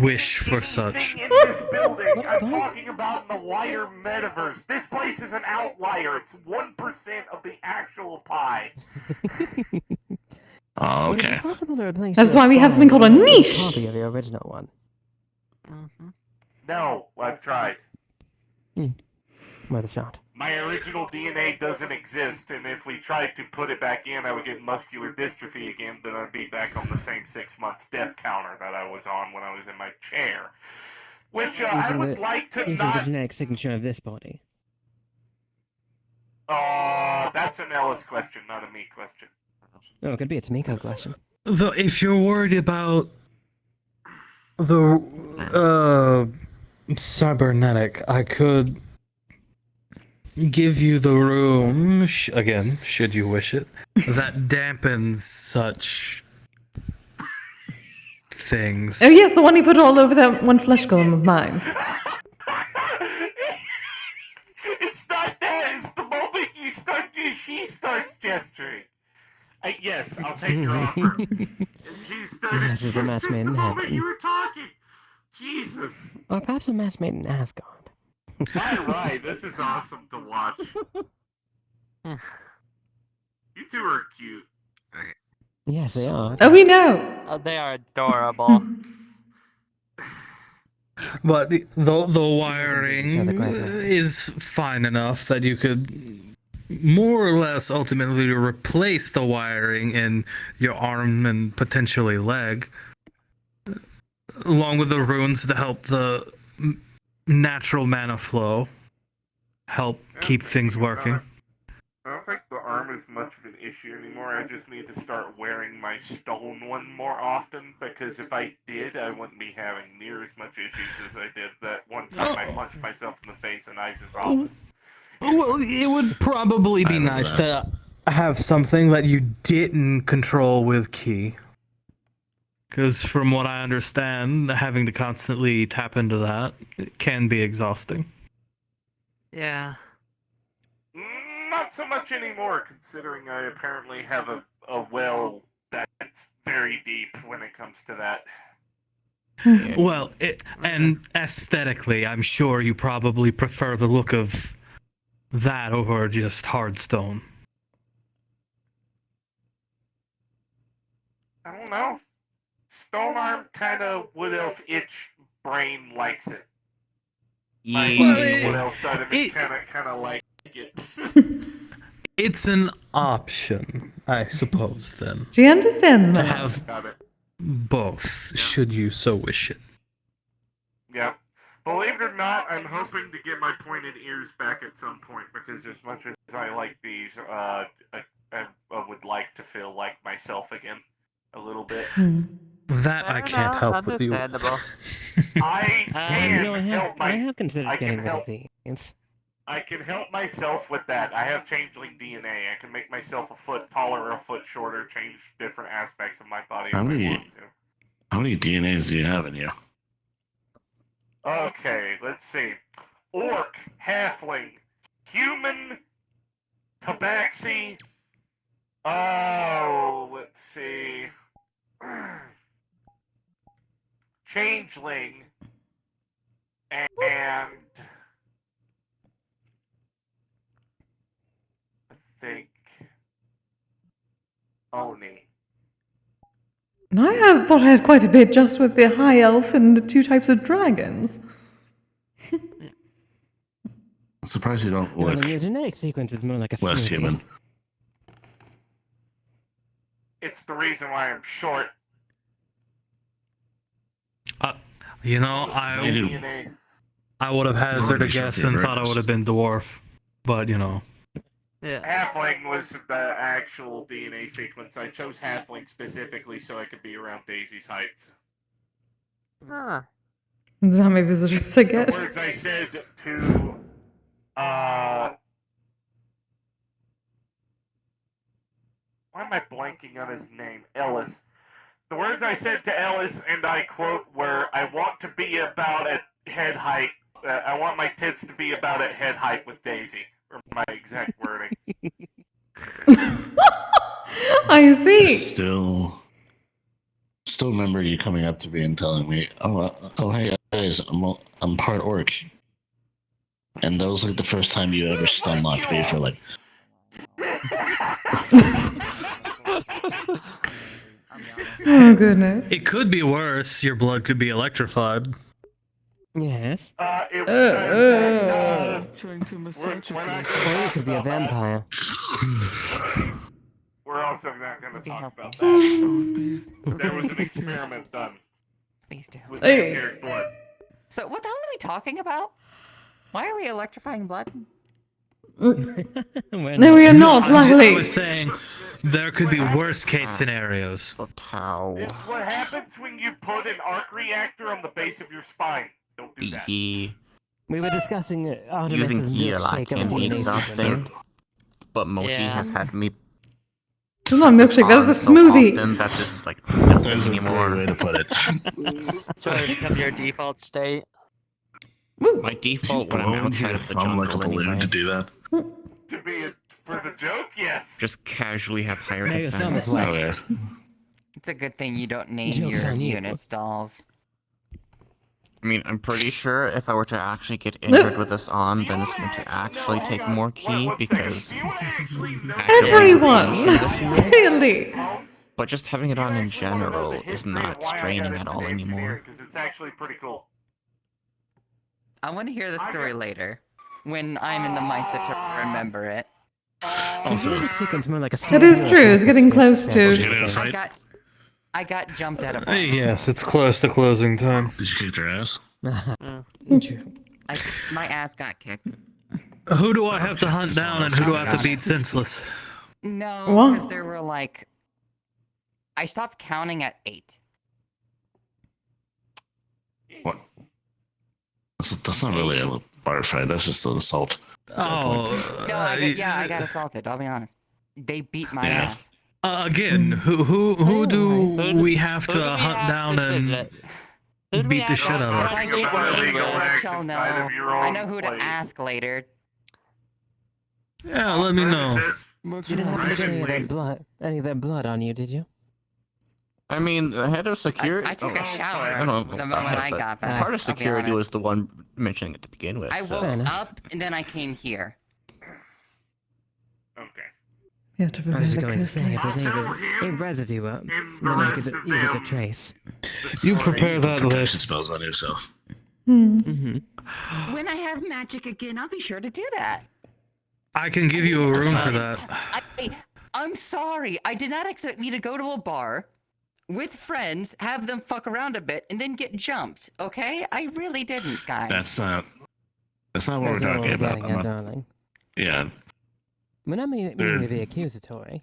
wish for such? In this building, I'm talking about in the wider metaverse. This place is an outlier. It's 1% of the actual pie. Oh, Would it okay. be possible to replace That's the why we have something called a with a niche. copy of the original one? No, I've tried. Worth a shot. My original DNA doesn't exist, and if we tried to put it back in, I would get muscular dystrophy again, then I'd be back on the same 6-month death counter that I was on when I was in my chair. Which I would like to using not... the genetic signature of this body. That's an Ellis question, not a me question. Oh, it could be a Tamiko question. Though, if you're worried about the cybernetic, I could give you the room again, should you wish it, that dampens such things. Oh yes, the one he put all over that one flesh golem of mine. It's not that, it's the moment she starts gesturing. Yes, I'll take your offer. She started This is a match made the in moment heaven. you were talking. Jesus. Or perhaps a match made in Asgard. Alright, this is awesome to watch. You two are cute. Yes, they are. Oh, we know. Oh, they are adorable. But the wiring is fine enough that you could more or less ultimately replace the wiring in your arm and potentially leg, along with the runes to help the natural mana flow, help keep things working. I don't think the arm is much of an issue anymore. I just need to start wearing my stone one more often, because if I did, I wouldn't be having near as much issues as I did that one time I punched myself in the face in Ice's office. Well, it would probably be nice to have something that you didn't control with Ki. Because from what I understand, having to constantly tap into that it can be exhausting. Yeah. Not so much anymore, considering I apparently have a well that's very deep when it comes to that. Well, and aesthetically, I'm sure you probably prefer the look of that over just hard stone. I don't know. Stone arm kind of wood elf itch brain likes it. My wood elf side of it kind of like it. It's an option, I suppose, then. She understands, To man. have Got it. both, should you so wish it. Yeah. Believe it or not, I'm hoping to get my pointed ears back at some point, because as much as I like these, I would like to feel like myself again a little bit. That I can't help with you. Understandable. I can No, I help my... have considered I can getting rid help... of these. I can help myself with that. I have changeling DNA. I can make myself a foot taller or a foot shorter, change different aspects of my body if I want to. How many DNAs do you have in you? Okay, let's see. Orc, halfling, human, tabaxi. Oh, let's see. Changeling, and I think Oni. And I thought I had quite a bit just with the high elf and the 2 types of dragons. I'm surprised you don't Well, look your genetic sequence is more like a less smoothie. human. It's the reason why I'm short. You know, I would have hazarded a guess and thought I would have been dwarf, but you know. Yeah. Halfling was the actual DNA sequence. I chose halfling specifically so I could be around Daisy's heights. Huh. That's how many visitors I get. The words I said to, why am I blanking on his name? Ellis. The words I said to Ellis, and I quote, were, I want to be about at head height. I want my tits to be about at head height with Daisy. Or my exact wording. I see. Still remember you coming up to me and telling me, hey guys, I'm part orc. And that was like the first time you ever stun locked me for like. Oh goodness. It could be worse. Your blood could be electrified. Yes. Trying to massage it. Or you could be a vampire. We're also not going to talk about that. There was an experiment done. Please do. With vampiric blood. So what the hell are we talking about? Why are we electrifying blood? No, we are not, luckily. I was saying there could be worst case scenarios. How? It's what happens when you put an arc reactor on the base of your spine. Don't do that. We were discussing Using Artemis's heal milkshake can of be DNA. exhausting, but Mochi has had me. It's not milkshake, that is a so smoothie. often that this is like nothing anymore. Way to put it. So it becomes your default state. My default when I'm outside of the jungle like a balloon anyway. to do that. For the joke, yes. Just casually have higher Now your thumb defense. is wet. It's a good thing you don't name Joke's your on you. units dolls. I mean, I'm pretty sure if I were to actually get injured with this on, then it's going to actually take more key because Everyone! Really? But just having it on in general is not straining at all anymore. Because it's actually pretty cool. I want to hear the story later, when I'm in the mindset to remember it. That is true, it's getting close to. I got jumped at a bar. Yes, it's close to closing time. Did you kick their ass? My ass got kicked. Who do I have to hunt down and who do I have to beat senseless? No, What? because there were like... I stopped counting at 8. What? That's not really a bar fight, that's just an assault. Oh, No, I got assaulted, I'll be honest. They beat my ass. Again, who do we have to hunt down and beat the shit out of? I know who to ask later. Yeah, let me know. You didn't happen to get any of that blood on you, did you? I mean, the head of security. I took a shower I don't know the moment I got back. Part of I'll be security honest. was the one mentioning it to begin with. I so. woke up and then I came here. Okay. You have to I prepare was just the going to curse say, if list. there's any residue up, then I could use it to trace. You prepare that Protection list. spells on yourself. When I have magic again, I'll be sure to do that. I can give you a room for that. I'm sorry. I did not expect me to go to a bar with friends, have them fuck around a bit, and then get jumped. Okay? I really didn't, guys. That's not what we're That's not talking what about. getting at, darling. Yeah. We're not meaning to be accusatory.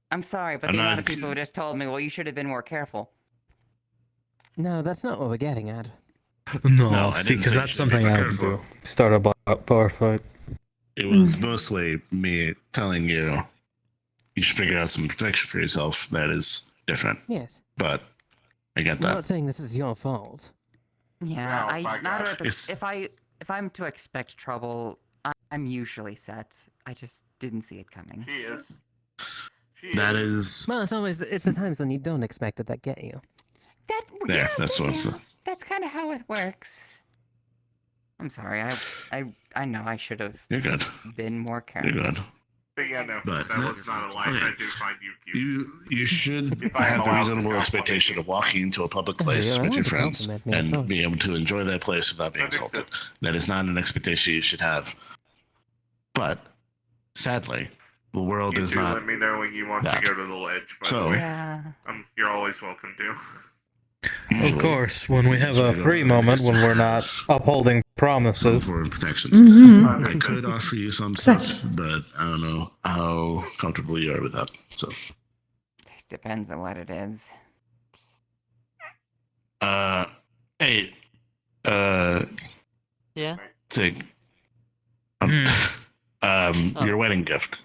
I'm sorry, but I'm the amount not- of people who just told me, well, you should have been more careful. No, that's not what we're getting at. No, No, I see, didn't because say that's you should be something I would careful. do. Start a bar fight. It was mostly me telling you you should figure out some protection for yourself. That is different. Yes. But I get I'm that. not saying this is your fault. Yeah, Oh, my God. if I'm to expect trouble, I'm usually set. I just didn't see it coming. She is. That is. Well, it's the times when you don't expect it that get you. There, that's what's. That's kind of how it works. I'm sorry. I know I should have You're good. been more careful. You're good. But yeah, no, But that was not a lie. okay. I do find you cute. You should If I am have the allowed to reasonable compliment expectation of walking into a public place you're with your allowed to friends compliment me, of and course. being able to enjoy that place without being assaulted. That is not an expectation you should have. But sadly, the world You is do not. let me know when you want that. to go to the ledge, by So- the way. Yeah. You're always welcome to. Of course, when we have a free moment, when we're not upholding promises. For protections. Mm-hmm. I could offer you some stuff, but I don't know how comfortable you are with that. So. Depends on what it is. Hey, Yeah. Sig. Your wedding gift.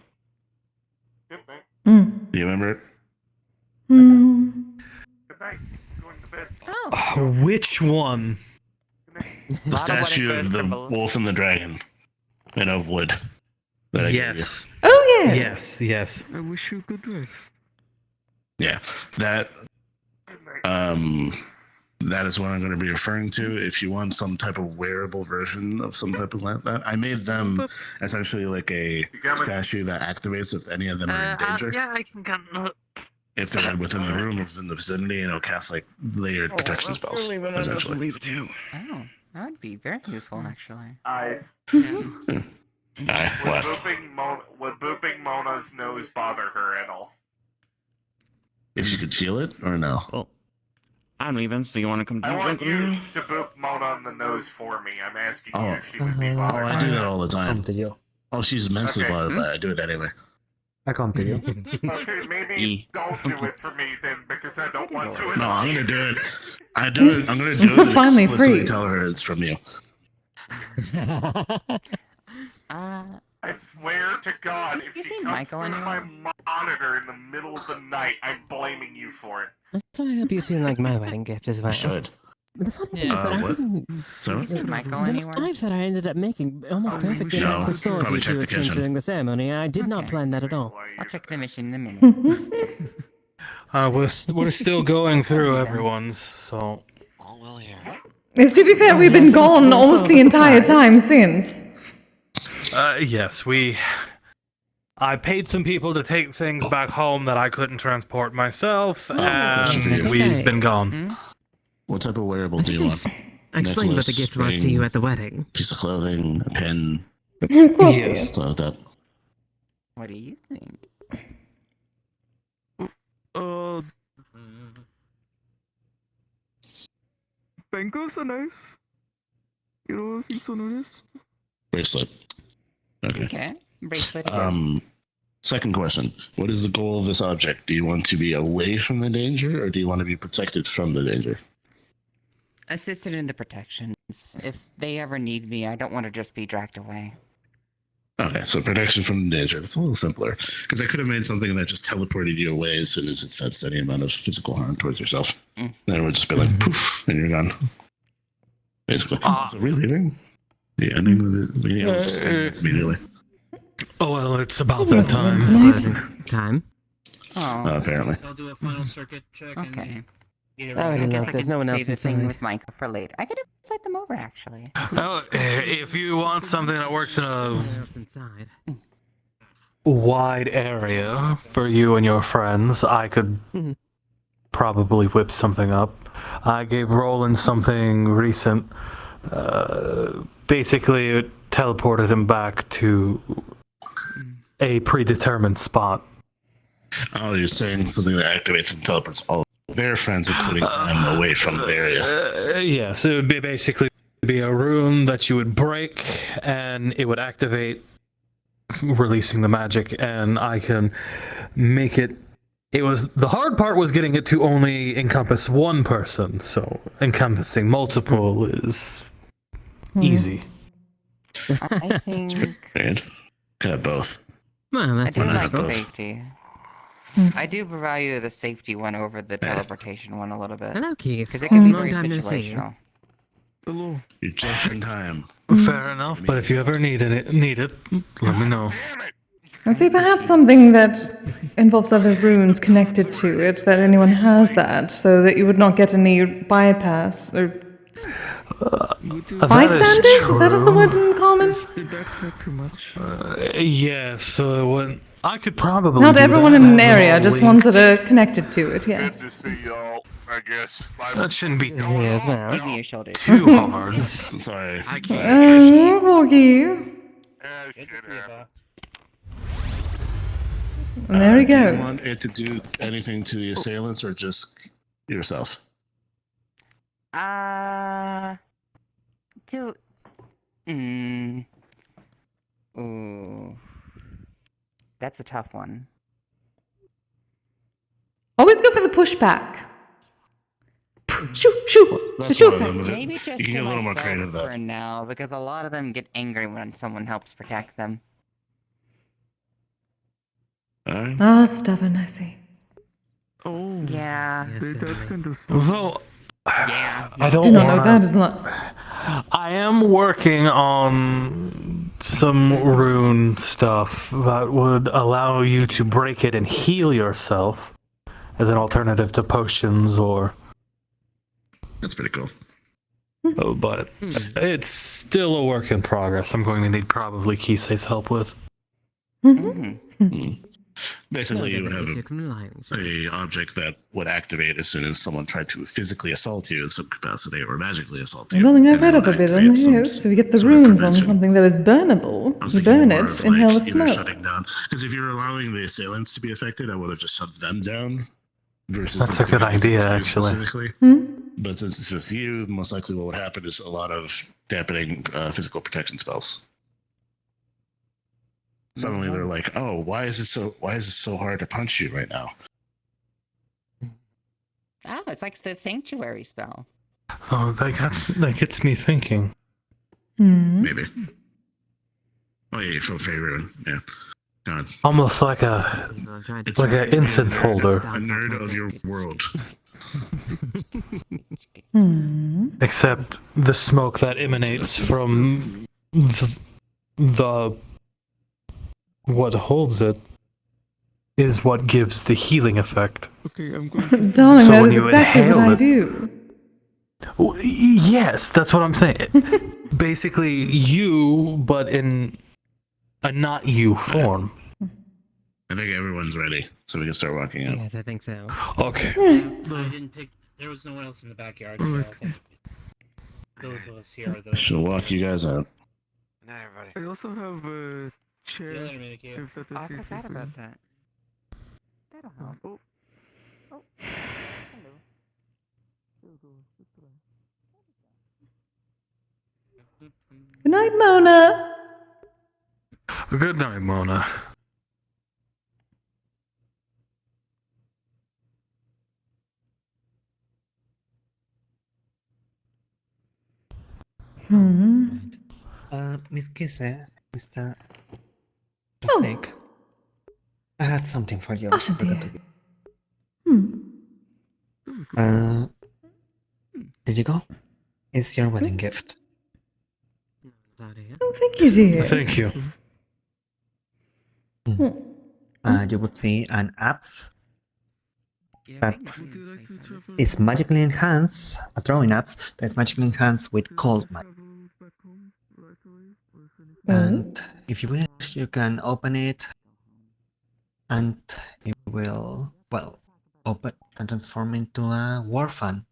Mm. Do you remember it? Mm. Good night. Going to bed. Oh, which one? The statue of the wolf and the dragon, made of wood. That I gave you. Oh yes. Yes. I wish you good rest. Yeah, that that is what I'm going to be referring to. If you want some type of wearable version of some type of like that, I made them essentially like a statue that activates if any of them are in danger. Yeah, I can come. If they're within the room, within the vicinity, and it'll cast like layered protection spells. Essentially. Oh, that would be very useful, actually. Would booping Mona's nose bother her at all? If you could feel it or no? Oh, I'm leaving. So you want to come I down? want you to boop Mona on the nose for me. I'm asking you if she would be bothered. I do that all the time. Come to you. Oh, she's immensely bothered, but I do it anyway. I come to you. Okay, maybe don't do it for me then, because I don't want to. No, I'm gonna do it. I'm gonna do it. We're finally explicitly free. Tell her it's from you. I swear to God, if she comes through my monitor in the middle of the night, I'm blaming you for it. So I hope you've seen like my wedding gift as well. I should. But the funny thing is that I what? didn't. Sorry? The knives that I ended up making almost perfectly No, matched the swords probably you check two the exchanged kitchen. during the ceremony. I did not plan that at all. I'll check the mission in a minute. We're still going through everyone's, so. Yes, to be fair, we've been gone almost the entire time since. Yes, I paid some people to take things back home that I couldn't transport myself, and we've been gone. What type of wearable do you want? I explained what the gift was to you at the wedding. Piece of clothing, a pen. Of course, Stuff like that. What do you think? Bangles are nice. You know, I think so noticed. Bracelet. Okay. Okay. Bracelet again. Second question. What is the goal of this object? Do you want to be away from the danger, or do you want to be protected from the danger? Assisted in the protections. If they ever need me, I don't want to just be dragged away. Okay, so protection from the danger. It's a little simpler. Because I could have made something that just teleported you away as soon as it sets any amount of physical harm towards yourself. Then it would just be like, poof, and you're gone. Basically. So we're leaving? The ending of the meeting was just immediately. Oh, well, it's about that time. Time? Apparently. I'll do a final circuit check. Okay. I guess I there's could no one else save the thing inside. with Micah for later. I could invite them over, actually. Well, if you want something that works in a Inside. wide area for you and your friends, I could probably whip something up. I gave Roland something recent. Basically, it teleported him back to a predetermined spot. Oh, you're saying something that activates and teleports all their friends, including them, away from the area. Yes, it would be basically be a room that you would break, and it would activate, releasing the magic, and I can make it. It was the hard part was getting it to only encompass one person, so encompassing multiple is easy. I think And kind of both. Well, I that's do Why not like both? safety. I do value the safety one over the teleportation one a little bit. Hello, Keith. Because it can be Long very time no see. situational. You're just in time. Fair enough, but if you ever need it, let me know. I'd say perhaps something that involves other runes connected to it, that anyone has that, so that you would not get any bypass or bystanders? That is the word in common? Did that hurt too much? Yes, so when I could probably Not do everyone that, in an but area, all just linked. ones that are connected to it, yes. See y'all, I guess. That shouldn't be Give me your shoulder. too hard. I'm sorry. Okay. And there we Do you go. want it to do anything to the assailants or just yourself? Do. Ooh. That's a tough one. Always go for the pushback. Shoo, shoo. The shoo effect. Maybe just You can to get a little more myself creative, though. for now, because a lot of them get angry when someone helps protect them. Ah, stubborn, I see. Oh. Yeah. That's kind of stuff. Well, yeah. I don't Do not know wanna- that is not. I am working on some rune stuff that would allow you to break it and heal yourself as an alternative to potions or... That's pretty cool. Oh, but it's still a work in progress. I'm going to need probably Kise's help with. Basically, you would have a object that would activate as soon as someone tried to physically assault you in some capacity or magically assault you. Darling, I've And read it up a would bit on activate some this. So we get the sort of runes on prevention. something that is burnable. I was You thinking burn more it, of, inhale the like, either smoke. shutting down, because if you're allowing the assailants to be affected, I would have just shut them down. Versus That's a good doing anything idea, to you actually. specifically. Hmm? But since it's just you, most likely what would happen is a lot of dampening physical protection spells. Suddenly they're like, "Oh, why is it so hard to punch you right now?" Oh, it's like the sanctuary spell. Oh, that gets me thinking. Maybe. Oh yeah, for Faerun, yeah. God. Almost like an incense holder. A nerd of your world. Except the smoke that emanates from the what holds it is what gives the healing effect. Okay, I'm going to... Darling, that is exactly what I do. Well, yes, that's what I'm saying. Basically, you, but in a not you form. I think everyone's ready, so we can start walking out. Yes, I think so. Okay. I didn't pick. There was no one else in the backyard, so I think those of us here are the. She'll walk you guys out. I also have a chair. If that is I easy forgot for about you. that. That'll help. Oh. Good night, Mona. Good night, Mona. Miss Kise, Mr. Oh. Sake, I had something for you. Asha, dear. Did you go? It's your wedding gift. Oh, thank you, dear. Thank you. You would see an app that is magically enhanced, a drawing app that is magically enhanced with cold magic. And if you wish, you can open it, and it will, well, open and transform into a war fan.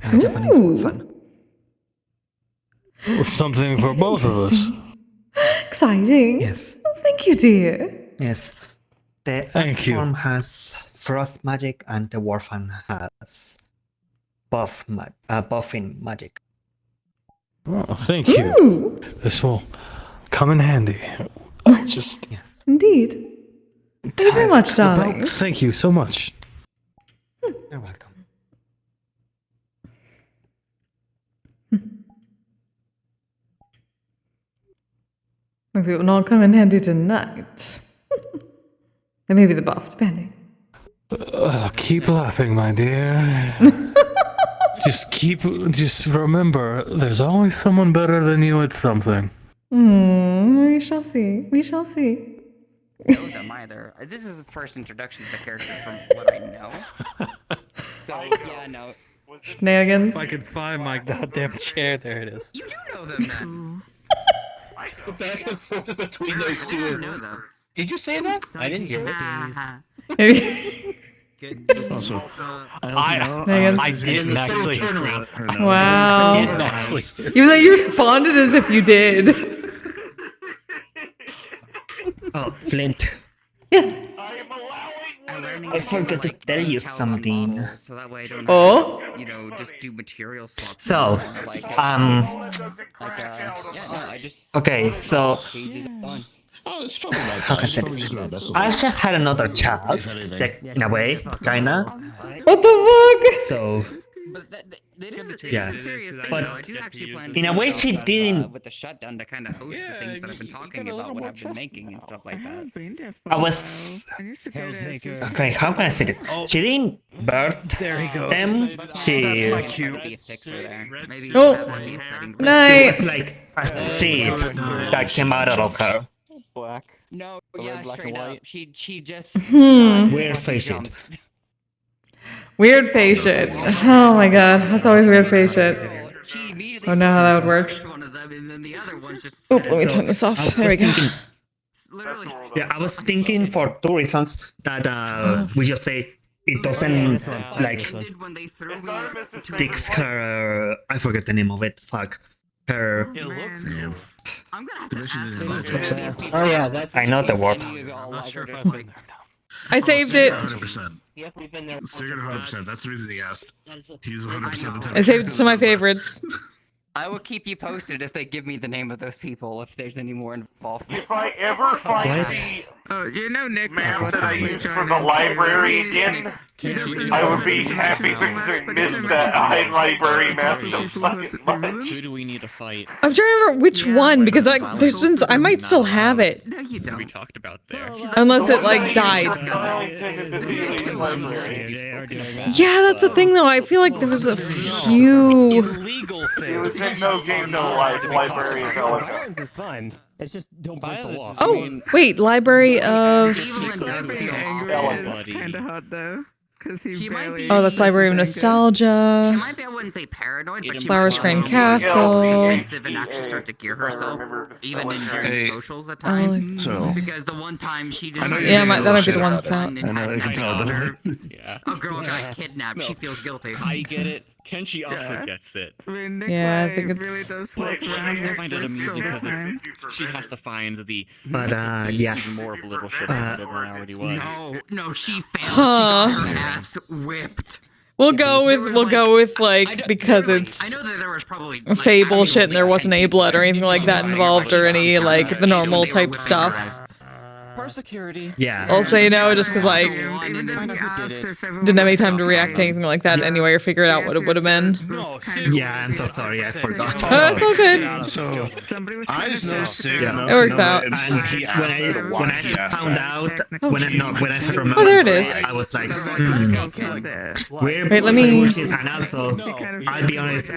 A Japanese war fan. Something for both of us. Exciting. Yes. Oh, thank you, dear. Yes. The Thank you. form has frost magic, and the war fan has buffing magic. Oh, thank you. Ooh. This will come in handy. Oh, just yes. Indeed. Thank you very much, darling. Thank you so much. You're welcome. If it will not come in handy tonight. Then maybe the buff, depending. Keep laughing, my dear. Just remember, there's always someone better than you at something. We shall see. We shall see. I know them either. This is the first introduction to the character from what I know. So, yeah, no. Shenanigans. If I could find my goddamn chair, there it is. You do know them then. The back and forth between those two. I know them. Did you say that? I didn't hear it. Also, I didn't actually. Wow. I didn't actually. Even though you responded as if you did. Oh, Flint. Yes. I am allowing I forgot to tell you something. So that way I don't Oh? have to, you know, just do material swaps. So, okay, so Oh, it's probably like how that. can I It's say probably this? just a mess. I actually had another child, like in a way, kinda. What the fuck? So, It is yeah, a serious thing, but though. I do actually plan in a way she didn't. with the shutdown to kind of host the things that I've been talking about, what I've been making and stuff like that. I was okay. How can I say this? She didn't birth them. She. Be a fixer there. Maybe Oh. that would be a setting. It was like a seed that came out of her. Black. No, The yeah, red, black, straight and up. white. She just Weird face shit. Weird face shit. Oh my god, that's always weird face shit. I don't know how that would work. Oh, let me turn this off. There we go. Yeah, I was thinking for two reasons that we just say it doesn't like takes her. I forget the name of it. Fuck her. I'm gonna have to ask Oh yeah, that's. I know the word. I'm not sure if I've been there. I saved it. 100%. Figured 100%. That's the reason he asked. He's 100%. I saved it to my favorites. I will keep you posted if they give me the name of those people, if there's any more involvement. If I ever find the map that I used for the library again, I would be happy because I missed that high library map so fucking much. Who do we need to fight? I'm trying to remember which one because there's been I might still have it. No, you don't. We talked about there. Unless it like died. Yeah, that's the thing though. I feel like there was a few. It was in No Game No Life library of Elika. It's fine. It's just don't break the law. Oh, wait, Library of. It's kind of hot though. Because he barely. Oh, that's Library of Nostalgia. She might be, I wouldn't say paranoid, but she Flowers might Crane be Castle. defensive and actually start to gear herself, even in during socials at times. So, Because the one time she just Yeah, that might be the one that's out. I know, I can tell. Yeah. A girl got kidnapped. She feels guilty. I get it. Kenshi also gets it. Yeah, I think it's. Like, she has to find it amusing because she has to find the. But yeah. Even more of a little shit than it already was. No, she failed. Huh. She got her ass whipped. We'll go with like because it's fable shit and there wasn't any blood or anything like that involved or any like the normal type stuff. For security. Yeah. I'll say no just because like didn't have any time to react to anything like that anyway or figure out what it would have been. Yeah, I'm so sorry, I forgot. Oh, that's all good. So, I just know Sig enough It works to know out. that And when I found out, when I remembered, Oh, there it is. I was like, we're Wait, let me- and also, I'll be honest,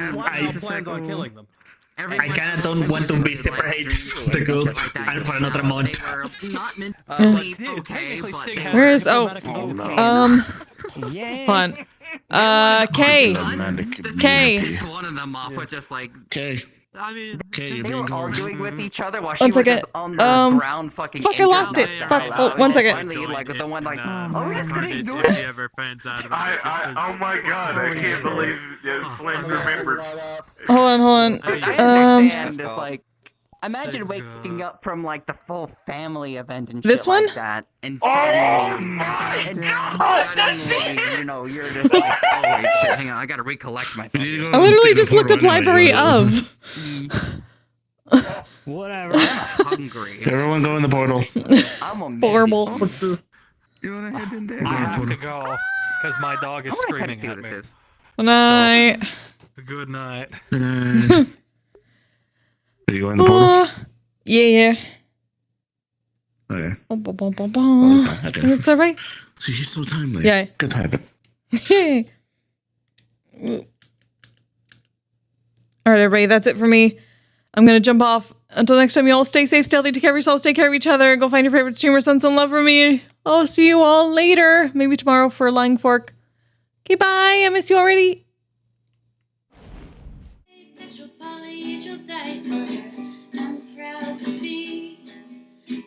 I kind of don't want to be separated from the group and for another month. Where is hold on. K. Pissed one of them off with just like. K. I mean, they were arguing with each other while she One was second. just on the ground fucking. Fuck, I lost it. Fuck. Oh, one second. Finally, like with the one like, oh, we're just gonna ignore if he this. ever finds out about it. Oh my god, I can't believe Flynn remembered. Hold on. I understand this like. Imagine waking up from like the full family event and This shit one? like that, and suddenly, you know, you're just like, oh wait, shit, hang on, I gotta recollect myself. I literally just looked up Library of. Whatever. I'm hungry. Everyone go in the portal. I'm a Horrible. Do you want to head in there? I have to go because my dog is screaming at me. Good night. Good night. Are you going in the portal? Yeah. Okay. Okay. It's alright. See, he's so timely. Yeah. Good habit. Alright, everybody, that's it for me. I'm gonna jump off. Until next time, you all stay safe, stay healthy, take care of yourselves, take care of each other. Go find your favorite streamer, send some love from me. I'll see you all later. Maybe tomorrow for Lying Fork. Okay, bye. I miss you already. I'm proud to be.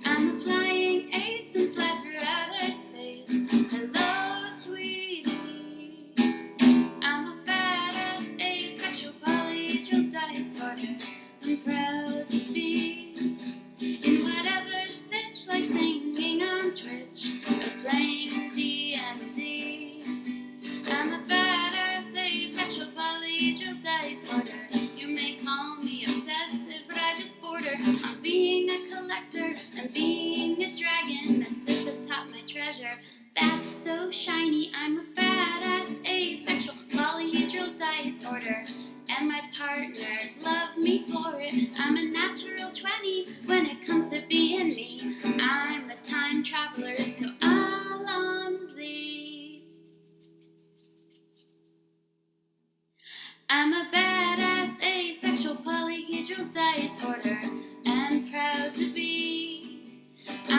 I'm a flying ace and fly through outer space. Hello, sweetie. I'm a badass asexual polyhedral disorder. I'm proud to be in whatever sitch, like singing on Twitch or playing D. and being a dragon that sits atop my treasure. That's so shiny, I'm a badass asexual polyhedral dice order, and my partners love me for it. I'm a natural 20 when it comes to being me. I'm a time traveler, so Alonzi. I'm a